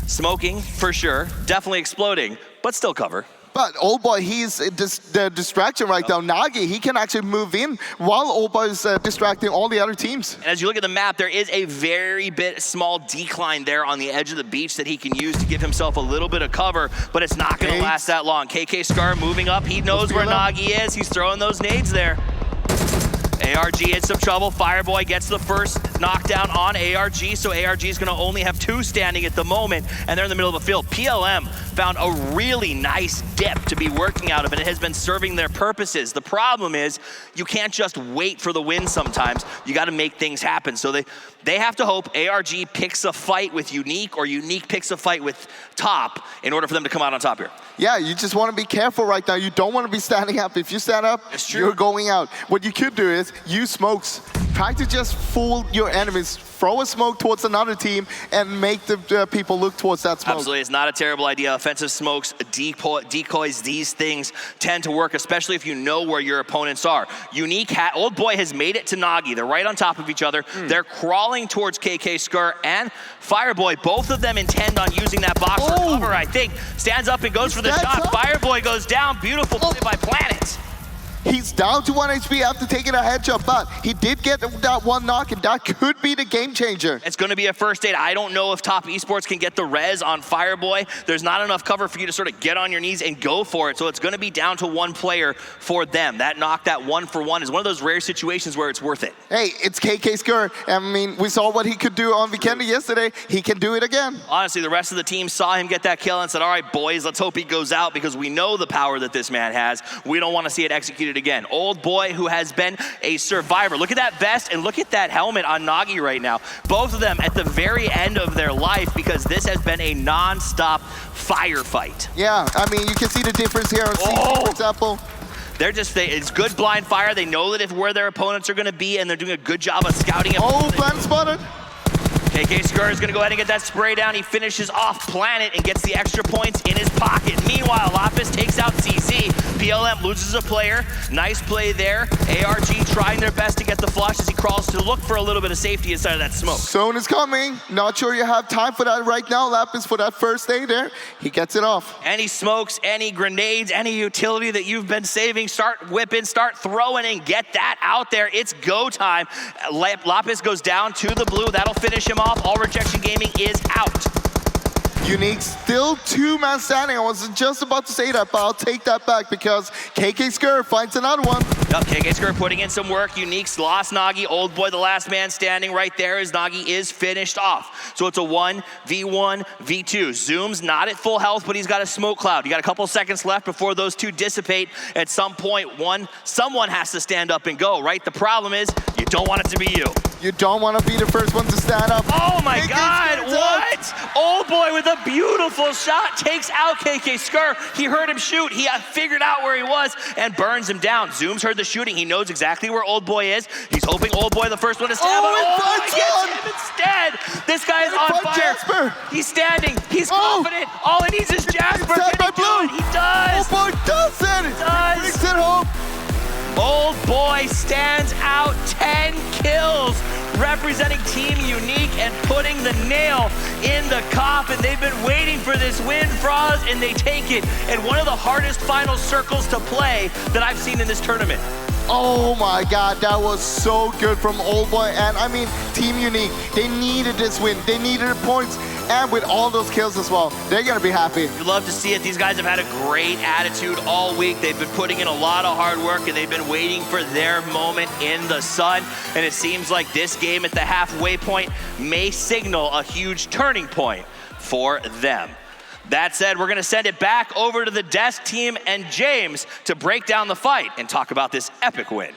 Smoking, for sure, definitely exploding, but still cover. But Old Boy, he's the distraction right now. Nagi, he can actually move in while Old Boy is distracting all the other teams. And as you look at the map, there is a very small decline there on the edge of the beach that he can use to give himself a little bit of cover, but it's not going to last that long. KK Scar moving up. He knows where Nagi is. He's throwing those nades there. ARG in some trouble. Fireboy gets the first knockdown on ARG, so ARG is going to only have 2 standing at the moment, and they're in the middle of the field. PLM found a really nice dip to be working out of, and it has been serving their purposes. The problem is you can't just wait for the win sometimes. You got to make things happen. So they have to hope ARG picks a fight with Unique or Unique picks a fight with Top in order for them to come out on top here. Yeah, you just want to be careful right now. You don't want to be standing up. If you stand up, you're going out. What you could do is use smokes. Try to just fool your enemies. Throw a smoke towards another team and make the people look towards that smoke. Absolutely, it's not a terrible idea. Offensive smokes, decoys, these things tend to work, especially if you know where your opponents are. Unique, Old Boy has made it to Nagi. They're right on top of each other. They're crawling towards KK Skur and Fireboy. Both of them intend on using that box for cover, I think. Stands up and goes for the shot. Fireboy goes down. Beautiful play by Planet. He's down to 1 HP after taking a headshot, but he did get that 1 knock, and that could be the game changer. It's going to be a first aid. I don't know if Top Esports can get the res on Fireboy. There's not enough cover for you to sort of get on your knees and go for it, so it's going to be down to 1 player for them. That knock, that 1-for-1, is one of those rare situations where it's worth it. Hey, it's KK Skur. I mean, we saw what he could do on Vikendi yesterday. He can do it again. Honestly, the rest of the team saw him get that kill and said, all right, boys, let's hope he goes out because we know the power that this man has. We don't want to see it executed again. Old Boy, who has been a survivor. Look at that vest and look at that helmet on Nagi right now. Both of them at the very end of their life because this has been a non-stop firefight. Yeah, I mean, you can see the difference here on CC, for example. It's good blind fire. They know that where their opponents are going to be, and they're doing a good job of scouting it. Oh, blind spotted. KK Skur is going to go ahead and get that spray down. He finishes off Planet and gets the extra points in his pocket. Meanwhile, Lapis takes out CC. PLM loses a player. Nice play there. ARG trying their best to get the flush as he crawls to look for a little bit of safety inside of that smoke. Zone is coming. Not sure you have time for that right now, Lapis, for that first aid there. He gets it off. Any smokes, any grenades, any utility that you've been saving, start whipping, start throwing, and get that out there. It's go time. Lapis goes down to the blue. That'll finish him off. All Rejection Gaming is out. Unique still 2-man standing. I was just about to say that, but I'll take that back because KK Skur finds another one. Yep, KK Skur putting in some work. Unique's lost Nagi. Old Boy, the last man standing right there as Nagi is finished off. So it's a 1v1, v2. Zoom's not at full health, but he's got a smoke cloud. You got a couple seconds left before those two dissipate. At some point, someone has to stand up and go, right? The problem is you don't want it to be you. You don't want to be the first one to stand up. Oh my God, what? Old Boy with a beautiful shot takes out KK Skur. He heard him shoot. He figured out where he was and burns him down. Zoom's heard the shooting. He knows exactly where Old Boy is. He's hoping Old Boy the first one to stab him. Oh, he gets him instead. This guy is on fire. Jasper. He's standing. He's confident. All he needs is Jasper. Can he do it? He does. Old Boy does it. He does. Brings it home. Old Boy stands out 10 kills, representing Team Unique and putting the nail in the coffin. They've been waiting for this win, Froz, and they take it. And one of the hardest final circles to play that I've seen in this tournament. Oh my God, that was so good from Old Boy. And I mean, Team Unique, they needed this win. They needed the points. And with all those kills as well, they're going to be happy. You love to see it. These guys have had a great attitude all week. They've been putting in a lot of hard work, and they've been waiting for their moment in the sun. And it seems like this game at the halfway point may signal a huge turning point for them. That said, we're going to send it back over to the desk team and James to break down the fight and talk about this epic win.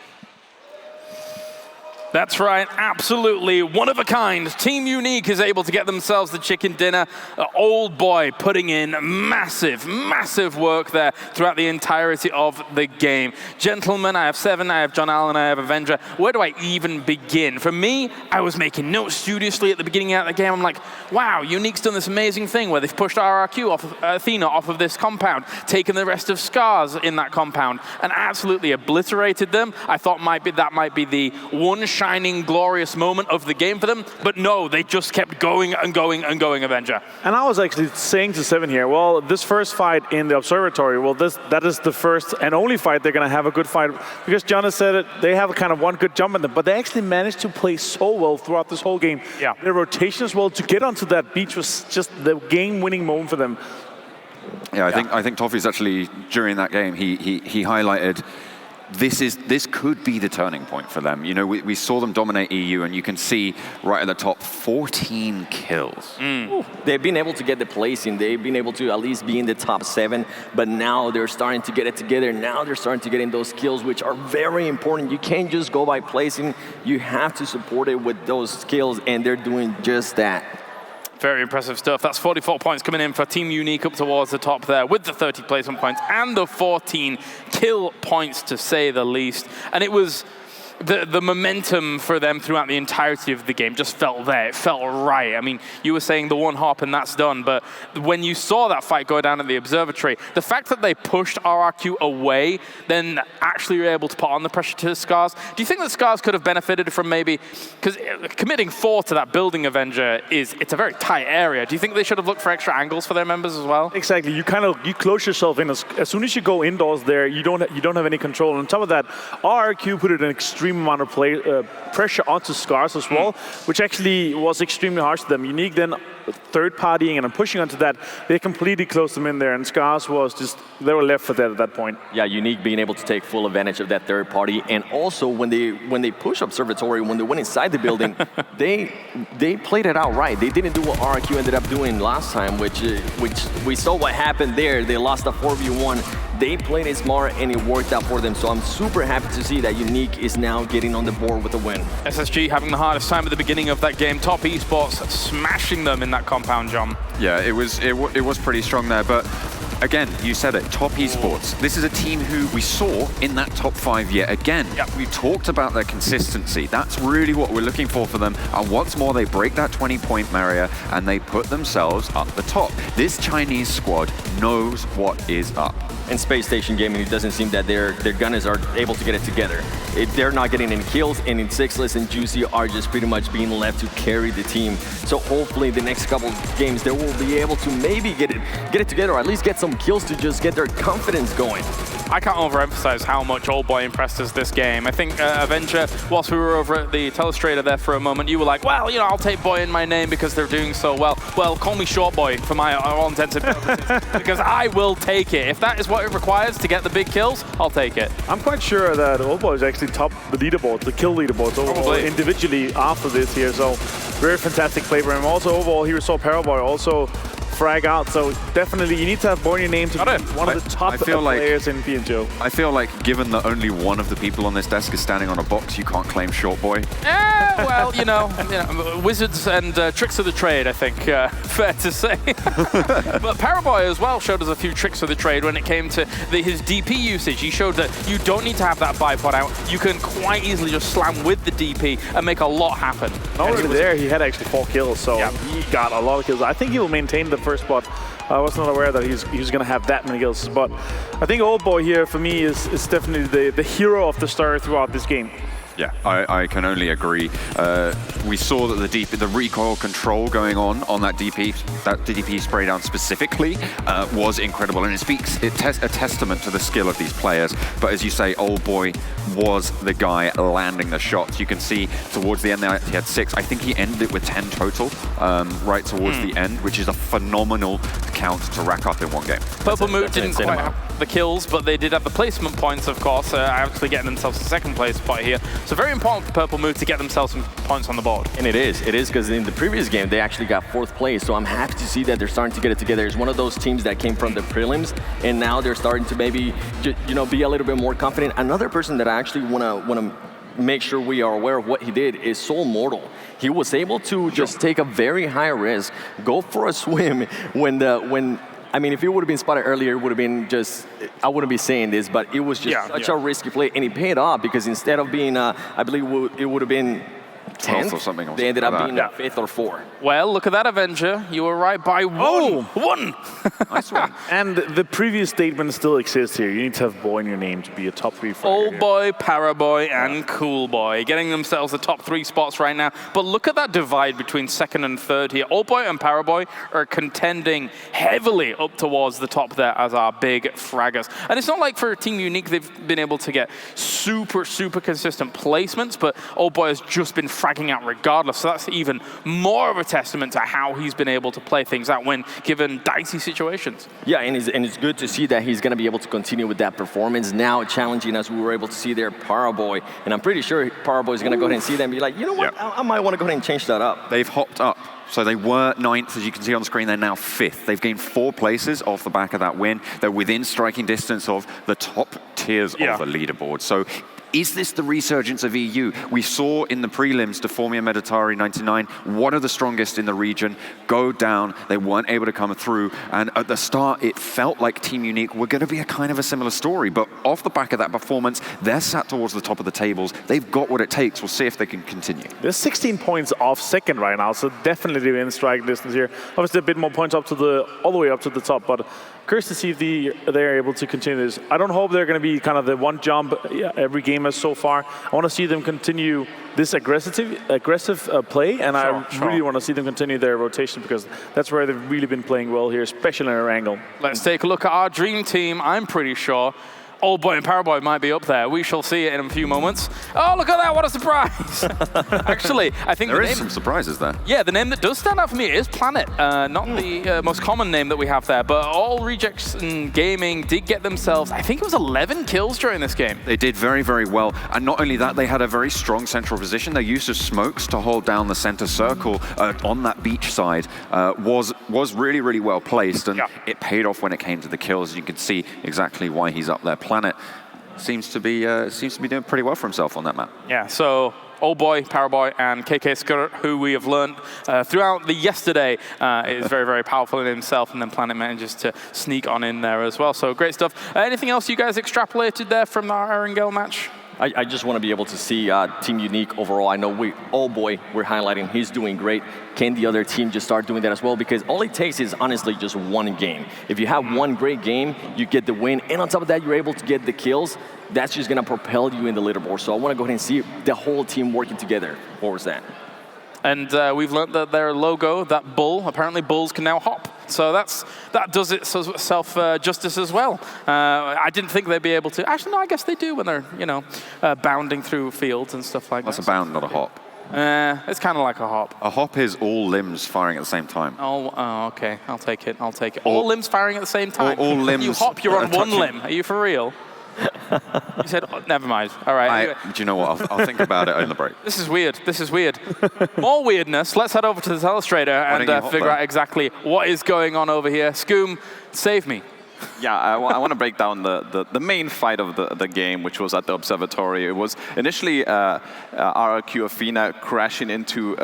That's right, absolutely one of a kind. Team Unique is able to get themselves the chicken dinner. Old Boy putting in massive, massive work there throughout the entirety of the game. Gentlemen, I have Seven, I have John Allen, I have Avenger. Where do I even begin? For me, I was making notes studiously at the beginning of the game. I'm like, wow, Unique's done this amazing thing where they've pushed RRQ off of Athena off of this compound, taken the rest of Scars in that compound, and absolutely obliterated them. I thought that might be the one shining, glorious moment of the game for them, but no, they just kept going and going and going, Avenger. And I was actually saying to Seven here, well, this first fight in the observatory, well, that is the first and only fight they're going to have a good fight, because John has said it, they have kind of one good jump in them, but they actually managed to play so well throughout this whole game. Yeah. Their rotation as well, to get onto that beach was just the game-winning moment for them. Yeah, I think Toffee's actually, during that game, he highlighted this could be the turning point for them. You know, we saw them dominate EU, and you can see right at the top, 14 kills. They've been able to get the placing. They've been able to at least be in the top 7, but now they're starting to get it together. Now they're starting to get in those skills, which are very important. You can't just go by placing. You have to support it with those skills, and they're doing just that. Very impressive stuff. That's 44 points coming in for Team Unique up towards the top there with the 30 placement points and the 14 kill points, to say the least. And it was the momentum for them throughout the entirety of the game just felt there. It felt right. I mean, you were saying the one hop and that's done, but when you saw that fight go down at the observatory, the fact that they pushed RRQ away, then actually were able to put on the pressure to Scars. Do you think that Scars could have benefited from maybe, because committing 4 to that building Avenger it's a very tight area. Do you think they should have looked for extra angles for their members as well? Exactly. You close yourself in. As soon as you go indoors there, you don't have any control. And on top of that, RRQ put it an extreme amount of pressure onto Scars as well, which actually was extremely harsh to them. Unique then third partying and pushing onto that, they completely closed them in there, and Scars was just, they were left for dead at that point. Yeah, Unique being able to take full advantage of that third party, and also when they push Observatory, when they went inside the building, they played it out right. They didn't do what RRQ ended up doing last time, which we saw what happened there. They lost a 4v1. They played it smart and it worked out for them. So I'm super happy to see that Unique is now getting on the board with a win. SSG having the hardest time at the beginning of that game. Top Esports smashing them in that compound, John. Yeah, it was pretty strong there, but again, you said it, top esports. This is a team who we saw in that top 5 yet again. We talked about their consistency. That's really what we're looking for them. And what's more, they break that 20-point barrier and they put themselves up the top. This Chinese squad knows what is up. And Space Station Gaming, it doesn't seem that their gunners are able to get it together. They're not getting any kills, and in Sixless and Juicy are just pretty much being left to carry the team. So hopefully the next couple of games they will be able to maybe get it together, or at least get some kills to just get their confidence going. I can't overemphasize how much Old Boy impressed us this game. I think Avenger, whilst we were over at the Telestrator there for a moment, you were like, well, you know, I'll take Boy in my name because they're doing so well. Well, call me Short Boy for my all intents and purposes, because I will take it. If that is what it requires to get the big kills, I'll take it. I'm quite sure that Old Boy is actually top the leaderboards, the kill leaderboards overall individually after this here. So very fantastic play for him. Also overall, he saw Paraboy also frag out, so definitely you need to have Boy in your name to be one of the top players in PMCO. I feel like given that only one of the people on this desk is standing on a box, you can't claim Short Boy. Well, you know, wizards and tricks of the trade, I think, fair to say. But Paraboy as well showed us a few tricks of the trade when it came to his DP usage. He showed that you don't need to have that bipod out. You can quite easily just slam with the DP and make a lot happen. Not only there, he had actually 4 kills, so he got a lot of kills. I think he will maintain the first spot. I was not aware that he was going to have that many kills, but I think Old Boy here for me is definitely the hero of the story throughout this game. Yeah, I can only agree. We saw that the recoil control going on that DP spray down specifically was incredible, and it speaks a testament to the skill of these players. But as you say, Old Boy was the guy landing the shots. You can see towards the end there he had 6. I think he ended it with 10 total right towards the end, which is a phenomenal count to rack up in one game. Purple Mood didn't quite have the kills, but they did have the placement points, of course, actually getting themselves a second place spot here. So very important for Purple Mood to get themselves some points on the board. And it is because in the previous game they actually got 4th place, so I'm happy to see that they're starting to get it together. It's one of those teams that came from the prelims, and now they're starting to maybe be a little bit more confident. Another person that I actually want to make sure we are aware of what he did is Soul Mortal. He was able to just take a very high risk, go for a swim I mean, if it would have been spotted earlier, it would have been just, I wouldn't be saying this, but it was just such a risky play, and it paid off because instead of being, I believe it would have been 10th or something. They ended up being 5th or 4th. Well, look at that, Avenger. You were right by one. One! Nice one. And the previous statement still exists here. You need to have Boy in your name to be a top 3 fragger. Old Boy, Paraboy, and Cool Boy getting themselves the top 3 spots right now. But look at that divide between 2nd and 3rd here. Old Boy and Paraboy are contending heavily up towards the top there as our big fraggers. And it's not like for Team Unique they've been able to get super consistent placements, but Old Boy has just been fragging out regardless. So that's even more of a testament to how he's been able to play things out when given dicey situations. Yeah, and it's good to see that he's going to be able to continue with that performance. Now challenging, as we were able to see there, Paraboy. And I'm pretty sure Paraboy is going to go ahead and see them and be like, you know what, I might want to go ahead and change that up. They've hopped up. So they were 9th, as you can see on the screen, they're now 5th. They've gained 4 places off the back of that win. They're within striking distance of the top tiers of the leaderboard. So is this the resurgence of EU? We saw in the prelims, Deformia Meditari 99, one of the strongest in the region, go down. They weren't able to come through. And at the start, it felt like Team Unique were going to be a kind of a similar story. But off the back of that performance, they're sat towards the top of the tables. They've got what it takes. We'll see if they can continue. They're 16 points off 2nd right now, so definitely in striking distance here. Obviously, a bit more points all the way up to the top, but curious to see if they're able to continue this. I don't hope they're going to be kind of the one jump every game as so far. I want to see them continue this aggressive play, and I really want to see them continue their rotation because that's where they've really been playing well here, especially in Erangel. Let's take a look at our dream team. I'm pretty sure Old Boy and Paraboy might be up there. We shall see it in a few moments. Oh, look at that, what a surprise. Actually, I think there is some surprises there. Yeah, the name that does stand out for me is Planet. Not the most common name that we have there, but All Rejects and Gaming did get themselves, I think it was 11 kills during this game. They did very well. And not only that, they had a very strong central position. Their use of smokes to hold down the center circle on that beach side was really well placed, and it paid off when it came to the kills. You can see exactly why he's up there. Planet seems to be doing pretty well for himself on that map. Yeah, so Old Boy, Powerboy, and KK Skirt, who we have learned throughout the yesterday is very, very powerful in himself, and then Planet manages to sneak on in there as well. So great stuff. Anything else you guys extrapolated there from our Erangel match? I just want to be able to see Team Unique overall. I know Old Boy, we're highlighting, he's doing great. Can the other team just start doing that as well? Because all it takes is honestly just one game. If you have one great game, you get the win, and on top of that, you're able to get the kills. That's just going to propel you in the leaderboard. So I want to go ahead and see the whole team working together. What was that? And we've learned that their logo, that bull, apparently bulls can now hop. So that does itself justice as well. I didn't think they'd be able to. Actually, no, I guess they do when they're, bounding through fields and stuff like that. That's a bound, not a hop. It's kind of like a hop. A hop is all limbs firing at the same time. Oh, okay. I'll take it. All limbs firing at the same time. All limbs. You hop, you're on one limb. Are you for real? You said, oh, never mind. All right. Do you know what? I'll think about it in the break. This is weird. More weirdness. Let's head over to the illustrator and figure out exactly what is going on over here. Scoom, save me. Yeah, I want to break down the main fight of the game, which was at the observatory. It was initially RRQ Athena crashing into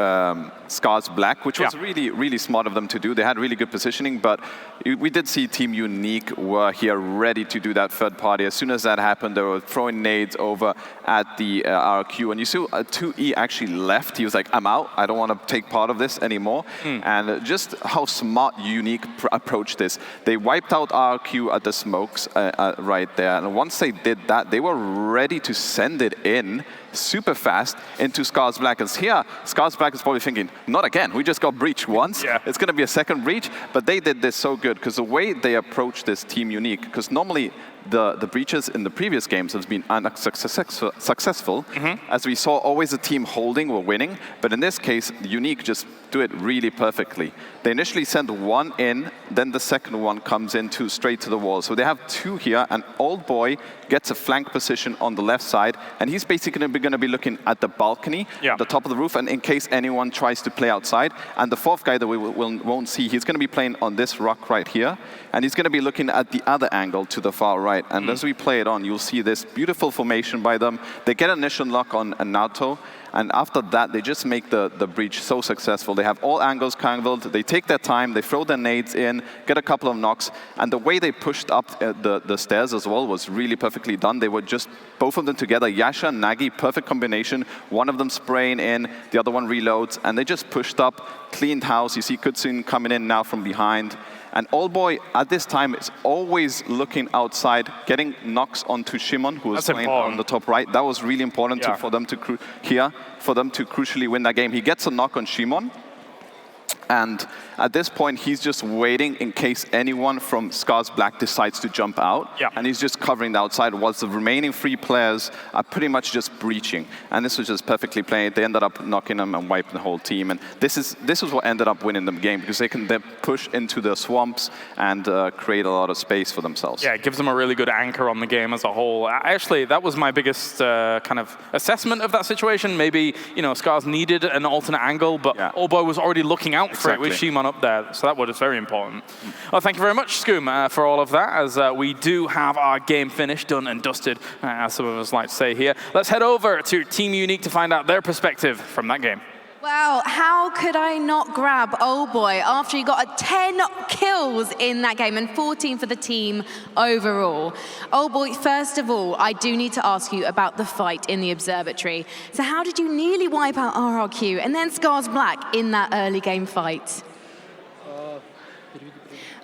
Scar's Black, which was really, really smart of them to do. They had really good positioning, but we did see Team Unique were here ready to do that third party. As soon as that happened, they were throwing nades over at the RRQ, and you saw 2E actually left. He was like, I'm out. I don't want to take part of this anymore. And just how smart Unique approached this. They wiped out RRQ at the smokes right there, and once they did that, they were ready to send it in super fast into Scar's Black. And here, Scar's Black is probably thinking, not again, we just got breached once. It's going to be a second breach, but they did this so good because the way they approached this Team Unique, because normally the breaches in the previous games has been successful. As we saw, always the team holding were winning, but in this case, Unique just do it really perfectly. They initially send one in, then the second one comes in straight to the wall. So they have two here, and Old Boy gets a flank position on the left side, and he's basically going to be looking at the balcony, the top of the roof, and in case anyone tries to play outside. And the fourth guy that we won't see, he's going to be playing on this rock right here, and he's going to be looking at the other angle to the far right. And as we play it on, you'll see this beautiful formation by them. They get an initial lock on Nato, and after that, they just make the breach so successful. They have all angles covered, they take their time, they throw their nades in, get a couple of knocks, and the way they pushed up the stairs as well was really perfectly done. They were just, both of them together, Yasha and Nagi, perfect combination. One of them spraying in, the other one reloads, and they just pushed up, cleaned house. You see Kutsun coming in now from behind. And Old Boy, at this time, is always looking outside, getting knocks onto Shimon, who was playing on the top right. That was really important for them to crucially win that game. He gets a knock on Shimon, and at this point, he's just waiting in case anyone from Scar's Black decides to jump out. And he's just covering the outside, whilst the remaining 3 players are pretty much just breaching. And this was just perfectly played. They ended up knocking them and wiping the whole team. And this is what ended up winning the game, because they can then push into the swamps and create a lot of space for themselves. Yeah, it gives them a really good anchor on the game as a whole. Actually, that was my biggest kind of assessment of that situation. Maybe, Scars needed an alternate angle, but Old Boy was already looking out for it with Shimon up there, so that was very important. Well, thank you very much, Scoom, for all of that, as we do have our game finished, done and dusted, as some of us like to say here. Let's head over to Team Unique to find out their perspective from that game. Well, how could I not grab Old Boy after he got 10 kills in that game and 14 for the team overall? Old Boy, first of all, I do need to ask you about the fight in the observatory. So how did you nearly wipe out RRQ and then Scar's Black in that early game fight?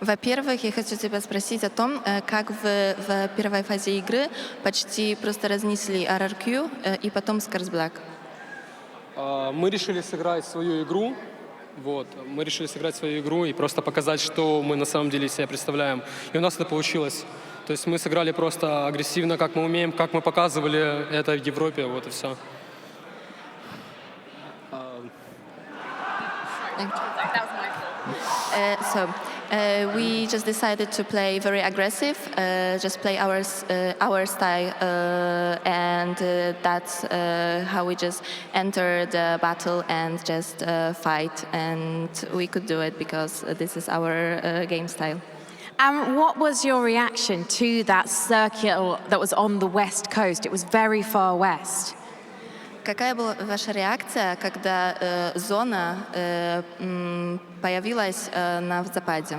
Во-первых, я хочу тебя спросить о том, как вы в первой фазе игры почти просто разнесли RRQ и потом Scar's Black. Мы решили сыграть свою игру. Мы решили сыграть свою игру и просто показать, что мы на самом деле себя представляем. И у нас это получилось. То есть мы сыграли просто агрессивно, как мы умеем, как мы показывали это в Европе, вот и все. We just decided to play very aggressive, just play our style, and that's how we just enter the battle and just fight, and we could do it because this is our game style. And what was your reaction to that circle that was on the west coast? It was very far west. Какая была ваша реакция, когда зона появилась на западе?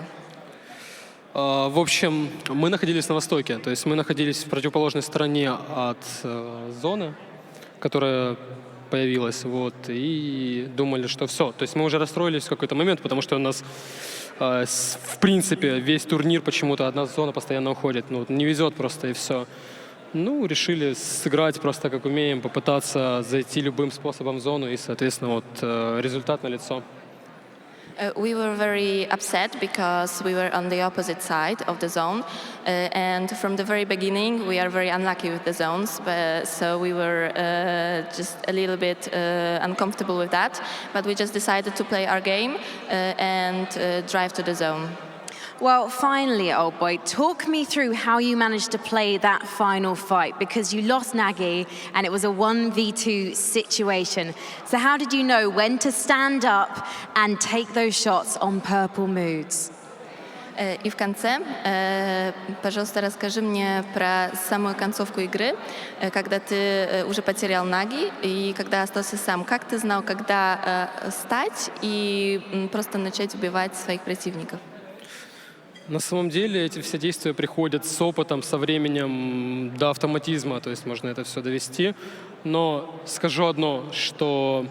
В общем, мы находились на востоке, то есть мы находились в противоположной стороне от зоны, которая появилась, вот, и думали, что все. То есть мы уже расстроились в какой-то момент, потому что у нас, в принципе, весь турнир почему-то одна зона постоянно уходит. Ну, не везет просто, и все. Ну, решили сыграть просто как умеем, попытаться зайти любым способом в зону, и, соответственно, вот результат налицо. We were very upset because we were on the opposite side of the zone, and from the very beginning we are very unlucky with the zones, so we were just a little bit uncomfortable with that, but we just decided to play our game and drive to the zone. Well, finally, old boy, talk me through how you managed to play that final fight, because you lost Nagy and it was a 1v2 situation. So how did you know when to stand up and take those shots on purple moods? И в конце, пожалуйста, расскажи мне про самую концовку игры, когда ты уже потерял Наги и когда остался сам. Как ты знал, когда встать и просто начать убивать своих противников? На самом деле эти все действия приходят с опытом, со временем до автоматизма, то есть можно это все довести. Но скажу одно, что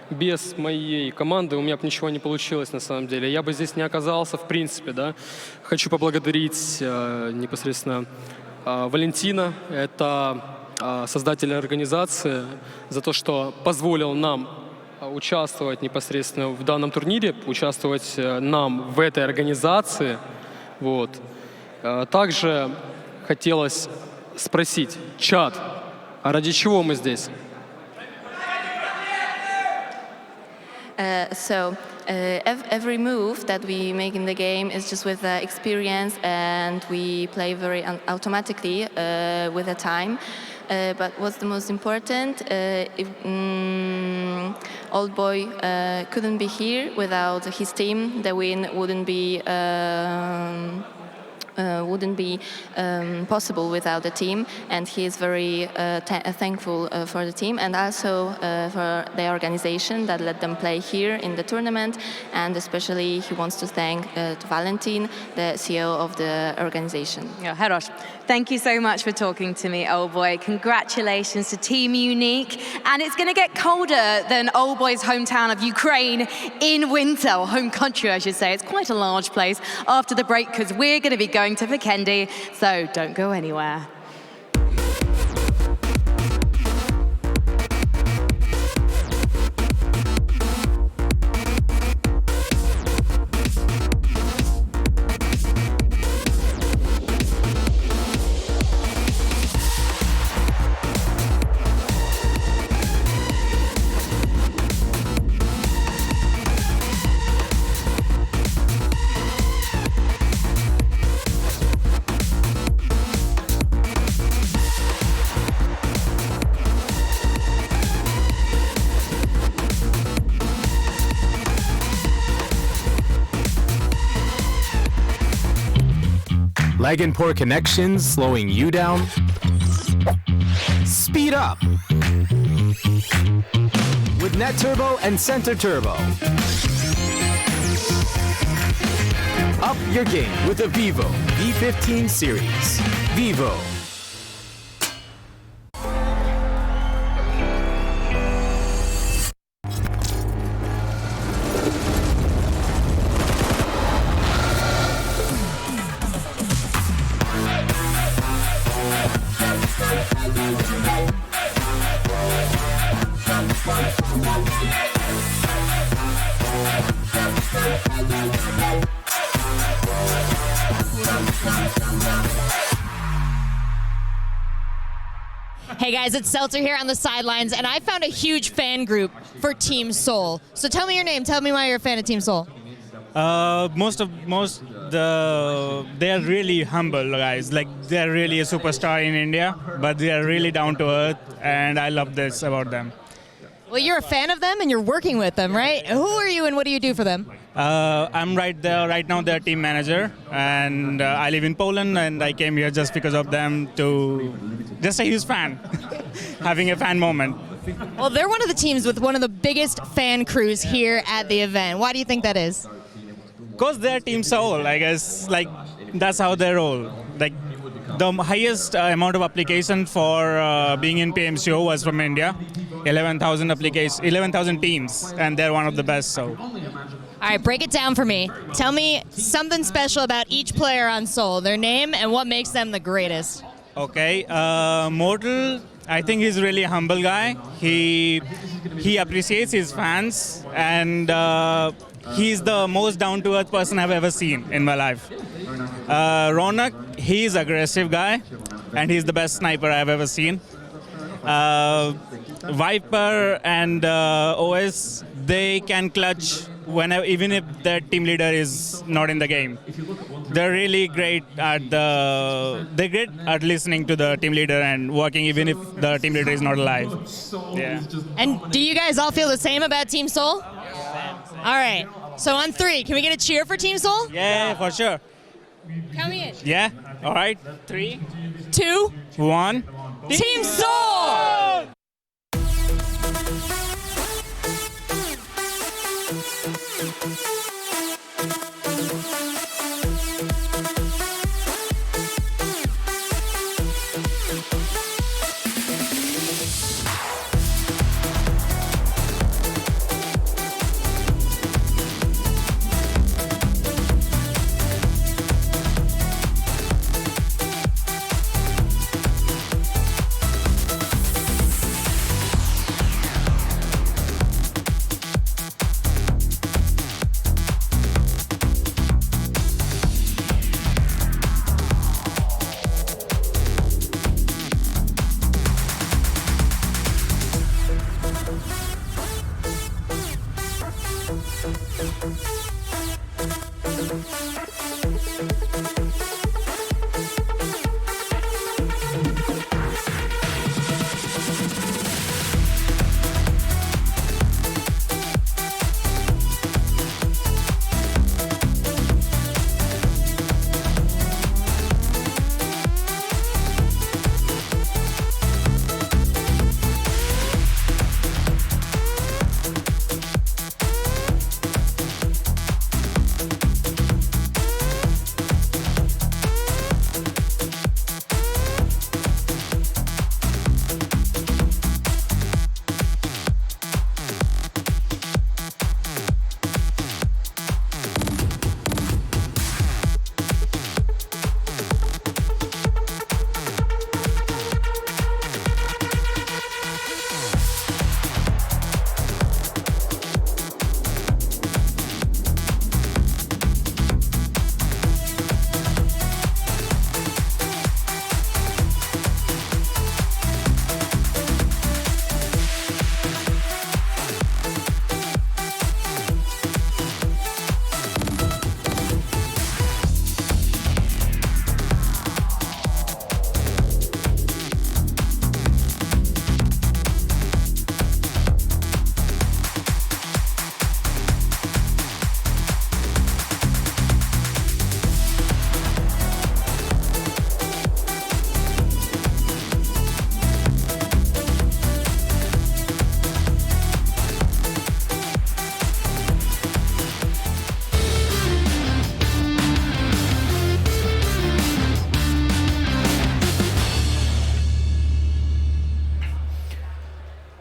без моей команды у меня бы ничего не получилось на самом деле. Я бы здесь не оказался в принципе, да. Хочу поблагодарить непосредственно Валентина, это создатель организации, за то, что позволил нам участвовать непосредственно в данном турнире, участвовать нам в этой организации. Вот. Также хотелось спросить, чат, а ради чего мы здесь? Every move that we make in the game is just with experience, and we play very automatically with the time. But what's the most important? If Old Boy couldn't be here without his team, the win wouldn't be possible without the team, and he is very thankful for the team and also for the organization that let them play here in the tournament, and especially he wants to thank to Valentin, the CEO of the organization. Yeah, Herosh, thank you so much for talking to me, Old Boy. Congratulations to Team Unique, and it's going to get colder than Old Boy's hometown of Ukraine in winter, or home country I should say. It's quite a large place after the break, because we're going to be going to Vikendi, so don't go anywhere. Lag and poor connections slowing you down? Speed up with Net Turbo and Center Turbo. Up your game with the Vivo V15 series. Vivo. Hey guys, it's Seltzer here on the sidelines, and I found a huge fan group for Team Seoul. So tell me your name. Tell me why you're a fan of Team Seoul. They're really humble guys. Like, they're really a superstar in India, but they are really down to earth, and I love this about them. Well, you're a fan of them and you're working with them, right? Who are you and what do you do for them? I'm right now their team manager, and I live in Poland, and I came here just because of them, to just a huge fan, having a fan moment. Well, they're one of the teams with one of the biggest fan crews here at the event. Why do you think that is? Because they're Team Seoul, I guess. Like, that's how they roll. Like, the highest amount of application for being in PMCO was from India. 11,000 teams, and they're one of the best. So. All right, break it down for me. Tell me something special about each player on Seoul, their name, and what makes them the greatest. Okay, Mortal, I think he's really a humble guy. He appreciates his fans, and he's the most down-to-earth person I've ever seen in my life. Ronak, he's an aggressive guy, and he's the best sniper I've ever seen. Viper and OS, they can clutch whenever, even if their team leader is not in the game. They're really great at listening to the team leader and working even if the team leader is not alive. Yeah. And do you guys all feel the same about Team Seoul? All right. So on 3, can we get a cheer for Team Seoul? Yeah, for sure. Count me in. Yeah. All right. 3, 2, 1. Team Seoul!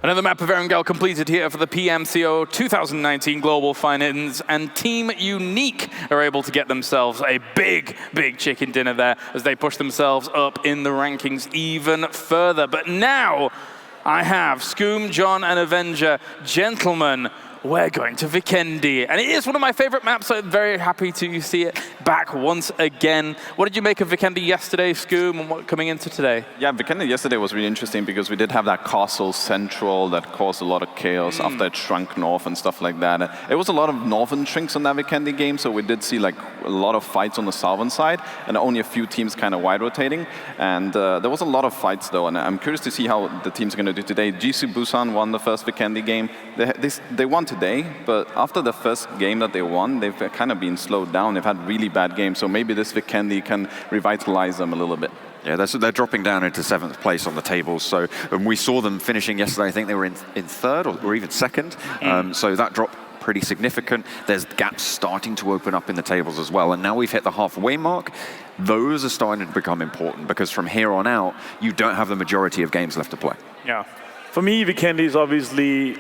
Another map of Erangel completed here for the PMCO 2019 Global Finals, and Team Unique are able to get themselves a big, big chicken dinner there as they push themselves up in the rankings even further. But now I have Scoom, John, and Avenger. Gentlemen, we're going to Vikendi. And it is one of my favorite maps, so I'm very happy to see it back once again. What did you make of Vikendi yesterday, Scoom, and what coming into today? Yeah, Vikendi yesterday was really interesting because we did have that castle central that caused a lot of chaos after it shrunk north and stuff like that. It was a lot of northern shrinks on that Vikendi game, so we did see like a lot of fights on the southern side and only a few teams kind of wide rotating. And there was a lot of fights though, and I'm curious to see how the teams are going to do today. Jisoo Busan won the first Vikendi game. They won today, but after the first game that they won, they've kind of been slowed down. They've had really bad games, so maybe this Vikendi can revitalize them a little bit. Yeah, they're dropping down into 7th place on the tables. So we saw them finishing yesterday. I think they were in 3rd or even 2nd. So that drop pretty significant. There's gaps starting to open up in the tables as well. And now we've hit the halfway mark. Those are starting to become important because from here on out, you don't have the majority of games left to play. Yeah. For me, Vikendi is obviously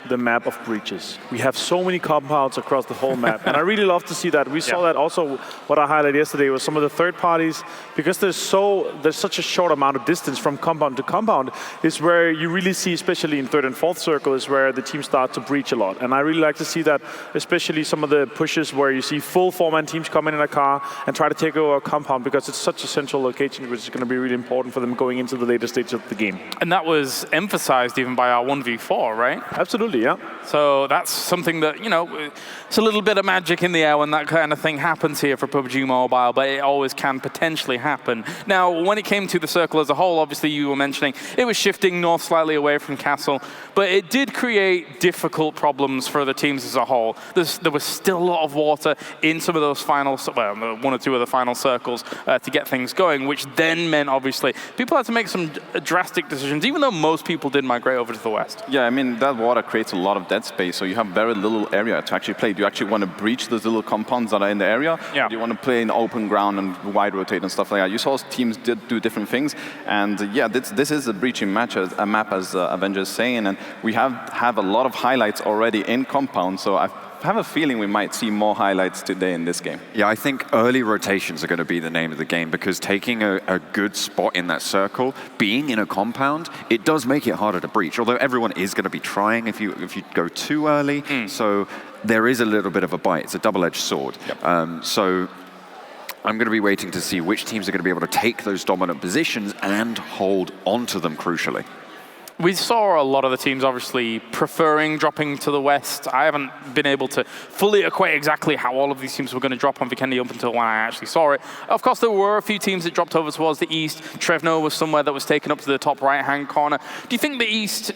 the map of breaches. We have so many compounds across the whole map, and I really love to see that. We saw that also, what I highlighted yesterday was some of the third parties, because there's such a short amount of distance from compound to compound, is where you really see, especially in 3rd and 4th circle, is where the teams start to breach a lot. And I really like to see that, especially some of the pushes where you see full 4-man teams come in a car and try to take over a compound, because it's such a central location, which is going to be really important for them going into the later stages of the game. And that was emphasized even by our 1v4, right? Absolutely. Yeah. So that's something that, you know, it's a little bit of magic in the air when that kind of thing happens here for PUBG Mobile, but it always can potentially happen. Now, when it came to the circle as a whole, obviously you were mentioning it was shifting north slightly away from Castle, but it did create difficult problems for the teams as a whole. There was still a lot of water in some of those final, well, 1 or 2 of the final circles to get things going, which then meant, obviously, people had to make some drastic decisions, even though most people did migrate over to the west. Yeah, I mean, that water creates a lot of dead space, so you have very little area to actually play. Do you actually want to breach those little compounds that are in the area? Yeah. Or do you want to play in open ground and wide rotate and stuff like that? You saw teams did do different things, and yeah, this is a breaching match, a map, as Avengers saying, and we have a lot of highlights already in compound, so I have a feeling we might see more highlights today in this game. Yeah, I think early rotations are going to be the name of the game, because taking a good spot in that circle, being in a compound, it does make it harder to breach, although everyone is going to be trying if you go too early. So there is a little bit of a bite. It's a double-edged sword. Yep. So I'm going to be waiting to see which teams are going to be able to take those dominant positions and hold onto them crucially. We saw a lot of the teams obviously preferring dropping to the west. I haven't been able to fully equate exactly how all of these teams were going to drop on Vikendi up until when I actually saw it. Of course, there were a few teams that dropped over towards the east. Trevno was somewhere that was taken up to the top right-hand corner. Do you think the east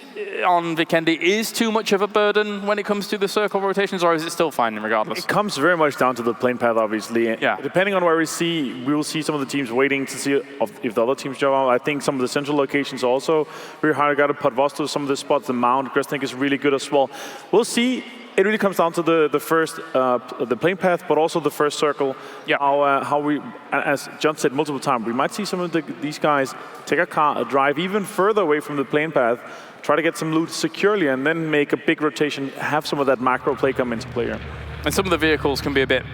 on Vikendi is too much of a burden when it comes to the circle rotations, or is it still fine regardless? It comes very much down to the plane path, obviously. Yeah. Depending on where we will see some of the teams waiting to see if the other teams jump out. I think some of the central locations also very hard. Got to put Vosto, some of the spots, the Mount, Gresnik is really good as well. We'll see. It really comes down to the first, the plane path, but also the first circle. Yeah. How we, as John said multiple times, we might see some of these guys take a car, drive even further away from the plane path, try to get some loot securely, and then make a big rotation, have some of that macro play come into play here. And some of the vehicles can be a bit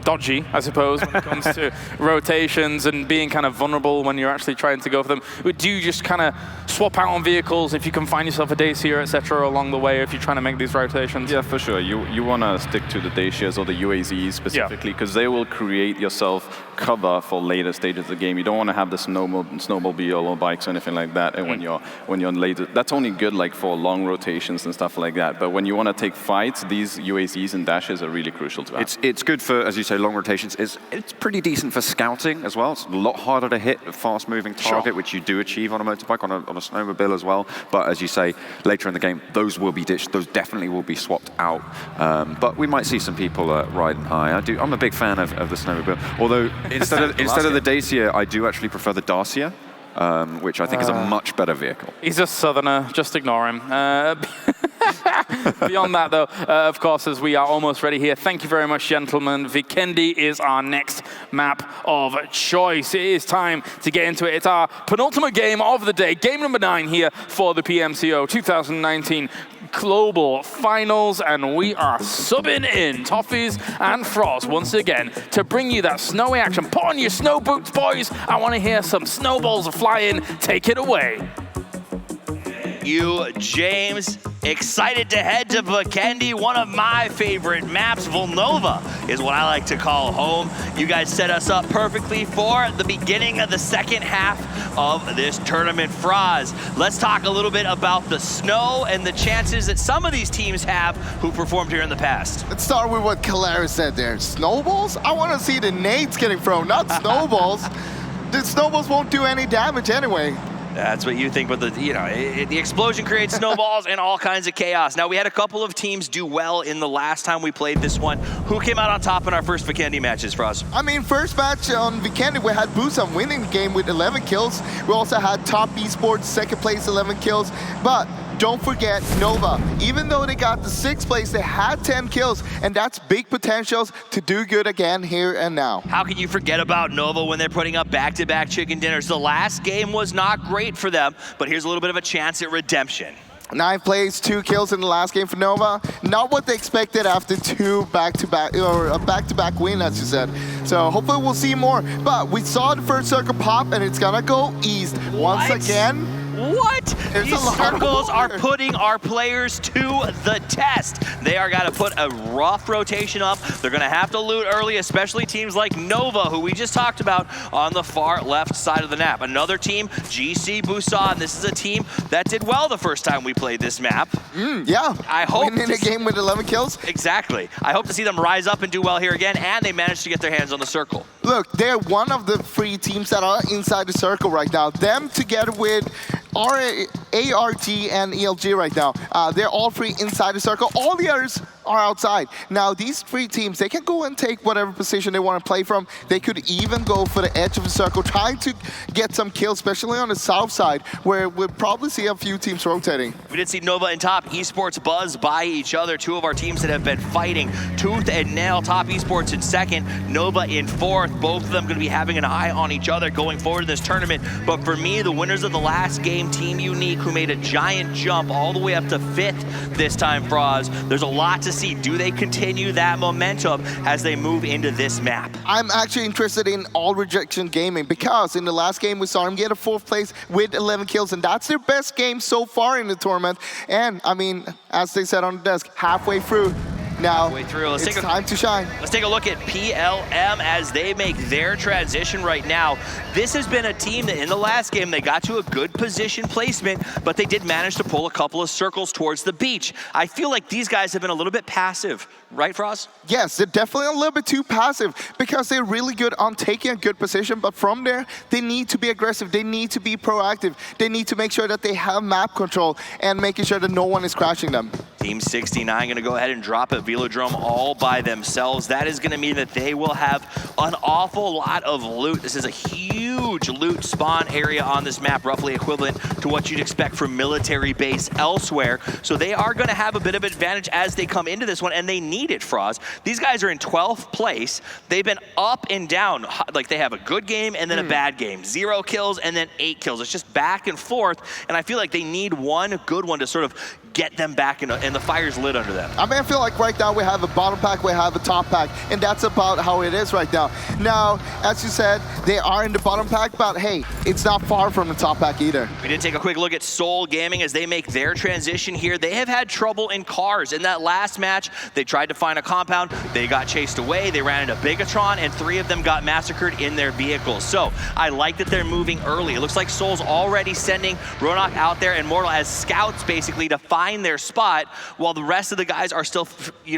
dodgy, I suppose, when it comes to rotations and being kind of vulnerable when you're actually trying to go for them. Do you just kind of swap out on vehicles if you can find yourself a Dacia, etc., along the way if you're trying to make these rotations? Yeah, for sure. You want to stick to the Dacias or the UAZs specifically, because they will create yourself cover for later stages of the game. You don't want to have the snowmobile or bikes or anything like that. And when you're later, that's only good like for long rotations and stuff like that. But when you want to take fights, these UAZs and dashes are really crucial to have. It's good for, as you say, long rotations. It's pretty decent for scouting as well. It's a lot harder to hit a fast-moving target, which you do achieve on a motorbike, on a snowmobile as well. But as you say, later in the game, those will be ditched. Those definitely will be swapped out. But we might see some people riding high. I'm a big fan of the snowmobile. Although instead of the Dacia, I do actually prefer the Dacia, which I think is a much better vehicle. He's a southerner. Just ignore him. Beyond that, though, of course, as we are almost ready here, thank you very much, gentlemen. Vikendi is our next map of choice. It is time to get into it. It's our penultimate game of the day, game number 9 here for the PMCO 2019 Global Finals, and we are subbing in Toffees and Frost once again to bring you that snowy action. Put on your snow boots, boys. I want to hear some snowballs flying. Take it away. You, James, excited to head to Vikendi, one of my favorite maps. Volnova is what I like to call home. You guys set us up perfectly for the beginning of the second half of this tournament. Fraz, let's talk a little bit about the snow and the chances that some of these teams have who performed here in the past. Let's start with what Kalaris said there. Snowballs? I want to see the nades getting thrown, not snowballs. The snowballs won't do any damage anyway. That's what you think, but the explosion creates snowballs and all kinds of chaos. Now, we had a couple of teams do well in the last time we played this one. Who came out on top in our first Vikendi matches, Frost? I mean, first match on Vikendi, we had Busan winning the game with 11 kills. We also had Top Esports, second place, 11 kills. But don't forget Nova. Even though they got the 6th place, they had 10 kills, and that's big potentials to do good again here and now. How can you forget about Nova when they're putting up back-to-back chicken dinners? The last game was not great for them, but here's a little bit of a chance at redemption. 9th place, 2 kills in the last game for Nova. Not what they expected after 2 back-to-back, or a back-to-back win, as you said. So hopefully we'll see more. But we saw the first circle pop, and it's gonna go east once again. What? These circles are putting our players to the test. They are going to put a rough rotation up. They're going to have to loot early, especially teams like Nova, who we just talked about on the far left side of the map. Another team, GC Busan. This is a team that did well the first time we played this map. Yeah. I hope winning a game with 11 kills. Exactly. I hope to see them rise up and do well here again, and they managed to get their hands on the circle. Look, they're one of the 3 teams that are inside the circle right now. Them together with ART and ELG right now. They're all 3 inside the circle. All the others are outside. Now, these 3 teams, they can go and take whatever position they want to play from. They could even go for the edge of the circle, trying to get some kills, especially on the south side, where we'll probably see a few teams rotating. We did see Nova and Top Esports buzz by each other. 2 of our teams that have been fighting tooth and nail. Top Esports in 2nd, Nova in 4th. Both of them going to be having an eye on each other going forward in this tournament. But for me, the winners of the last game, Team Unique, who made a giant jump all the way up to 5th this time, Froz. There's a lot to see. Do they continue that momentum as they move into this map? I'm actually interested in All Rejection Gaming, because in the last game we saw them get a 4th place with 11 kills, and that's their best game so far in the tournament. And I mean, as they said on the desk, halfway through. Now, it's time to shine. Let's take a look at PLM as they make their transition right now. This has been a team that in the last game, they got to a good position placement, but they did manage to pull a couple of circles towards the beach. I feel like these guys have been a little bit passive, right, Frost? Yes, they're definitely a little bit too passive, because they're really good on taking a good position, but from there, they need to be aggressive. They need to be proactive. They need to make sure that they have map control and making sure that no one is crashing them. Team 69 going to go ahead and drop a Velodrome all by themselves. That is going to mean that they will have an awful lot of loot. This is a huge loot spawn area on this map, roughly equivalent to what you'd expect from military base elsewhere. So they are going to have a bit of advantage as they come into this one, and they need it, Froz. These guys are in 12th place. They've been up and down. Like, they have a good game and then a bad game. 0 kills and then 8 kills. It's just back and forth, and I feel like they need one good one to sort of get them back, and the fire's lit under them. I mean, I feel like right now we have a bottom pack, we have a top pack, and that's about how it is right now. Now, as you said, they are in the bottom pack, but hey, it's not far from the top pack either. We did take a quick look at Seoul Gaming as they make their transition here. They have had trouble in cars. In that last match, they tried to find a compound, they got chased away, they ran into Bigatron, and 3 of them got massacred in their vehicles. So, I like that they're moving early. It looks like Seoul's already sending Ronak out there and Mortal as scouts, basically, to find their spot, while the rest of the guys are still,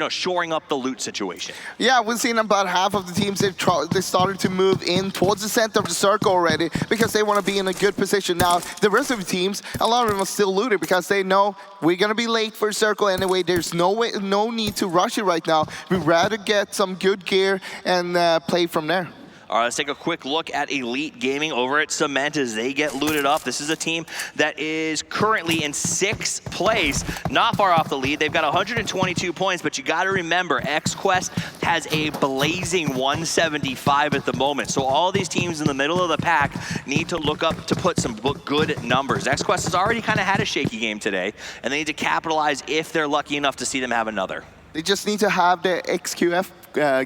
shoring up the loot situation. Yeah, we've seen about half of the teams, they started to move in towards the center of the circle already, because they want to be in a good position. Now, the rest of the teams, a lot of them are still looting, because they know we're going to be late for a circle anyway. There's no need to rush it right now. We'd rather get some good gear and play from there. All right, let's take a quick look at Elite Gaming over at Cement as they get looted up. This is a team that is currently in 6th place, not far off the lead. They've got 122 points, but you got to remember, XQuest has a blazing 175 at the moment. So all these teams in the middle of the pack need to look up to put some good numbers. XQuest has already kind of had a shaky game today, and they need to capitalize if they're lucky enough to see them have another. They just need to have the XQF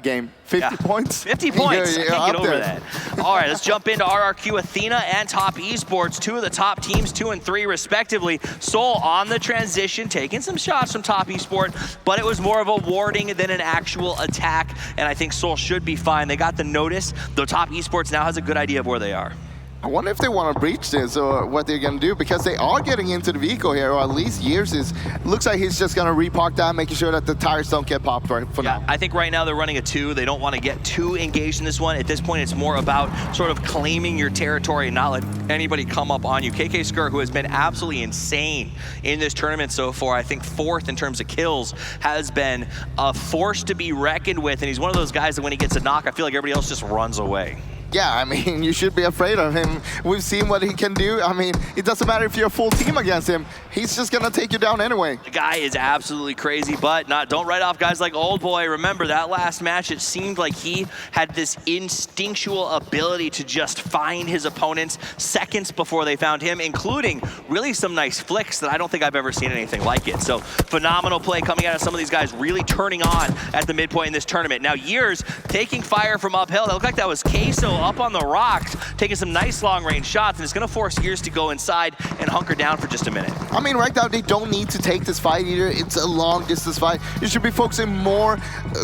game. 50 points. 50 points. You're I can't get over there. that. All right, let's jump into RRQ Athena and Top Esports, 2 of the top teams, 2 and 3 respectively. Seoul on the transition, taking some shots from Top Esports, but it was more of a warding than an actual attack, and I think Seoul should be fine. They got the notice, though Top Esports now has a good idea of where they are. I wonder if they want to breach this or what they're going to do, because they are getting into the vehicle here, or at least Years is. Looks like he's just going to repark that, making sure that the tires don't get popped for now. I think right now they're running a 2. They don't want to get too engaged in this one. At this point, it's more about sort of claiming your territory and not let anybody come up on you. KK Skur, who has been absolutely insane in this tournament so far, I think 4th in terms of kills, has been a force to be reckoned with, and he's one of those guys that when he gets a knock, I feel like everybody else just runs away. Yeah, I mean, you should be afraid of him. We've seen what he can do. I mean, it doesn't matter if you're a full team against him. He's just going to take you down anyway. The guy is absolutely crazy, but don't write off guys like Old Boy. Remember, that last match, it seemed like he had this instinctual ability to just find his opponents seconds before they found him, including really some nice flicks that I don't think I've ever seen anything like it. So phenomenal play coming out of some of these guys really turning on at the midpoint in this tournament. Now, Years taking fire from uphill. That looked like that was Queso up on the rocks, taking some nice long-range shots, and it's going to force Years to go inside and hunker down for just a minute. I mean, right now, they don't need to take this fight either. It's a long-distance fight. You should be focusing more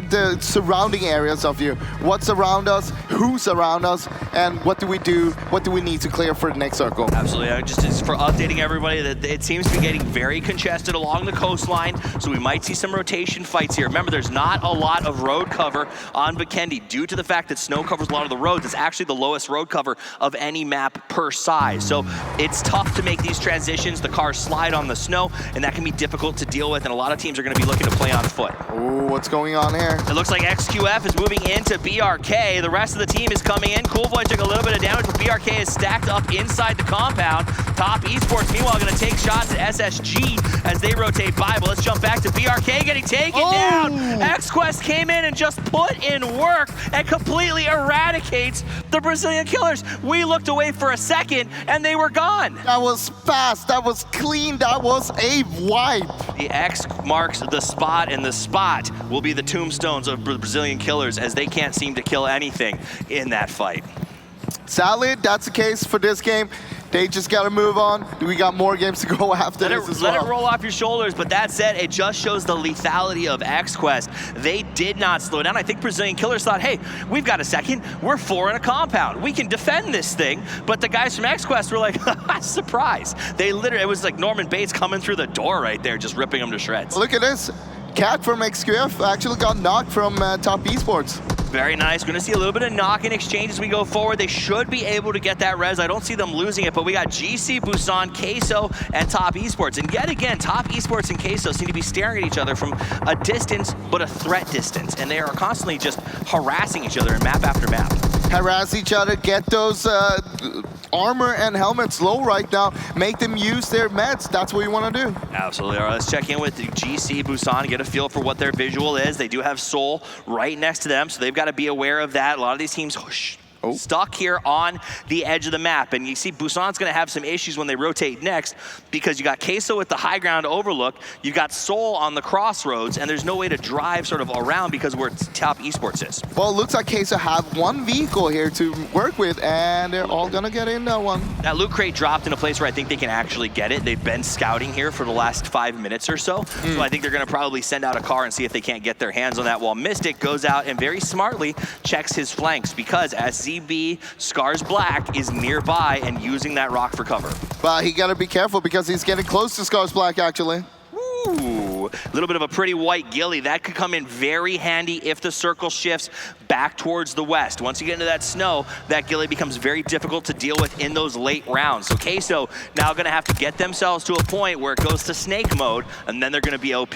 the surrounding areas of you. What's around us, who's around us, and what do we do, what do we need to clear for the next circle? Absolutely. Just for updating everybody, that it seems to be getting very congested along the coastline, so we might see some rotation fights here. Remember, there's not a lot of road cover on Vikendi due to the fact that snow covers a lot of the roads. It's actually the lowest road cover of any map per size. So it's tough to make these transitions. The cars slide on the snow, and that can be difficult to deal with, and a lot of teams are going to be looking to play on foot. Ooh, what's going on here? It looks like XQF is moving into BRK. The rest of the team is coming in. Cool Boy took a little bit of damage, but BRK is stacked up inside the compound. Top Esports, meanwhile, going to take shots at SSG as they rotate by. But let's jump back to BRK getting taken down. XQuest came in and just put in work and completely eradicates the Brazilian Killers. We looked away for a second, and they were gone. That was fast. That was clean. That was a wipe. The X marks the spot, and the spot will be the tombstones of Brazilian Killers as they can't seem to kill anything in that fight. Sadly, that's the case for this game. They just got to move on. We got more games to go after this as well. Let it roll off your shoulders, but that said, it just shows the lethality of XQuest. They did not slow down. I think Brazilian Killers thought, hey, we've got a second. We're 4 in a compound. We can defend this thing. But the guys from XQuest were like, surprise. They literally, it was like Norman Bates coming through the door right there, just ripping them to shreds. Look at this. Cat from XQF actually got knocked from Top Esports. Very nice. Going to see a little bit of knock in exchange as we go forward. They should be able to get that res. I don't see them losing it, but we got GC, Busan, Queso, and Top Esports. And yet again, Top Esports and Queso seem to be staring at each other from a distance, but a threat distance. And they are constantly just harassing each other in map after map. Harass each other, get those armor and helmets low right now, make them use their meds. That's what you want to do. Absolutely. All right, let's check in with the GC, Busan, get a feel for what their visual is. They do have Seoul right next to them, so they've got to be aware of that. A lot of these teams stuck here on the edge of the map, and you see Busan's going to have some issues when they rotate next because you got Queso with the high ground overlook, you've got Seoul on the crossroads, and there's no way to drive sort of around because where Top Esports is. Well, it looks like Queso have one vehicle here to work with, and they're all going to get in that one. That loot crate dropped in a place where I think they can actually get it. They've been scouting here for the last 5 minutes or so, so I think they're going to probably send out a car and see if they can't get their hands on that, while Mystic goes out and very smartly checks his flanks because ZB Scars Black is nearby and using that rock for cover. But he got to be careful because he's getting close to Scars Black, actually. Ooh, a little bit of a pretty white ghillie. That could come in very handy if the circle shifts back towards the west. Once you get into that snow, that ghillie becomes very difficult to deal with in those late rounds. So Queso now going to have to get themselves to a point where it goes to snake mode, and then they're going to be OP.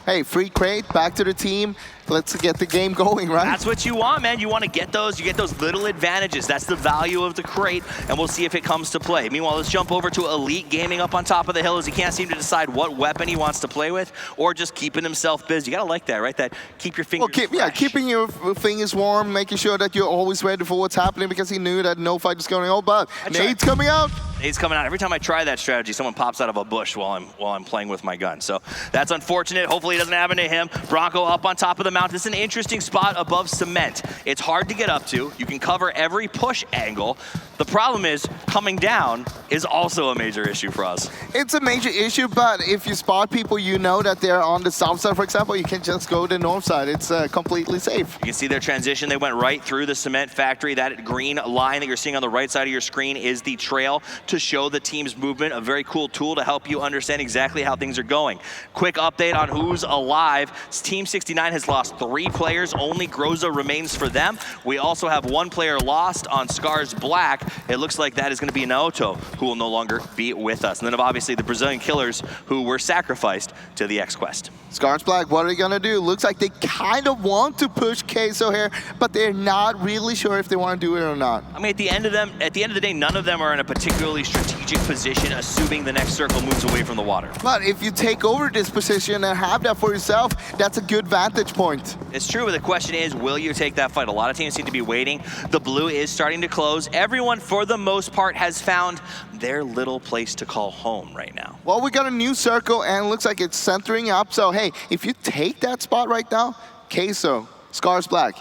Hey, free crate, back to the team. Let's get the game going, right? That's what you want, man. You want to get those. You get those little advantages. That's the value of the crate, and we'll see if it comes to play. Meanwhile, let's jump over to Elite Gaming up on top of the hill as he can't seem to decide what weapon he wants to play with or just keeping himself busy. You got to like that, right? That keep your fingers fresh. Keeping your fingers warm, making sure that you're always ready for what's happening because he knew that no fight is going on. But Nade's coming out. Nade's coming out. Every time I try that strategy, someone pops out of a bush while I'm playing with my gun. So that's unfortunate. Hopefully it doesn't happen to him. Bronco up on top of the mountain. It's an interesting spot above cement. It's hard to get up to. You can cover every push angle. The problem is, coming down is also a major issue for us. It's a major issue, but if you spot people you know that they're on the south side, for example, you can just go to the north side. It's completely safe. You can see their transition. They went right through the cement factory. That green line that you're seeing on the right side of your screen is the trail to show the team's movement. A very cool tool to help you understand exactly how things are going. Quick update on who's alive. Team 69 has lost 3 players. Only Groza remains for them. We also have 1 player lost on Scars Black. It looks like that is going to be Naoto, who will no longer be with us. And then obviously the Brazilian killers who were sacrificed to the X-Quest. Scars Black, what are they going to do? Looks like they kind of want to push Queso here, but they're not really sure if they want to do it or not. I mean, at the end of the day, none of them are in a particularly strategic position, assuming the next circle moves away from the water. But if you take over this position and have that for yourself, that's a good vantage point. It's true, but the question is, will you take that fight? A lot of teams seem to be waiting. The blue is starting to close. Everyone, for the most part, has found their little place to call home right now. Well, we got a new circle, and it looks like it's centering up. So, hey, if you take that spot right now, Queso, Scars Black,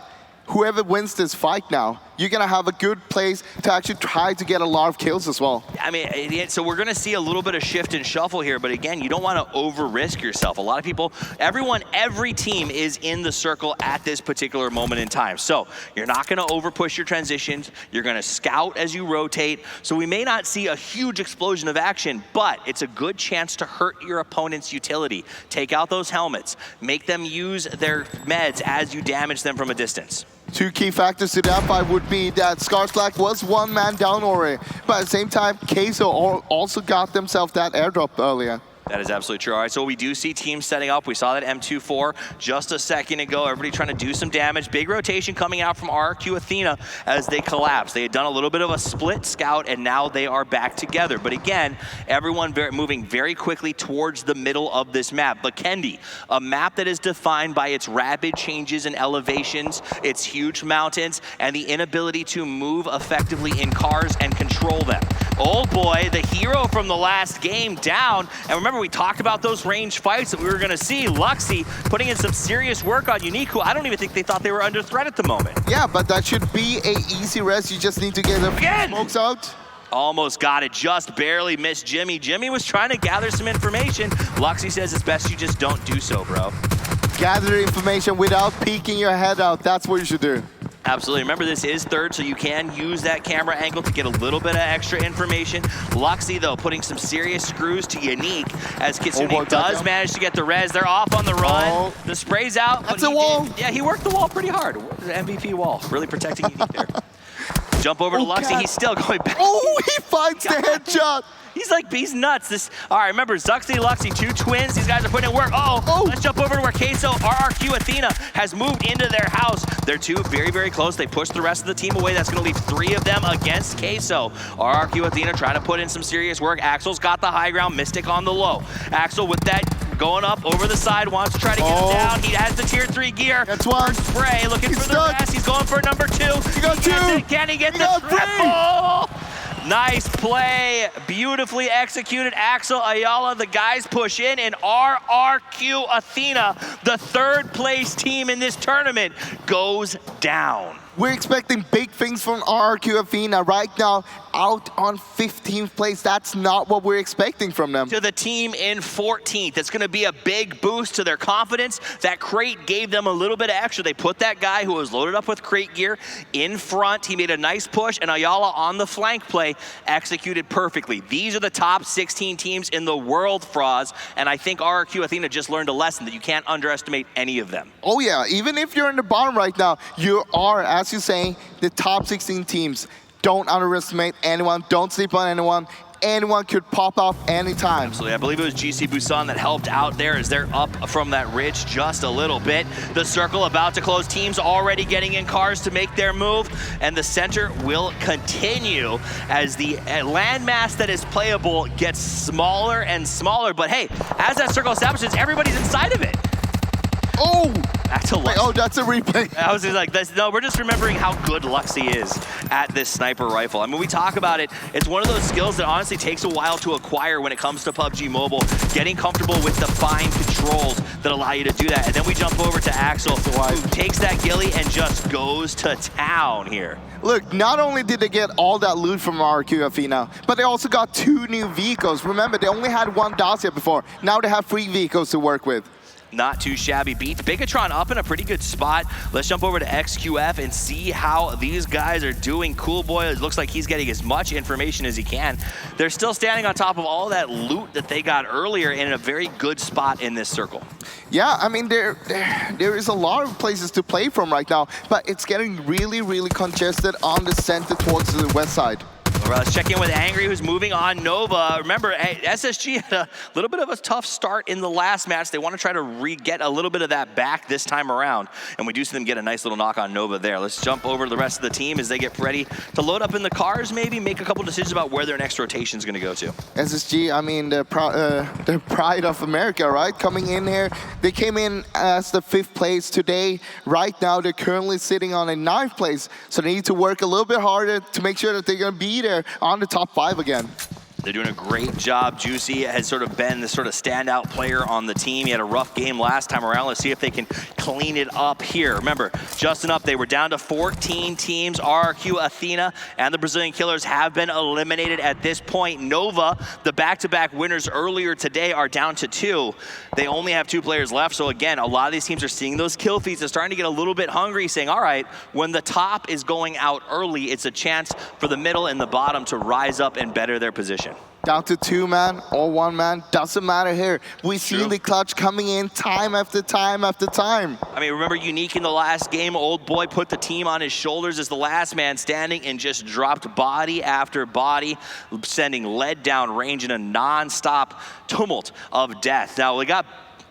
whoever wins this fight now, you're going to have a good place to actually try to get a lot of kills as well. I mean, so we're going to see a little bit of shift and shuffle here, but again, you don't want to over-risk yourself. A lot of people, every team is in the circle at this particular moment in time. So you're not going to over-push your transitions. You're going to scout as you rotate. So we may not see a huge explosion of action, but it's a good chance to hurt your opponent's utility. Take out those helmets. Make them use their meds as you damage them from a distance. 2 key factors to that fight would be that Scars Black was 1 man down already, but at the same time, Queso also got themselves that airdrop earlier. That is absolutely true. All right, so we do see teams setting up. We saw that M24 just a second ago. Everybody trying to do some damage. Big rotation coming out from RRQ Athena as they collapse. They had done a little bit of a split scout, and now they are back together. But again, everyone moving very quickly towards the middle of this map. Vikendi, a map that is defined by its rapid changes in elevations, its huge mountains, and the inability to move effectively in cars and control them. Old Boy, the hero from the last game, down. And remember, we talked about those range fights that we were going to see. Luxy putting in some serious work on Unique, who I don't even think they thought they were under threat at the moment. Yeah, but that should be a easy rest. You just need to get the smokes out. Almost got it, just barely missed Jimmy. Jimmy was trying to gather some information. Luxy says it's best you just don't do so, bro. Gather information without peeking your head out. That's what you should do. Absolutely. Remember, this is third, so you can use that camera angle to get a little bit of extra information. Luxy, though, putting some serious screws to Unique as Kitsune does manage to get the res. They're off on the run. The spray's out. That's a wall. Yeah, he worked the wall pretty hard. The MVP wall, really protecting Unique there. Jump over to Luxy. He's still going back. Oh, he finds the headshot. He's nuts. All right, remember, Zuxy, Luxy, 2 twins. These guys are putting in work. Oh, let's jump over to where Queso, RRQ Athena, has moved into their house. They're 2 very, very close. They push the rest of the team away. That's going to leave 3 of them against Queso. RRQ Athena trying to put in some serious work. Axel's got the high ground. Mystic on the low. Axel with that going up over the side, wants to try to get him down. He has the tier 3 gear. That's one. Spray, looking for the rest. He's going for number 2. He got 2. Can he get the triple? Nice play, beautifully executed. Axel, Ayala, the guys push in, and RRQ Athena, the 3rd place team in this tournament, goes down. We're expecting big things from RRQ Athena right now, out on 15th place. That's not what we're expecting from them. To the team in 14th. It's going to be a big boost to their confidence. That crate gave them a little bit of extra. They put that guy who was loaded up with crate gear in front. He made a nice push, and Ayala on the flank play executed perfectly. These are the top 16 teams in the world, Froz, and I think RRQ Athena just learned a lesson that you can't underestimate any of them. Oh yeah, even if you're in the bottom right now, you are, as you say, the top 16 teams. Don't underestimate anyone. Don't sleep on anyone. Anyone could pop up anytime. Absolutely. I believe it was GC Busan that helped out there as they're up from that ridge just a little bit. The circle about to close. Teams already getting in cars to make their move. And the center will continue as the landmass that is playable gets smaller and smaller. But hey, as that circle establishes, everybody's inside of it. Oh! Back to Luxy. Oh, that's a replay. I was just like, no, we're just remembering how good Luxy is at this sniper rifle. I mean, we talk about it. It's one of those skills that honestly takes a while to acquire when it comes to PUBG Mobile, getting comfortable with the fine controls that allow you to do that. And then we jump over to Axel, who takes that ghillie and just goes to town here. Look, not only did they get all that loot from RQ Athena, but they also got 2 new vehicles. Remember, they only had 1 Dacia before. Now they have 3 vehicles to work with. Not too shabby beats. Bigatron up in a pretty good spot. Let's jump over to XQF and see how these guys are doing. Cool Boy, it looks like he's getting as much information as he can. They're still standing on top of all that loot that they got earlier in a very good spot in this circle. Yeah, I mean, there is a lot of places to play from right now, but it's getting really, really congested on the center towards the west side. All right, let's check in with Angry, who's moving on Nova. Remember, SSG had a little bit of a tough start in the last match. They want to try to get a little bit of that back this time around, and we do see them get a nice little knock on Nova there. Let's jump over to the rest of the team as they get ready to load up in the cars, maybe make a couple decisions about where their next rotation is going to go to. SSG, I mean, the pride of America, right? Coming in here, they came in as the 5th place today. Right now, they're currently sitting on a 9th place, so they need to work a little bit harder to make sure that they're going to be there on the top 5 again. They're doing a great job. Juicy has sort of been the sort of standout player on the team. He had a rough game last time around. Let's see if they can clean it up here. Remember, Justin up, they were down to 14 teams. RRQ, Athena, and the Brazilian Killers have been eliminated at this point. Nova, the back-to-back winners earlier today, are down to 2. They only have 2 players left. So again, a lot of these teams are seeing those kill feeds. They're starting to get a little bit hungry, saying, all right, when the top is going out early, it's a chance for the middle and the bottom to rise up and better their position. Down to 2 man or 1 man, doesn't matter here. We see the clutch coming in time after time after time. I mean, remember Unique in the last game, Old Boy put the team on his shoulders as the last man standing and just dropped body after body, sending lead down range in a non-stop tumult of death. Now we got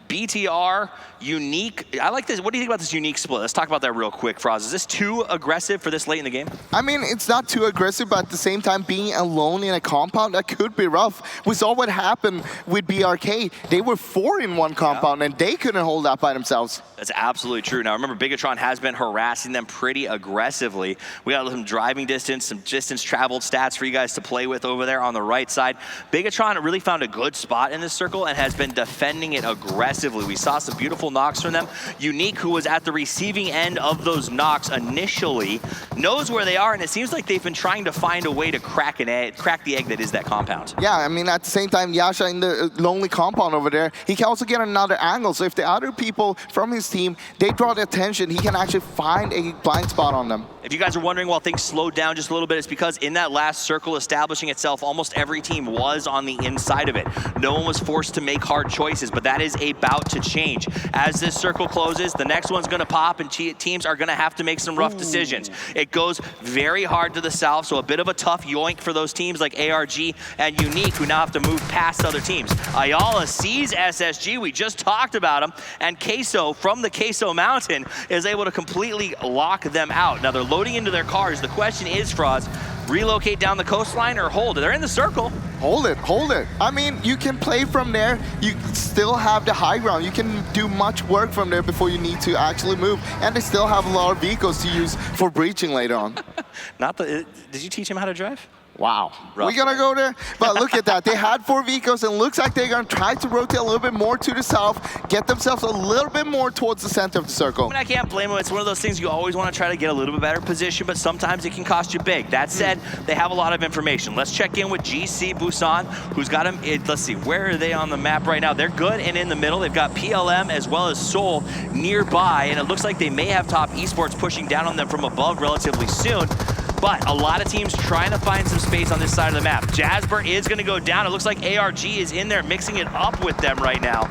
BTR, Unique. I like this. What do you think about this Unique split? Let's talk about that real quick, Froz. Is this too aggressive for this late in the game? I mean, it's not too aggressive, but at the same time, being alone in a compound, that could be rough. We saw what happened with BRK. They were 4 in one compound, and they couldn't hold that by themselves. That's absolutely true. Now, remember, Bigatron has been harassing them pretty aggressively. We got some driving distance, some distance traveled stats for you guys to play with over there on the right side. Bigatron really found a good spot in this circle and has been defending it aggressively. We saw some beautiful knocks from them. Unique, who was at the receiving end of those knocks initially, knows where they are, and it seems like they've been trying to find a way to crack the egg that is that compound. Yeah, I mean, at the same time, Yasha in the lonely compound over there, he can also get another angle. So if the other people from his team, they draw the attention, he can actually find a blind spot on them. If you guys are wondering why things slowed down just a little bit, it's because in that last circle establishing itself, almost every team was on the inside of it. No one was forced to make hard choices, but that is about to change. As this circle closes, the next one's going to pop, and teams are going to have to make some rough decisions. It goes very hard to the south, so a bit of a tough yoink for those teams like ARG and Unique, who now have to move past other teams. Ayala sees SSG, we just talked about him, and Queso from the Queso Mountain is able to completely lock them out. Now they're loading into their cars. The question is, Froz, relocate down the coastline or hold? They're in the circle. Hold it, hold it. I mean, you can play from there. You still have the high ground. You can do much work from there before you need to actually move. And they still have a lot of vehicles to use for breaching later on. Did you teach him how to drive? Wow. We're going to go there. But look at that. They had 4 vehicles, and looks like they're going to try to rotate a little bit more to the south, get themselves a little bit more towards the center of the circle. I mean, I can't blame them. It's one of those things you always want to try to get a little bit better position, but sometimes it can cost you big. That said, they have a lot of information. Let's check in with GC Busan, who's got them. Let's see, where are they on the map right now? They're good and in the middle. They've got PLM as well as Seoul nearby, and it looks like they may have top esports pushing down on them from above relatively soon. But a lot of teams trying to find some space on this side of the map. Jasper is going to go down. It looks like ARG is in there mixing it up with them right now.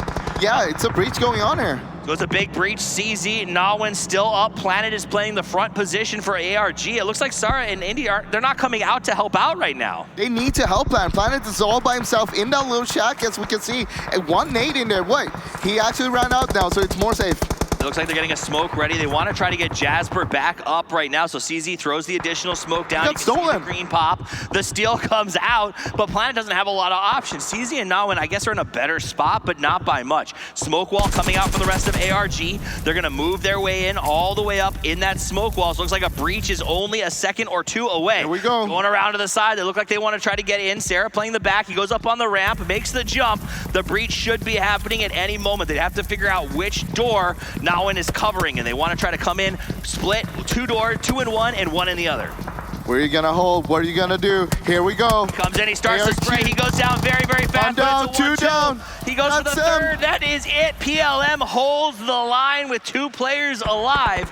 Yeah, it's a breach going on here. So it's a big breach. CZ, Nawin still up. Planet is playing the front position for ARG. It looks like Sarah and Indy they're not coming out to help out right now. They need to help Planet. Planet is all by himself in that little shack, as we can see. And 1 nade in there. Wait, he actually ran out now, so it's more safe. It looks like they're getting a smoke ready. They want to try to get Jasper back up right now. So CZ throws the additional smoke down. You can see the green pop. The steal comes out, but Planet doesn't have a lot of options. CZ and Nawin, I guess, are in a better spot, but not by much. Smoke wall coming out for the rest of ARG. They're going to move their way in all the way up in that smoke wall. So it looks like a breach is only a second or two away. Here we go. Going around to the side. They look like they want to try to get in. Sarah playing the back. He goes up on the ramp, makes the jump. The breach should be happening at any moment. They'd have to figure out which door Nawin is covering, and they want to try to come in, split, two in one and one in the other. Where are you gonna hold? What are you gonna do? Here we go. Comes in, he starts to spray. He goes down very, very fast. I'm down, two down. He goes for the third. That is it. PLM holds the line with 2 players alive.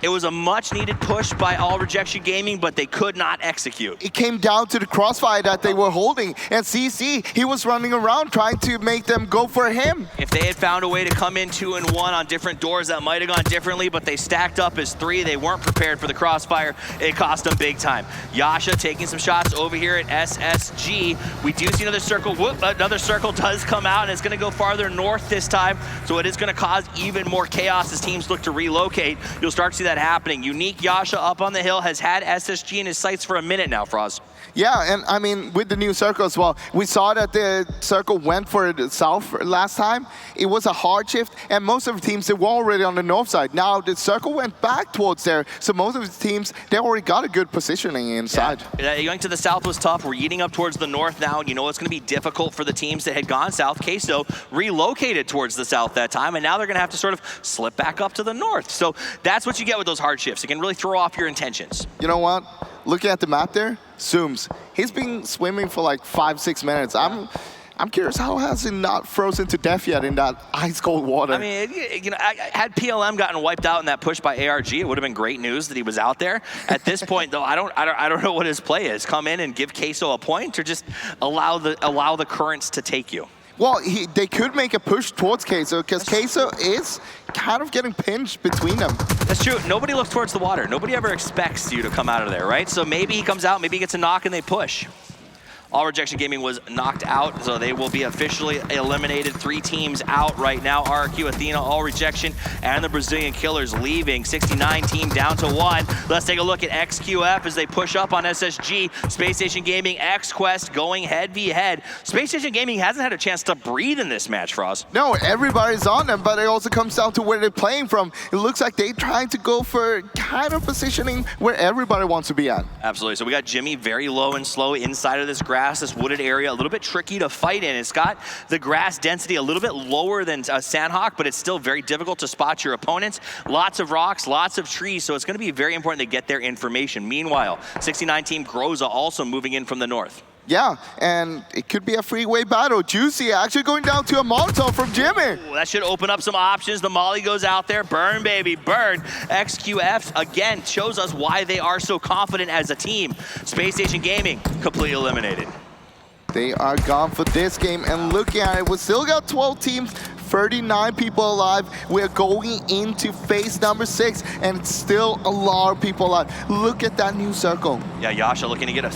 It was a much-needed push by All Rejection Gaming, but they could not execute. It came down to the crossfire that they were holding, and CC, he was running around trying to make them go for him. If they had found a way to come in 2 and 1 on different doors, that might have gone differently, but they stacked up as 3. They weren't prepared for the crossfire. It cost them big time. Yasha taking some shots over here at SSG. We do see another circle. Whoop, another circle does come out, and it's going to go farther north this time, so it is going to cause even more chaos as teams look to relocate. You'll start to see that happening. Unique Yasha up on the hill has had SSG in his sights for a minute now, Froz. Yeah, and I mean, with the new circle as well, we saw that the circle went for the south last time. It was a hard shift, and most of the teams, they were already on the north side. Now the circle went back towards there, so most of the teams, they already got a good positioning inside. Yeah. Going to the south was tough. We're eating up towards the north now. You know it's going to be difficult for the teams that had gone south. Queso relocated towards the south that time, and now they're going to have to sort of slip back up to the north. So that's what you get with those hard shifts. It can really throw off your intentions. You know what? Looking at the map there, zooms. He's been swimming for like 5-6 minutes. I'm curious, how has he not frozen to death yet in that ice cold water? I mean, you know, had PLM gotten wiped out in that push by ARG, it would have been great news that he was out there. At this point, though, I don't know what his play is. Come in and give Queso a point, or just allow the currents to take you. Well, they could make a push towards Queso, because Queso is kind of getting pinched between them. That's true. Nobody looks towards the water. Nobody ever expects you to come out of there, right? So maybe he comes out, maybe he gets a knock and they push. All Rejection Gaming was knocked out, so they will be officially eliminated. 3 teams out right now. RRQ, Athena, All Rejection, and the Brazilian Killers leaving. 69 team down to 1. Let's take a look at XQF as they push up on SSG. Space Station Gaming, X-Quest going head-v-head. Space Station Gaming hasn't had a chance to breathe in this match, Froz. No, everybody's on them, but it also comes down to where they're playing from. It looks like they're trying to go for kind of positioning where everybody wants to be at. Absolutely. So we got Jimmy very low and slow inside of this grass, this wooded area, a little bit tricky to fight in. It's got the grass density a little bit lower than Sanhok, but it's still very difficult to spot your opponents. Lots of rocks, lots of trees, so it's going to be very important to get their information. Meanwhile, 69 team Groza also moving in from the north. Yeah, and it could be a freeway battle. Juicy actually going down to a Molotov from Jimmy. Ooh, that should open up some options. The Molly goes out there. Burn, baby, burn. XQF, again, shows us why they are so confident as a team. Space Station Gaming, completely eliminated. They are gone for this game, and looking at it, we still got 12 teams, 39 people alive. We're going into phase number 6, and it's still a lot of people alive. Look at that new circle. Yeah, Yasha looking to get a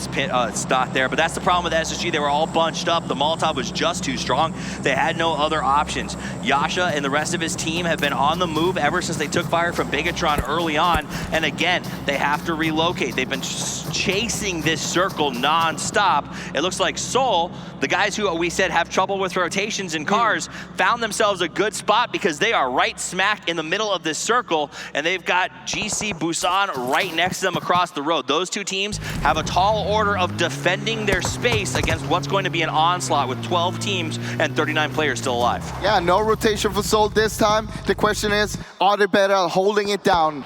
spot there, but that's the problem with SSG. They were all bunched up. The Molotov was just too strong. They had no other options. Yasha and the rest of his team have been on the move ever since they took fire from Bigatron early on, and again, they have to relocate. They've been chasing this circle non-stop. It looks like Seoul, the guys who we said have trouble with rotations in cars, found themselves a good spot because they are right smack in the middle of this circle, and they've got GC Busan right next to them across the road. Those 2 teams have a tall order of defending their space against what's going to be an onslaught with 12 teams and 39 players still alive. Yeah, no rotation for Seoul this time. The question is, are they better at holding it down?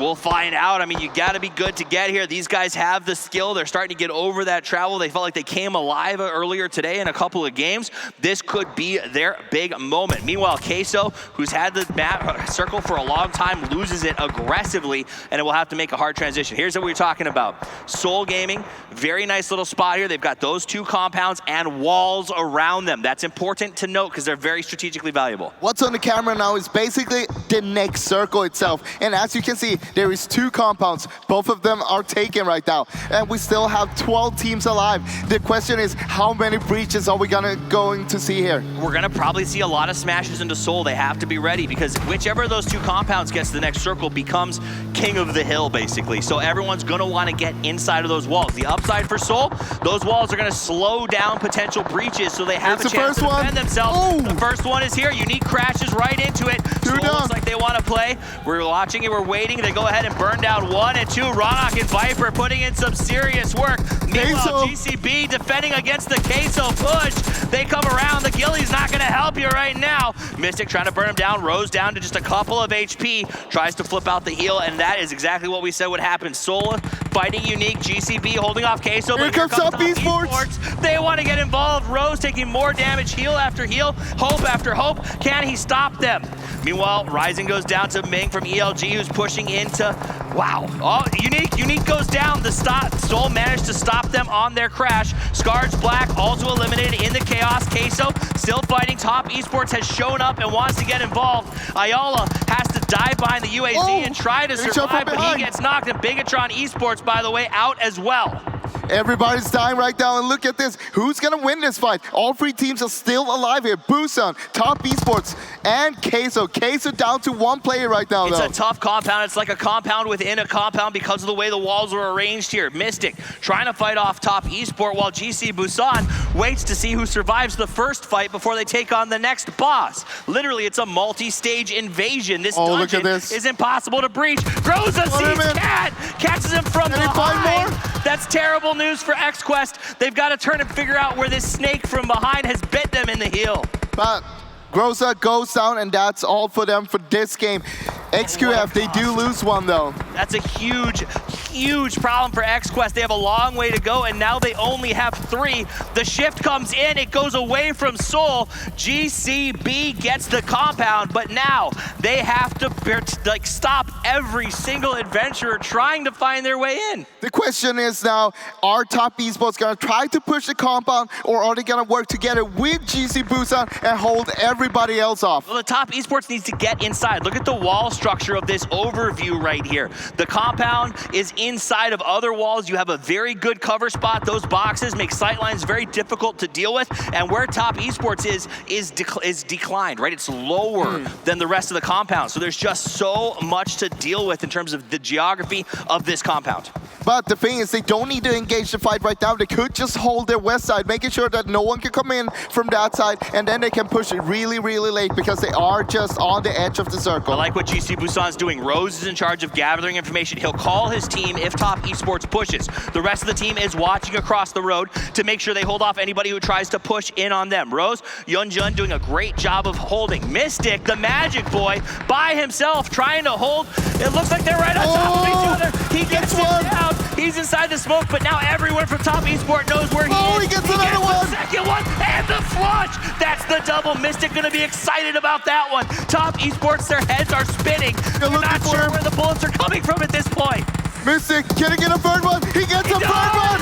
We'll find out. I mean, you got to be good to get here. These guys have the skill. They're starting to get over that travel. They felt like they came alive earlier today in a couple of games. This could be their big moment. Meanwhile, Queso, who's had the map circle for a long time, loses it aggressively, and it will have to make a hard transition. Here's what we're talking about. Seoul Gaming, very nice little spot here. They've got those 2 compounds and walls around them. That's important to note because they're very strategically valuable. What's on the camera now is basically the next circle itself. And as you can see, There is 2 compounds. Both of them are taken right now. And we still have 12 teams alive. The question is, how many breaches are we going to see here? We're gonna probably see a lot of smashes into Seoul. They have to be ready because whichever of those 2 compounds gets to the next circle becomes king of the hill, basically. So everyone's gonna wanna get inside of those walls. The upside for Seoul, those walls are gonna slow down potential breaches so they have a chance to defend themselves. The first one is here. Unique crashes right into it. Seoul looks like they wanna play. We're watching it, we're waiting. They go ahead and burn down 1 and 2. Ronok and Viper putting in some serious work. Meanwhile, GCB defending against the Queso push. They come around. The Ghillie's not going to help you right now. Mystic trying to burn him down. Rose down to just a couple of HP. Tries to flip out the heal, and that is exactly what we said would happen. Sola fighting Unique. GCB holding off Queso. Here comes up Esports. They want to get involved. Rose taking more damage. Heal after heal. Hope after hope. Can he stop them? Meanwhile, Rising goes down to Ming from ELG, who's pushing into... Wow. Oh, Unique goes down. The Soul managed to stop them on their crash. Scar's Black also eliminated in the chaos. Queso still fighting. Top Esports has shown up and wants to get involved. Ayala has to dive behind the UAZ and try to survive, but he gets knocked. And Bigatron Esports, by the way, out as well. Everybody's dying right now, and look at this. Who's gonna win this fight? All 3 teams are still alive here. Busan, Top Esports, and Queso. Queso down to 1 player right now, It's a tough compound. It's like a compound within a compound because of the way the walls are arranged here. Mystic trying to fight off Top Esport while GC Busan waits to see who survives the first fight before they take on the next boss. Literally, it's a multi-stage invasion. This dungeon is impossible to breach. Groza sees Cat, catches him from behind. That's terrible news for XQuest. They've got to turn and figure out where this snake from behind has bit them in the heel. But Groza goes down, and that's all for them for this game. XQF, they do lose 1 though. That's a huge problem for XQuest. They have a long way to go, and now they only have 3. The shift comes in, it goes away from Seoul. GCB gets the compound, but now they have to stop every single adventurer trying to find their way in. The question is now, are Top Esports gonna try to push the compound, or are they gonna work together with GC Busan and hold everybody else off? Well, the Top Esports needs to get inside. Look at the wall structure of this overview right here. The compound is inside of other walls. You have a very good cover spot. Those boxes make sightlines very difficult to deal with, and where Top Esports is declined, right? It's lower than the rest of the compound. So there's just so much to deal with in terms of the geography of this compound. But the thing is, they don't need to engage the fight right now. They could just hold their west side, making sure that no one can come in from that side, and then they can push it really, really late because they are just on the edge of the circle. I like what GC Busan's doing. Rose is in charge of gathering information. He'll call his team if Top Esports pushes. The rest of the team is watching across the road to make sure they hold off anybody who tries to push in on them. Rose, Yeonjun doing a great job of holding. Mystic, the magic boy, by himself trying to hold. It looks like they're right on top of each other. He gets one down. He's inside the smoke, but now everyone from Top Esport knows where he is. He gets another one. The second one, and the flush. That's the double. Mystic gonna be excited about that one. Top Esports, their heads are spinning. They're not sure where the bullets are coming from at this point. Mystic, can he get a third one? He gets a third one!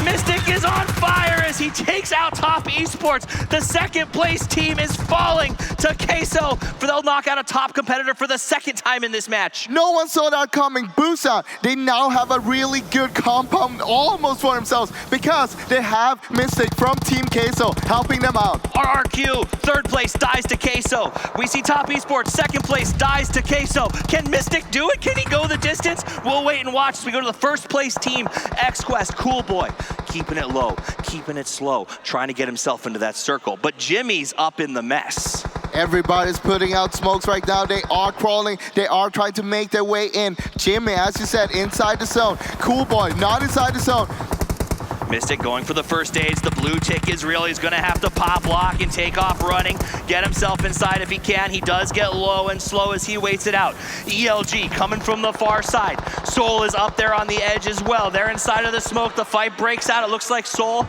Mystic is on fire as he takes out Top Esports. The second place team is falling to Queso, for they'll knock out a top competitor for the second time in this match. No one saw that coming. Busan, they now have a really good compound almost for themselves because they have Mystic from Team Queso helping them out. RRQ, third place dies to Queso. We see Top Esports, second place dies to Queso. Can Mystic do it? Can he go the distance? We'll wait and watch as we go to the first place team, XQuest, Cool Boy. Keeping it low, keeping it slow, trying to get himself into that circle. But Jimmy's up in the mess. Everybody's putting out smokes right now. They are crawling. They are trying to make their way in. Jimmy, as you said, inside the zone. Cool Boy, not inside the zone. Mystic going for the first stage. The blue tick is real. He's going to have to pop lock and take off running. Get himself inside if he can. He does get low and slow as he waits it out. ELG coming from the far side. Soul is up there on the edge as well. They're inside of the smoke. The fight breaks out. It looks like Soul.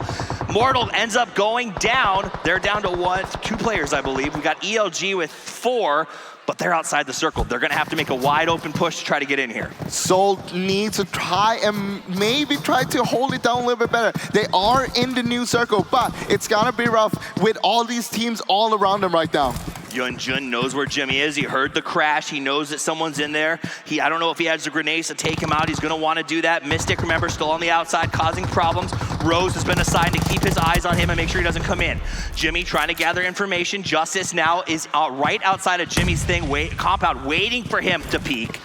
Mortal ends up going down. They're down to 2 players, I believe. We got ELG with 4. But they're outside the circle. They're gonna have to make a wide open push to try to get in here. Soul needs to try and maybe try to hold it down a little bit better. They are in the new circle, but it's gonna be rough with all these teams all around them right now. Yunjun knows where Jimmy is. He heard the crash. He knows that someone's in there. I don't know if he has the grenades to take him out. He's going to want to do that. Mystic, remember, still on the outside, causing problems. Rose has been assigned to keep his eyes on him and make sure he doesn't come in. Jimmy trying to gather information. Justice now is right outside of Jimmy's compound, waiting for him to peek.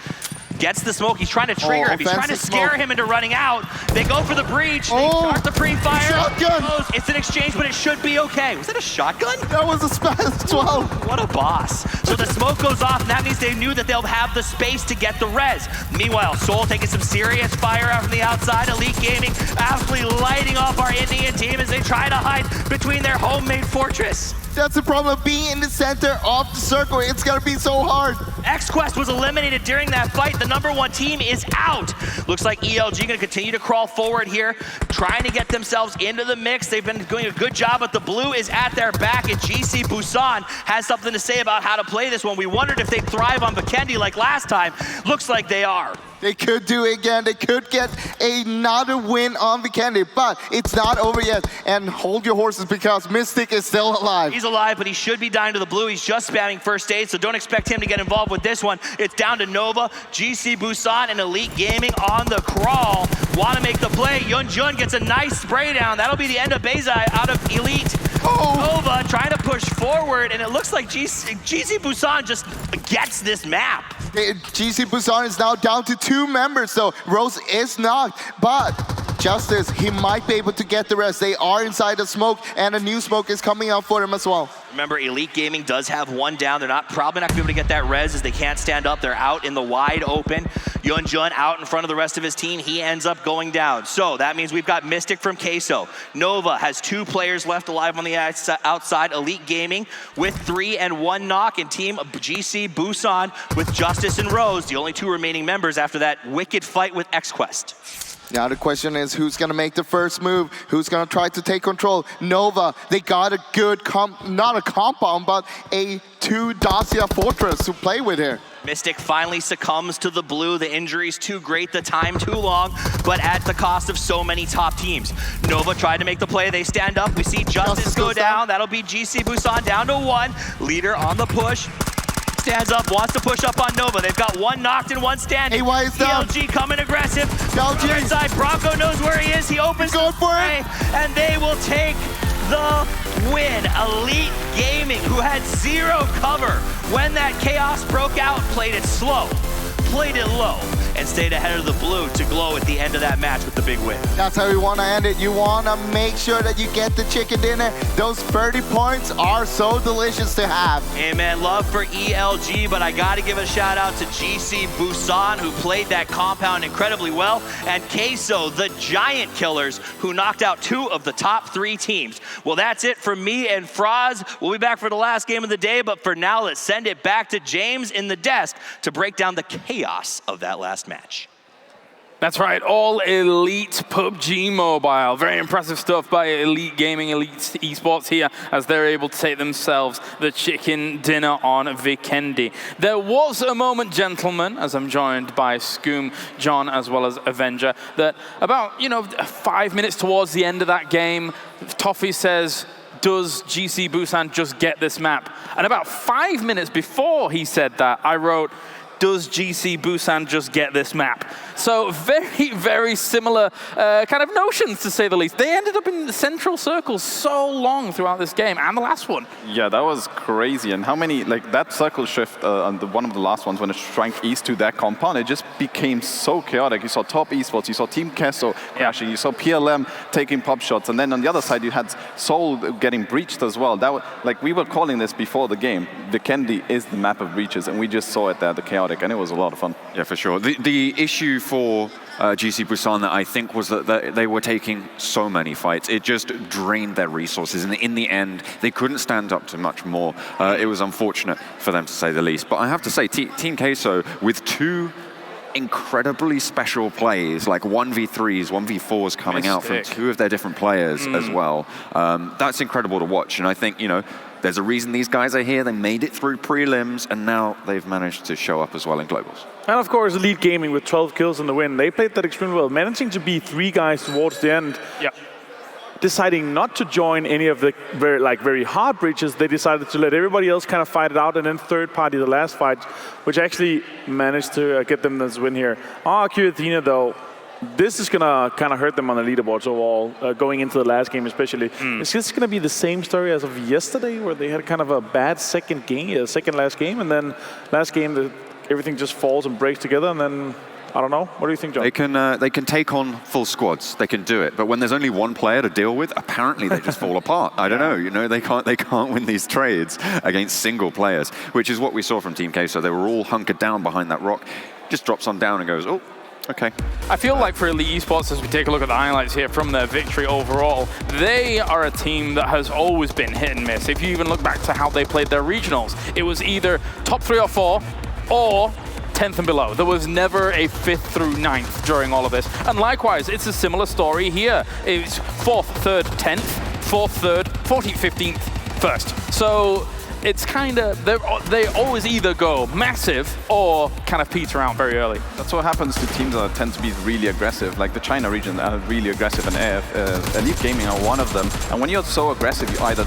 Gets the smoke. He's trying to trigger him. He's trying to scare him into running out. They go for the breach. They start the pre-fire. Shotgun. It's an exchange, but it should be okay. Was that a shotgun? That was a spaz 12. What a boss. So the smoke goes off, and that means they knew that they'll have the space to get the res. Meanwhile, Seoul taking some serious fire out from the outside. Elite Gaming absolutely lighting up our Indian team as they try to hide between their homemade fortress. That's the problem of being in the center of the circle. It's gonna be so hard. XQuest was eliminated during that fight. The #1 team is out. Looks like ELG gonna continue to crawl forward here, trying to get themselves into the mix. They've been doing a good job, but the blue is at their back, and GC Busan has something to say about how to play this one. We wondered if they'd thrive on Vikendi like last time. Looks like they are. They could do it again. They could get another win on Vikendi, but it's not over yet. And hold your horses because Mystic is still alive. He's alive, but he should be dying to the blue. He's just spamming first aid, so don't expect him to get involved with this one. It's down to Nova, GC Busan, and Elite Gaming on the crawl. Want to make the play. Yunjun gets a nice spray down. That'll be the end of Beizai out of Elite. Nova trying to push forward, and it looks like GC Busan just gets this map. GC Busan is now down to 2 members, so Rose is knocked, but Justice, he might be able to get the rest. They are inside the smoke, and a new smoke is coming out for him as well. Remember, Elite Gaming does have 1 down. They're probably not gonna be able to get that res as they can't stand up. They're out in the wide open. Yunjun out in front of the rest of his team. He ends up going down. So that means we've got Mystic from Queso. Nova has 2 players left alive on the outside. Elite Gaming with 3 and 1 knock, and team GC Busan with Justice and Rose, the only 2 remaining members after that wicked fight with XQuest. Now the question is, who's gonna make the first move? Who's gonna try to take control? Nova, they got a good, not a compound, but a 2 Dacia Fortress to play with here. Mystic finally succumbs to the blue. The injury's too great, the time too long, but at the cost of so many top teams. Nova tried to make the play. They stand up. We see Justice go down. That'll be GC Busan down to 1. Leader on the push. Stands up, wants to push up on Nova. They've got 1 knocked and 1 standing. AY is down. ELG coming aggressive. LG. Inside, Bronco knows where he is. He opens the play, and they will take the win. Elite Gaming, who had 0 cover when that chaos broke out, played it slow, played it low, and stayed ahead of the blue to glow at the end of that match with the big win. That's how you want to end it. You want to make sure that you get the chicken dinner. Those 30 points are so delicious to have. Amen. Love for ELG, but I got to give a shout out to GC Busan, who played that compound incredibly well, and Queso, the Giant Killers, who knocked out 2 of the top 3 teams. Well, that's it for me and Fraz. We'll be back for the last game of the day, but for now, let's send it back to James in the desk to break down the chaos of that last match. That's right, all elite PUBG Mobile. Very impressive stuff by Elite Gaming, Elite Esports here, as they're able to take themselves the chicken dinner on Vikendi. There was a moment, gentlemen, as I'm joined by Scoom, John, as well as Avenger, that about, 5 minutes towards the end of that game, Toffee says, does GC Busan just get this map? And about 5 minutes before he said that, I wrote, does GC Busan just get this map? So very, very similar kind of notions, to say the least. They ended up in the central circle so long throughout this game, and the last one. Yeah, that was crazy. And how many, that circle shift on one of the last ones when it shrank east to that compound, it just became so chaotic. You saw top esports, you saw Team Queso crashing, you saw PLM taking pop shots, and then on the other side you had Seoul getting breached as well. That was, we were calling this before the game. Vikendi is the map of breaches, and we just saw it there, the chaotic, and it was a lot of fun. Yeah, for sure. The issue for GC Busan, that I think, was that they were taking so many fights. It just drained their resources, and in the end, they couldn't stand up to much more. It was unfortunate for them, to say the least. But I have to say, Team Queso, with 2 incredibly special plays, like 1v3s, 1v4s coming out from 2 of their different players as well. That's incredible to watch, and I think, there's a reason these guys are here. They made it through prelims, and now they've managed to show up as well in globals. And of course, Elite Gaming with 12 kills in the win. They played that extremely well, managing to be 3 guys towards the end. Yeah. deciding not to join any of the very hard breaches. They decided to let everybody else kind of fight it out, and then third party the last fight, which actually managed to get them this win here. RQ Athena, though, this is gonna kind of hurt them on the leaderboards overall, going into the last game especially. It's just gonna be the same story as of yesterday, where they had kind of a bad second last game, and then last game everything just falls and breaks together, and then I don't know. What do you think, John? They can take on full squads. They can do it. But when there's only one player to deal with, apparently they just fall apart. I don't know. You know, they can't win these trades against single players, which is what we saw from Team Queso. They were all hunkered down behind that rock. Just drops on down and goes, oh, okay. I feel like for Elite Esports, as we take a look at the highlights here from their victory overall, they are a team that has always been hit and miss. If you even look back to how they played their regionals, it was either top 3 or 4 or 10th and below. There was never a 5th through 9th during all of this. And likewise, it's a similar story here. It's 4th, 3rd, 10th, 4th, 3rd, 14th, 15th, 1st. So it's kind of, they always either go massive or kind of peter out very early. That's what happens to teams that tend to be really aggressive, like the China region are really aggressive, and Elite Gaming are one of them. And when you're so aggressive, you either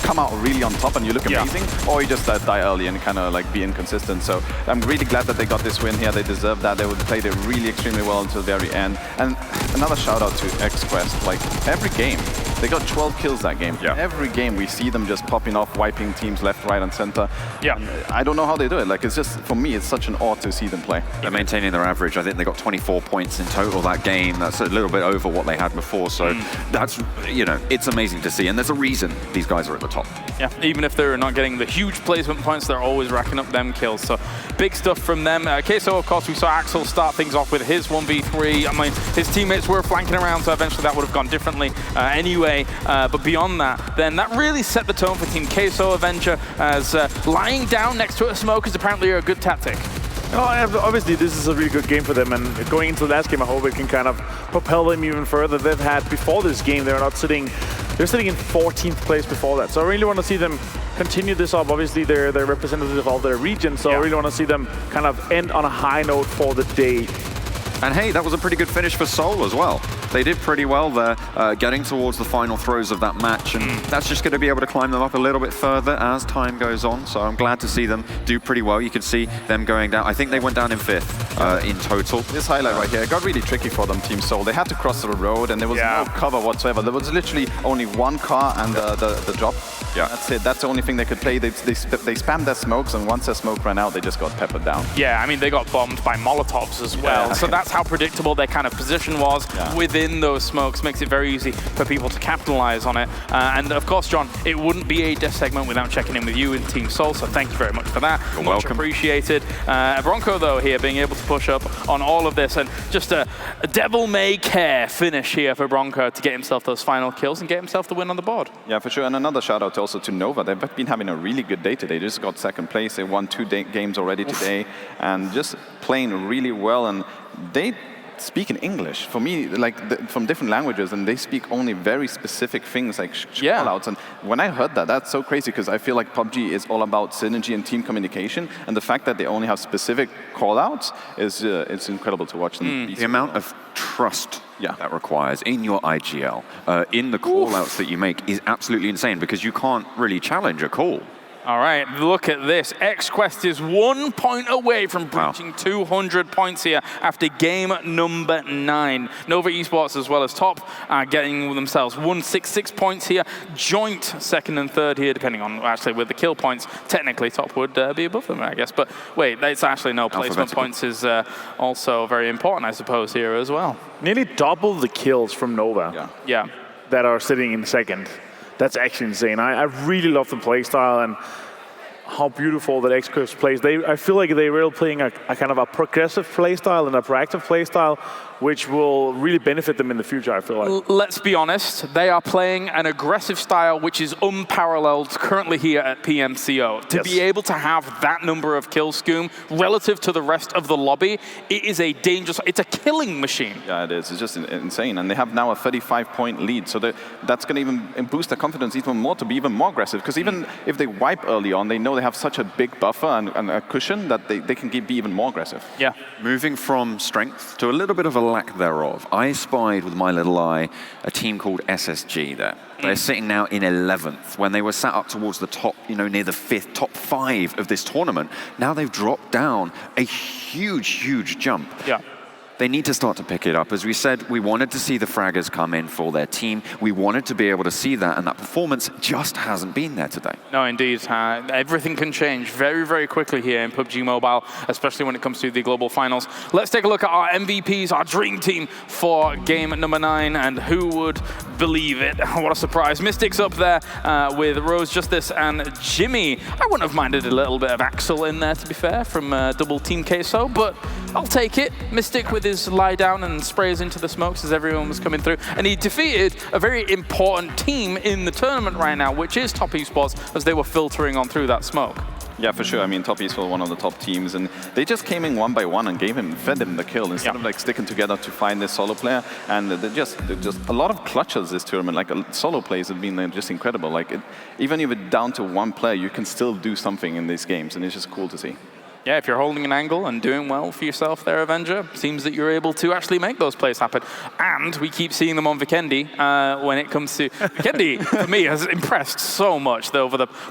come out really on top and you look amazing, or you just die early and kind of like be inconsistent. So I'm really glad that they got this win here. They deserve that. They played it really extremely well until the very end. And another shout out to XQuest. Like every game, they got 12 kills that game. Yeah. Every game we see them just popping off, wiping teams left, right, and center. Yeah. And I don't know how they do it. Like it's just, for me, it's such an awe to see them play. They're maintaining their average. I think they got 24 points in total that game. That's a little bit over what they had before. So that's, you know, it's amazing to see. And there's a reason these guys are at the top. Yeah, even if they're not getting the huge placement points, they're always racking up them kills. So big stuff from them. Queso, of course, we saw Axel start things off with his 1v3. I mean, his teammates were flanking around, so eventually that would have gone differently anyway. But beyond that, then that really set the tone for Team Queso Avenger, as lying down next to a smoke is apparently a good tactic. Oh, obviously, this is a really good game for them, and going into the last game, I hope it can kind of propel them even further. They've had, before this game, they're sitting in 14th place before that. So I really want to see them continue this up. Obviously, they're representative of their region, so I really want to see them kind of end on a high note for the day. And hey, that was a pretty good finish for Seoul as well. They did pretty well there, getting towards the final throws of that match, and that's just going to be able to climb them up a little bit further as time goes on. So I'm glad to see them do pretty well. You can see them going down. I think they went down in 5th in total. This highlight right here, it got really tricky for them, Team Seoul. They had to cross the road, and there was no cover whatsoever. There was literally only one car and the drop. Yeah, that's it. That's the only thing they could play. They spammed their smokes, and once their smoke ran out, they just got peppered down. Yeah, I mean, they got bombed by Molotovs as well. Yeah. So that's how predictable their kind of position was within those smokes. Makes it very easy for people to capitalize on it. And of course, John, it wouldn't be a death segment without checking in with you in Team Seoul, so thank you very much for that. You're much welcome. Appreciated. Bronco, though, here being able to push up on all of this, and just a devil-may-care finish here for Bronco to get himself those final kills and get himself the win on the board. Yeah, for sure. And another shout out also to Nova. They've been having a really good day today. They just got 2nd place. They won 2 games already today, and just playing really well. And they speak in English, for me, like from different languages, and they speak only very specific things like call-outs. And when I heard that, that's so crazy, because I feel like PUBG is all about synergy and team communication, and the fact that they only have specific call-outs is it's incredible to watch them. The amount of trust that requires in your IGL, in the call-outs that you make, is absolutely insane, because you can't really challenge a call. All right, look at this. XQuest is 1 point away from breaching 200 points here after game number 9. Nova Esports, as well as Top, are getting themselves 166 points here. Joint 2nd and 3rd here, depending on, actually, with the kill points. Technically, Top would be above them, I guess. But wait, it's actually no placement points is also very important, I suppose, here as well. Nearly double the kills from Nova. Yeah. That are sitting in 2nd. That's actually insane. I really love the playstyle and how beautiful that XQuest plays. I feel like they were playing a kind of a progressive playstyle and a proactive playstyle, which will really benefit them in the future, I feel like. Let's be honest, they are playing an aggressive style which is unparalleled currently here at PMCO. To be able to have that number of kill scoom relative to the rest of the lobby, it is a dangerous, it's a killing machine. Yeah, it is. It's just insane. And they have now a 35-point lead, so that's going to even boost their confidence even more to be even more aggressive. Because even if they wipe early on, they know they they have such a big buffer and a cushion that they can be even more aggressive. Yeah. Moving from strength to a little bit of a lack thereof, I spied with my little eye a team called SSG there. They're sitting now in 11th when they were sat up towards the top, near the 5th, top 5 of this tournament. Now they've dropped down a huge jump. Yeah. They need to start to pick it up. As we said, we wanted to see the fraggers come in for their team. We wanted to be able to see that, and that performance just hasn't been there today. No, indeed. Everything can change very quickly here in PUBG Mobile, especially when it comes to the global finals. Let's take a look at our MVPs, our dream team for game number 9, and who would believe it? What a surprise. Mystic's up there with Rose Justice and Jimmy. I wouldn't have minded a little bit of Axel in there, to be fair, from double team queso, but I'll take it. Mystic with his lie down and sprays into the smokes as everyone was coming through. And he defeated a very important team in the tournament right now, which is Top Esports, as they were filtering on through that smoke. Yeah, for sure. I mean, Top Esports, one of the top teams, and they just came in one by one and fed him the kill instead of like sticking together to find this solo player. And they're just a lot of clutches this tournament. Like solo plays have been just incredible. Like even if it's down to one player, you can still do something in these games, and it's just cool to see. Yeah, if you're holding an angle and doing well for yourself there, Avenger, seems that you're able to actually make those plays happen. And we keep seeing them on Vikendi when it comes to... Vikendi, for me, has impressed so much.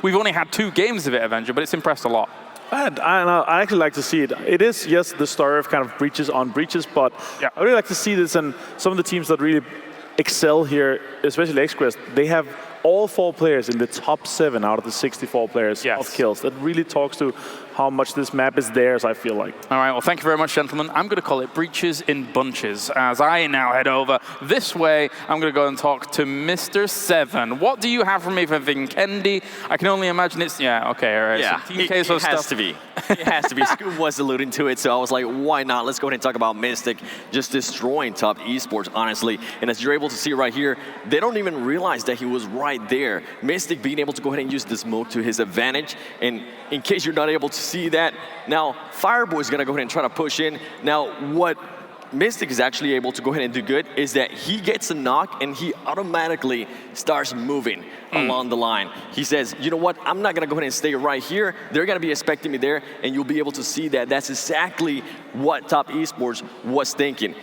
We've only had 2 games of it, Avenger, but it's impressed a lot. I actually like to see it. It is, yes, the story of kind of breaches on breaches, but I really like to see this, and some of the teams that really excel here, especially XQuest, they have all 4 players in the top 7 out of the 64 players of kills. That really talks to how much this map is theirs, I feel like. All right, well, thank you very much, gentlemen. I'm going to call it breaches in bunches. As I now head over this way, I'm going to go and talk to Mr. 7. What do you have for me for Vikendi? I can only imagine it's, okay, all right. Yeah, Team it has to be. It has to be. Scoop was alluding to it, so I was like, why not? Let's go ahead and talk about Mystic just destroying Top Esports, honestly. And as you're able to see right here, they don't even realize that he was right there. Mystic being able to go ahead and use the smoke to his advantage. And in case you're not able to see that, now Fireboy is going to go ahead and try to push in. Now, what Mystic is actually able to go ahead and do good is that he gets a knock and he automatically starts moving along the line. He says, you know what, I'm not going to go ahead and stay right here. They're going to be expecting me there, and you'll be able to see that that's exactly what Top Esports was thinking.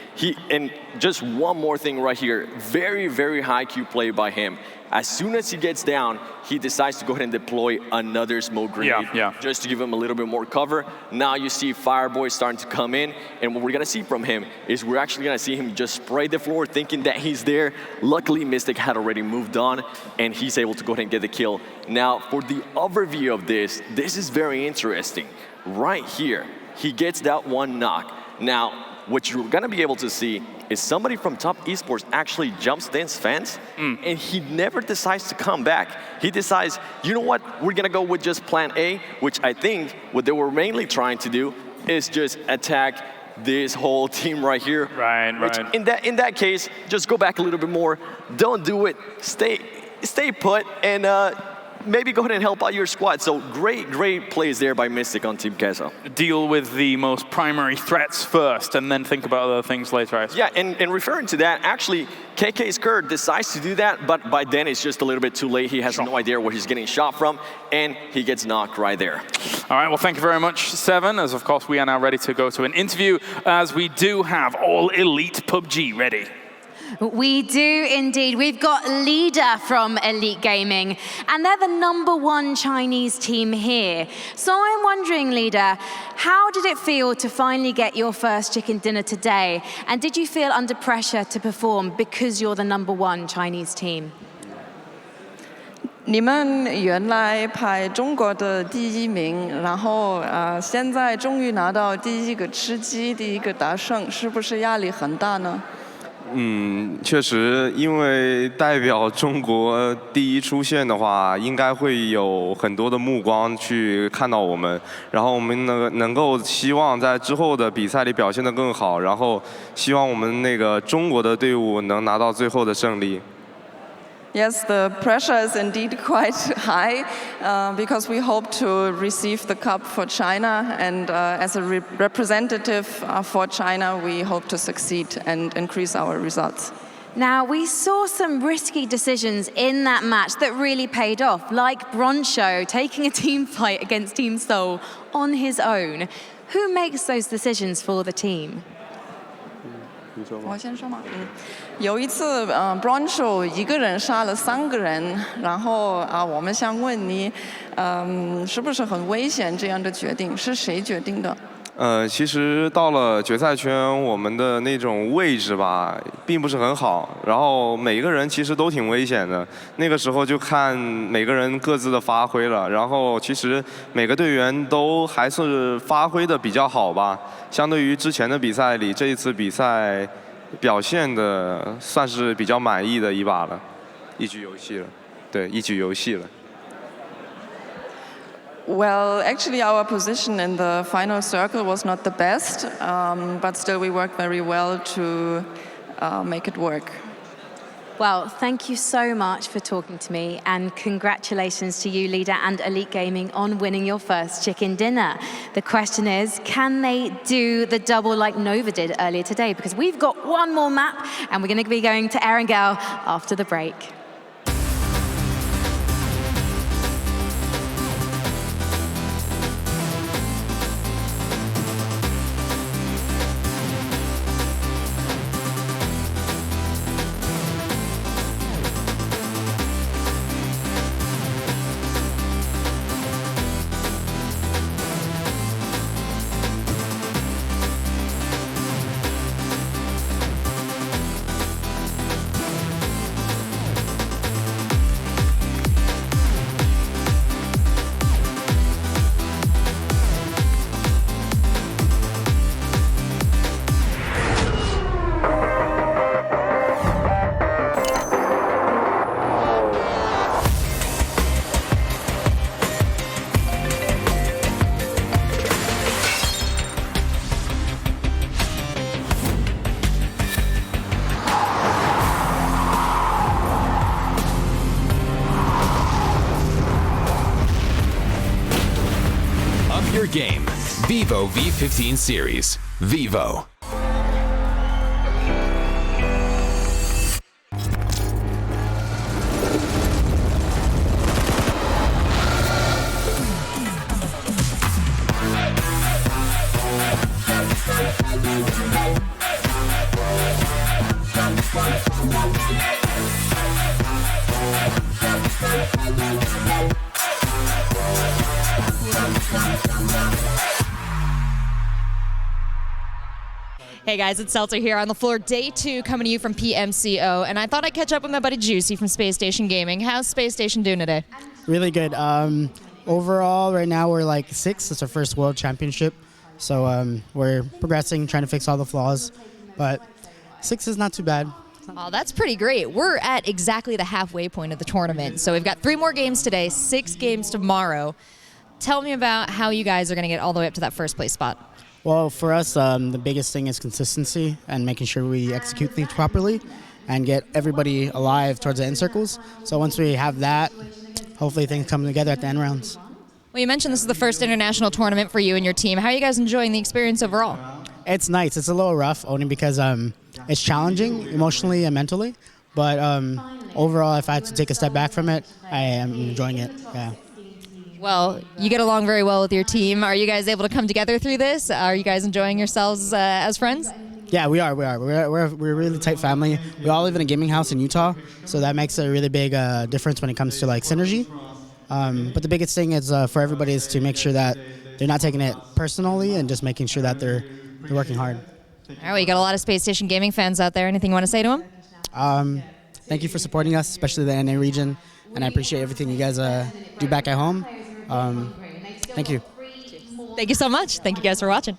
And just one more thing right here, very high IQ play by him. As soon as he gets down, he decides to go ahead and deploy another smoke grenade just to give him a little bit more cover. Now you see Fireboy starting to come in, and what we're going to see from him is we're actually going to see him just spray the floor thinking that he's there. Luckily, Mystic had already moved on, and he's able to go ahead and get the kill. Now, for the overview of this is very interesting. Right here, he gets that one knock. Now, what you're going to be able to see is somebody from Top Esports actually jumps this fence, and he never decides to come back. He decides, you know what, we're going to go with just plan A, which I think what they were mainly trying to do is just attack this whole team right here. Right. In that case, just go back a little bit more. Don't do it. Stay put, and maybe go ahead and help out your squad. So great plays there by Mystic on Team Queso. Deal with the most primary threats first, and then think about other things later, I suppose. Yeah, and referring to that, actually, KK's Kurt decides to do that, but by then it's just a little bit too late. He has no idea where he's getting shot from, and he gets knocked right there. All right, well, thank you very much, 7, as of course we are now ready to go to an interview, as we do have all elite PUBG ready. We do indeed. We've got Leader from Elite Gaming, and they're the #1 Chinese team here. So I'm wondering, Leader, how did it feel to finally get your first chicken dinner today? And did you feel under pressure to perform because you're the #1 Chinese team? 你们原来排中国的第1名，然后现在终于拿到第1个吃鸡，第1个达胜，是不是压力很大呢？ 确实，因为代表中国第1出现的话，应该会有很多的目光去看到我们，然后我们能够希望在之后的比赛里表现得更好，然后希望我们那个中国的队伍能拿到最后的胜利。 Yes, the pressure is indeed quite high because we hope to receive the cup for China, and as a representative for China, we hope to succeed and increase our results. Now, we saw some risky decisions in that match that really paid off, like Broncho taking a team fight against Team Seoul on his own. Who makes those decisions for the team? 我先说嘛，有一次Broncho 一个人杀了3个人，然后我们想问你，是不是很危险这样的决定？是谁决定的？其实到了决赛圈，我们的那种位置吧，并不是很好。然后每个人其实都挺危险的。那个时候就看每个人各自的发挥了。然后其实每个队员都还是发挥的比较好吧。相对于之前的比赛里，这一次比赛表现的算是比较满意的一把了，一局游戏了。对，一局游戏了。Well, actually, our position in the final circle was not the best, but still we worked very well to make it work. Well, thank you so much for talking to me, and congratulations to you, Leader and Elite Gaming, on winning your first chicken dinner. The question is, can they do the double like Nova did earlier today? Because we've got one more map, and we're going to be going to Erangel after the break. Your game, Vivo V15 series. Vivo. Hey guys, it's Seltzer here on the floor. Day 2 coming to you from PMCO, and I thought I'd catch up with my buddy Juicy from Space Station Gaming. How's Space Station doing today? Really good. Overall, right now we're like 6th. It's our first World Championship, so we're progressing, trying to fix all the flaws, but 6 is not too bad. Oh, that's pretty great. We're at exactly the halfway point of the tournament, so we've got 3 more games today, 6 games tomorrow. Tell me about how you guys are going to get all the way up to that first place spot. Well, for us, the biggest thing is consistency and making sure we execute things properly and get everybody alive towards the end circles. So once we have that, hopefully things come together at the end rounds. Well, you mentioned this is the first international tournament for you and your team. How are you guys enjoying the experience overall? It's nice. It's a little rough, only because it's challenging emotionally and mentally. But overall, if I had to take a step back from it, I am enjoying it. Yeah. Well, you get along very well with your team. Are you guys able to come together through this? Are you guys enjoying yourselves as friends? Yeah, we are. We're a really tight family. We all live in a gaming house in Utah, so that makes a really big difference when it comes to like synergy. But the biggest thing is for everybody is to make sure that they're not taking it personally and just making sure that they're working hard. All right, well, you got a lot of Space Station Gaming fans out there. Anything you want to say to them? Thank you for supporting us, especially the NA region, and I appreciate everything you guys do back at home. Thank you. Thank you so much. Thank you guys for watching.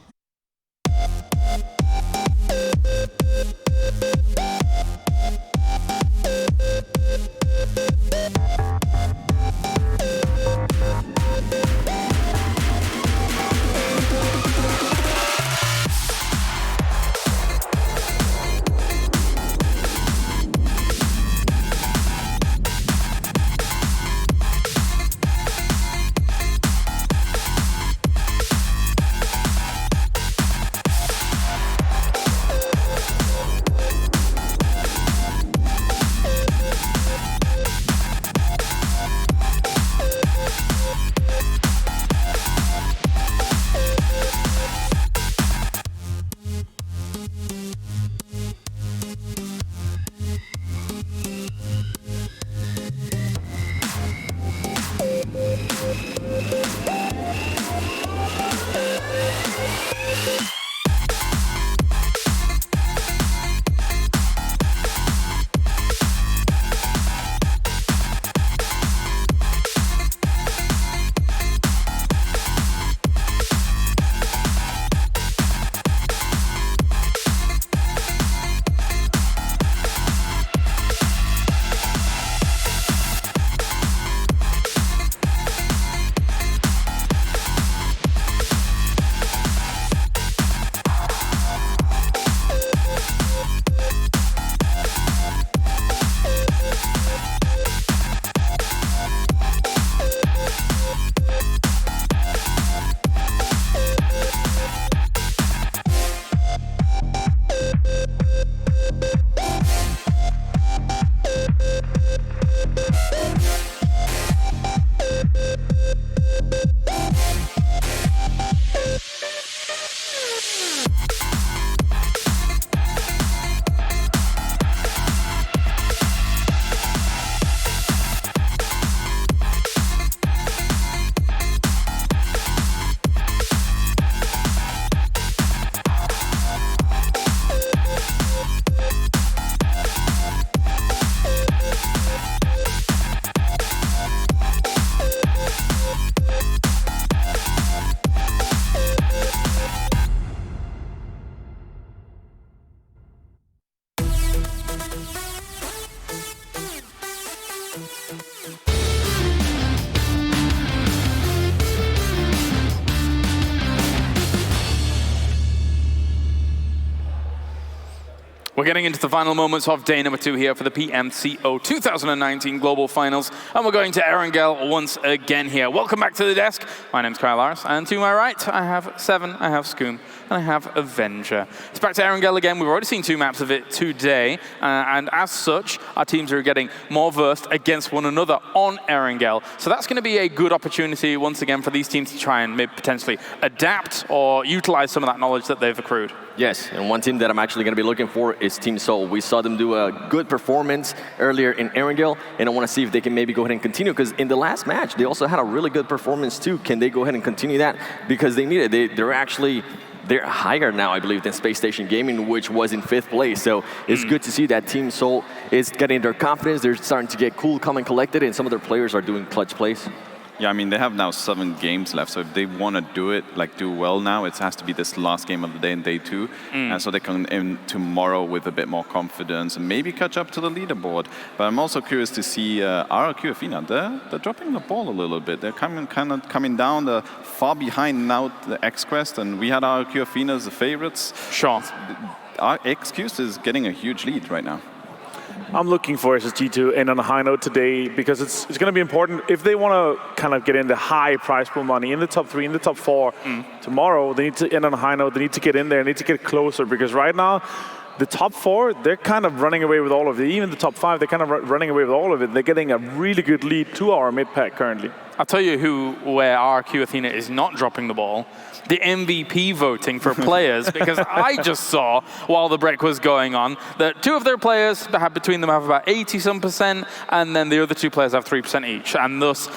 We're getting into the final moments of day number 2 here for the PMCO 2019 Global Finals, and we're going to Erangel once again here. Welcome back to the desk. My name's Kyle Lars, and to my right, I have Seven, I have Scoom, and I have Avenger. It's back to Erangel again. We've already seen 2 maps of it today, and as such, our teams are getting more versed against one another on Erangel. So that's going to be a good opportunity once again for these teams to try and maybe potentially adapt or utilize some of that knowledge that they've accrued. Yes, and one team that I'm actually going to be looking for is Team Seoul. We saw them do a good performance earlier in Erangel, and I want to see if they can maybe go ahead and continue, because in the last match, they also had a really good performance too. Can they go ahead and continue that? Because they need it. They're higher now, I believe, than Space Station Gaming, which was in 5th place. So it's good to see that Team Seoul is getting their confidence. They're starting to get cool, calm, and collected, and some of their players are doing clutch plays. Yeah, I mean, they have now 7 games left, so if they want to do it, like do well now, it has to be this last game of the day in day 2. And so they come in tomorrow with a bit more confidence and maybe catch up to the leaderboard. But I'm also curious to see RRQ Athena. They're dropping the ball a little bit. They're coming down. They're far behind now the X-Quest, and we had RRQ Athena as the favorites. Sure. Our XQs is getting a huge lead right now. I'm looking for SSG to end on a high note today, because it's going to be important. If they want to kind of get in the high prize pool money, in the top 3, in the top 4, tomorrow, they need to end on a high note. They need to get in there, they need to get closer, because right now, the top 4, they're kind of running away with all of it. Even the top 5, they're kind of running away with all of it. They're getting a really good lead to our mid-pack currently. I'll tell you where RRQ Athena is not dropping the ball. The MVP voting for players, because I just saw while the break was going on that 2 of their players between them have about 80-some%, and then the other 2 players have 3% each, and thus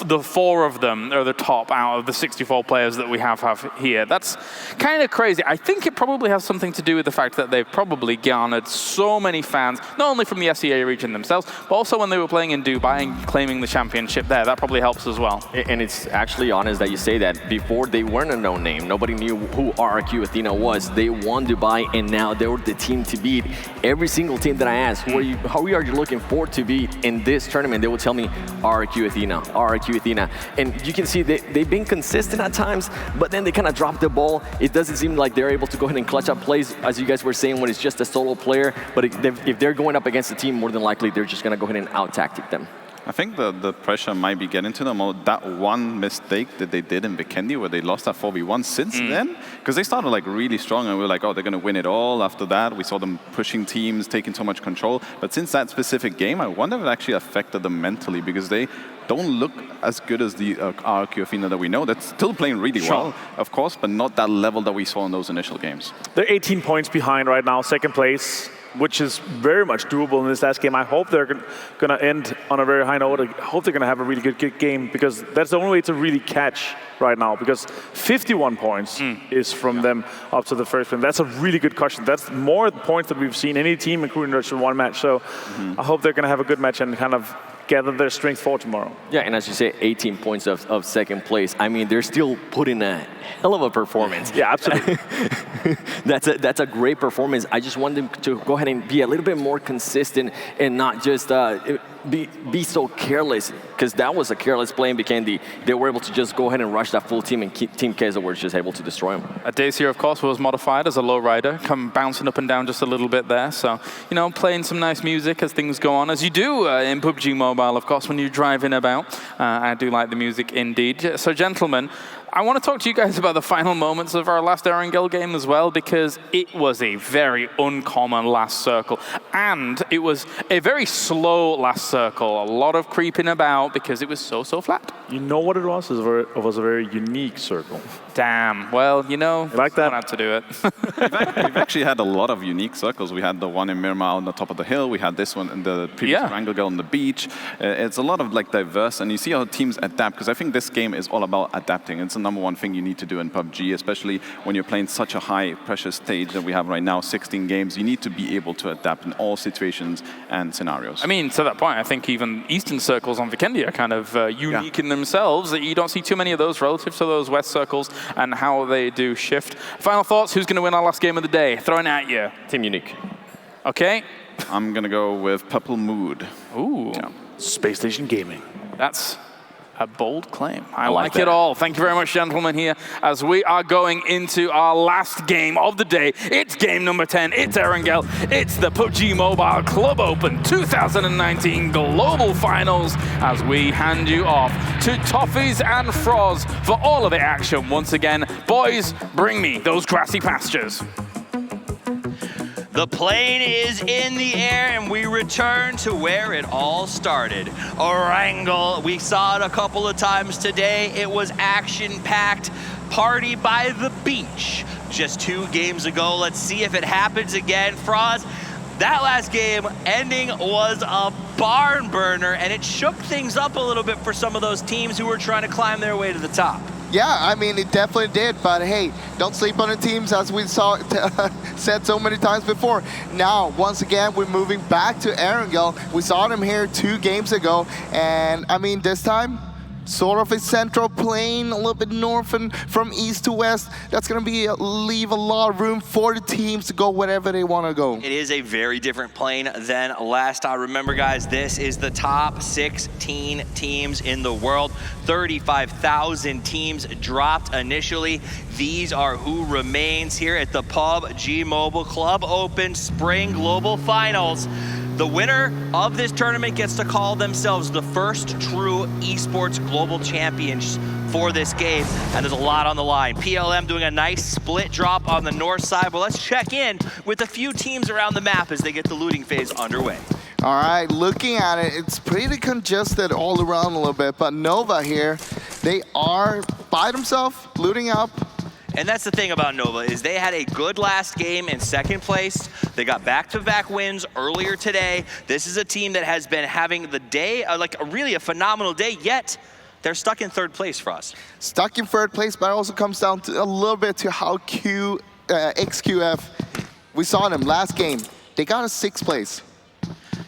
the 4 of them are the top out of the 64 players that we have here. That's kind of crazy. I think it probably has something to do with the fact that they've probably garnered so many fans, not only from the SEA region themselves, but also when they were playing in Dubai and claiming the championship there. That probably helps as well. And it's actually honest that you say that. Before, they weren't a known name. Nobody knew who RRQ Athena was. They won Dubai, and now they were the team to beat. Every single team that I asked, how are you looking forward to beat in this tournament, they will tell me RRQ Athena, RRQ Athena. And you can see they've been consistent at times, but then they kind of drop the ball. It doesn't seem like they're able to go ahead and clutch up plays, as you guys were saying, when it's just a solo player. But if they're going up against a team, more than likely, they're just going to go ahead and out-tactic them. I think the pressure might be getting to them, or that one mistake that they did in Vikendi where they lost that 4v1 since then, because they started like really strong and we were like, oh, they're going to win it all. After that, we saw them pushing teams, taking so much control. But since that specific game, I wonder if it actually affected them mentally, because they don't look as good as the RRQ Athena that we know. That's still playing really well, of course, but not that level that we saw in those initial games. They're 18 points behind right now, 2nd place, which is very much doable in this last game. I hope they're going to end on a very high note. I hope they're going to have a really good game, because that's the only way to really catch right now, because 51 points is from them up to the 1st place. That's a really good cushion. That's more points than we've seen any team, including Russia, in one match. So I hope they're going to have a good match and kind of gather their strength for tomorrow. Yeah, and as you say, 18 points of 2nd place. I mean, they're still putting a hell of a performance. Yeah, absolutely. That's a great performance. I just want them to go ahead and be a little bit more consistent and not just be so careless, because that was a careless play in Vikendi. They were able to just go ahead and rush that full team, and Team Keza were just able to destroy them. Daisy, of course, was modified as a low rider, bouncing up and down just a little bit there. So, playing some nice music as things go on, as you do in PUBG Mobile, of course, when you're driving about. I do like the music indeed. So, gentlemen, I want to talk to you guys about the final moments of our last Erangel game as well, because it was a very uncommon last circle. And it was a very slow last circle. A lot of creeping about because it was so flat. You know what it was? It was a very unique circle. Damn. Well, you like that? I had to do it. We've actually had a lot of unique circles. We had the one in Miramar on the top of the hill. We had this one in the previous Erangel on the beach. It's a lot of diverse, and you see how teams adapt, because I think this game is all about adapting. It's the number one thing you need to do in PUBG, especially when you're playing such a high pressure stage that we have right now, 16 games. You need to be able to adapt in all situations and scenarios. I mean, to that point, I think even Eastern circles on Vikendi are kind of unique in themselves. That you don't see too many of those relative to those West circles and how they do shift. Final thoughts, who's going to win our last game of the day? Throwing at you. Team Unique. Okay. I'm going to go with Purple Mood. Ooh. Space Station Gaming. That's A bold claim. I like it all. Thank you very much, gentlemen, here as we are going into our last game of the day. It's game number 10. It's Erangel. It's the PUBG Mobile Club Open 2019 Global Finals as we hand you off to Toffees and Froz for all of the action. Once again, boys, bring me those grassy pastures. The plane is in the air and we return to where it all started. Erangel, we saw it a couple of times today. It was action-packed. Party by the beach just 2 games ago. Let's see if it happens again. Froz, that last game ending was a barn burner and it shook things up a little bit for some of those teams who were trying to climb their way to the top. Yeah, I mean, it definitely did, but hey, don't sleep on the teams as we said so many times before. Now, once again, we're moving back to Erangel. We saw them here 2 games ago, and I mean, this time, sort of a central plane, a little bit north and from east to west. That's going to leave a lot of room for the teams to go wherever they want to go. It is a very different plane than last time. Remember, guys, this is the top 16 teams in the world. 35,000 teams dropped initially. These are who remains here at the PUBG Mobile Club Open Spring Global Finals. The winner of this tournament gets to call themselves the first true esports global champions for this game, and there's a lot on the line. PLM doing a nice split drop on the north side, but let's check in with a few teams around the map as they get the looting phase underway. All right, looking at it, it's pretty congested all around a little bit, but Nova here, they are by themselves, looting up. And that's the thing about Nova, is they had a good last game in 2nd place. They got back-to-back wins earlier today. This is a team that has been having the day, really a phenomenal day, yet they're stuck in 3rd place for us. Stuck in 3rd place, but it also comes down to a little bit to how XQF, we saw them last game. They got a 6th place.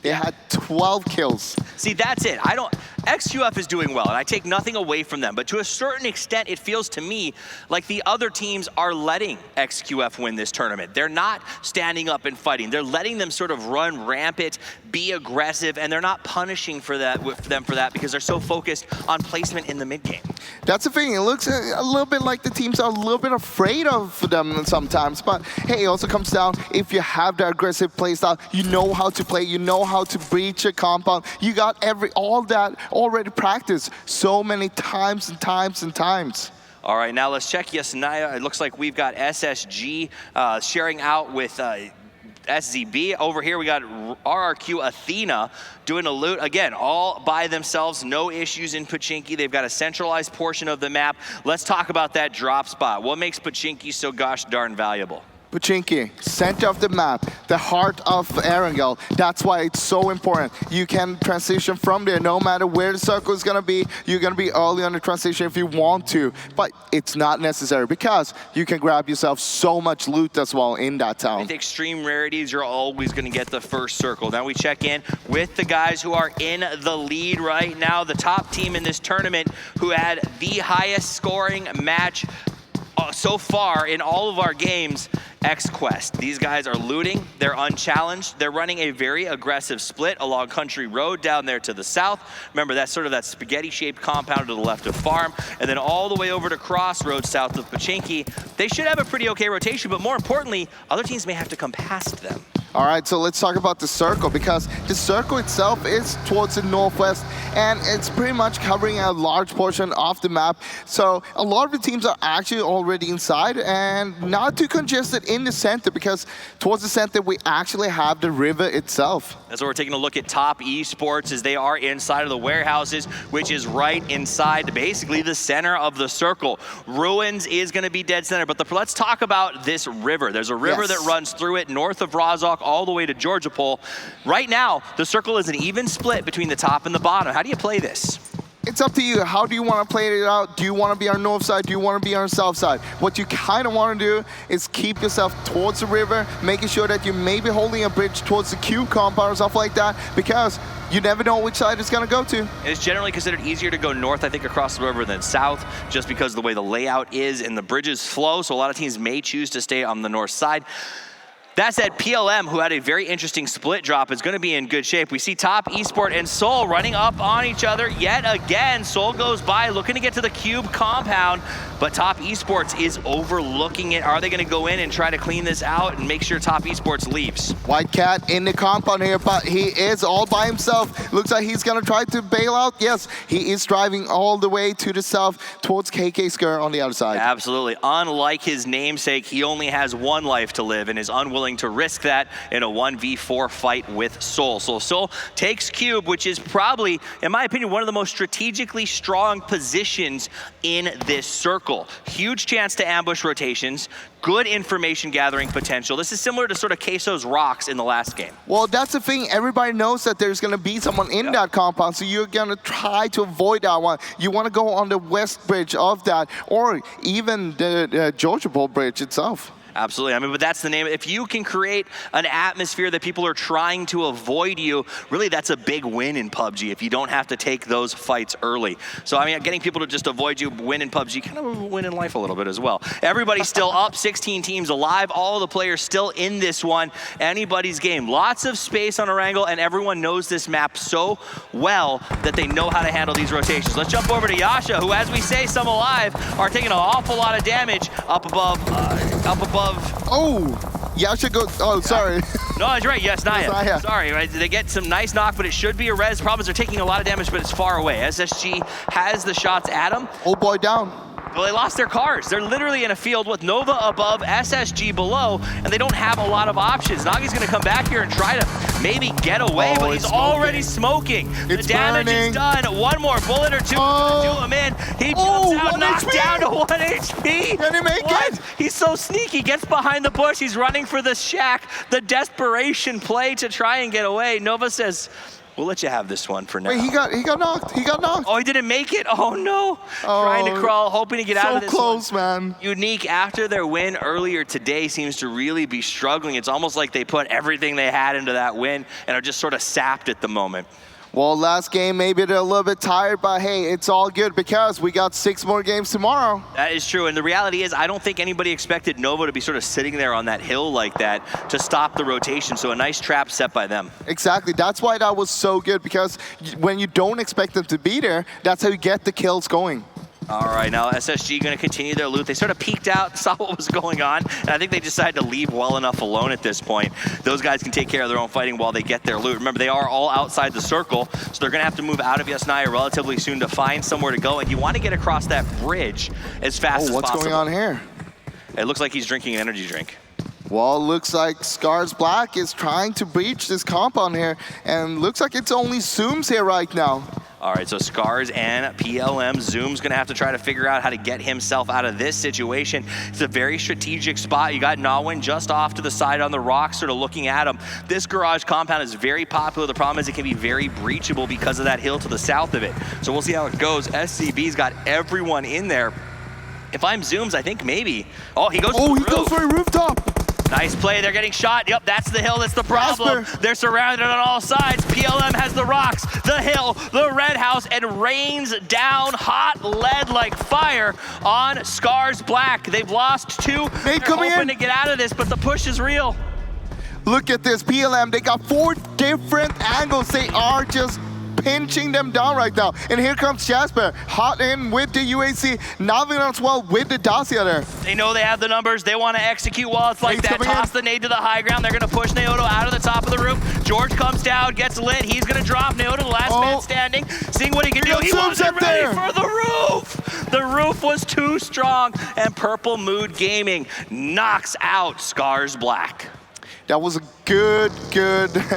They had 12 kills. See, that's it. XQF is doing well, and I take nothing away from them, but to a certain extent, it feels to me like the other teams are letting XQF win this tournament. They're not standing up and fighting. They're letting them sort of run rampant, be aggressive, and they're not punishing for them for that because they're so focused on placement in the mid game. That's the thing. It looks a little bit like the teams are a little bit afraid of them sometimes, but hey, it also comes down, if you have the aggressive playstyle, you know how to play, you know how to breach a compound, you got all that already practiced so many times and times and times. All right, now let's check Yasnaya. It looks like we've got SSG sharing out with SZB. Over here we got RRQ Athena doing a loot. Again, all by themselves, no issues in Pachinki. They've got a centralized portion of the map. Let's talk about that drop spot. What makes Pachinki so gosh darn valuable? Pachinki, center of the map, the heart of Erangel. That's why it's so important. You can transition from there no matter where the circle is going to be. You're going to be early on the transition if you want to, but it's not necessary because you can grab yourself so much loot as well in that town. With extreme rarities, you're always going to get the first circle. Now we check in with the guys who are in the lead right now. The top team in this tournament who had the highest scoring match so far in all of our games, XQuest. These guys are looting, they're unchallenged, they're running a very aggressive split along Country Road down there to the south. Remember, that's sort of that spaghetti-shaped compound to the left of Farm, and then all the way over to Crossroads south of Pachinki. They should have a pretty okay rotation, but more importantly, other teams may have to come past them. All right, so let's talk about the circle, because the circle itself is towards the northwest, and it's pretty much covering a large portion of the map. So a lot of the teams are actually already inside and not too congested in the center, because towards the center we actually have the river itself. That's why we're taking a look at Top Esports, as they are inside of the warehouses, which is right inside basically the center of the circle. Ruins is going to be dead center, but let's talk about this river. There's a river that runs through it north of Rozhok all the way to Georgia Pole. Right now, the circle is an even split between the top and the bottom. How do you play this? It's up to you. How do you want to play it out? Do you want to be on the north side? Do you want to be on the south side? What you kind of want to do is keep yourself towards the river, making sure that you may be holding a bridge towards the Q compound or stuff like that, because you never know which side it's going to go to. It's generally considered easier to go north, I think, across the river than south, just because of the way the layout is and the bridges flow, so a lot of teams may choose to stay on the north side. That said, PLM, who had a very interesting split drop, is going to be in good shape. We see Top Esport and Seoul running up on each other yet again. Seoul goes by, looking to get to the Cube compound, but Top Esports is overlooking it. Are they going to go in and try to clean this out and make sure Top Esports leaves? White Cat in the compound here, but he is all by himself. Looks like he's going to try to bail out. Yes, he is driving all the way to the south towards KK Skur on the other side. Absolutely. Unlike his namesake, he only has one life to live and is unwilling to risk that in a 1v4 fight with Seoul. So Seoul takes Cube, which is probably, in my opinion, one of the most strategically strong positions in this circle. Huge chance to ambush rotations, good information gathering potential. This is similar to sort of Queso's rocks in the last game. Well, that's the thing. Everybody knows that there's going to be someone in that compound, so you're going to try to avoid that one. You want to go on the west bridge of that, or even the Georgia Bowl bridge itself. Absolutely. I mean, but that's the name. If you can create an atmosphere that people are trying to avoid you, really that's a big win in PUBG if you don't have to take those fights early. So, I mean, getting people to just avoid you, win in PUBG, kind of win in life a little bit as well. Everybody's still up, 16 teams alive, all of the players still in this one. Anybody's game. Lots of space on Erangel, and everyone knows this map so well that they know how to handle these rotations. Let's jump over to Yasha, who, as we say, some alive, are taking an awful lot of damage up above. Oh, Yasha goes, oh, sorry. No, that's right, yes, Naya. Sorry, right? They get some nice knock, but it should be a res. Problems are taking a lot of damage, but it's far away. SSG has the shots at him. Oh boy, down. Well, they lost their cars. They're literally in a field with Nova above, SSG below, and they don't have a lot of options. Nagi's gonna come back here and try to maybe get away, but he's already smoking. The damage is done. One more bullet or two to do him in. He jumps out, knocked down to 1 HP. Can he make it? He's so sneaky, gets behind the bush. He's running for the shack. The desperation play to try and get away. Nova says, we'll let you have this one for now. Wait, he got knocked. He got knocked. Oh, he didn't make it? Oh, no. Trying to crawl, hoping to get out of this So close, man. Unique, after their win earlier today, seems to really be struggling. It's almost like they put everything they had into that win and are just sort of sapped at the moment. Well, last game, maybe they're a little bit tired, but hey, it's all good because we got 6 more games tomorrow. That is true, and the reality is I don't think anybody expected Nova to be sort of sitting there on that hill like that to stop the rotation, so a nice trap set by them. Exactly, that's why that was so good, because when you don't expect them to be there, that's how you get the kills going. All right, now SSG going to continue their loot. They sort of peeked out, saw what was going on, and I think they decided to leave well enough alone at this point. Those guys can take care of their own fighting while they get their loot. Remember, they are all outside the circle, so they're going to have to move out of Yasnaya relatively soon to find somewhere to go, and you want to get across that bridge as fast as possible. What's going on here? It looks like he's drinking an energy drink. Well, looks like Scars Black is trying to breach this compound here, and looks like it's only Zooms here right now. All right, so Scars and PLM. Zoom's gonna have to try to figure out how to get himself out of this situation. It's a very strategic spot. You got Nawin just off to the side on the rocks, sort of looking at him. This garage compound is very popular. The problem is it can be very breachable because of that hill to the south of it. So we'll see how it goes. SCB's got everyone in there. If I'm Zooms, I think maybe. Oh, he goes for the roof. Goes for a rooftop. Nice play, they're getting shot. Yep, that's the hill, that's the problem. They're surrounded on all sides. PLM has the rocks, the hill, the red house, and rains down hot lead like fire on Scars Black. They've lost 2. They're hoping to get out of this, but the push is real. Look at this, PLM, they got 4 different angles. They are just pinching them down right now. And here comes Jasper, hot in with the UAC, Navin as well with the Dacia there. They know they have the numbers, they want to execute while it's like that. Toss the nade to the high ground, they're going to push Naoto out of the top of the roof. George comes down, gets lit, he's going to drop Naoto, the last man standing, seeing what he can do. He wasn't ready for the roof! The roof was too strong, and Purple Mood Gaming knocks out Scars Black. That was a good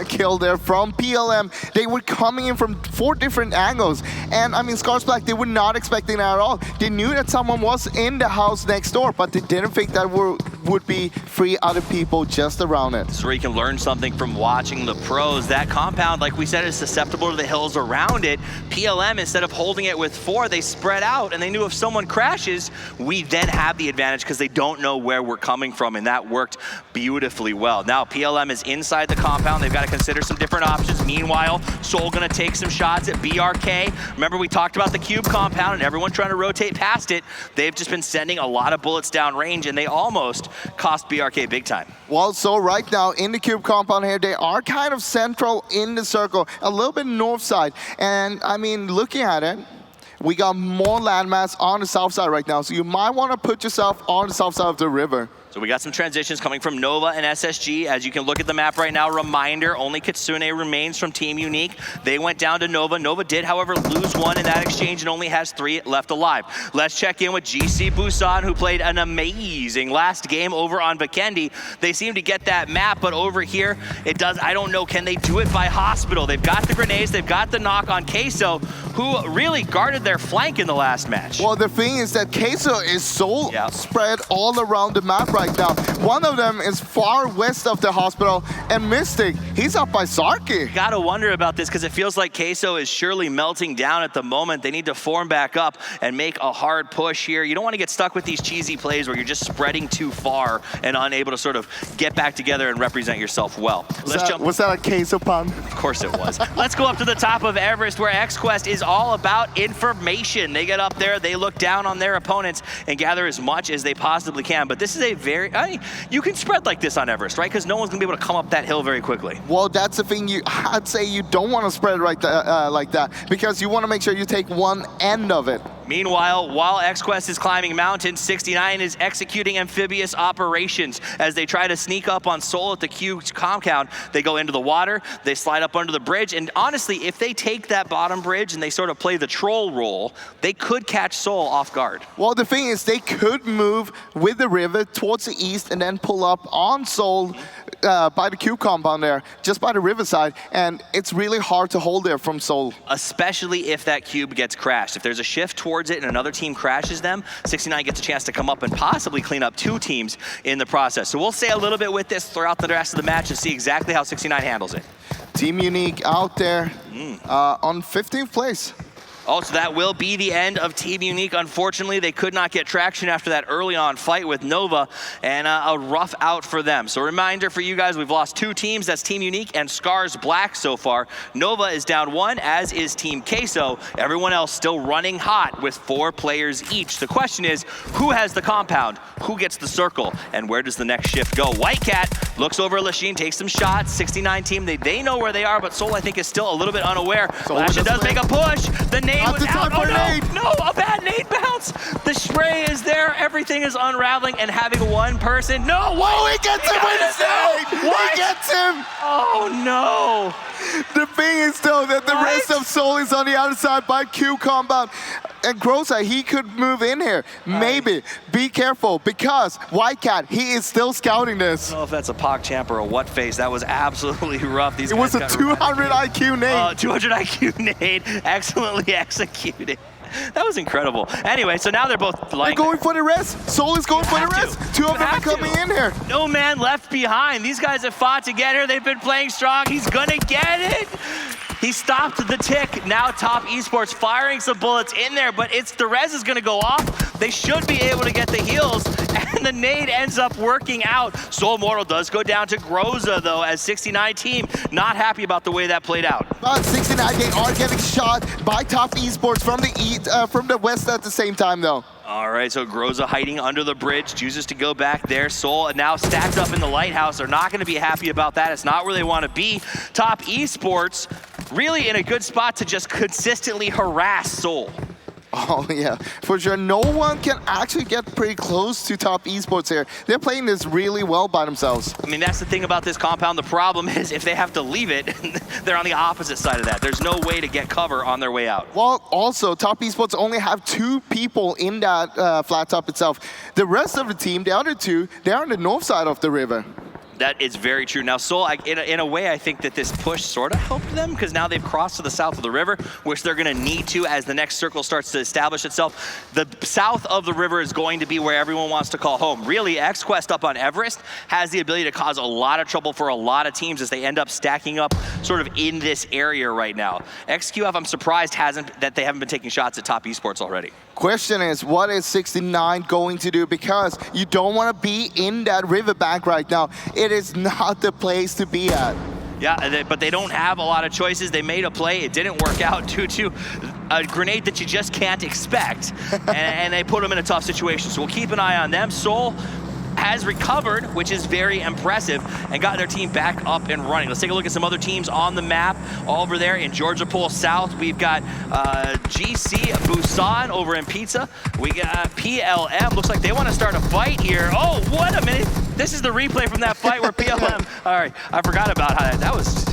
kill there from PLM. They were coming in from 4 different angles. And I mean, Scars Black, they were not expecting that at all. They knew that someone was in the house next door, but they didn't think that would be 3 other people just around it. So you can learn something from watching the pros. That compound, like we said, is susceptible to the hills around it. PLM, instead of holding it with 4, they spread out, and they knew if someone crashes, we then have the advantage because they don't know where we're coming from, and that worked beautifully well. Now, PLM is inside the compound. They've got to consider some different options. Meanwhile, Seoul gonna take some shots at BRK. Remember, we talked about the cube compound and everyone trying to rotate past it. They've just been sending a lot of bullets down range, and they almost cost BRK big time. Well, so right now in the cube compound here, they are kind of central in the circle, a little bit north side. And I mean, looking at it, we got more landmass on the south side right now, so you might want to put yourself on the south side of the river. So we got some transitions coming from Nova and SSG. As you can look at the map right now, reminder, only Kitsune remains from Team Unique. They went down to Nova. Nova did, however, lose one in that exchange and only has 3 left alive. Let's check in with GC Busan, who played an amazing last game over on Vikendi. They seem to get that map, but over here, it does, I don't know, can they do it by Hospital? They've got the grenades, they've got the knock on Queso, who really guarded their flank in the last match. Well, the thing is that Queso is so spread all around the map right now. One of them is far west of the Hospital, and Mystic, he's up by Sarki. Gotta wonder about this because it feels like Queso is surely melting down at the moment. They need to form back up and make a hard push here. You don't want to get stuck with these cheesy plays where you're just spreading too far and unable to sort of get back together and represent yourself well. Was that a Queso pun? Of course it was. Let's go up to the top of Everest where XQuest is all about information. They get up there, they look down on their opponents and gather as much as they possibly can. But this is a very, you can spread like this on Everest, right? Because no one's gonna be able to come up that hill very quickly. Well, that's the thing. I'd say you don't want to spread like that because you want to make sure you take one end of it. Meanwhile, while XQuest is climbing mountains, 69 is executing amphibious operations as they try to sneak up on Seoul at the Q compound. They go into the water, they slide up under the bridge, and honestly, if they take that bottom bridge and they sort of play the troll role, they could catch Seoul off guard. Well, the thing is, they could move with the river towards the east and then pull up on Seoul by the Q compound there, just by the riverside, and it's really hard to hold there from Seoul. Especially if that cube gets crashed. If there's a shift towards it and another team crashes them, 69 gets a chance to come up and possibly clean up 2 teams in the process. So we'll stay a little bit with this throughout the rest of the match and see exactly how 69 handles it. Team Unique out there on 15th place. Oh, so that will be the end of Team Unique. Unfortunately, they could not get traction after that early on fight with Nova, and a rough out for them. So reminder for you guys, we've lost 2 teams. That's Team Unique and Scars Black so far. Nova is down 1, as is Team Queso. Everyone else still running hot with 4 players each. The question is, who has the compound? Who gets the circle? And where does the next shift go? White Cat looks over Lachine, takes some shots. 69 team, they know where they are, but Seoul, I think, is still a little bit unaware. Lashin does make a push. The nade was out. Oh no, a bad nade bounce. The spray is there. Everything is unraveling, and having one person. No, whoa, he gets him with his nade. He gets him. Oh no. The thing is though that the rest of Seoul is on the other side by Q compound. And Groza, he could move in here. Maybe. Be careful, because White Cat, he is still scouting this. I don't know if that's a PogChamp or a what face. That was absolutely rough. It was a 200 IQ nade. 200 IQ nade. Excellently executed. That was incredible. Anyway, so now they're both like... They're going for the rest. Soul is going for the rest. 2 of them are coming in here. No man left behind. These guys have fought to get here. They've been playing strong. He's gonna get it. He stopped the tick. Now Top Esports firing some bullets in there, but the res is gonna go off. They should be able to get the heals, and the nade ends up working out. Soul Mortal does go down to Groza though, as 69 team not happy about the way that played out. But 69, they are getting shot by Top Esports from the west at the same time though. All right, so Groza hiding under the bridge, chooses to go back there. Soul now stacked up in the lighthouse. They're not going to be happy about that. It's not where they want to be. Top Esports really in a good spot to just consistently harass Soul. Oh yeah, for sure. No one can actually get pretty close to Top Esports here. They're playing this really well by themselves. I mean, that's the thing about this compound. The problem is if they have to leave it, they're on the opposite side of that. There's no way to get cover on their way out. Well, also, Top Esports only have 2 people in that flat top itself. The rest of the team, the other 2, they're on the north side of the river. That is very true. Now, Seoul, in a way, I think that this push sort of helped them because now they've crossed to the south of the river, which they're going to need to as the next circle starts to establish itself. The south of the river is going to be where everyone wants to call home. Really, XQuest up on Everest has the ability to cause a lot of trouble for a lot of teams as they end up stacking up sort of in this area right now. XQF, I'm surprised that they haven't been taking shots at Top Esports already. Question is, what is 69 going to do? Because you don't want to be in that riverbank right now. It is not the place to be at. Yeah, but they don't have a lot of choices. They made a play. It didn't work out due to a grenade that you just can't expect. and they put them in a tough situation. So we'll keep an eye on them. Soul has recovered, which is very impressive, and got their team back up and running. Let's take a look at some other teams on the map. Over there in Georgia Pole South, we've got GC Busan over in Pizza. We got PLM. Looks like they want to start a fight here. Oh, what a minute. This is the replay from that fight where PLM, all right, I forgot about how that was.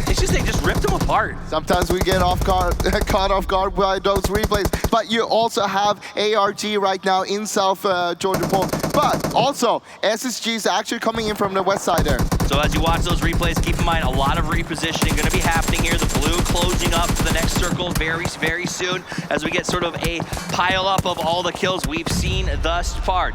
It's just they just ripped them apart. Sometimes we get caught off guard by those replays, but you also have ARG right now in South Georgia Pole. But also, SSG is actually coming in from the west side there. So as you watch those replays, keep in mind a lot of repositioning going to be happening here. The blue closing up to the next circle very, very soon as we get sort of a pile up of all the kills we've seen thus far.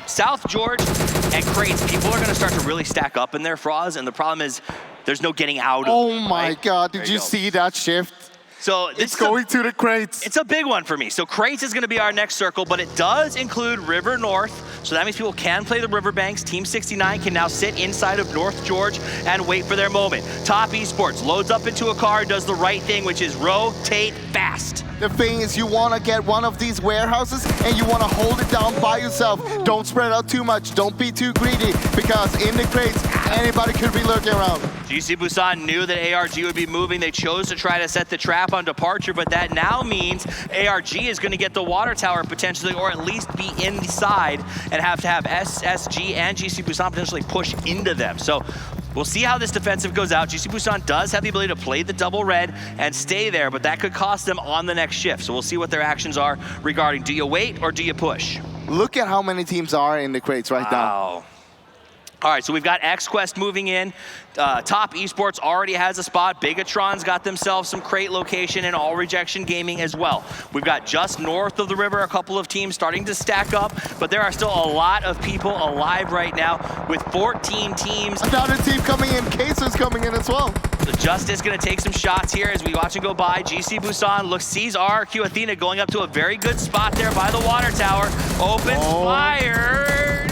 South George and Crates, people are going to start to really stack up in their Froz, and the problem is there's no getting out of it. Oh my God, did you see that shift? So it's going to the Crates. It's a big one for me. So Crates is going to be our next circle, but it does include River North. So that means people can play the riverbanks. Team 69 can now sit inside of North George and wait for their moment. Top Esports loads up into a car, does the right thing, which is rotate fast. The thing is, you want to get one of these warehouses and you want to hold it down by yourself. Don't spread out too much. Don't be too greedy, because in the Crates, anybody could be lurking around. GC Busan knew that ARG would be moving. They chose to try to set the trap on departure, but that now means ARG is going to get the water tower potentially, or at least be inside, and have to have SSG and GC Busan potentially push into them. So we'll see how this defensive goes out. GC Busan does have the ability to play the double red and stay there, but that could cost them on the next shift. So we'll see what their actions are regarding, do you wait or do you push? Look at how many teams are in the Crates right now. All right, so we've got XQuest moving in. Top Esports already has a spot. Bigatron's got themselves some crate location, and All Rejection Gaming as well. We've got just north of the river a couple of teams starting to stack up, but there are still a lot of people alive right now with 14 teams. Another team coming in. Caser's coming in as well. So Justice going to take some shots here as we watch him go by. GC Busan sees RRQ Athena going up to a very good spot there by the water tower. Opens fire.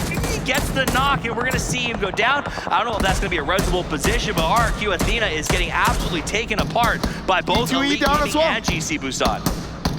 Gets the knock, and we're going to see him go down. I don't know if that's going to be a resable position, but RRQ Athena is getting absolutely taken apart by both Elite Gaming and GC Busan.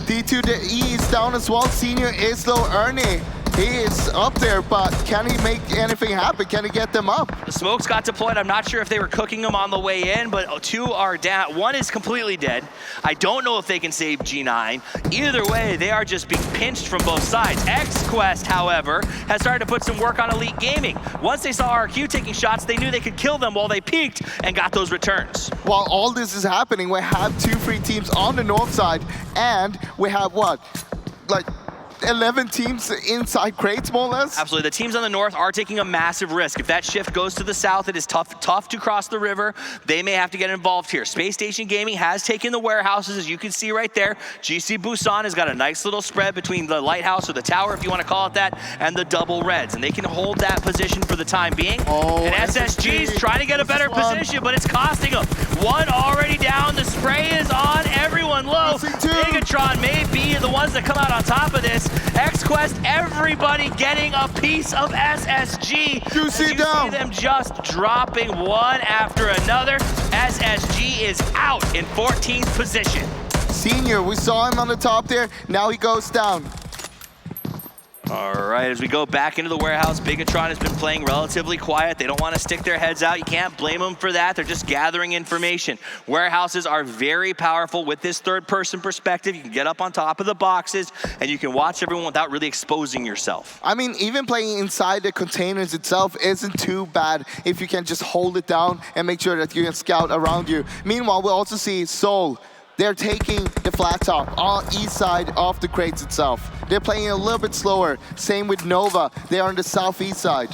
D2 to E is down as well. Senior is low. Ernie, he is up there, but can he make anything happen? Can he get them up? The smokes got deployed. I'm not sure if they were cooking them on the way in, but two are down. One is completely dead. I don't know if they can save G9. Either way, they are just being pinched from both sides. XQuest, however, has started to put some work on Elite Gaming. Once they saw RQ taking shots, they knew they could kill them while they peeked and got those returns. While all this is happening, we have 2 free teams on the north side, and we have what? Like 11 teams inside Crates, more or less? Absolutely. The teams on the north are taking a massive risk. If that shift goes to the south, it is tough to cross the river. They may have to get involved here. Space Station Gaming has taken the warehouses, as you can see right there. GC Busan has got a nice little spread between the lighthouse, or the tower, if you want to call it that, and the double reds. And they can hold that position for the time being. And SSG's trying to get a better position, but it's costing them. One already down. The spray is on. Everyone low. Bigatron may be the ones that come out on top of this. XQuest, everybody getting a piece of SSG. You see them just dropping one after another. SSG is out in 14th position. Senior, we saw him on the top there. Now he goes down. All right, as we go back into the warehouse, Bigatron has been playing relatively quiet. They don't want to stick their heads out. You can't blame them for that. They're just gathering information. Warehouses are very powerful with this third-person perspective. You can get up on top of the boxes, and you can watch everyone without really exposing yourself. I mean, even playing inside the containers itself isn't too bad if you can just hold it down and make sure that you can scout around you. Meanwhile, we'll also see Seoul. They're taking the flat top on east side of the Crates itself. They're playing a little bit slower. Same with Nova. They are on the southeast side.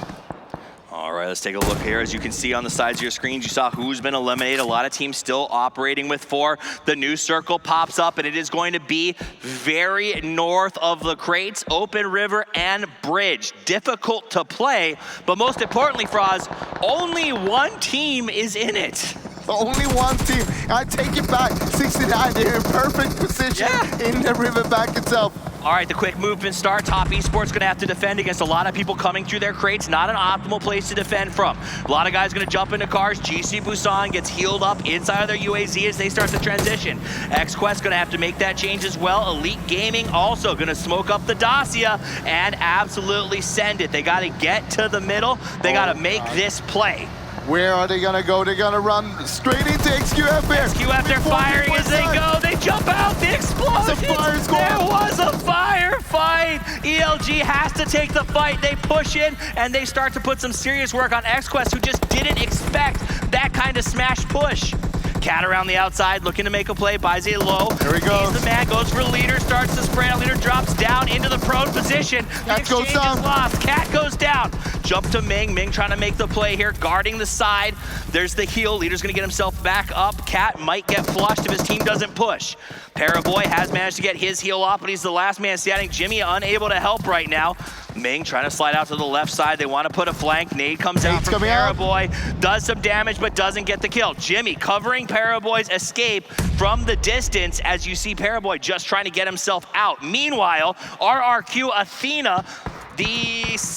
All right, let's take a look here. As you can see on the sides of your screens, you saw who's been eliminated. A lot of teams still operating with 4. The new circle pops up, and it is going to be very north of the Crates, Open River and Bridge. Difficult to play, but most importantly, Froz, only one team is in it. Only one team. I take it back. 69, they're in perfect position in the riverbank itself. All right, the quick movement start. Top Esports gonna have to defend against a lot of people coming through their crates. Not an optimal place to defend from. A lot of guys gonna jump into cars. GC Busan gets healed up inside of their UAZ as they start the transition. XQuest gonna have to make that change as well. Elite Gaming also gonna smoke up the Dacia and absolutely send it. They gotta get to the middle. They gotta make this play. Where are they gonna go? They're gonna run straight into XQF here. XQF, they're firing as they go. They jump out, the explosion. There was a firefight. ELG has to take the fight. They push in and they start to put some serious work on XQuest, who just didn't expect that kind of smash push. Cat around the outside, looking to make a play, buys it low. Here he goes. He's the man, goes for leader, starts to spray. Leader drops down into the prone position. The exchange is lost. Cat goes down. Jump to Ming. Ming trying to make the play here, guarding the side. There's the heal. Leader's gonna get himself back up. Cat might get flushed if his team doesn't push. Paraboy has managed to get his heal off, but he's the last man standing. Jimmy unable to help right now. Ming trying to slide out to the left side. They want to put a flank. Nade comes out from Paraboy. Does some damage, but doesn't get the kill. Jimmy covering Paraboy's escape from the distance as you see Paraboy just trying to get himself out. Meanwhile, RRQ Athena,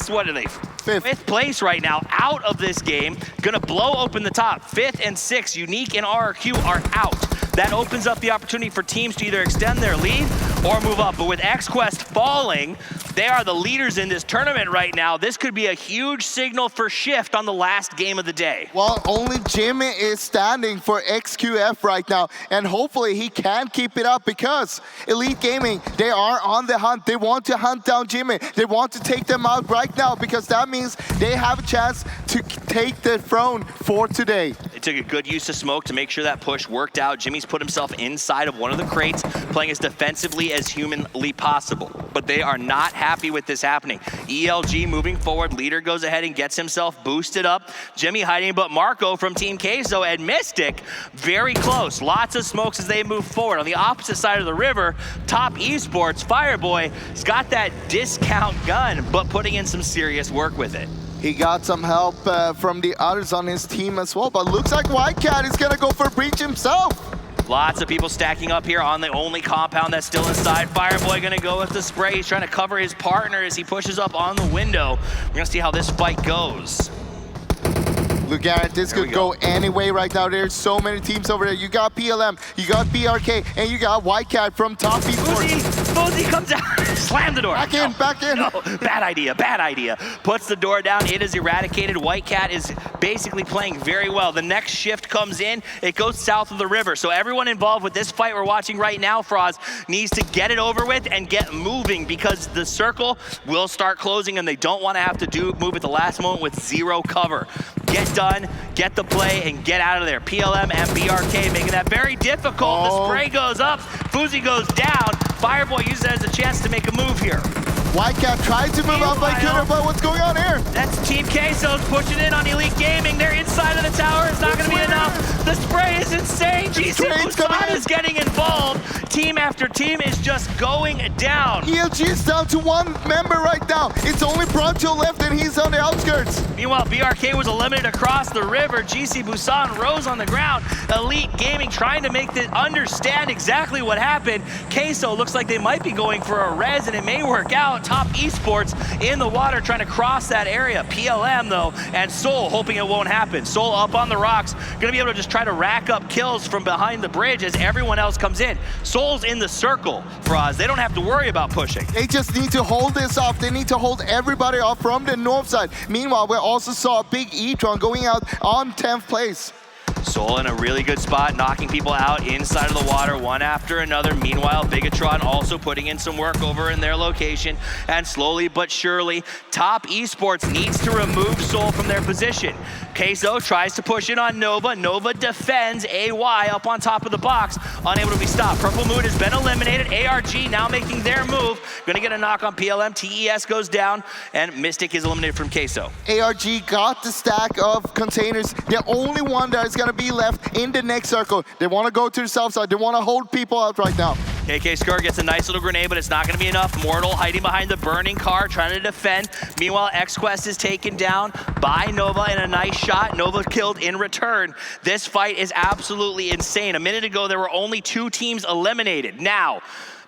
what are they? Fifth place right now, out of this game. Gonna blow open the top. 5th and 6th, Unique and RRQ are out. That opens up the opportunity for teams to either extend their lead or move up. But with XQuest falling, they are the leaders in this tournament right now. This could be a huge signal for shift on the last game of the day. Well, only Jimmy is standing for XQF right now, and hopefully he can keep it up because Elite Gaming, they are on the hunt. They want to hunt down Jimmy. They want to take them out right now because that means they have a chance to take the throne for today. They took a good use of smoke to make sure that push worked out. Jimmy's put himself inside of one of the crates, playing as defensively as humanly possible. But they are not happy with this happening. ELG moving forward. Leader goes ahead and gets himself boosted up. Jimmy hiding, but Marco from Team Queso and Mystic very close. Lots of smokes as they move forward. On the opposite side of the river, Top Esports, Fireboy has got that discount gun, but putting in some serious work with it. He got some help from the others on his team as well, but looks like Whitecat is gonna go for a breach himself. Lots of people stacking up here on the only compound that's still inside. Fireboy gonna go with the spray. He's trying to cover his partner as he pushes up on the window. We're gonna see how this fight goes. Look at it, this could go any way right now. There's so many teams over there. You got PLM, you got BRK, and you got Whitecat from Top Esports. Fuzzy comes out, slam the door. Back in. No, bad idea. Puts the door down, it is eradicated. Whitecat is basically playing very well. The next shift comes in, it goes south of the river. So everyone involved with this fight we're watching right now, Froz, needs to get it over with and get moving because the circle will start closing and they don't want to have to move at the last moment with zero cover. Get done, get the play, and get out of there. PLM and BRK making that very difficult. The spray goes up, Fuzi goes down. Fireboy uses it as a chance to make a move here. Whitecat tried to move up, but couldn't, but what's going on here? That's Team Queso's pushing in on Elite Gaming. They're inside of the tower, it's not gonna be enough. The spray is insane. GC Busan is getting involved. Team after team is just going down. ELG is down to one member right now. It's only Broncho left and he's on the outskirts. Meanwhile, BRK was eliminated across the river. GC Busan rose on the ground. Elite Gaming trying to make them understand exactly what happened. Queso looks like they might be going for a res and it may work out. Top Esports in the water trying to cross that area. PLM though, and Soul hoping it won't happen. Soul up on the rocks, gonna be able to just try to rack up kills from behind the bridge as everyone else comes in. Soul's in the circle, Froz. They don't have to worry about pushing. They just need to hold this off. They need to hold everybody off from the north side. Meanwhile, we also saw a big E-tron going out on 10th place. Soul in a really good spot, knocking people out inside of the water one after another. Meanwhile, Bigatron also putting in some work over in their location. And slowly but surely, Top Esports needs to remove Soul from their position. Queso tries to push in on Nova. Nova defends AY up on top of the box, unable to be stopped. Purple Moon has been eliminated. ARG now making their move. Gonna get a knock on PLM. TES goes down, and Mystic is eliminated from Queso. ARG got the stack of containers. The only one that is gonna be left in the next circle. They want to go to the south side. They want to hold people out right now. KK Skur gets a nice little grenade, but it's not going to be enough. Mortal hiding behind the burning car, trying to defend. Meanwhile, XQuest is taken down by Nova in a nice shot. Nova killed in return. This fight is absolutely insane. A minute ago, there were only 2 teams eliminated. Now,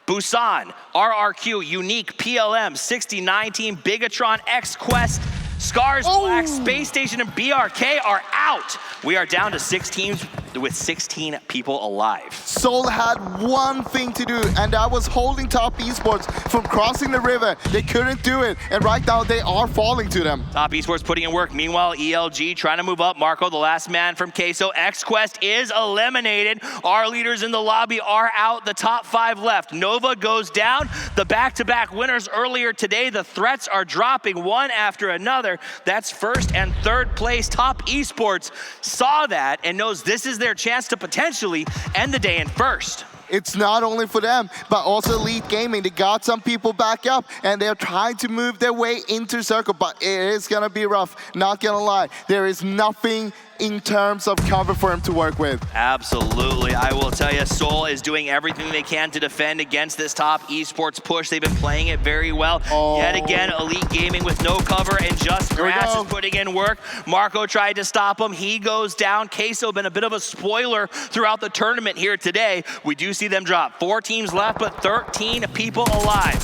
Busan, RRQ, Unique, PLM, 6019, Bigatron, X-Quest, Scars, Black, Space Station, and BRK are out. We are down to 6 teams with 16 people alive. Seoul had one thing to do, and that was holding Top Esports from crossing the river. They couldn't do it, and right now they are falling to them. Top Esports putting in work. Meanwhile, ELG trying to move up. Marco, the last man from Queso. X-Quest is eliminated. Our leaders in the lobby are out. The top 5 left. Nova goes down. The back-to-back winners earlier today. The threats are dropping one after another. That's first and third place. Top Esports saw that and knows this is their chance to potentially end the day in first. It's not only for them, but also Elite Gaming. They got some people back up, and they're trying to move their way into circle, but it is gonna be rough, not gonna lie. There is nothing in terms of cover for him to work with. Absolutely. I will tell you, Seoul is doing everything they can to defend against this Top Esports push. They've been playing it very well. Yet again, Elite Gaming with no cover and just grass is putting in work. Marco tried to stop him. He goes down. Queso been a bit of a spoiler throughout the tournament here today. We do see them drop. 4 teams left, but 13 people alive.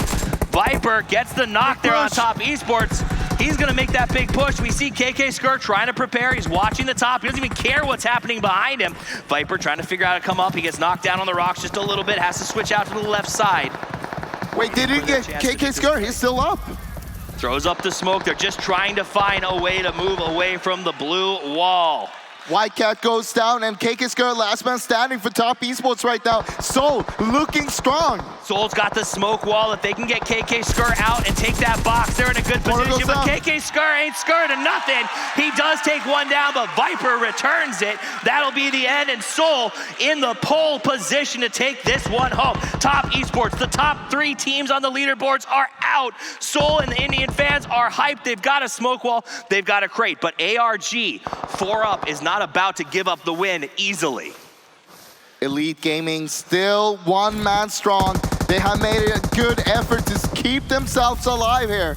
Viper gets the knock there on Top Esports. He's gonna make that big push. We see KK Skr trying to prepare. He's watching the top. He doesn't even care what's happening behind him. Viper trying to figure out how to come up. He gets knocked down on the rocks just a little bit. Has to switch out to the left side. Wait, did he get KK Skr? He's still up. Throws up the smoke. They're just trying to find a way to move away from the blue wall. White Cat goes down, and KK Skr, last man standing for Top Esports right now. Seoul looking strong. Seoul's got the smoke wall. If they can get KK Skr out and take that box, they're in a good position. But KK Skr ain't Skr to nothing. He does take one down, but Viper returns it. That'll be the end, and Seoul in the pole position to take this one home. Top Esports, the top 3 teams on the leaderboards are out. Seoul and the Indian fans are hyped. They've got a smoke wall. They've got a crate, but ARG 4 up is not about to give up the win easily. Elite Gaming still one man strong. They have made a good effort to keep themselves alive here.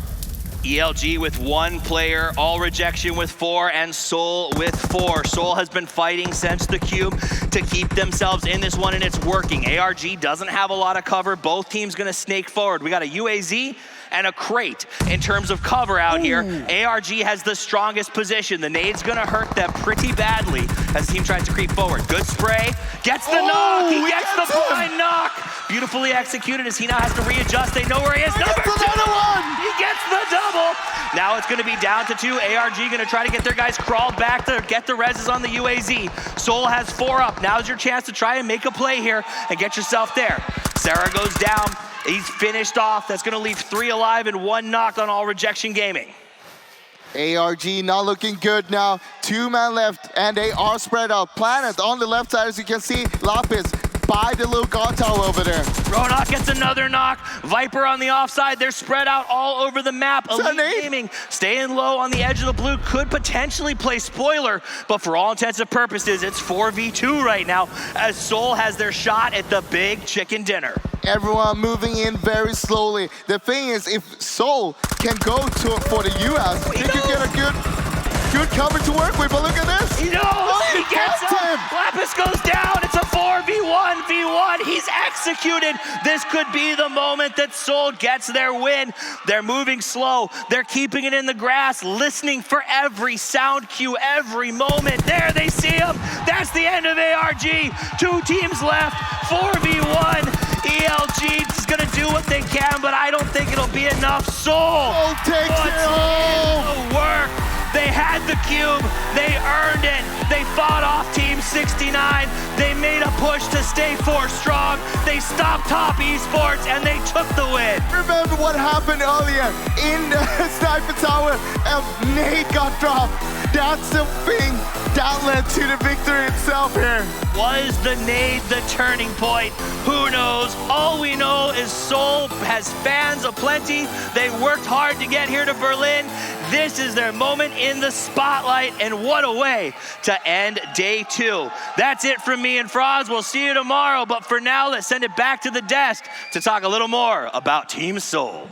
ELG with 1 player, all rejection with 4, and Seoul with 4. Seoul has been fighting since the cube to keep themselves in this one, and it's working. ARG doesn't have a lot of cover. Both teams gonna snake forward. We got a UAZ and a crate in terms of cover out here. ARG has the strongest position. The nade's gonna hurt them pretty badly as the team tries to creep forward. Good spray, gets the knock, he gets the blind knock. Beautifully executed as he now has to readjust. They know where he is. Number 2, he gets the double. Now it's gonna be down to 2. ARG gonna try to get their guys crawled back to get the reses on the UAZ. Seoul has 4 up. Now's your chance to try and make a play here and get yourself there. Sarah goes down. He's finished off. That's gonna leave 3 alive and 1 knocked on All Rejection Gaming. ARG not looking good now. 2 men left, and they are spread out. Planet on the left side, as you can see. Lapis by the little guard tower over there. Ronak gets another knock. Viper on the offside. They're spread out all over the map. Elite Gaming staying low on the edge of the blue. Could potentially play spoiler, but for all intents and purposes, it's 4v2 right now as Seoul has their shot at the big chicken dinner. Everyone moving in very slowly. The thing is, if Seoul can go for the US, they could get a good cover to work with, but look at this. He knows, he gets him. Lapis goes down, it's a 4v1v1. He's executed. This could be the moment that Seoul gets their win. They're moving slow. They're keeping it in the grass, listening for every sound cue, every moment. There, they see him. That's the end of ARG. 2 teams left, 4v1. ELG is gonna do what they can, but I don't think it'll be enough. Seoul takes it home. Work. They had the cube, they earned it. They fought off Team 69. They made a push to stay 4 strong. They stopped Top Esports and they took the win. Remember what happened earlier in the sniper tower? Nade got dropped. That's the thing that led to the victory itself here. Was the nade the turning point? Who knows? All we know is Seoul has fans aplenty. They worked hard to get here to Berlin. This is their moment in the spotlight, and what a way to end day 2. That's it from me and Franz. We'll see you tomorrow, but for now, let's send it back to the desk to talk a little more about Team Seoul.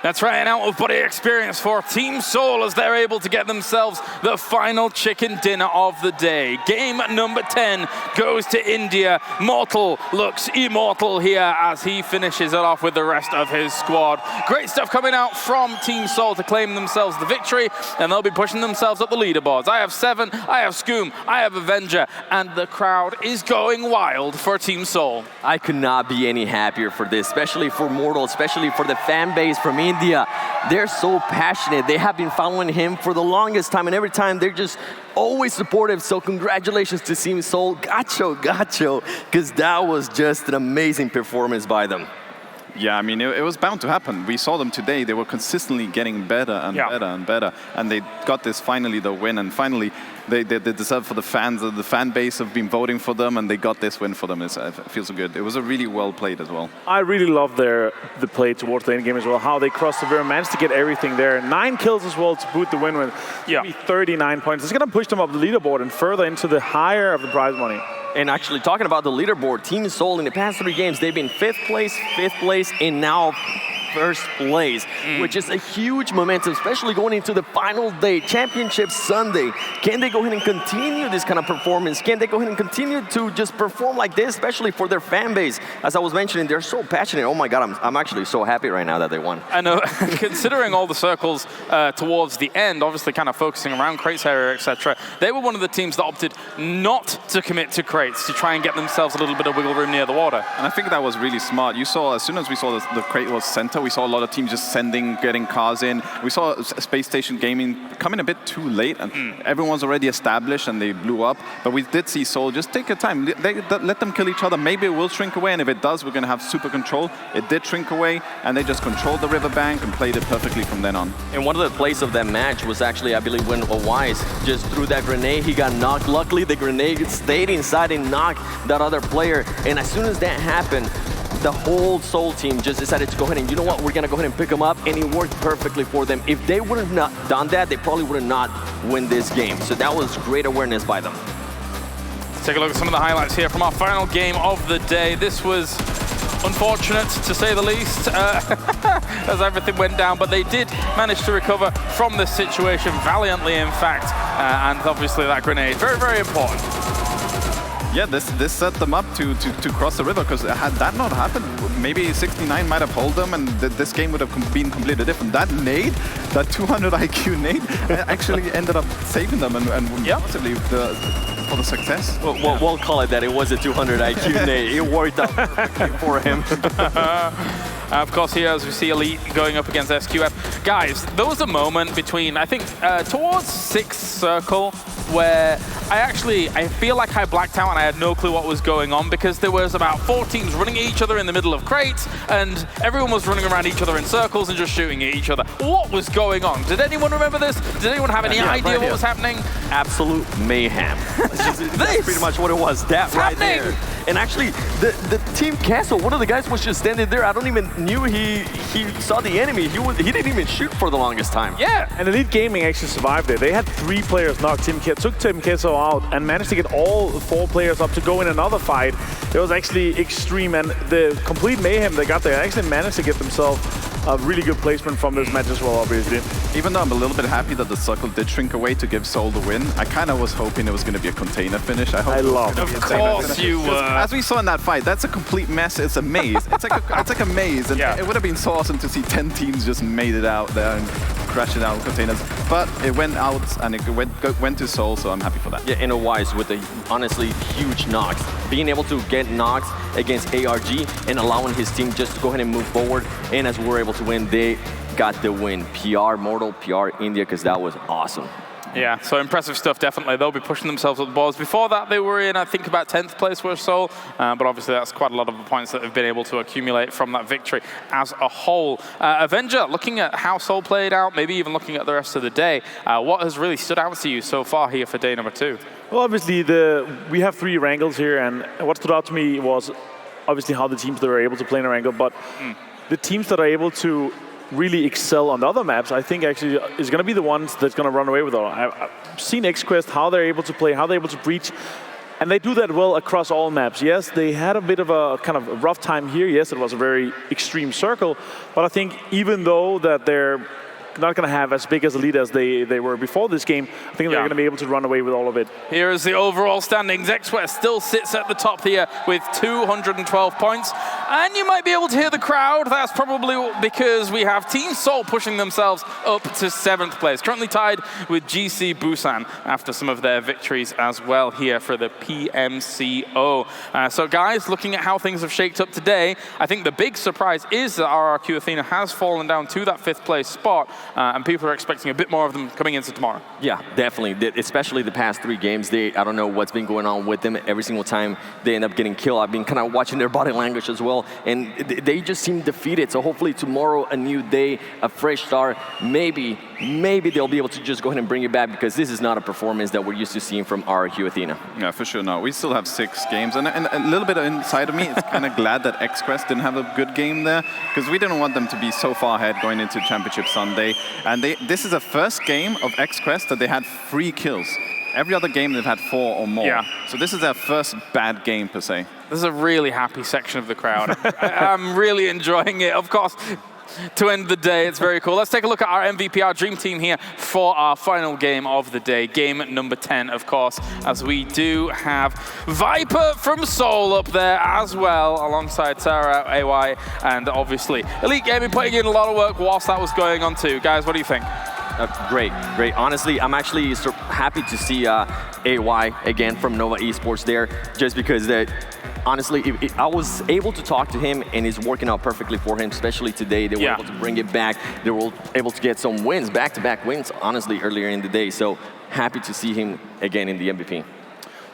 That's right, an out-of-body experience for Team Seoul as they're able to get themselves the final chicken dinner of the day. Game number 10 goes to India. Mortal looks immortal here as he finishes it off with the rest of his squad. Great stuff coming out from Team Seoul to claim themselves the victory, and they'll be pushing themselves up the leaderboards. I have 7, I have Scoom, I have Avenger, and the crowd is going wild for Team Seoul. I could not be any happier for this, especially for Mortal, especially for the fan base from India. They're so passionate. They have been following him for the longest time, and every time they're just always supportive. So congratulations to Team Seoul. Gacho, because that was just an amazing performance by them. Yeah, I mean, it was bound to happen. We saw them today. They were consistently getting better and better and better. And they got this, finally, the win. And finally, they deserve for the fans. The fan base have been voting for them, and they got this win for them. It feels so good. It was a really well played as well. I really love the play towards the end game as well, how they crossed the river, managed to get everything there. 9 kills as well to boot the win with 39 points. It's going to push them up the leaderboard and further into the higher of the prize money. And actually, talking about the leaderboard, Team Seoul in the past 3 games, they've been 5th place, and now 1st place, which is a huge momentum, especially going into the final day, Championship Sunday. Can they go ahead and continue this kind of performance? Can they go ahead and continue to just perform like this, especially for their fan base? As I was mentioning, they're so passionate. Oh my God, I'm actually so happy right now that they won. I know, considering all the circles towards the end, obviously kind of focusing around crates area, etc., they were one of the teams that opted not to commit to crates to try and get themselves a little bit of wiggle room near the water. And I think that was really smart. You saw, as soon as we saw the crate was center, we saw a lot of teams just getting cars in. We saw Space Station Gaming coming a bit too late, and everyone's already established and they blew up. But we did see Seoul just take your time. Let them kill each other. Maybe it will shrink away, and if it does, we're going to have super control. It did shrink away, and they just controlled the riverbank and played it perfectly from then on. And one of the plays of that match was actually, I believe, when Wise just threw that grenade. He got knocked. Luckily, the grenade stayed inside and knocked that other player. And as soon as that happened, the whole Seoul team just decided to go ahead and, you know what, we're going to go ahead and pick them up, and it worked perfectly for them. If they would have not done that, they probably would have not won this game. So that was great awareness by them. Let's take a look at some of the highlights here from our final game of the day. This was unfortunate, to say the least, as everything went down, but they did manage to recover from this situation valiantly, in fact, and obviously that grenade, very, very important. Yeah, this set them up to cross the river, because had that not happened, maybe 69 might have pulled them, and this game would have been completely different. That nade, that 200 IQ nade, actually ended up saving them and possibly for the success. We'll call it that. It was a 200 IQ nade. It worked out perfectly for him. Of course, here as we see Elite going up against SQF. Guys, there was a moment between, I think, towards 6th circle, where I feel like I blacked out and I had no clue what was going on, because there was about 4 teams running at each other in the middle of crates, and everyone was running around each other in circles and just shooting at each other. What was going on? Did anyone remember this? Did anyone have any idea what was happening? Absolute mayhem. That's pretty much what it was. That right there. And actually, the Team Castle, one of the guys was just standing there. I don't even knew he saw the enemy. He didn't even shoot for the longest time. Yeah. And Elite Gaming actually survived it. They had 3 players knock took Team Castle out and managed to get all 4 players up to go in another fight. It was actually extreme, and the complete mayhem they got there actually managed to get themselves a really good placement from this match as well, obviously. Even though I'm a little bit happy that the circle did shrink away to give Seoul the win, I kind of was hoping it was going to be a container finish. I love it. Of course you were. As we saw in that fight, that's a complete mess. It's a maze. It's like a maze, and it would have been so awesome to see 10 teams just made it out there and crash it out with containers. But it went out, and it went to Seoul, so I'm happy for that. Yeah, and Wise with the honestly huge knocks. Being able to get knocks against ARG and allowing his team just to go ahead and move forward, and as we're able to win, they got the win. PR Mortal, PR India, because that was awesome. Yeah, so impressive stuff, definitely. They'll be pushing themselves up the boards. Before that, they were in, I think, about 10th place with Seoul, but obviously that's quite a lot of the points that they've been able to accumulate from that victory as a whole. Avenger, looking at how Seoul played out, maybe even looking at the rest of the day, what has really stood out to you so far here for day number 2? Well, obviously, we have 3 Erangels here, and what stood out to me was obviously how the teams that are able to play in Erangel, but the teams that are able to really excel on the other maps, I think actually is going to be the ones that's going to run away with it. I've seen XQuest, how they're able to play, how they're able to breach And they do that well across all maps. Yes, they had a bit of a kind of rough time here. Yes, it was a very extreme circle. But I think even though that they're not going to have as big as a lead as they were before this game, I think they're going to be able to run away with all of it. Here is the overall standings. Express still sits at the top here with 212 points. And you might be able to hear the crowd. That's probably because we have Team Seoul pushing themselves up to 7th place. Currently tied with GC Busan after some of their victories as well here for the PMCO. So guys, looking at how things have shaped up today, I think the big surprise is that RRQ Athena has fallen down to that 5th place spot. And people are expecting a bit more of them coming into tomorrow. Yeah, definitely. Especially the past 3 games, I don't know what's been going on with them. Every single time they end up getting killed, I've been kind of watching their body language as well, and they just seem defeated. So hopefully tomorrow, a new day, a fresh start. Maybe they'll be able to just go ahead and bring it back, because this is not a performance that we're used to seeing from RRQ Athena. Yeah, for sure. No, we still have 6 games, and a little bit inside of me is kind of glad that XQuest didn't have a good game there, because we didn't want them to be so far ahead going into Championship Sunday. And this is the first game of XQuest that they had 3 kills. Every other game they've had 4 or more. Yeah. So this is their first bad game per se. This is a really happy section of the crowd. I'm really enjoying it. Of course, to end the day, it's very cool. Let's take a look at our MVP, our dream team here for our final game of the day. Game number 10, of course, as we do have Viper from Seoul up there as well, alongside Sarah, AY, and obviously Elite Gaming putting in a lot of work whilst that was going on too. Guys, what do you think? Great. Honestly, I'm actually happy to see AY again from Nova Esports there, just because honestly, I was able to talk to him, and it's working out perfectly for him, especially today. They were able to bring it back. They were able to get some wins, back-to-back wins, honestly, earlier in the day. So happy to see him again in the MVP.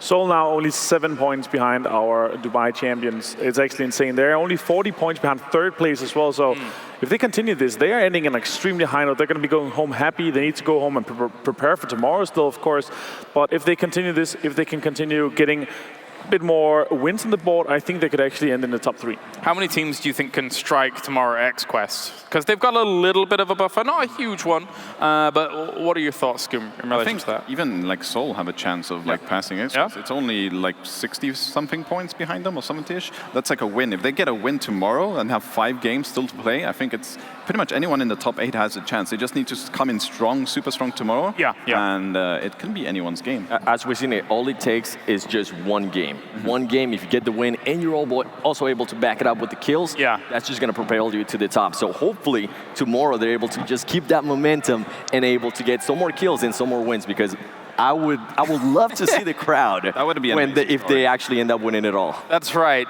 Seoul now only 7 points behind our Dubai champions. It's actually insane. They're only 40 points behind 3rd place as well. So if they continue this, they are ending an extremely high note. They're going to be going home happy. They need to go home and prepare for tomorrow still, of course. But if they continue this, if they can continue getting a bit more wins on the board, I think they could actually end in the top 3. How many teams do you think can strike tomorrow at XQuest? Because they've got a little bit of a buffer, not a huge one, but what are your thoughts, Skum, in relation to that? Even like Seoul have a chance of like passing XQuest. It's only like 60-something points behind them or 70-ish. That's like a win. If they get a win tomorrow and have 5 games still to play, I think it's pretty much anyone in the top 8 has a chance. They just need to come in strong, super strong tomorrow. And it can be anyone's game. As we've seen it, all it takes is just 1 game. 1 game, if you get the win and you're also able to back it up with the kills, that's just going to propel you to the top. So hopefully tomorrow they're able to just keep that momentum and able to get some more kills and some more wins, because I would love to see the crowd that would be if they actually end up winning it all. That's right.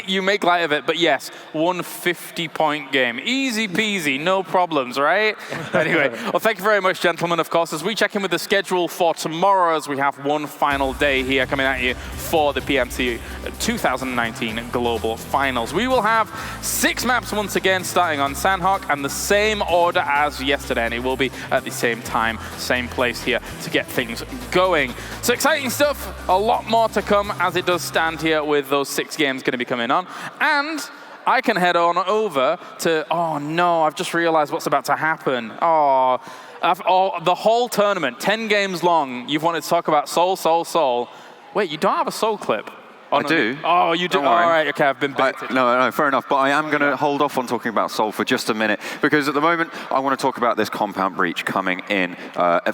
You make light of it, but yes, 150-point game. Easy peasy, no problems, right? Anyway, well, thank you very much, gentlemen, of course, as we check in with the schedule for tomorrow, as we have one final day here coming at you for the PMC 2019 Global Finals. We will have 6 maps once again, starting on Sanhok, and the same order as yesterday, and it will be at the same time, same place here to get things going. So exciting stuff, a lot more to come as it does stand here with those 6 games going to be coming on. And I can head on over to, oh no, I've just realized what's about to happen. The whole tournament, 10 games long, you've wanted to talk about Seoul. Wait, you don't have a Seoul clip? I do. Oh, you do? All right, okay, I've been baited. No, fair enough. But I am going to hold off on talking about Seoul for just a minute, because at the moment I want to talk about this compound breach coming in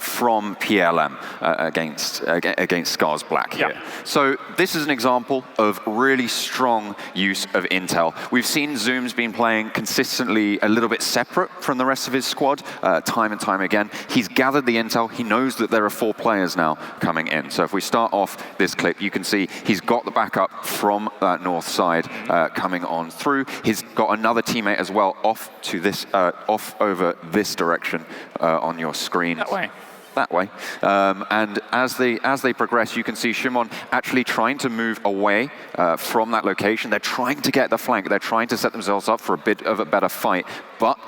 from PLM against Scars Black here. So this is an example of really strong use of intel. We've seen Zoom's been playing consistently a little bit separate from the rest of his squad time and time again. He's gathered the intel. He knows that there are 4 players now coming in. So if we start off this clip, you can see he's got the backup from that north side coming on through. He's got another teammate as well off to this, off over this direction on your screen. That way. And as they progress, you can see Shimon actually trying to move away from that location. They're trying to get the flank. They're trying to set themselves up for a bit of a better fight. But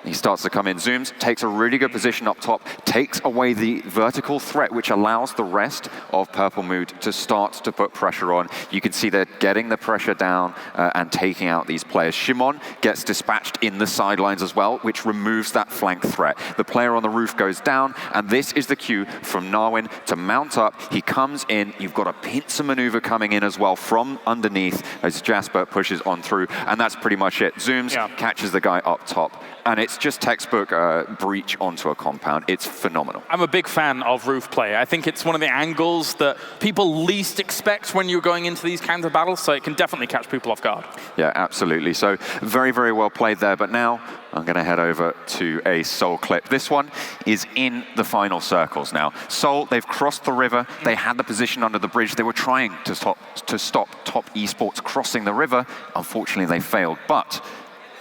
He starts to come in, zooms, takes a really good position up top, takes away the vertical threat, which allows the rest of Purple Mood to start to put pressure on. You can see they're getting the pressure down and taking out these players. Shimon gets dispatched in the sidelines as well, which removes that flank threat. The player on the roof goes down, and this is the cue from Narwin to mount up. He comes in, you've got a pincer maneuver coming in as well from underneath as Jasper pushes on through, and that's pretty much it. Zooms, catches the guy up top. And it's just textbook breach onto a compound. It's phenomenal. I'm a big fan of roof play. I think it's one of the angles that people least expect when you're going into these kinds of battles, so it can definitely catch people off guard. Yeah, absolutely. So very, very well played there. But now I'm going to head over to a Seoul clip. This one is in the final circles now. Seoul, they've crossed the river. They had the position under the bridge. They were trying to stop Top Esports crossing the river. Unfortunately, they failed. But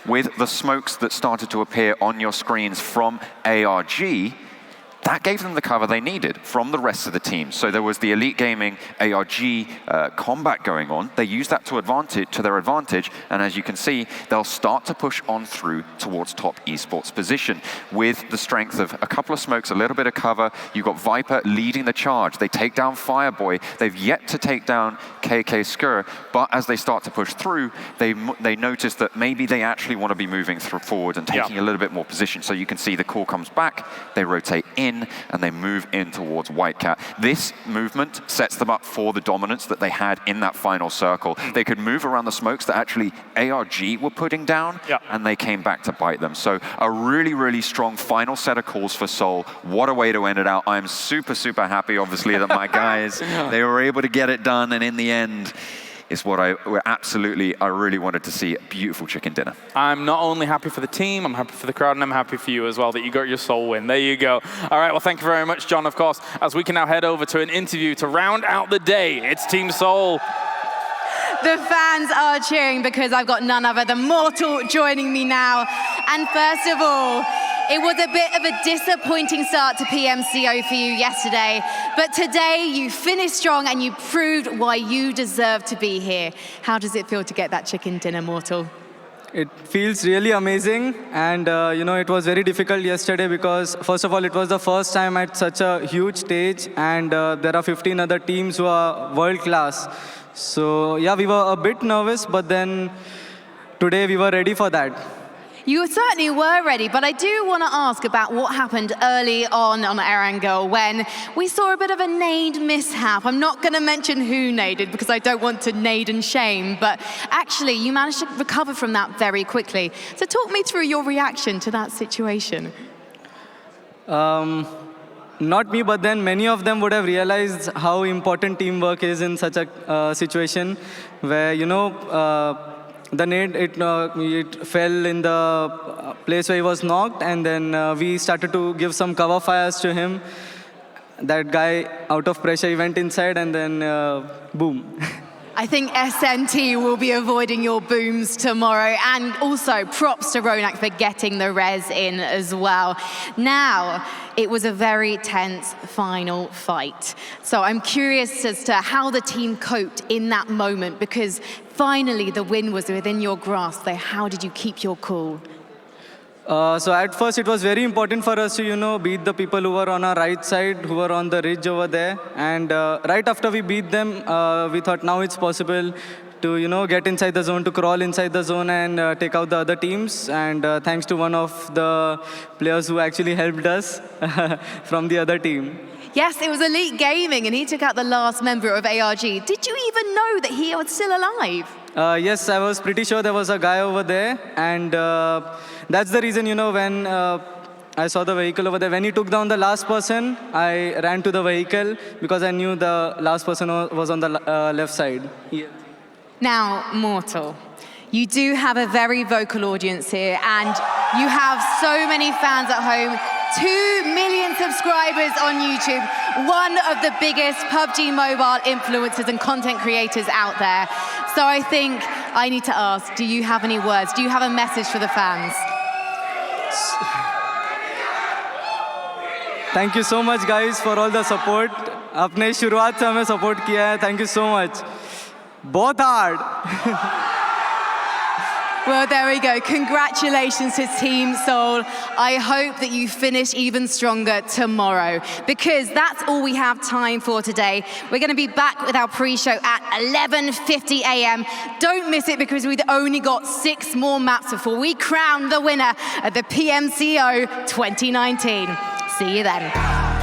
with the smokes that started to appear on your screens from ARG, that gave them the cover they needed from the rest of the team. So there was the Elite Gaming ARG combat going on. They used that to their advantage, and as you can see, they'll start to push on through towards Top Esports position with the strength of a couple of smokes, a little bit of cover. You've got Viper leading the charge. They take down Fireboy. They've yet to take down KK Skur, but as they start to push through, they notice that maybe they actually want to be moving forward and taking a little bit more position. So you can see the call comes back, they rotate in, and they move in towards Whitecat. This movement sets them up for the dominance that they had in that final circle. They could move around the smokes that actually ARG were putting down, and they came back to bite them. So a really, really strong final set of calls for Seoul. What a way to end it out. I'm super, super happy, obviously, that my guys, they were able to get it done, and in the end, is what I really wanted to see. A beautiful chicken dinner. I'm not only happy for the team, I'm happy for the crowd, and I'm happy for you as well that you got your Seoul win. There you go. All right, well, thank you very much, John, of course, as we can now head over to an interview to round out the day. It's Team Seoul. The fans are cheering because I've got none other than Mortal joining me now. And first of all, it was a bit of a disappointing start to PMCO for you yesterday, but today you finished strong and you proved why you deserve to be here. How does it feel to get that chicken dinner, Mortal? It feels really amazing, and it was very difficult yesterday because, first of all, it was the first time at such a huge stage, and there are 15 other teams who are world class. So yeah, we were a bit nervous, but then today we were ready for that. You certainly were ready, but I do want to ask about what happened early on Erangel when we saw a bit of a nade mishap. I'm not going to mention who naded because I don't want to nade and shame, but actually you managed to recover from that very quickly. So talk me through your reaction to that situation. Not me, but then many of them would have realized how important teamwork is in such a situation where, the nade, it fell in the place where he was knocked, and then we started to give some cover fires to him. That guy, out of pressure, he went inside, and then boom. I think SNT will be avoiding your booms tomorrow, and also props to Ronak for getting the res in as well. Now, it was a very tense final fight. So I'm curious as to how the team coped in that moment, because finally the win was within your grasp. So how did you keep your cool? So at first it was very important for us to, beat the people who were on our right side, who were on the ridge over there. And right after we beat them, we thought now it's possible to, get inside the zone, to crawl inside the zone and take out the other teams. And thanks to one of the players who actually helped us from the other team. Yes, it was Elite Gaming, and he took out the last member of ARG. Did you even know that he was still alive? Yes, I was pretty sure there was a guy over there, and that's the reason, when I saw the vehicle over there. When he took down the last person, I ran to the vehicle because I knew the last person was on the left side. Yeah. Now, Mortal, you do have a very vocal audience here, and you have so many fans at home. 2 million subscribers on YouTube, one of the biggest PUBG Mobile influencers and content creators out there. So I think I need to ask, do you have any words? Do you have a message for the fans? Thank you so much, guys, for all the support. आपने शुरुआत से हमें support किया है. Thank you so much. बहुत hard. Well, there we go. Congratulations to Team Seoul. I hope that you finish even stronger tomorrow, because that's all we have time for today. We're going to be back with our pre-show at 11:50 a.m. Don't miss it, because we've only got 6 more maps before we crown the winner of the PMCO 2019. See you then.